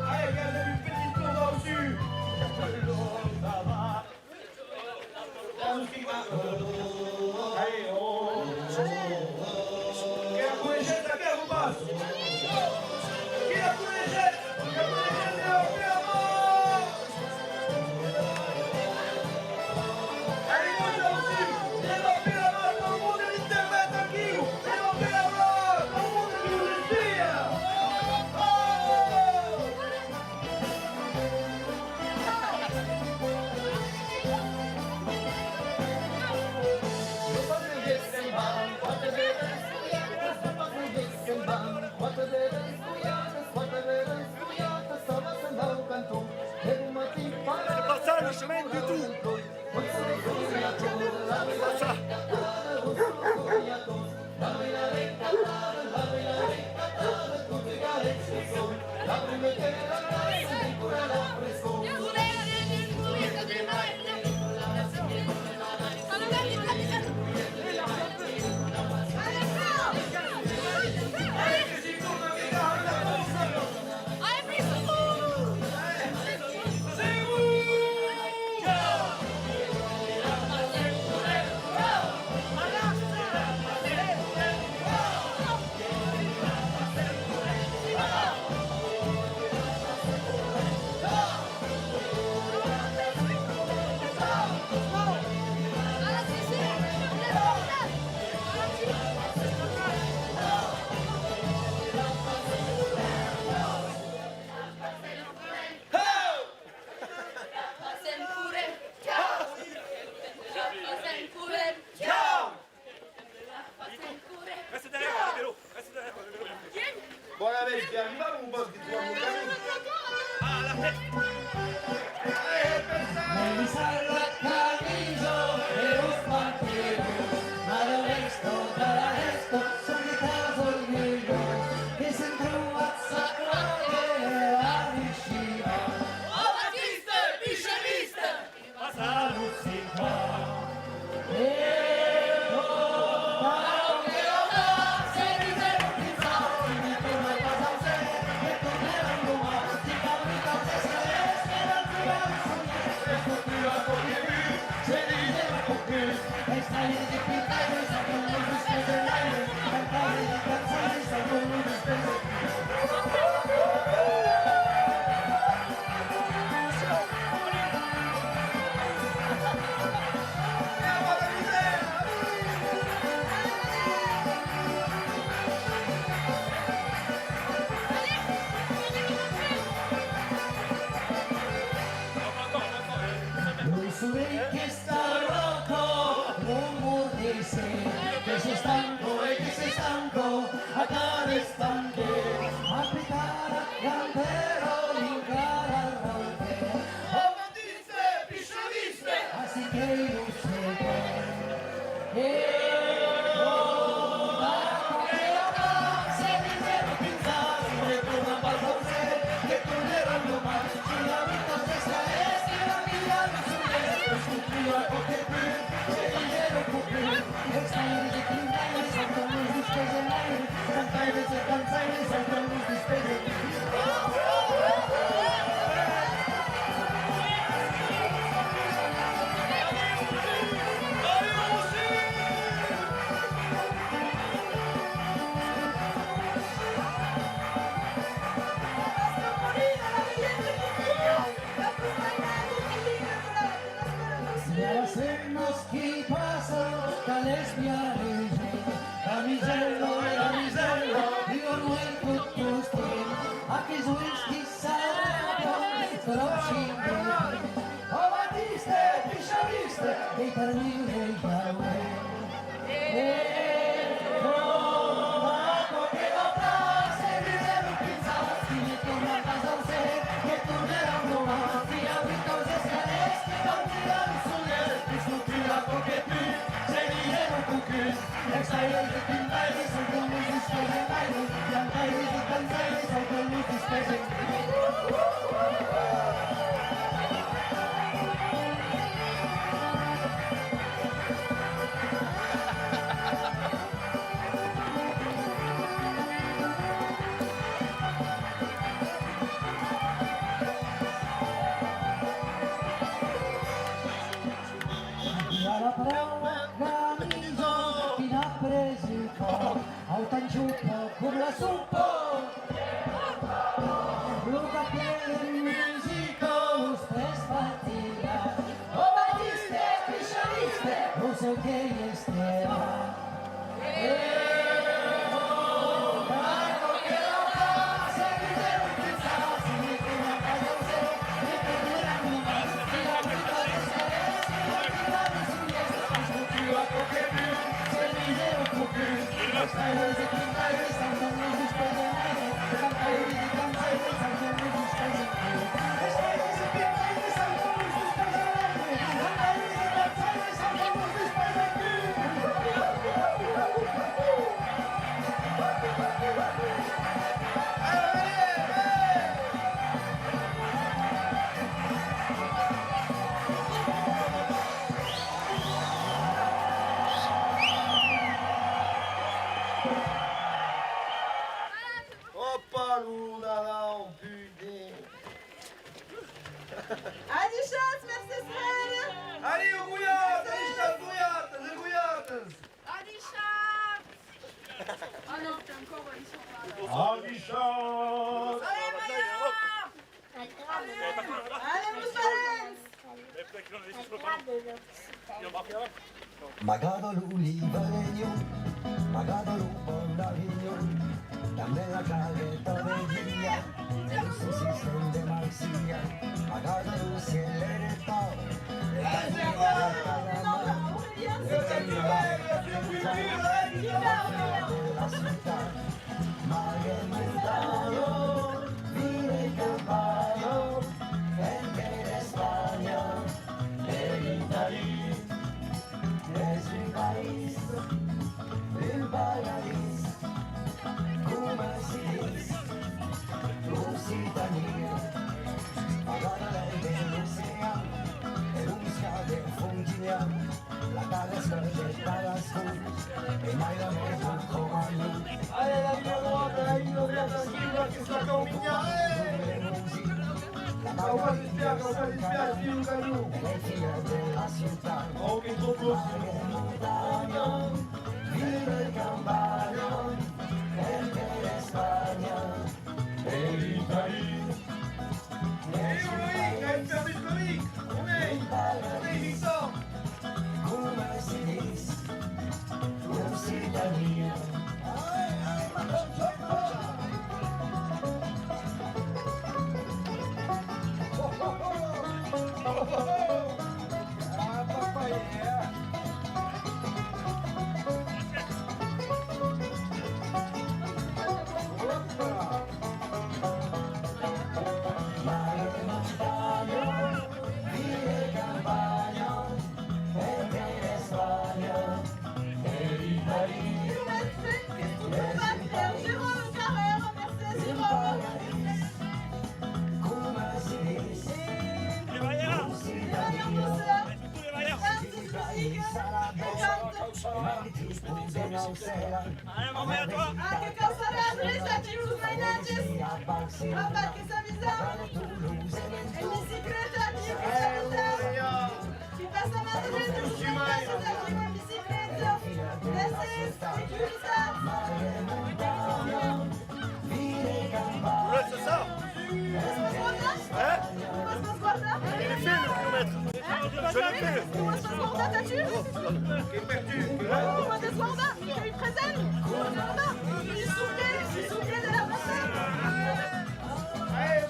Allez, gars, une petite tour dans-dessus. Allez, on... Qui a pour les jets, la guerre ou pas? Qui a pour les jets? Qui a pour les jets, Léo, fais avant! Allez, monte là-dessus! Développez la main, tout le monde évite de mettre tranquille! Développez la main, tout le monde qui vous respire! C'est pas ça le chemin du tout. C'est pas ça. Reste derrière le vélo. Reste derrière le vélo. Bon, la belle, tu arrives là, mon boss, que tu vas monter. Ah, la tête. Allez, fais ça! Hey, Magado l'oliveño, magado l'upondaviño, també la caleta de dia, el subsisten de Marcia, magado el cieleto, la ciudad, Magementano, vive el caballo, en España, en Italia. Es mi país, el paraíso, como si dice, Lusitania, pagada del océano, el busca de fungia, la cabeza de Tabasco, el baila mejor como a mí. ¡Ay, la vida loca, la vida tranquila que está caminando! Calma espiar, tio Canu. Oh, que todos. Vive el campañón, en España, el Itaí. Como se dice, Lusitania. Ah, que calçarás, aqui os mainantes. Rapaz, que essa visão. Em bicicleta aqui, que essa visão. Que passa na direita, os mainantes aqui, uma bicicleta. Desce, sécurisa. C'est ça. Hein? Il est fait le kilomètre. Je l'ai fait. Che perdu? Uma desguarda, che presente. Il soufflet de la passade.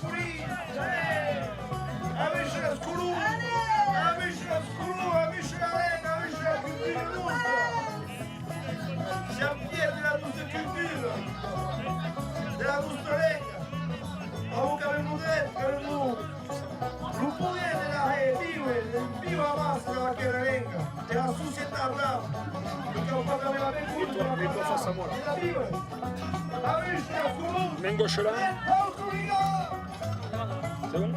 Puri! Amici la sculu! Amici la sculu, amici la reina, amici la cultura nostra! Siamo fieri della nostra cultura! Della nostra regna! Come abbiamo detto, il potere della vive la massa della chiesa regna, della società brava! grâce à moi. Ah oui, je suis à Toulouse. Main gauche là. C'est bon?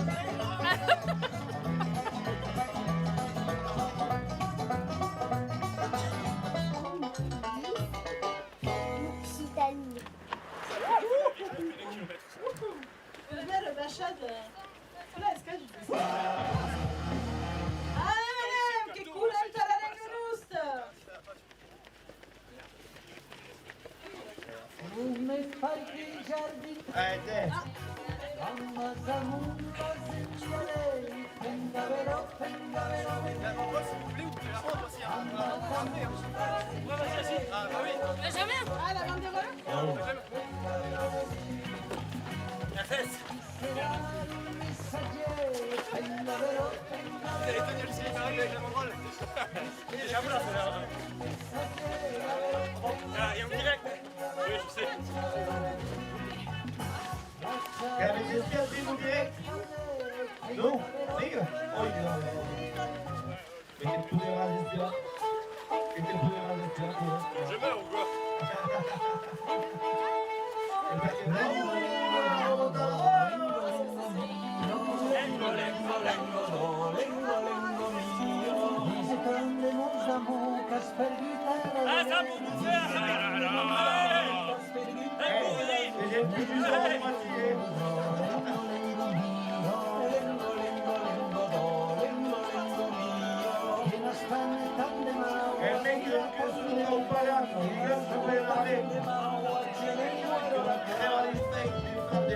Le machin de... Hola, est-ce que je fais ça? Ah, che culo il tarare giusto! Ah, la bande de volants? La fesse. Vous allez tenir le cinéma avec la banderole. J'avoue là, c'est là. Ah, et en direct. Oui, je sais. Quer dizer que eu digo direct? Não? Liga? Olha. Quem tu verá desse lado? Quem tu verá desse lado? Je meurs ou quoi? Ah, ça pour nous faire! É meglio che sono un pagano, io sono per la legge. Leva rispetto, infatti,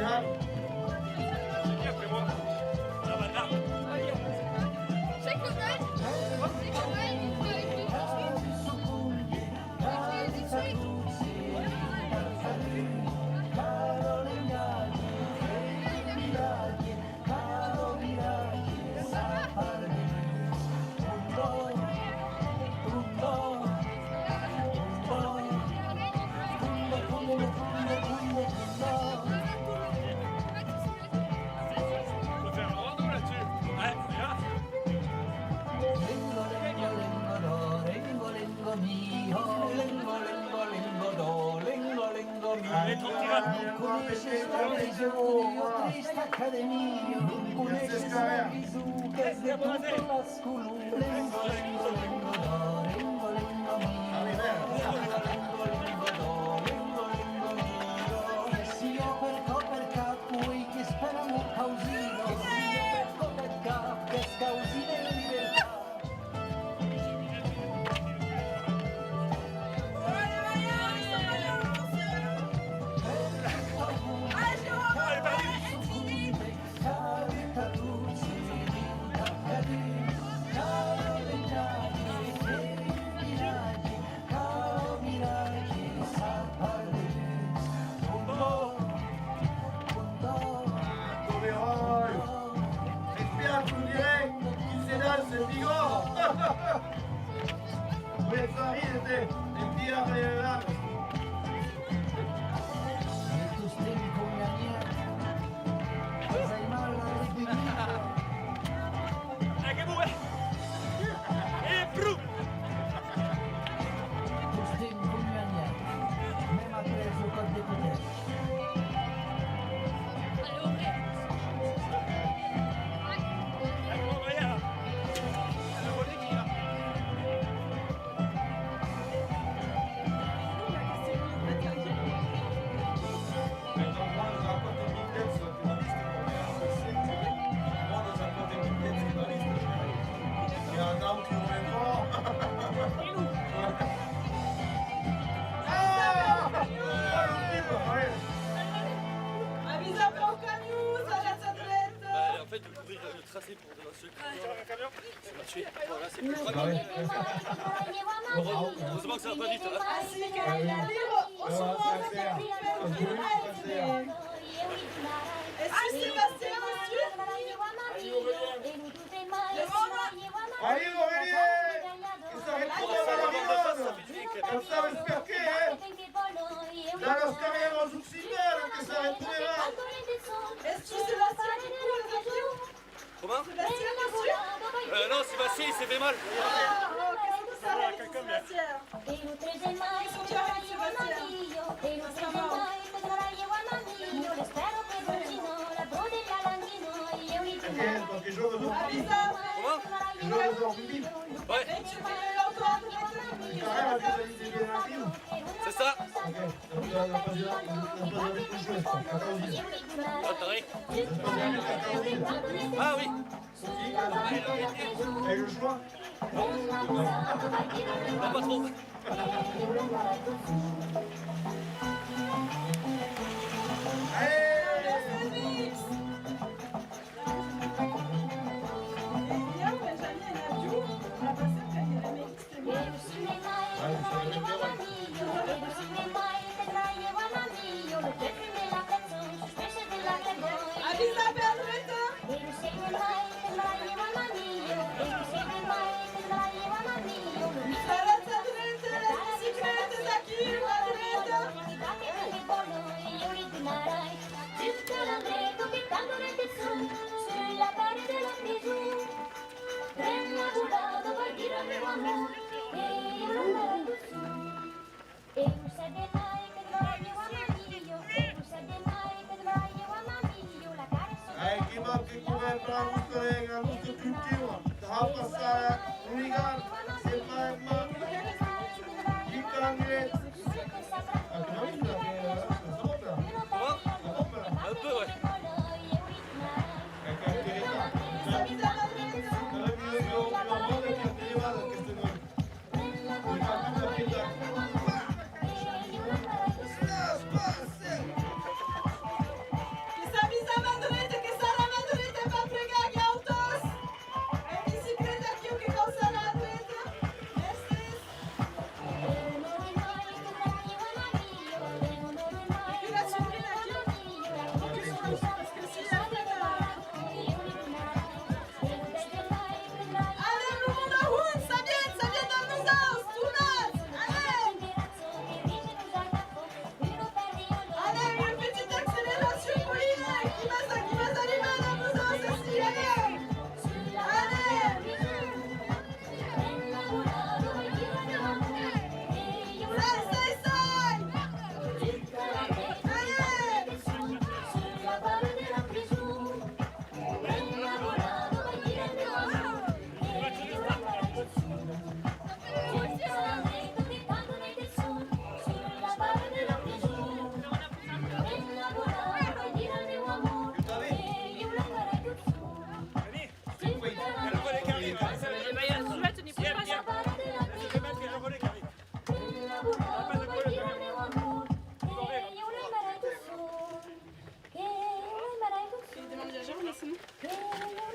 C'est qui après moi? Ah, bâtard! tracé pour un seul ça m'a tué. Voilà, c'est plus heureusement que ça va pas vite. Aí, Aurélien! Isso é maravilhoso! Não sabes por quê? Lá nós caminhamos o cinema, que ça va être très rare! Est-ce que Sébastien qui court les avions? Comment? Sébastien qui court? Non, Sébastien, il s'est fait mal. Qu'est-ce que ça va, Sébastien? Qu'est-ce que tu as fait, Sébastien? Je vais en public. Ouais. C'est ça. Ah oui. Et le choix? Non, pas trop.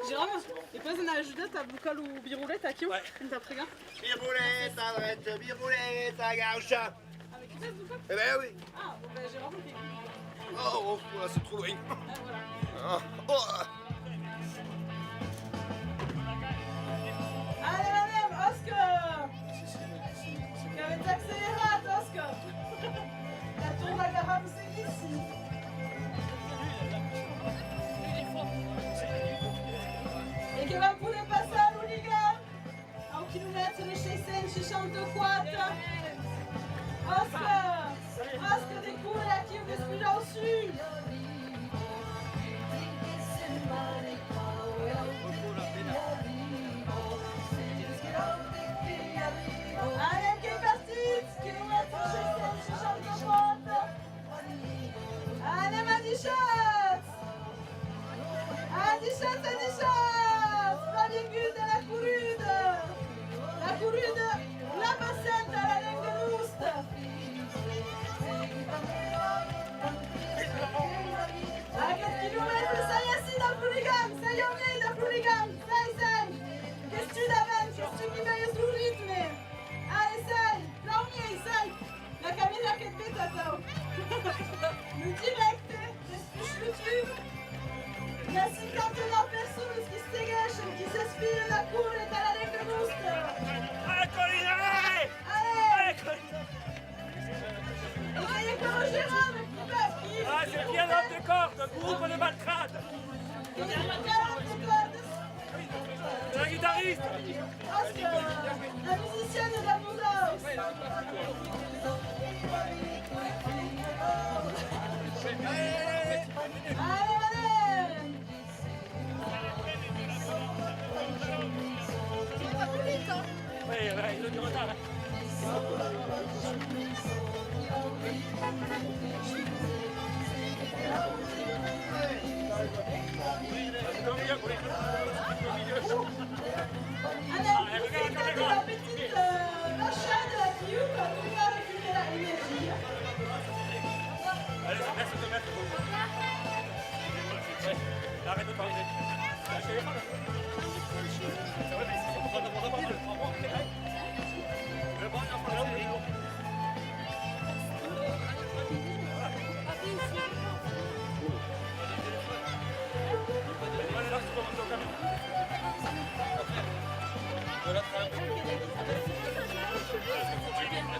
Jérôme, depois na ajuda bucalo biruleta aqui, tá pregando? Biruleta, drette, biruleta, gaúcha. Eh ben oui. Ah, bon ben Jérôme, t'es Oh, c'est trop loin. Allez, madame, Oscar! Qu'avec accélérate, Oscar! La tour de la garage, c'est ici. E che va pure passare l'Uniga a 1 chilometro e 664. Oscar! Oscar, des coups aqui, eu descobri ao sul. Allez, che è partito! Chilometro 664. Allez, ma 18! À 17 à 17! 3,2 de la Curude! La Curude, la passetta, la Lengelusta! A 4 km, sai assis da Pluligam! Sai on est da Pluligam! Sai! Qu'est-ce que tu d'avances? Qu'est-ce que tu veilles sul ritme? Allez, sai! Là on y est, sai! La caméra che te t'attend! Le direct! YouTube! Il y a 59 personnes qui se dégagent, qui s'aspirent la cour et à la règle rousse. Allez, Colline, allez! Allez! Et voyez comment Jérôme qui Ah, c'est bien dans tes cordes, groupe de maltrades! Il y a pas de cordes. C'est la guitariste! Oscar, la musicienne de la Moudose. Allez, allez! du retard. Allez, profitez de la petite machin de la Kiou quand on va récupérer l'énergie. Allez, merci de mettre. Arrête de parler. C'est vrai, mais si on prend d'abord le 3 mois, c'est vrai. Le bon, il en prend là.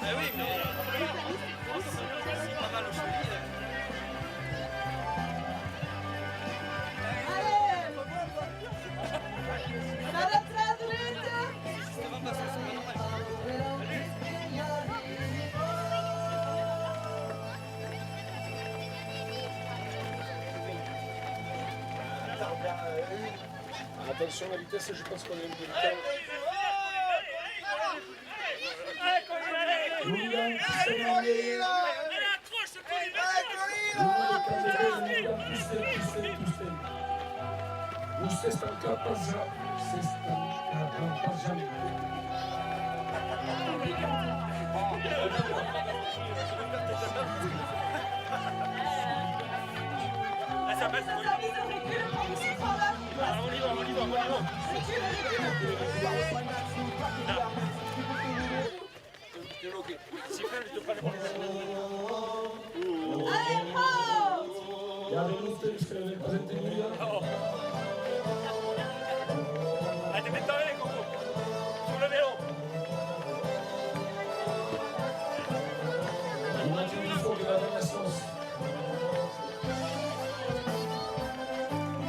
Ah oui, mais c'est pas mal au chevalier. Attention à la vitesse, je pense qu'on est un peu de temps. Loulian qui s'est marié. Usted está capaz ya, usted está capaz ya. Ya ven ustedes que le presente Julia. Te meto avec, Coco. Sur le vélo. Imagine il faut que la Renaissance.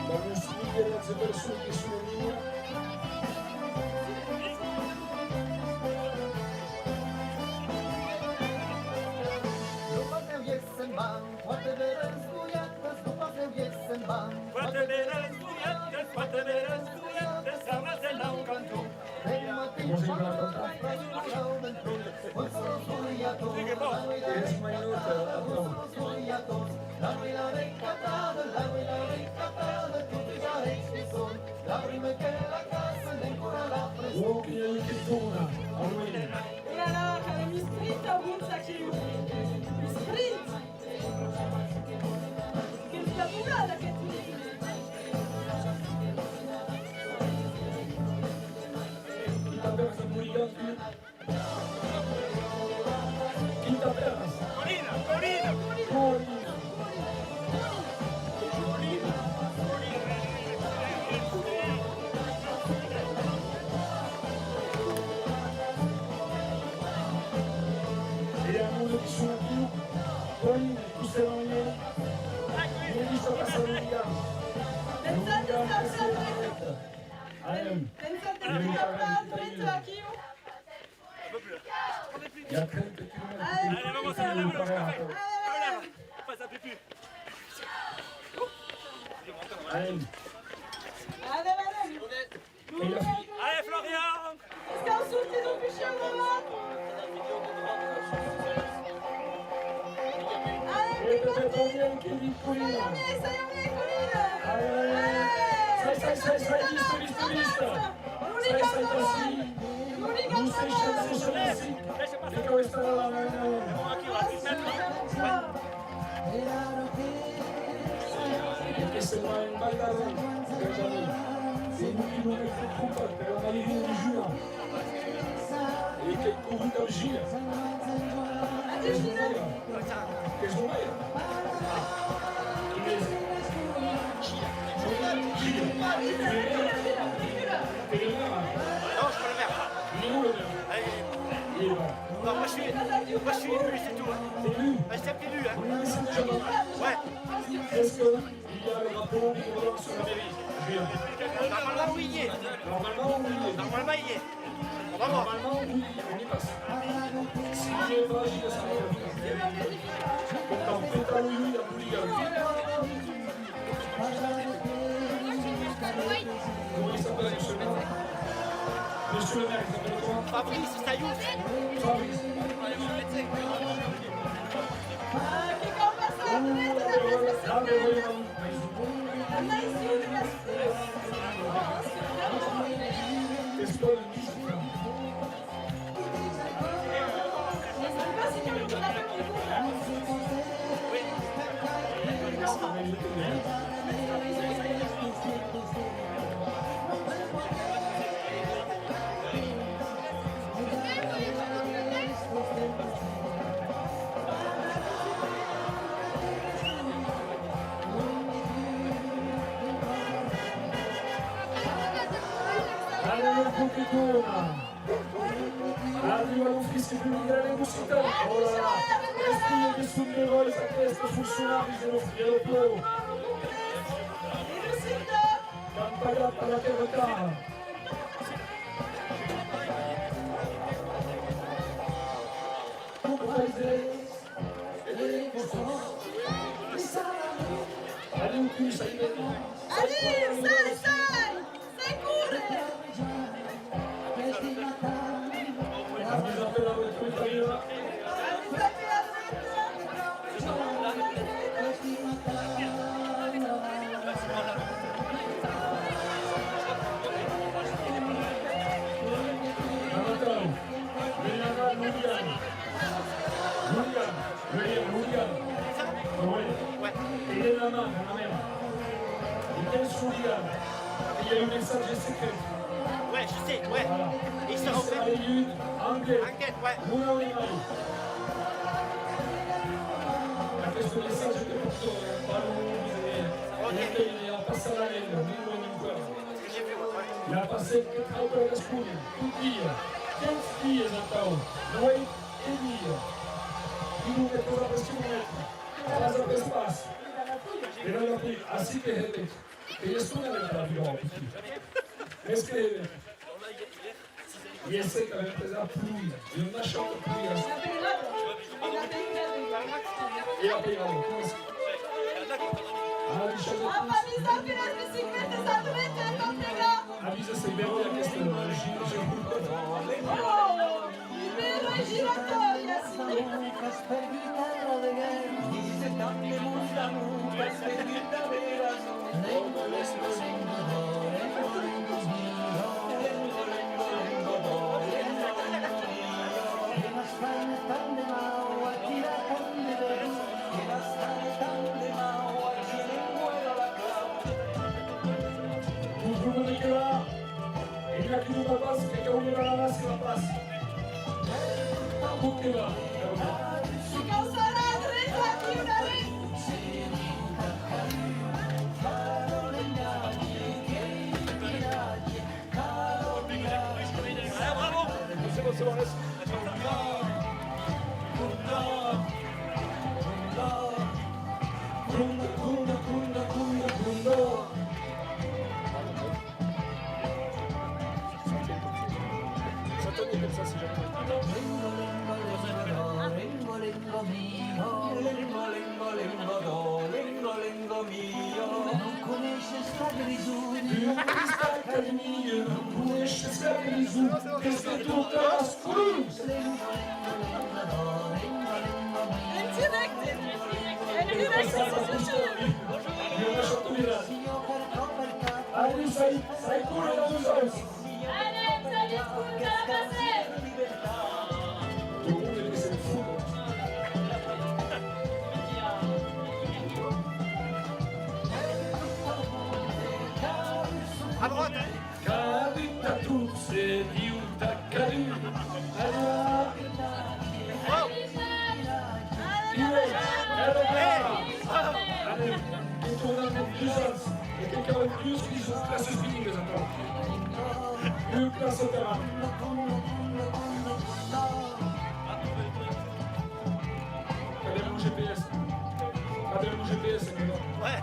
Dans le suivi de las personas que son niños. Et alors, quand même, il sprint au bout de sa Kiou. Il sprint. Che scappata che tu dici. Il y a 30 km. Allez, vamos a la vélo. Passe un peu plus. Allez. Allez, Florian. Est-ce qu'on saute les autres pichons devant? Allez, se va en baldado, c'est nous qui nous mettons trop pas, on a les vignes du juin. Et quel courut d'argile. Qu'est-ce qu'on va? Qu'est-ce qu'on va? Non, je peux le faire. Il est où le maire? Il est là. Non, moi je suis élu, c'est tout. Je t'ai plus élu, hein. Ouais. Est-ce qu'il y a le rapport sur la mairie? Normalement, oui, il y est. Normalement, il y est. On va voir. Normalement, oui, on y passe. Si j'ai pas agi de ça, on peut pas oui, la polygame. Comment il s'appelle, monsieur? monsieur le maire, il s'appelle comment? Fabrice Sayouf. Fabrice. Ah, mais oui, qu'est-ce que arriva l'ufficio più grande musicale, ora le che sono le volte a questo funzionari glielo può canta la terra allez où tu ça y est allez sai corre il est la main, il est sous il y a un message secret. Ouais, je sais, ouais. Voilà. Et il sera en fait. Enquête, ouais. Questo messaggio che porto il a passato la legge, il a passato per la scuola, tutti io, 15 esattamente, noi e io. Dico che cosa possiamo mettere? Casa per spazio. E noi qui, así che io sono la prima Scrive. E esse che aveva preso a pluia, io non lasciavo la pluia. E a pegare, come si? Avvisa se bevo a questo giro c'è un po'. Aqui no passo, que é o lugar da nossa paz. O que lá? C'est bon, laisse. Ça, c'est jamais Allez, ça y coule dans nos os. Allez, salut, ça va passer. Tout le monde est laissé fou. À droite. Cadita tu sei di un taccadù. Allez, il tourne dans deux sens. Et quelqu'un avec plus qui sont classe spinning les enfants. Plus classe au terrain. Abbiamo un GPS. Abbiamo un GPS, amico. Ouais.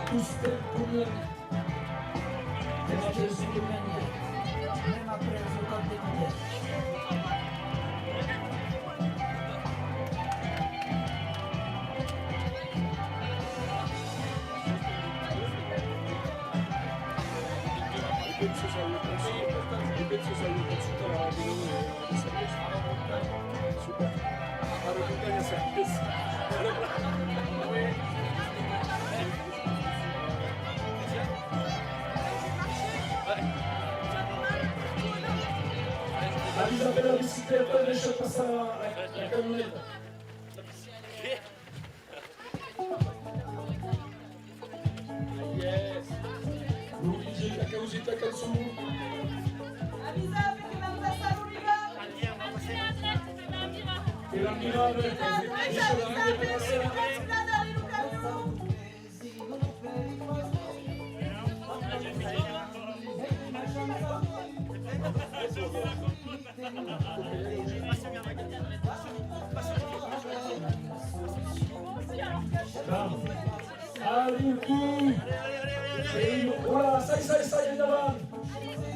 Tous per coglioni. E la Gesù che viene. Non ha preso tante idee. penso sia io consultare la super a montagna service avvisa per la bicicletta riesce a passare la camionetta. Yes. Luigi, la causita Katsumu. Avisa perché la testa arriva. E l'ammirale dice la Ora, sai andiamo.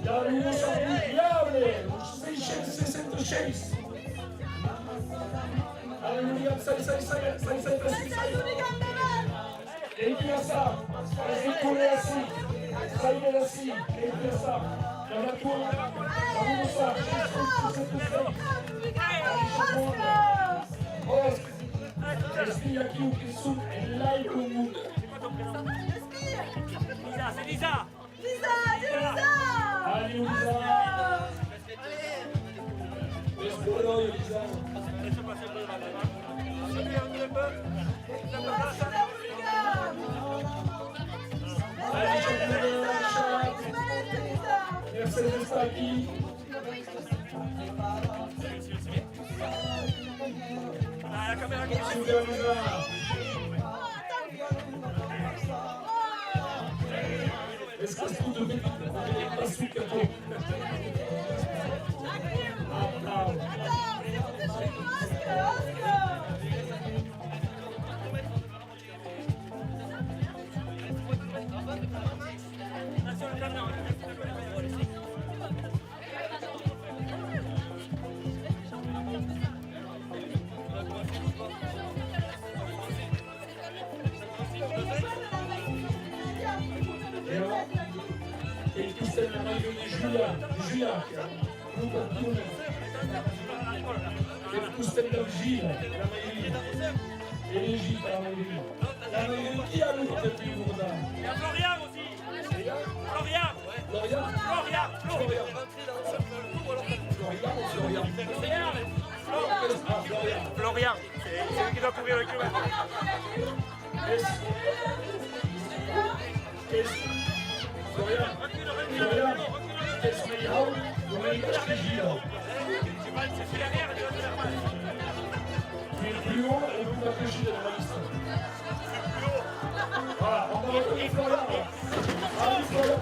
La rinuncia inviable, 666. Alleluia, sai. E chi la sa? E tu le sì. Sai che la sì, e chi la sa? La tua, la rinuncia, 666. Respire aqui o que sou lá e o mundo. Lisa, c'est Lisa. Allez, Lisa. Esplorou, Lisa. Deixa passer un peu devant la main. Allez, Merci de estar aqui. La caméra qui Super Lisa. Est-ce que c'est tout de même pas su que toi? E il Cristiano è la maglia di Giulia, Luca Tunes, e il Cristiano Gila, la maglia e il Gila, la maglia. La maglia chi ha avuto per più guardare? Il y a Florian aussi. Florian. Florian, c'est celui qui doit couvrir le kilomètre. Florian, qu'est-ce qu'il y a? C'est celui derrière, il doit faire mal. Tu es plus haut et vous l'affichez dans la liste. Voilà, on va retrouver Florian. Allez, Florian.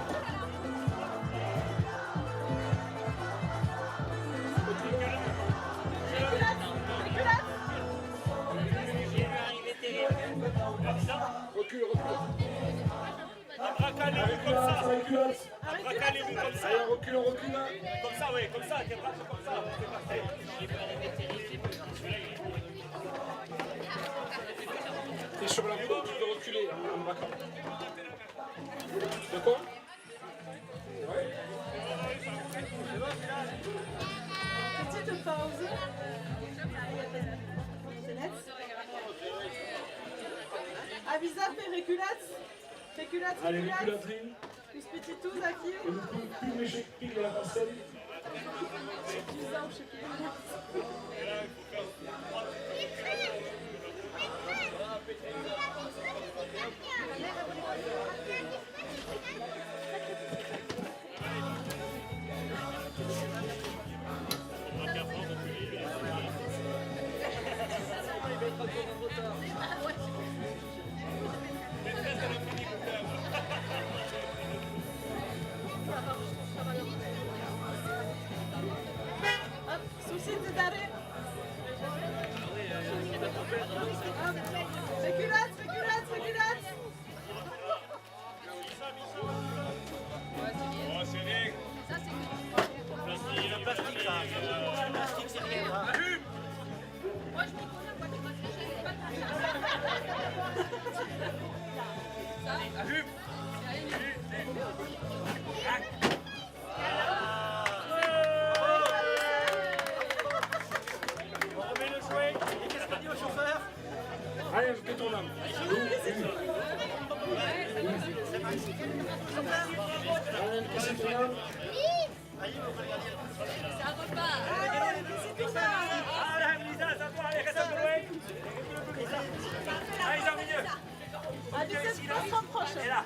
Recule. Abraca les roues comme ça. Abraca les roues comme ça. Allez, recule. Comme ça, oui, comme ça, tu abraques comme ça. C'est parfait. T'es sur la route, tu peux reculer en braquant. D'accord? Ouais. Petite pause. Avisa, fais reculate. Allez, reculatrine. Plus petit tout, Zaki. Et le plus léger pic de la parcelle. Hop, souci d'arrêt. Reculate. Oh, c'est bien. Ça, c'est Le plastique, ça. Le plastique, c'est rien. moi, je m'y connais, moi, tu m'as fait pas Allume. C'est un repas. Allez, Lisa, ça toi, allez, reste un peu loin. Allez, Jean, milieu. Allez, c'est trop proche. Et là.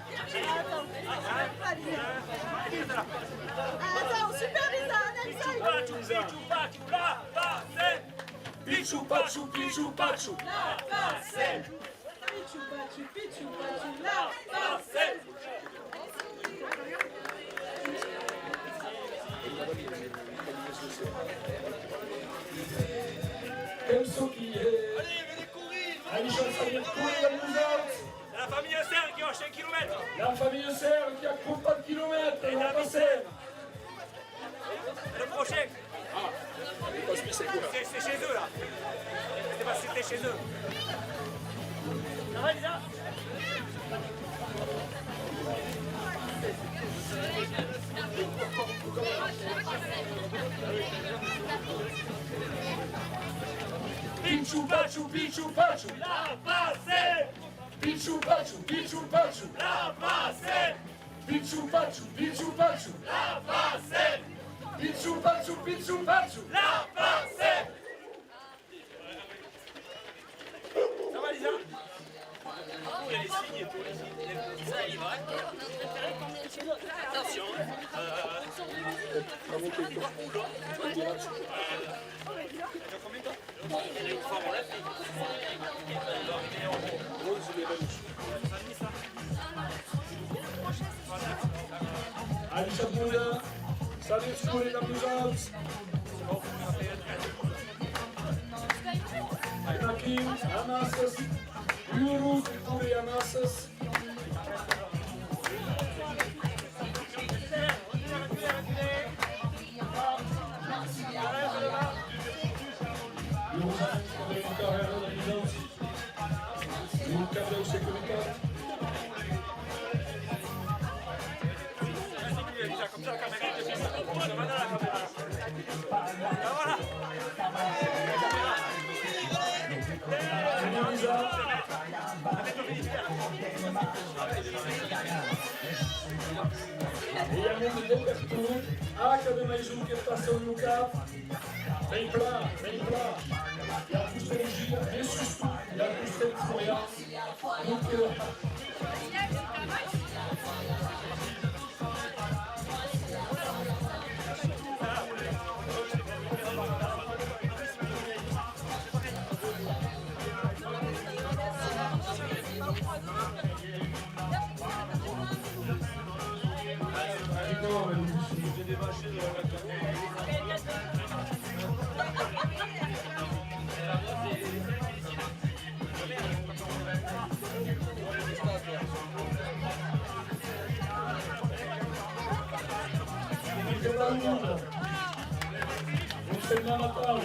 Attends, super Lisa, Alexa. Pichu pachu, pichu pachu. La facette. Pichu pachu, la facette. Comme ce qui est. Allez, venez courir. Allez, je vais courir à nous autres. La famille Serre qui hoche 1 km. La famille Serre qui a couru pas de kilomètres. Et la passer. Le prochain. Ah, c'est quoi? C'est chez eux là. C'est pas c'était chez eux. Ça va Lisa? Pichu pachu, pichu pachu. La passée. Pichu pachu, pichu pachu. La passée. Pichu pachu, pichu pachu. La passée. Pichu pachu, pichu pachu. La passée. Ça va Lisa? Il y a les signes et tout, les signes. Ça y va. Attention. Allez, Chapoulin. Salut, School et Amusants. Nakim, Anastas. Yurus, Kuri, Anastas. Comme ça, la caméra est bien. Ça va dans la caméra. Voilà. E a gente despertou a cada mais um que passou no carro. Vem pra, vem pra. E a custa energia, ressuscitou. E a custa de folha. No que Não Natal.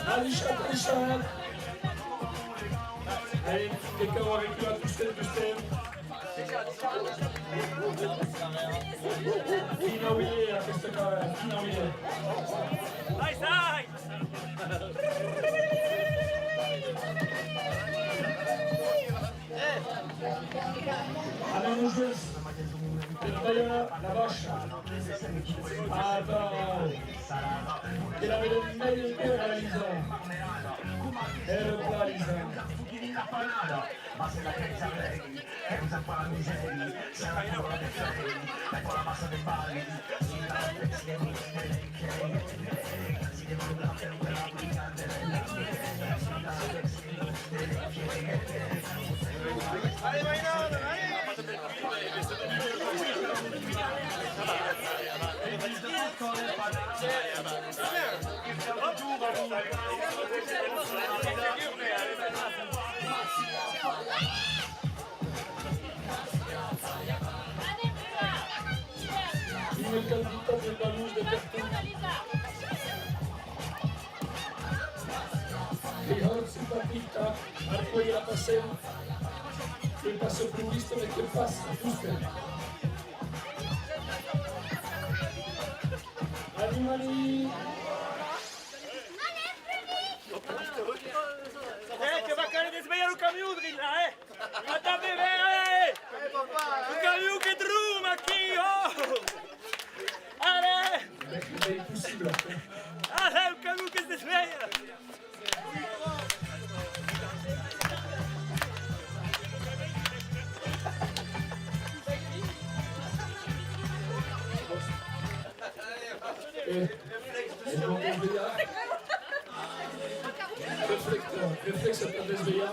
Alixan. Allez, quelqu'un avec lui à Toussaint. Fino Willy a questa cara, Fino Willy. Dai, dai! Allez, nous jouons. D'ailleurs, la vache. Attends. Il avait le meilleur cœur à Lisa. Et le plat, Lisa. Ma se la pensa lei, che usa qua la miseria, se la parola dei freni, ecco la massa dei bali, si deve si deve si Il candito del balloon de carton. Mejor simpatita, arco y la paseo. El paso previsto de que pasa, usted. Animali. Et donc SBA. Réflexe à la SBA.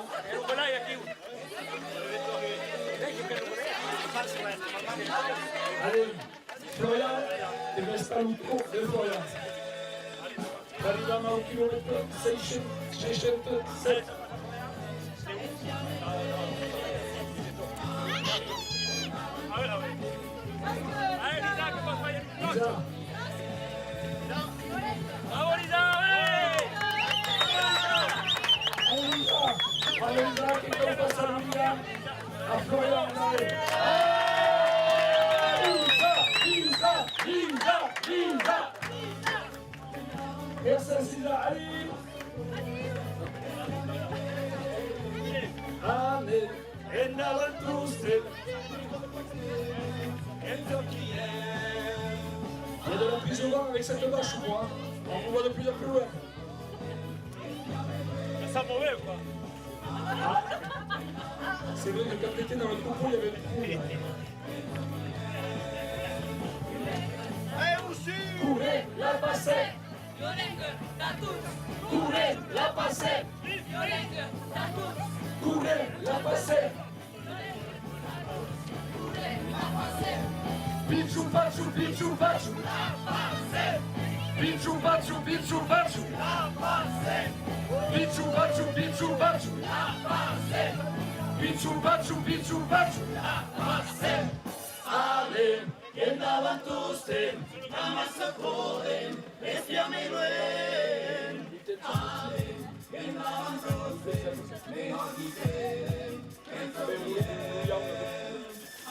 Allez, Florian, il reste un micro de Florian. Arriviamo a un chilometro 607. Lisa. Bravo Lisa, Allez Lisa, qui peut passer à William, à Florian, allez. Lisa. Gracias Lisa, allez. Allez, en avantuste. Il y a de la prise au vent avec cette vache, moi. On voit de plus en plus loin. Ça mauvais quoi. C'est vrai que quand t'étais dans le troupeau, il y avait du trou. Allez, Roussu! Courez, la passez! Courez, la passez! Courez, la passez! Pichu pachu, pichu pachu! Pichu pachu, pichu pachu! Pichu pachu, pichu pachu! Pichu pachu, pichu pachu! Allez, en avantuste, amassa podem, espiame luen. Allez, en avantuste, mejor quiten,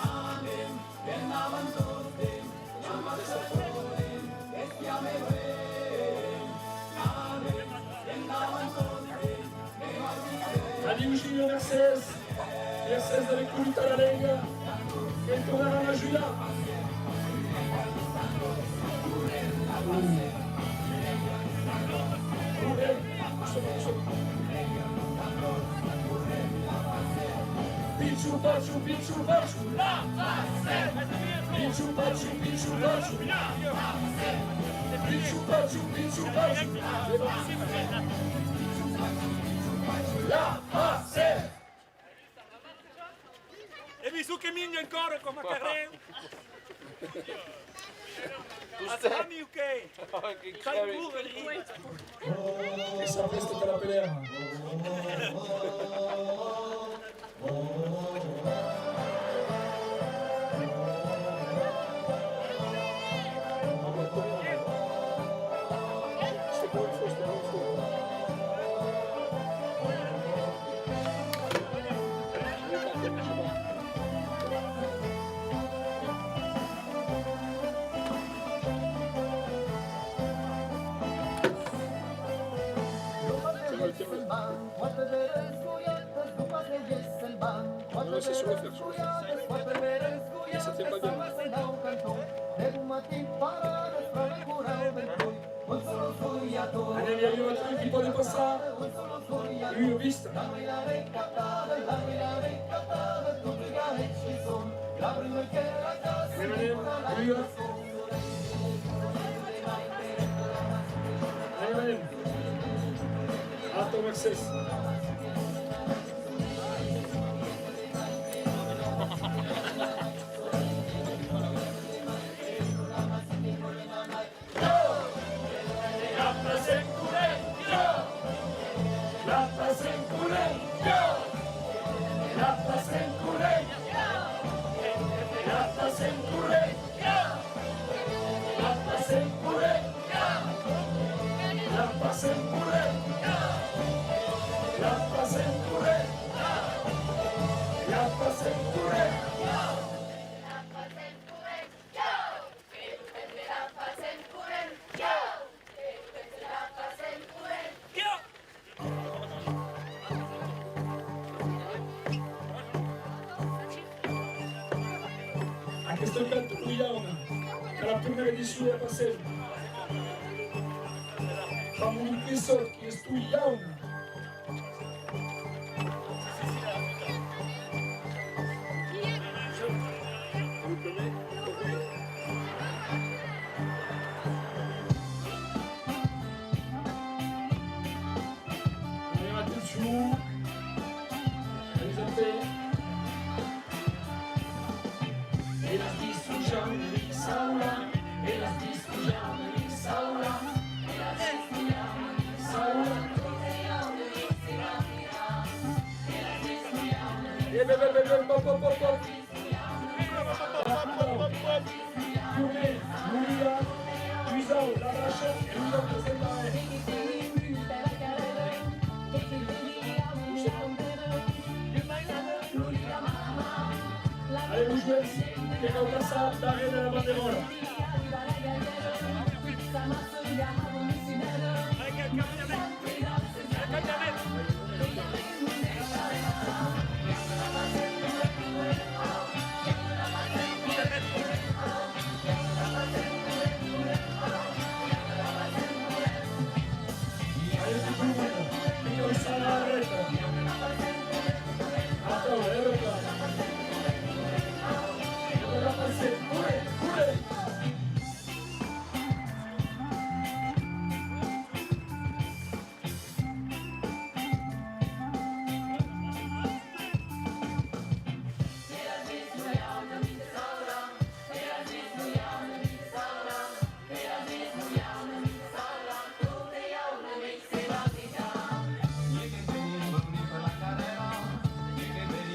Allez, en avantuste, amassa podem, espiame luen. Allez, en avantuste, mejor quiten. Allez, Eugenio Mercedes avec Kulita la Lega. E torneranno a Giulia. Pichu pachu, pichu pachu. Pichu pachu, pichu pachu. Pichu pachu, pichu pachu. La passe. E mi su che migno ancora come carreu. Asami ok. Sai pure lì. E sapreste che la pelea. Non, c'est sur le fer, sur le fer. Ça fait pas bien. Allez, arriva il tipo di passare. Lui ho visto. Alto Mercedes. A questo canto qui Jauna, che la prima edizione passata. Fammi un questo che è tu Jauna. Allez, vous jouez, que causa daré de la banderola.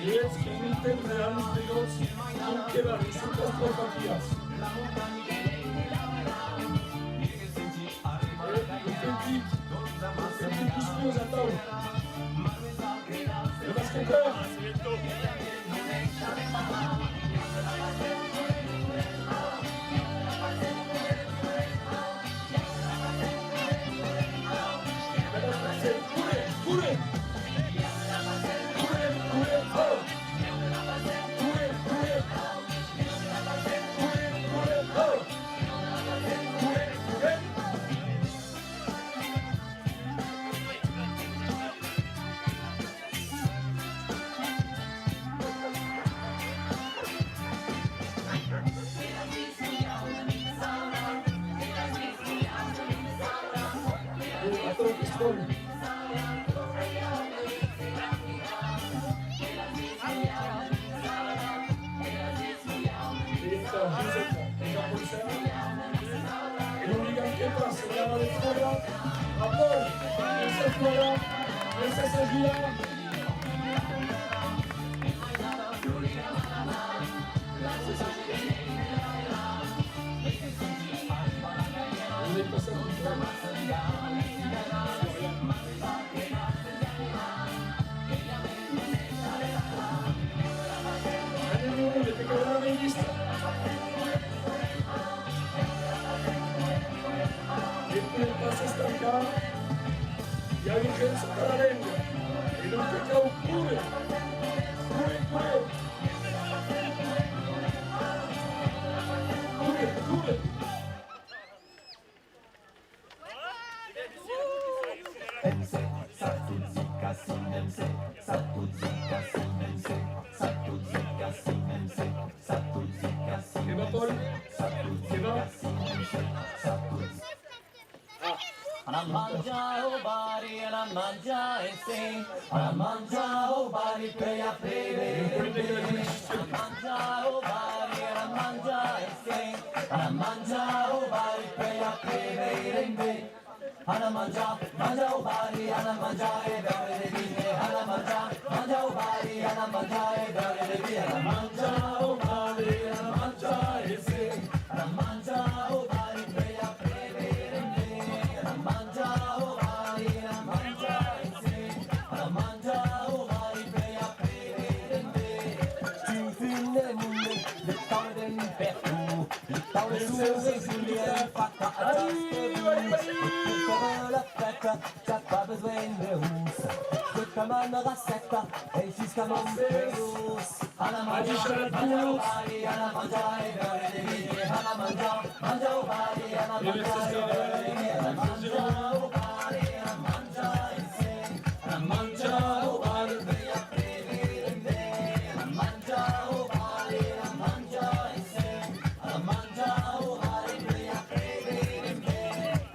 Jetzt genießen wir an Gott und Geber, die sind das Papiers. Y hay urgencia para la lengua. Y no te caucure. Cure, cure. Cure, cure. MC, satu zika sin MC, satu zika sin MC, satu zika sin MC, satu zika sin MC, satu zika sin MC, satu zika. And I mangia o bari, and I mangia e sing. And I mangia o bari, pray a play, and I mangia o bari, and I mangia e sing. And I mangia o bari, pray a play, and I mangia o bari, and I mangia e bari, and I mangia o bari, and I mangia e bari, and I mangia o bari, and I mangia e sing. And I mangia o bari, pray a play. T'as pas besoin de housse, c'est comme un racette, et jusqu'à mon pérousse. À la manja, manja au bari, à la manja, et vers les déguis. À la manja, manja au bari, à la manja, et vers les déguis. À la manja au bari, à la manja, et sing. À la manja au bari, et après les déguis. À la manja au bari, à la manja, et sing. À la manja au bari, et après les déguis.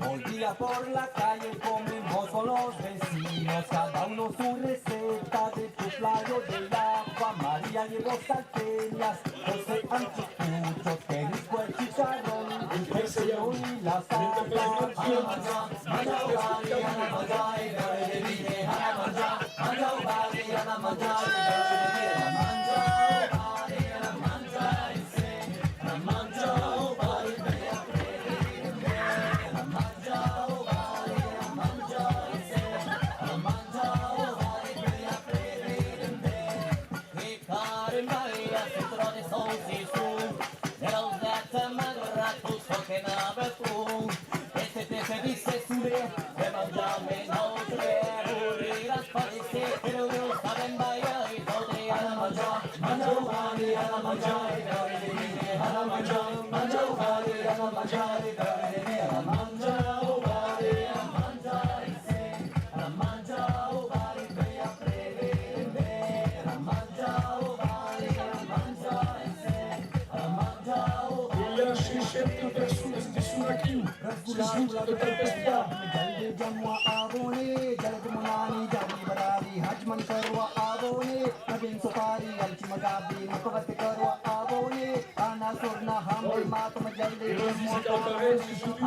Hoy día por la calle comemos con los vecinos, cada uno su receta de chuflado de agua. María llevó salteñas, José anchos puchos, que rico el chicharrón, el queso y la salsa. A la manja, manja o bari, a la manja y bebe de vine. A la manja, manja o bari, a la manja y bebe de vine. mangiare inoltre, morire a spazio, però non saben baiare i soldi, alla mangia uguali, alla mangiare, alla mangia uguali, alla mangiare, alla mangia uguali, alla mangiare se, alla mangia uguali, vai a prendere, alla mangia uguali, alla mangiare se, alla mangia uguali. Il y a chez Chef personne qui sont là qui de tempesta. जल्दी जमुआ आवोने जल्द मुनानी जारी बरारी हजमन करवा आवोने नबीन सुपारी अलची मगाबी मकबत करवा आवोने आना सुरना हम मातम जल्दी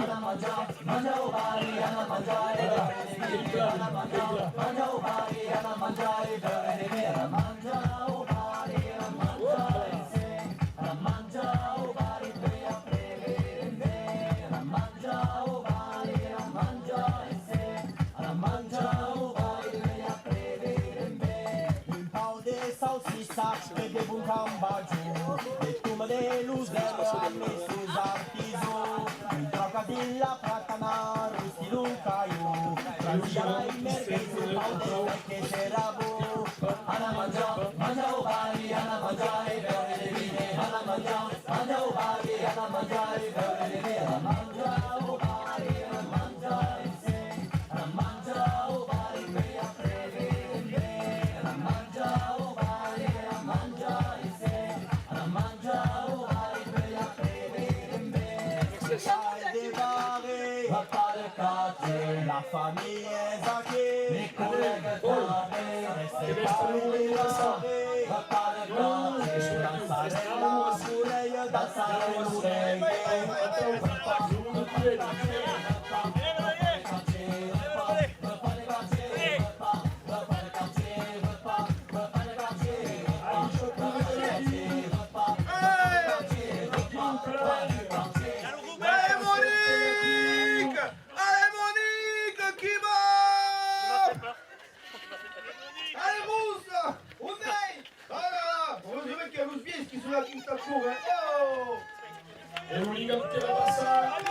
आना मजा मजा उबारी आना मजा आना मजा उबारी आना मजा आना मजा उबारी आना मजा आना मजा उबारी बेया प्रेमे आना मजा उबारी आना मजा salsicha e de bun cambaggiù e tu de luz de sus artizo crocodilla platana rusti lucaiu transiai merghezu paudo che serabo ana mangia ubali ana mangiare beure de vine ana mangia ubali ana mangiare beure de vine ana mangia ubali ana mangiare se ana mangia ubali me a prevede ana mangia ubali ana mangiare se ana mangia ubali me a prevede sai de bare va fare cacce la famiglia è zache mi collega tarde reste paura va fare cacce danzare la sureia danzare l'ureghe E un gigante la passa.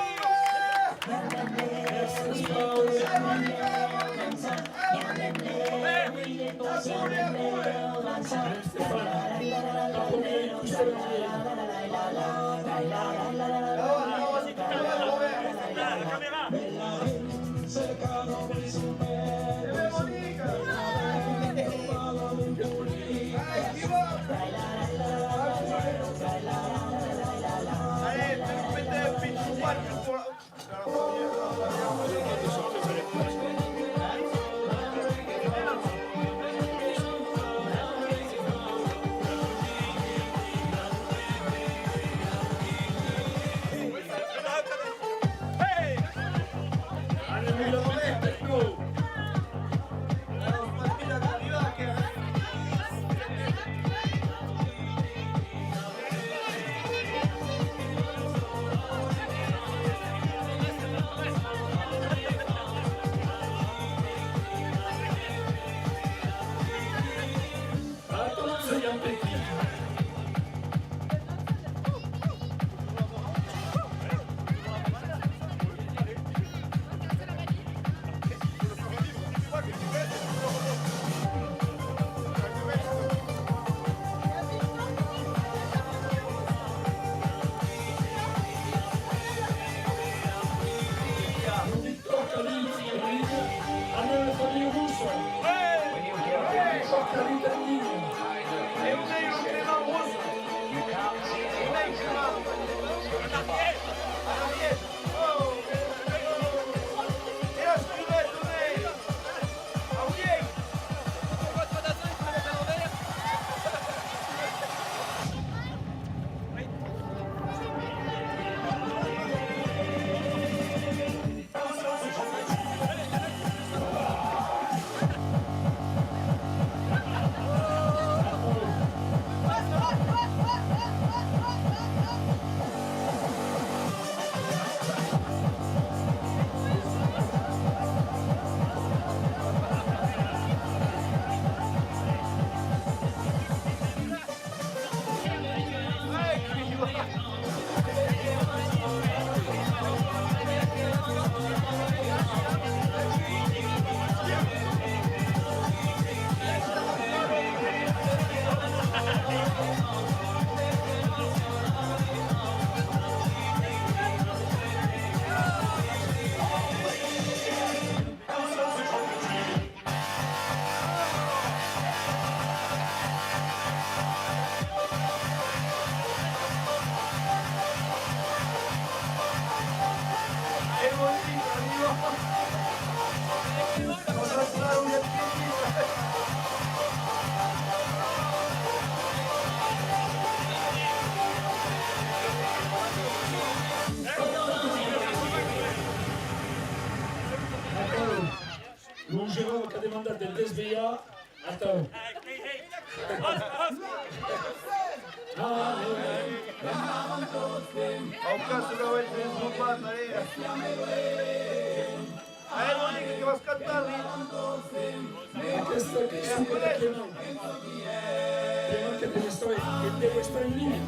un Jerome que ha demandat del desveia, attends. Au cas que ho ets desenvolupat, Maria. Mònica, que vas cantar, Aquesta que és super de Clement. Clement que deu estar en línia.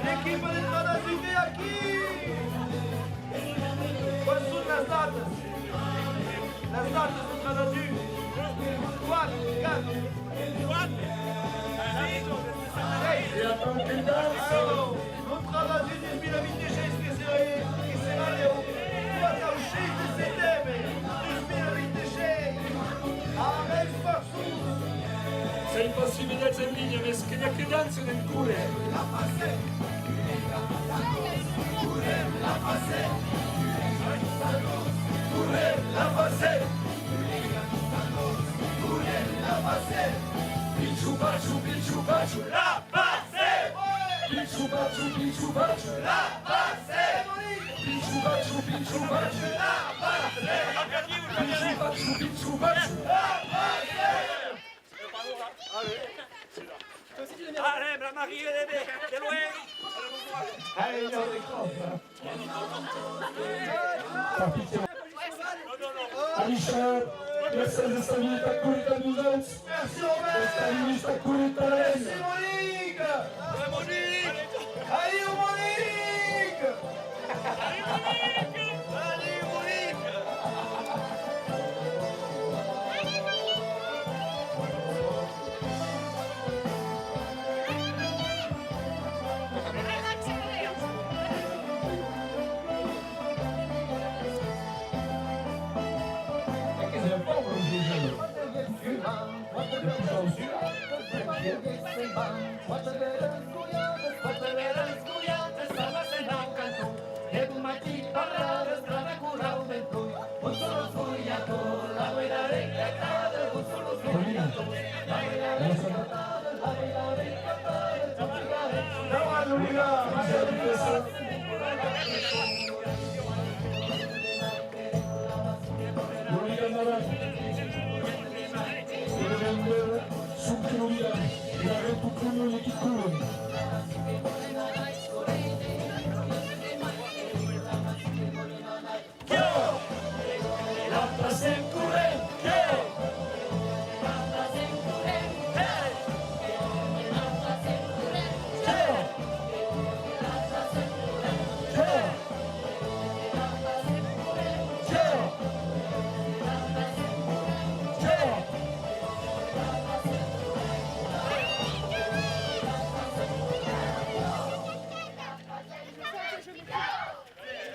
L'equipe de Tradazzi aqui! Quais são as datas? As datas do Tradazzi? 4, 4, 4, 6, no Tradazzi 2026 que será o 6 de setembro 2026 a Mesfaçus. Sei impossibilitats en línia, més que ja quedant-se en cure. Allez, la Marie et les de loin. Allez, on Alicia, message de salut à Courita Nouzens. Merci Romain. À Courita Rennes. Merci Monique. Allez Monique. Allez Monique. Allez Monique.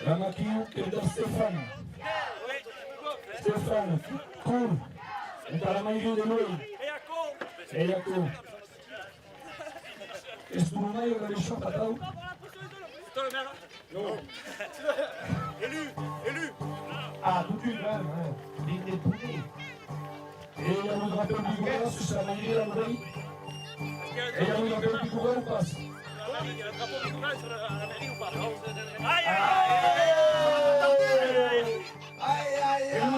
La maquille que de Stéphane. Stéphane, cool. Et à la maillot de Loïc. Et Jacob. Est-ce que vous avez le champ à tau? Non. Élu. Ah, tout de suite, ouais. Il est pourri. Et il y a le drapeau du gouvernement sur sa maillot à l'oreille. Et il y a le drapeau du gouvernement ou passe? Il y a le drapeau du gouvernement sur la mairie ou pas? E non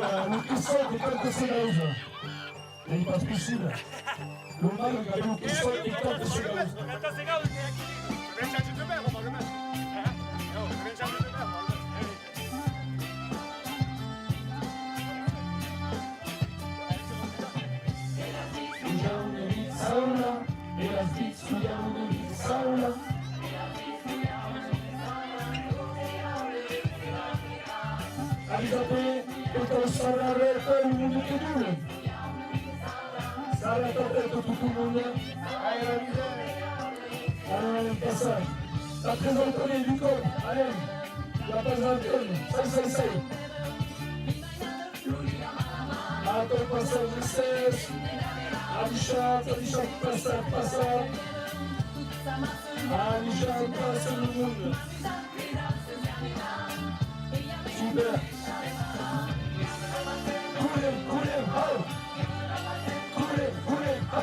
hai un chissà di quanto si usa. Devi far piscina. Non hai un chissà di quanto si usa. Saula, e las dit studiamo di Saula. Avvisate che te lo sarà per il mondo che dura. Sarà aperto tutto il mondo. Allora nel passaggio. La presentazione di corpo. Allora, la presentazione. 666. Altro passaggio stesso. Alisciato passare. Alisciato passa il mondo. Super. Kulem, ho! Kulem, ho!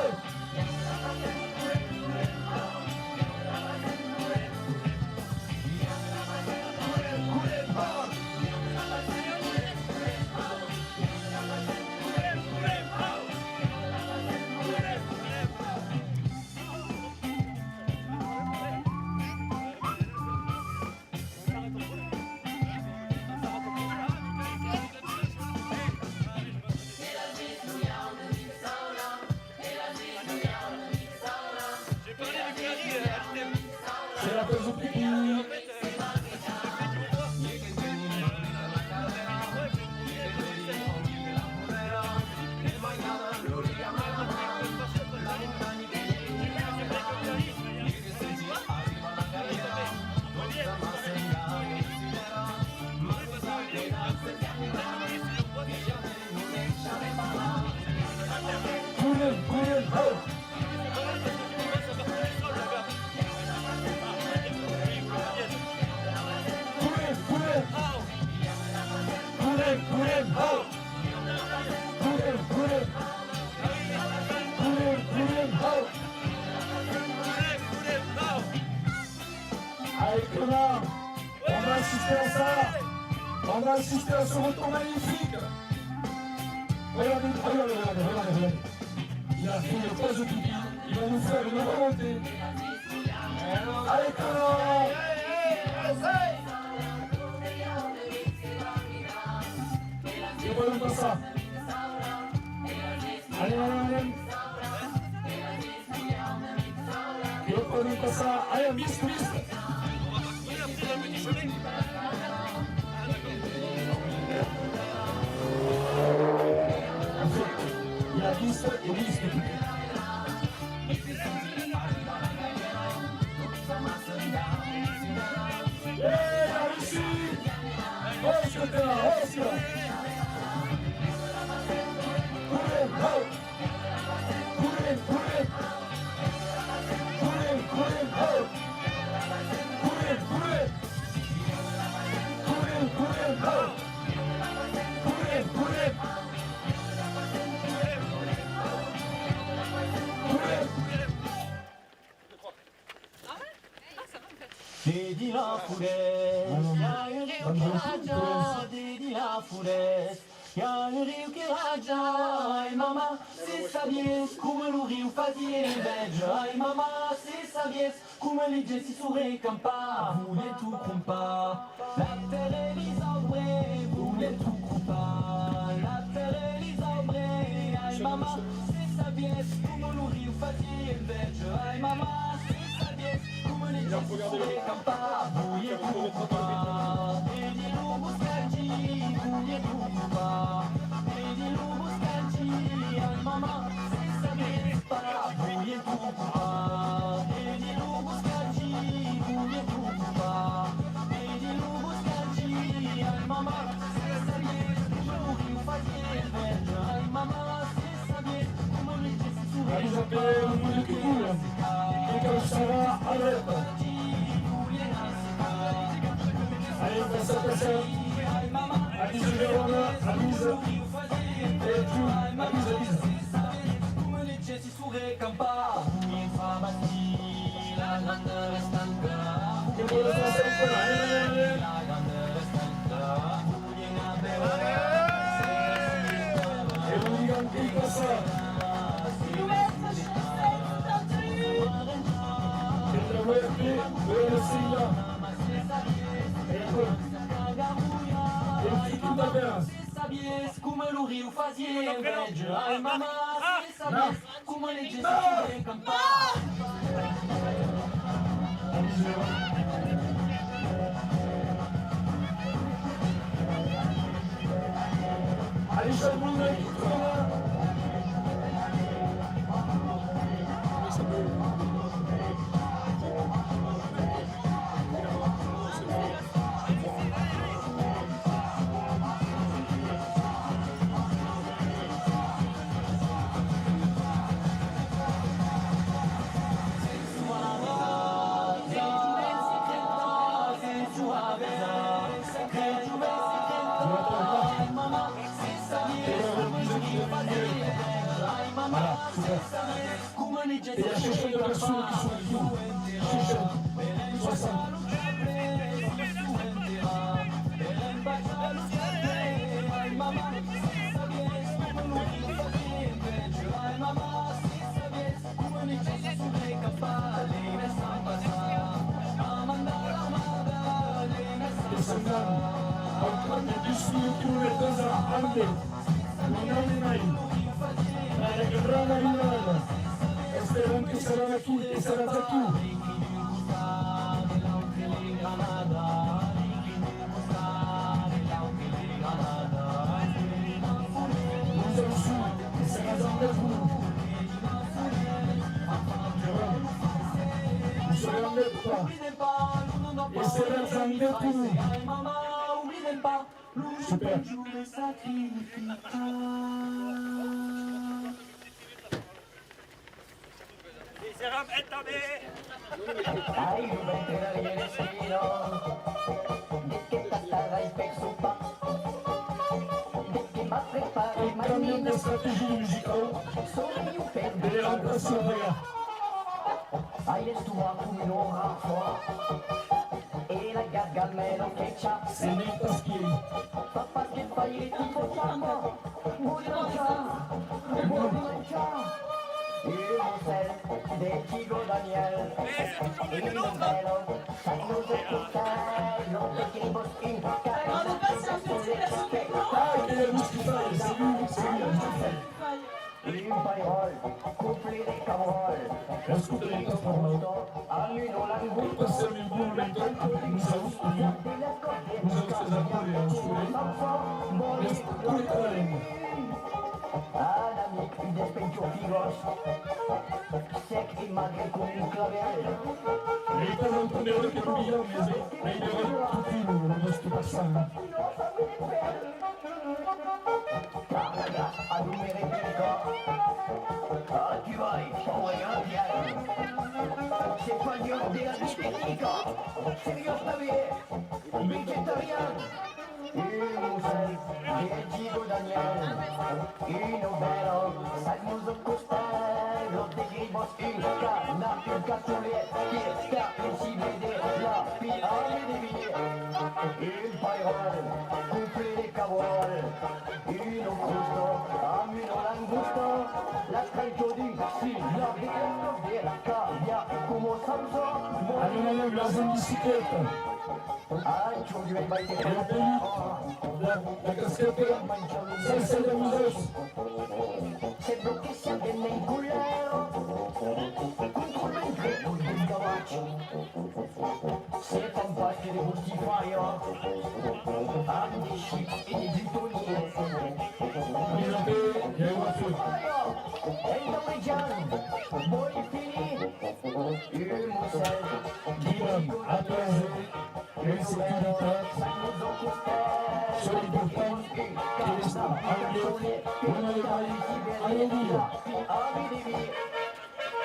C'est la cause du pipi. Kulem, ho! Allez, connard, on va assister à ça. On va assister à ce retour magnifique. Regardez. Il a fait une pause de pipi. Il va nous faire une remontée. Allez, connard. Et voilà comme ça. Allez. Et voilà comme ça. Allez, miss. Il y a 10 et 10 de pipi. La Russie! Oscar! Dedi la fures, ya il rio che raggia, dedi la fures, ya il rio che raggia, ai mamma se sabies come lo rio fazia inveja, ai mamma se sabies come li gessi su recampa, voulait tout compa, la télévision vrai, voulait tout compa. Avisa per un mundo que pula, e que sarà alerta. Alerta essa pessoa, avisa Verona, avisa, e tu, avisa. Come leggesi su che campa, mi fa mattina, la grande resta ancora. Che vuole fare sempre la grande resta ancora. E non dica anche il passato. Muerte, buena silla. E tudo da terra. Sabies come lo rio fazia in veggio. Ai mamma, se sabies come le gesti su campare. Alicia Bruna e Trona. E a Xuxa de pessoa que surgiu. Xuxa, 60. Esperam que será aqui, que será aqui. Super. Ai, un ventre del destino, di che tastarà il pezzo pa, di che ma prepara il marino, stratégie musicale, sono io per de l'impression. Ai le stua come non raffo, e la gargamella che c'ha, se ne taschi, papà che fai il tipo ciamo, muore non c'ha. Il musel del Chico Daniel, il bello, salgo del coltello, le gribos in On passe un petit respect. Ah, che è musicale, c'est lui. Il pairol, couple de cabrol, Ascolta il trasformato. alluno l'angusto, Passiamo il buon momento, nous avons studié, nous avons fait apprendre et instruire, mais pour les talents. un amic, un despecho figos, sec et magre comme un clavel. Il pas un preneur che brilla, mais il aura tout le nostro passato. Carga, allumere pico, ah tu vai, voglio bien. C'est pas dur de la discothèque, sérieux tabier, végétarien. Il musel del Chico Daniel, il bello, salmuso costello, de gribos in canna, un cassoulet, qui sta in si vede la piane di vie. Il pairol, couple de cabrol, il gusto, amino l'angusto, la streccio di sì, la vita vera cambia, come Samson, Allons la zone biciclette. La casquette, ça c'est la musique. Sembra che sia bene in culero, contro il vento del cavallo. C'est comme passer des routes qui faillent, avec des chips et des butonniers.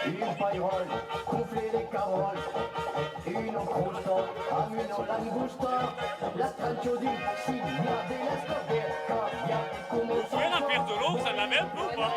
Une paillole, gonfler les carottes, une crosta, amenant la langosta, la tranciodine, si y avait la scoperta, y a come Tu viens d'en perdre de l'eau, ça l'amène ou pas?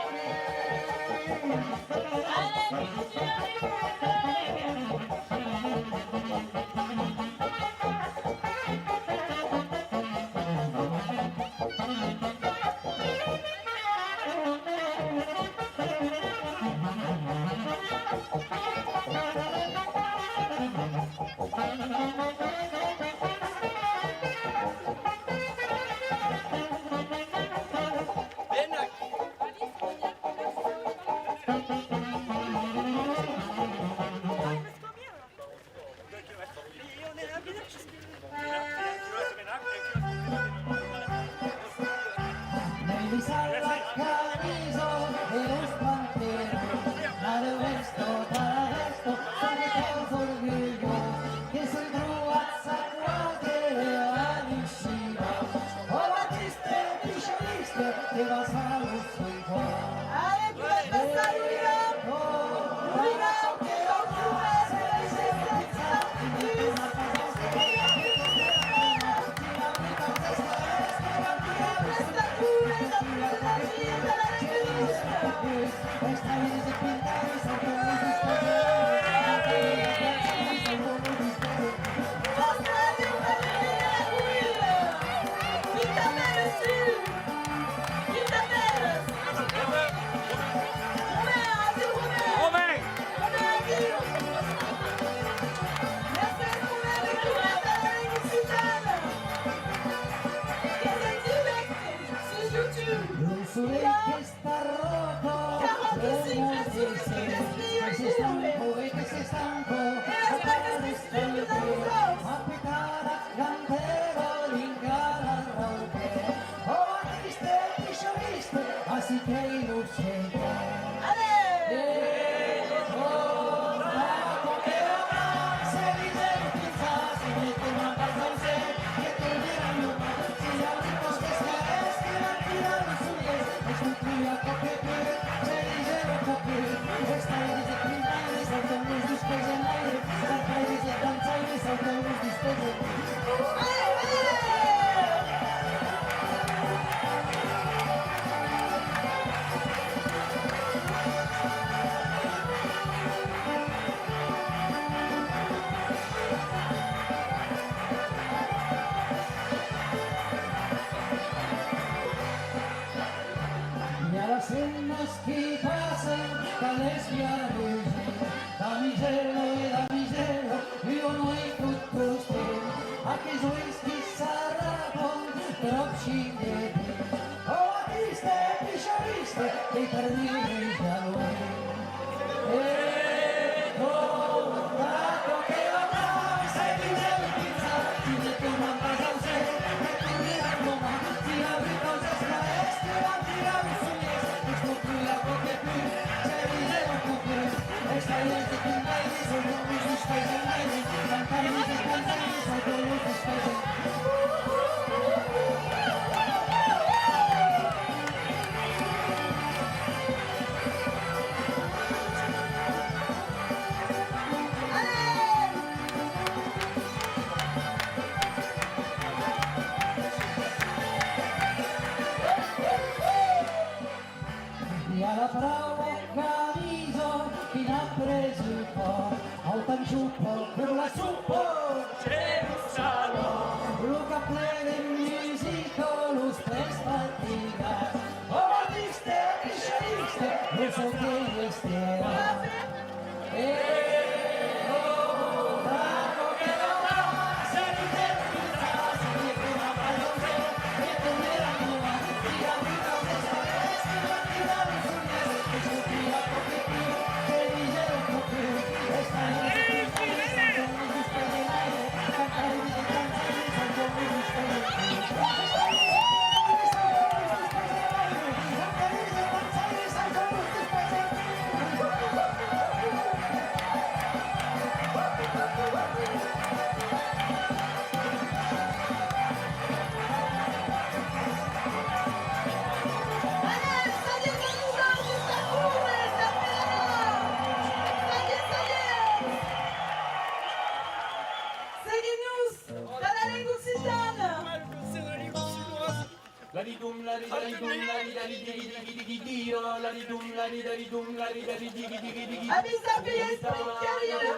Avisa que es carrière.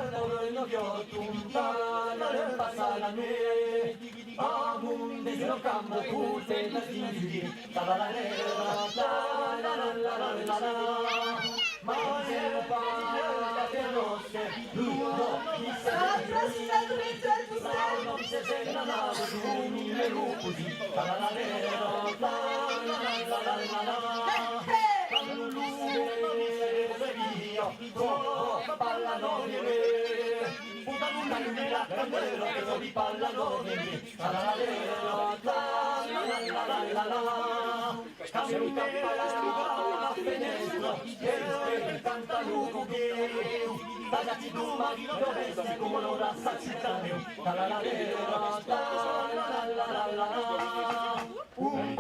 Pasa la nube, aún desde los campos puse la gigi, la la la la la la la la la. Ma se parla per notte, ludo, mi se sembra la lumi e luci, la la la la la la la la. Quando l'uve via, ballano di me. Una lunga candela che so di ballano di me. La la la la la la. Cambia mi cappa la finestra e canta l'ugo. Ragazzi tu marito dovresti come lo rassa cittadino. La la la la la. Un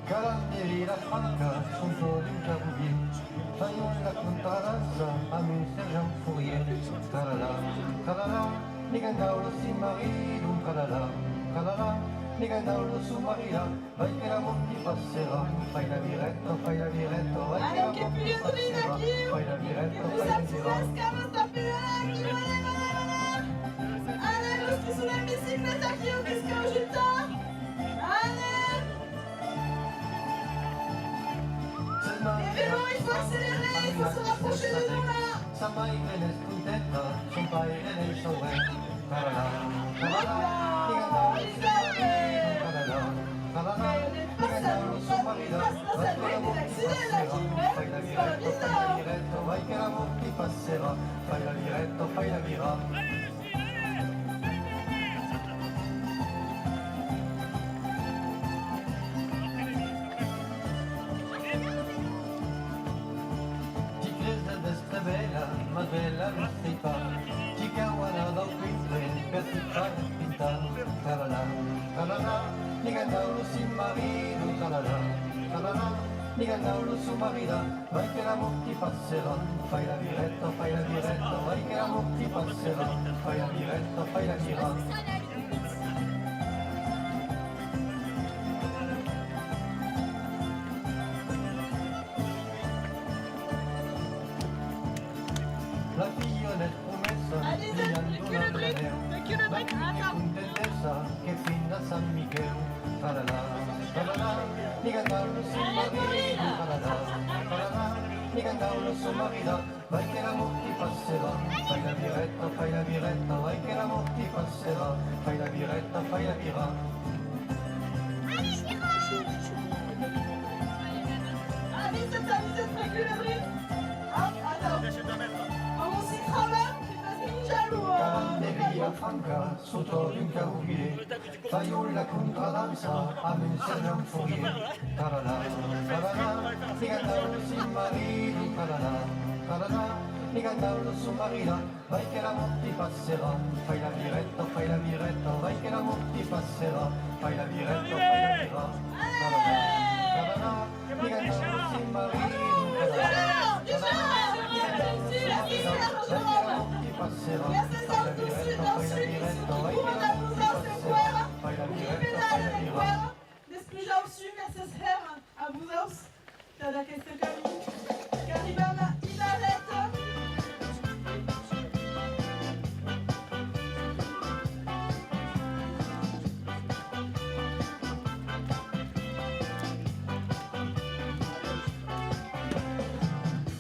Carabinieri Franca, sono d'un caroubier. Voyons la contradanza, ami sergent Fourier. Talala, talala, Nigandaulo si marie d'un calala, calala, Nigandaulo su Maria, vai che la monti passerà, fai la viretto, vai che la monti passerà, fai la viretto, fai la Allez, qui sont la bicyclette à qui on qu'est-ce qu'on joue tard? Allez! Les vélos, il faut accélérer, il faut se rapprocher de nous là! Sa mai viene scontenta, son pai viene sovre. Talala, talala, Nigandaulo si marie, talala, talala, Nigandaulo su Maria, vai che la monti passerà, fai la viretto, vai che la monti passerà, fai la viretto, fai la vira. la vestita, chicawana del pintre, per tutta pinta, tarara, tarara, ligandolo sin marido, tarara, tarara, ligandolo su marida, vai che la ti passerà, fai la viretta, vai che la ti passerà, fai la viretta, fai la viretta. La figliola promessa contentessa che fin da San Michele taralà, taralà, li cantavano su marina, taralà, taralà, li cantavano su marina, vai che la ti passerà, fai la viretta, vai che la ti passerà, fai la viretta, fai la viretta. Cavalleria franca sotto un carrubier, faiola contradanza a menzionar un fourier. Tarana, tarana, li cantavano sin marino, tarana, tarana, li cantavano su marina, vai che la ti passerà, fai la viretta, vai che la ti passerà, fai la viretta, tarana, tarana, li cantavano sin marino, tarana. Despejar o ciúme, essas herras, abusados, da questão caminho, Caribana e Nareta.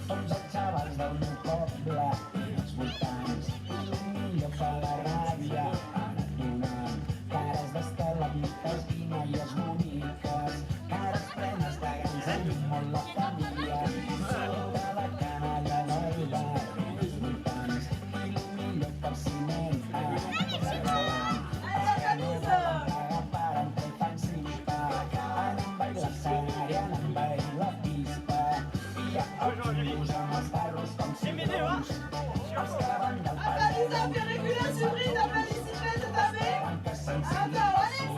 Tots els xavals del meu poble, als voltants, il·lumina fa la ràbia, anat donant cares d'estalactites i noies boniques, cares plenes de grans amics, molt la família, sota la canalla del bar, als voltants, il·lumina per ciment, regalant, els que no volen pagar per entrar i fan simpa, anem bailar sagari, anem bailar pista, i hi ha autobús amb els carros com cigrons, els que van del Avisa, fais reculer la surprise, la biciclette també. Attends, Alex,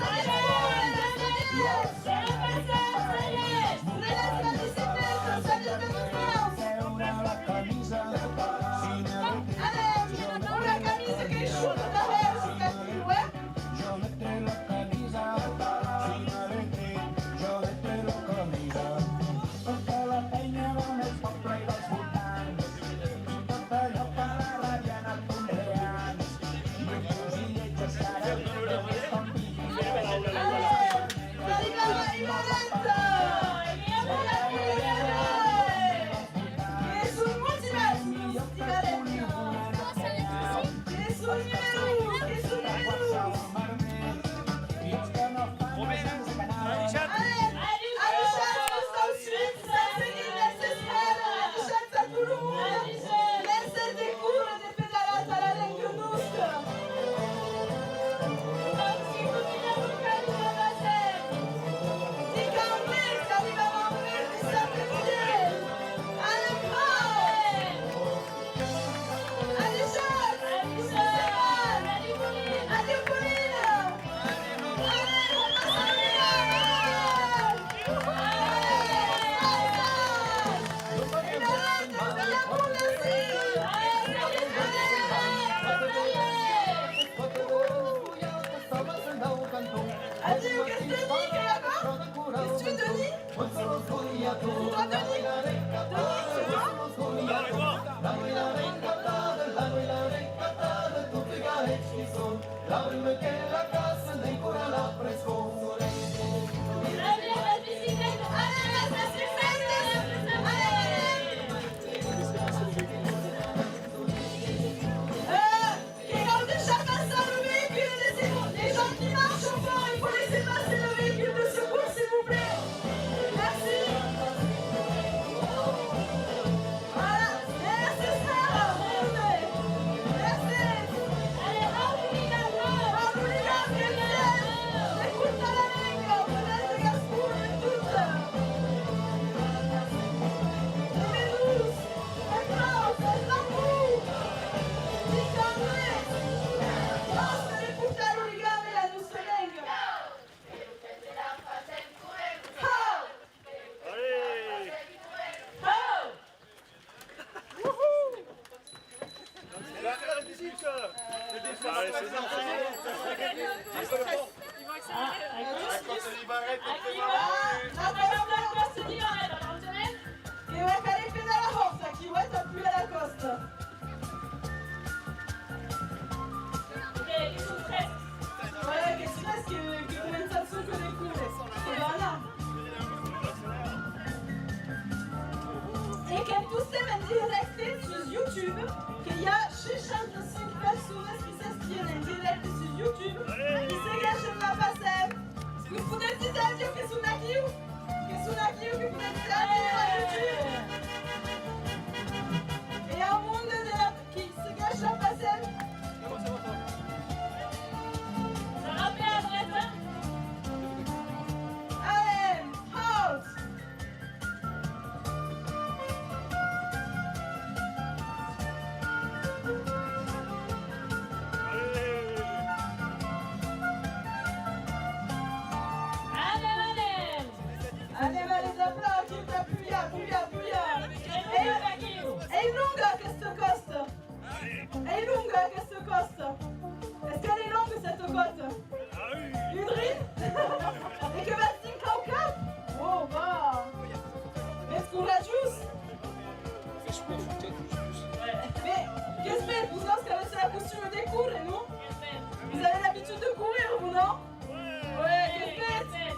Aquí va. Attention, la coste di Loretta, attenzione. Che va carecchio dalla forza, chi vuoi più alla costa. Ok, ils sont prêts. Ouais, che si passe che comincia il succo del culo. Che va là. Et que tous ces mêmes directs sur YouTube, qu'il y a 65 personnes qui s'inspirent en direct sur YouTube, qui se gâchent la passer. Vous pouvez dire à Dieu que c'est aqui, que vous êtes là sur YouTube. Et un monde qui se gâche la passer. Ça rappelle à droite. Allez, halt! Allez, va les applaudissements, qui t'a puia. È lunga questa costa. È lunga questa costa. Est-ce qu'elle est longue cette côte? Udrine? Et que va-t-il Kauka? Oh, bah. Mais courageous. Mais qu'est-ce que vous pensez que c'est la costume des cours, non? Vous avez l'habitude de courir, vous, non? Ouais, qu'est-ce que c'est?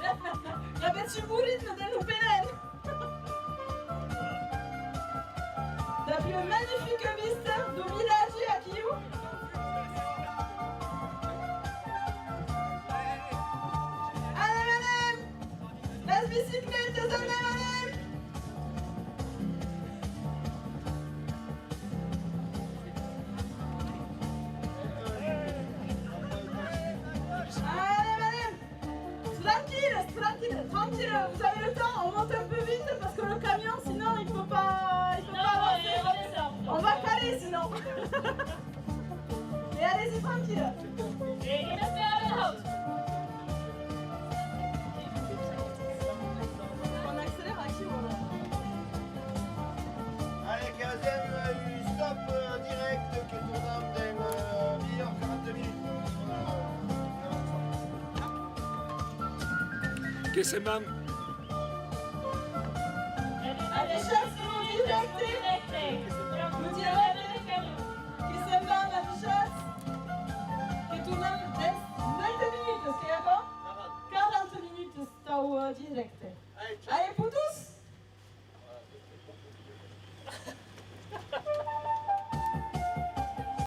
Avete un rythme del Lupenen. La plus magnifique vista du village à Kiev. Allez, madame! Las bicicletas, allez, madame! Allez, madame! Tranquille, vous avez le temps, on monte un peu vite parce que le camion, sinon, il peut pas avancer. On va caler, sinon. Et allez-y, tranquille. Et restez à la haute. On accélère à qui, voilà. Allez, 15e, stop direct che torniamo del miglior 40 minutes. Che sembra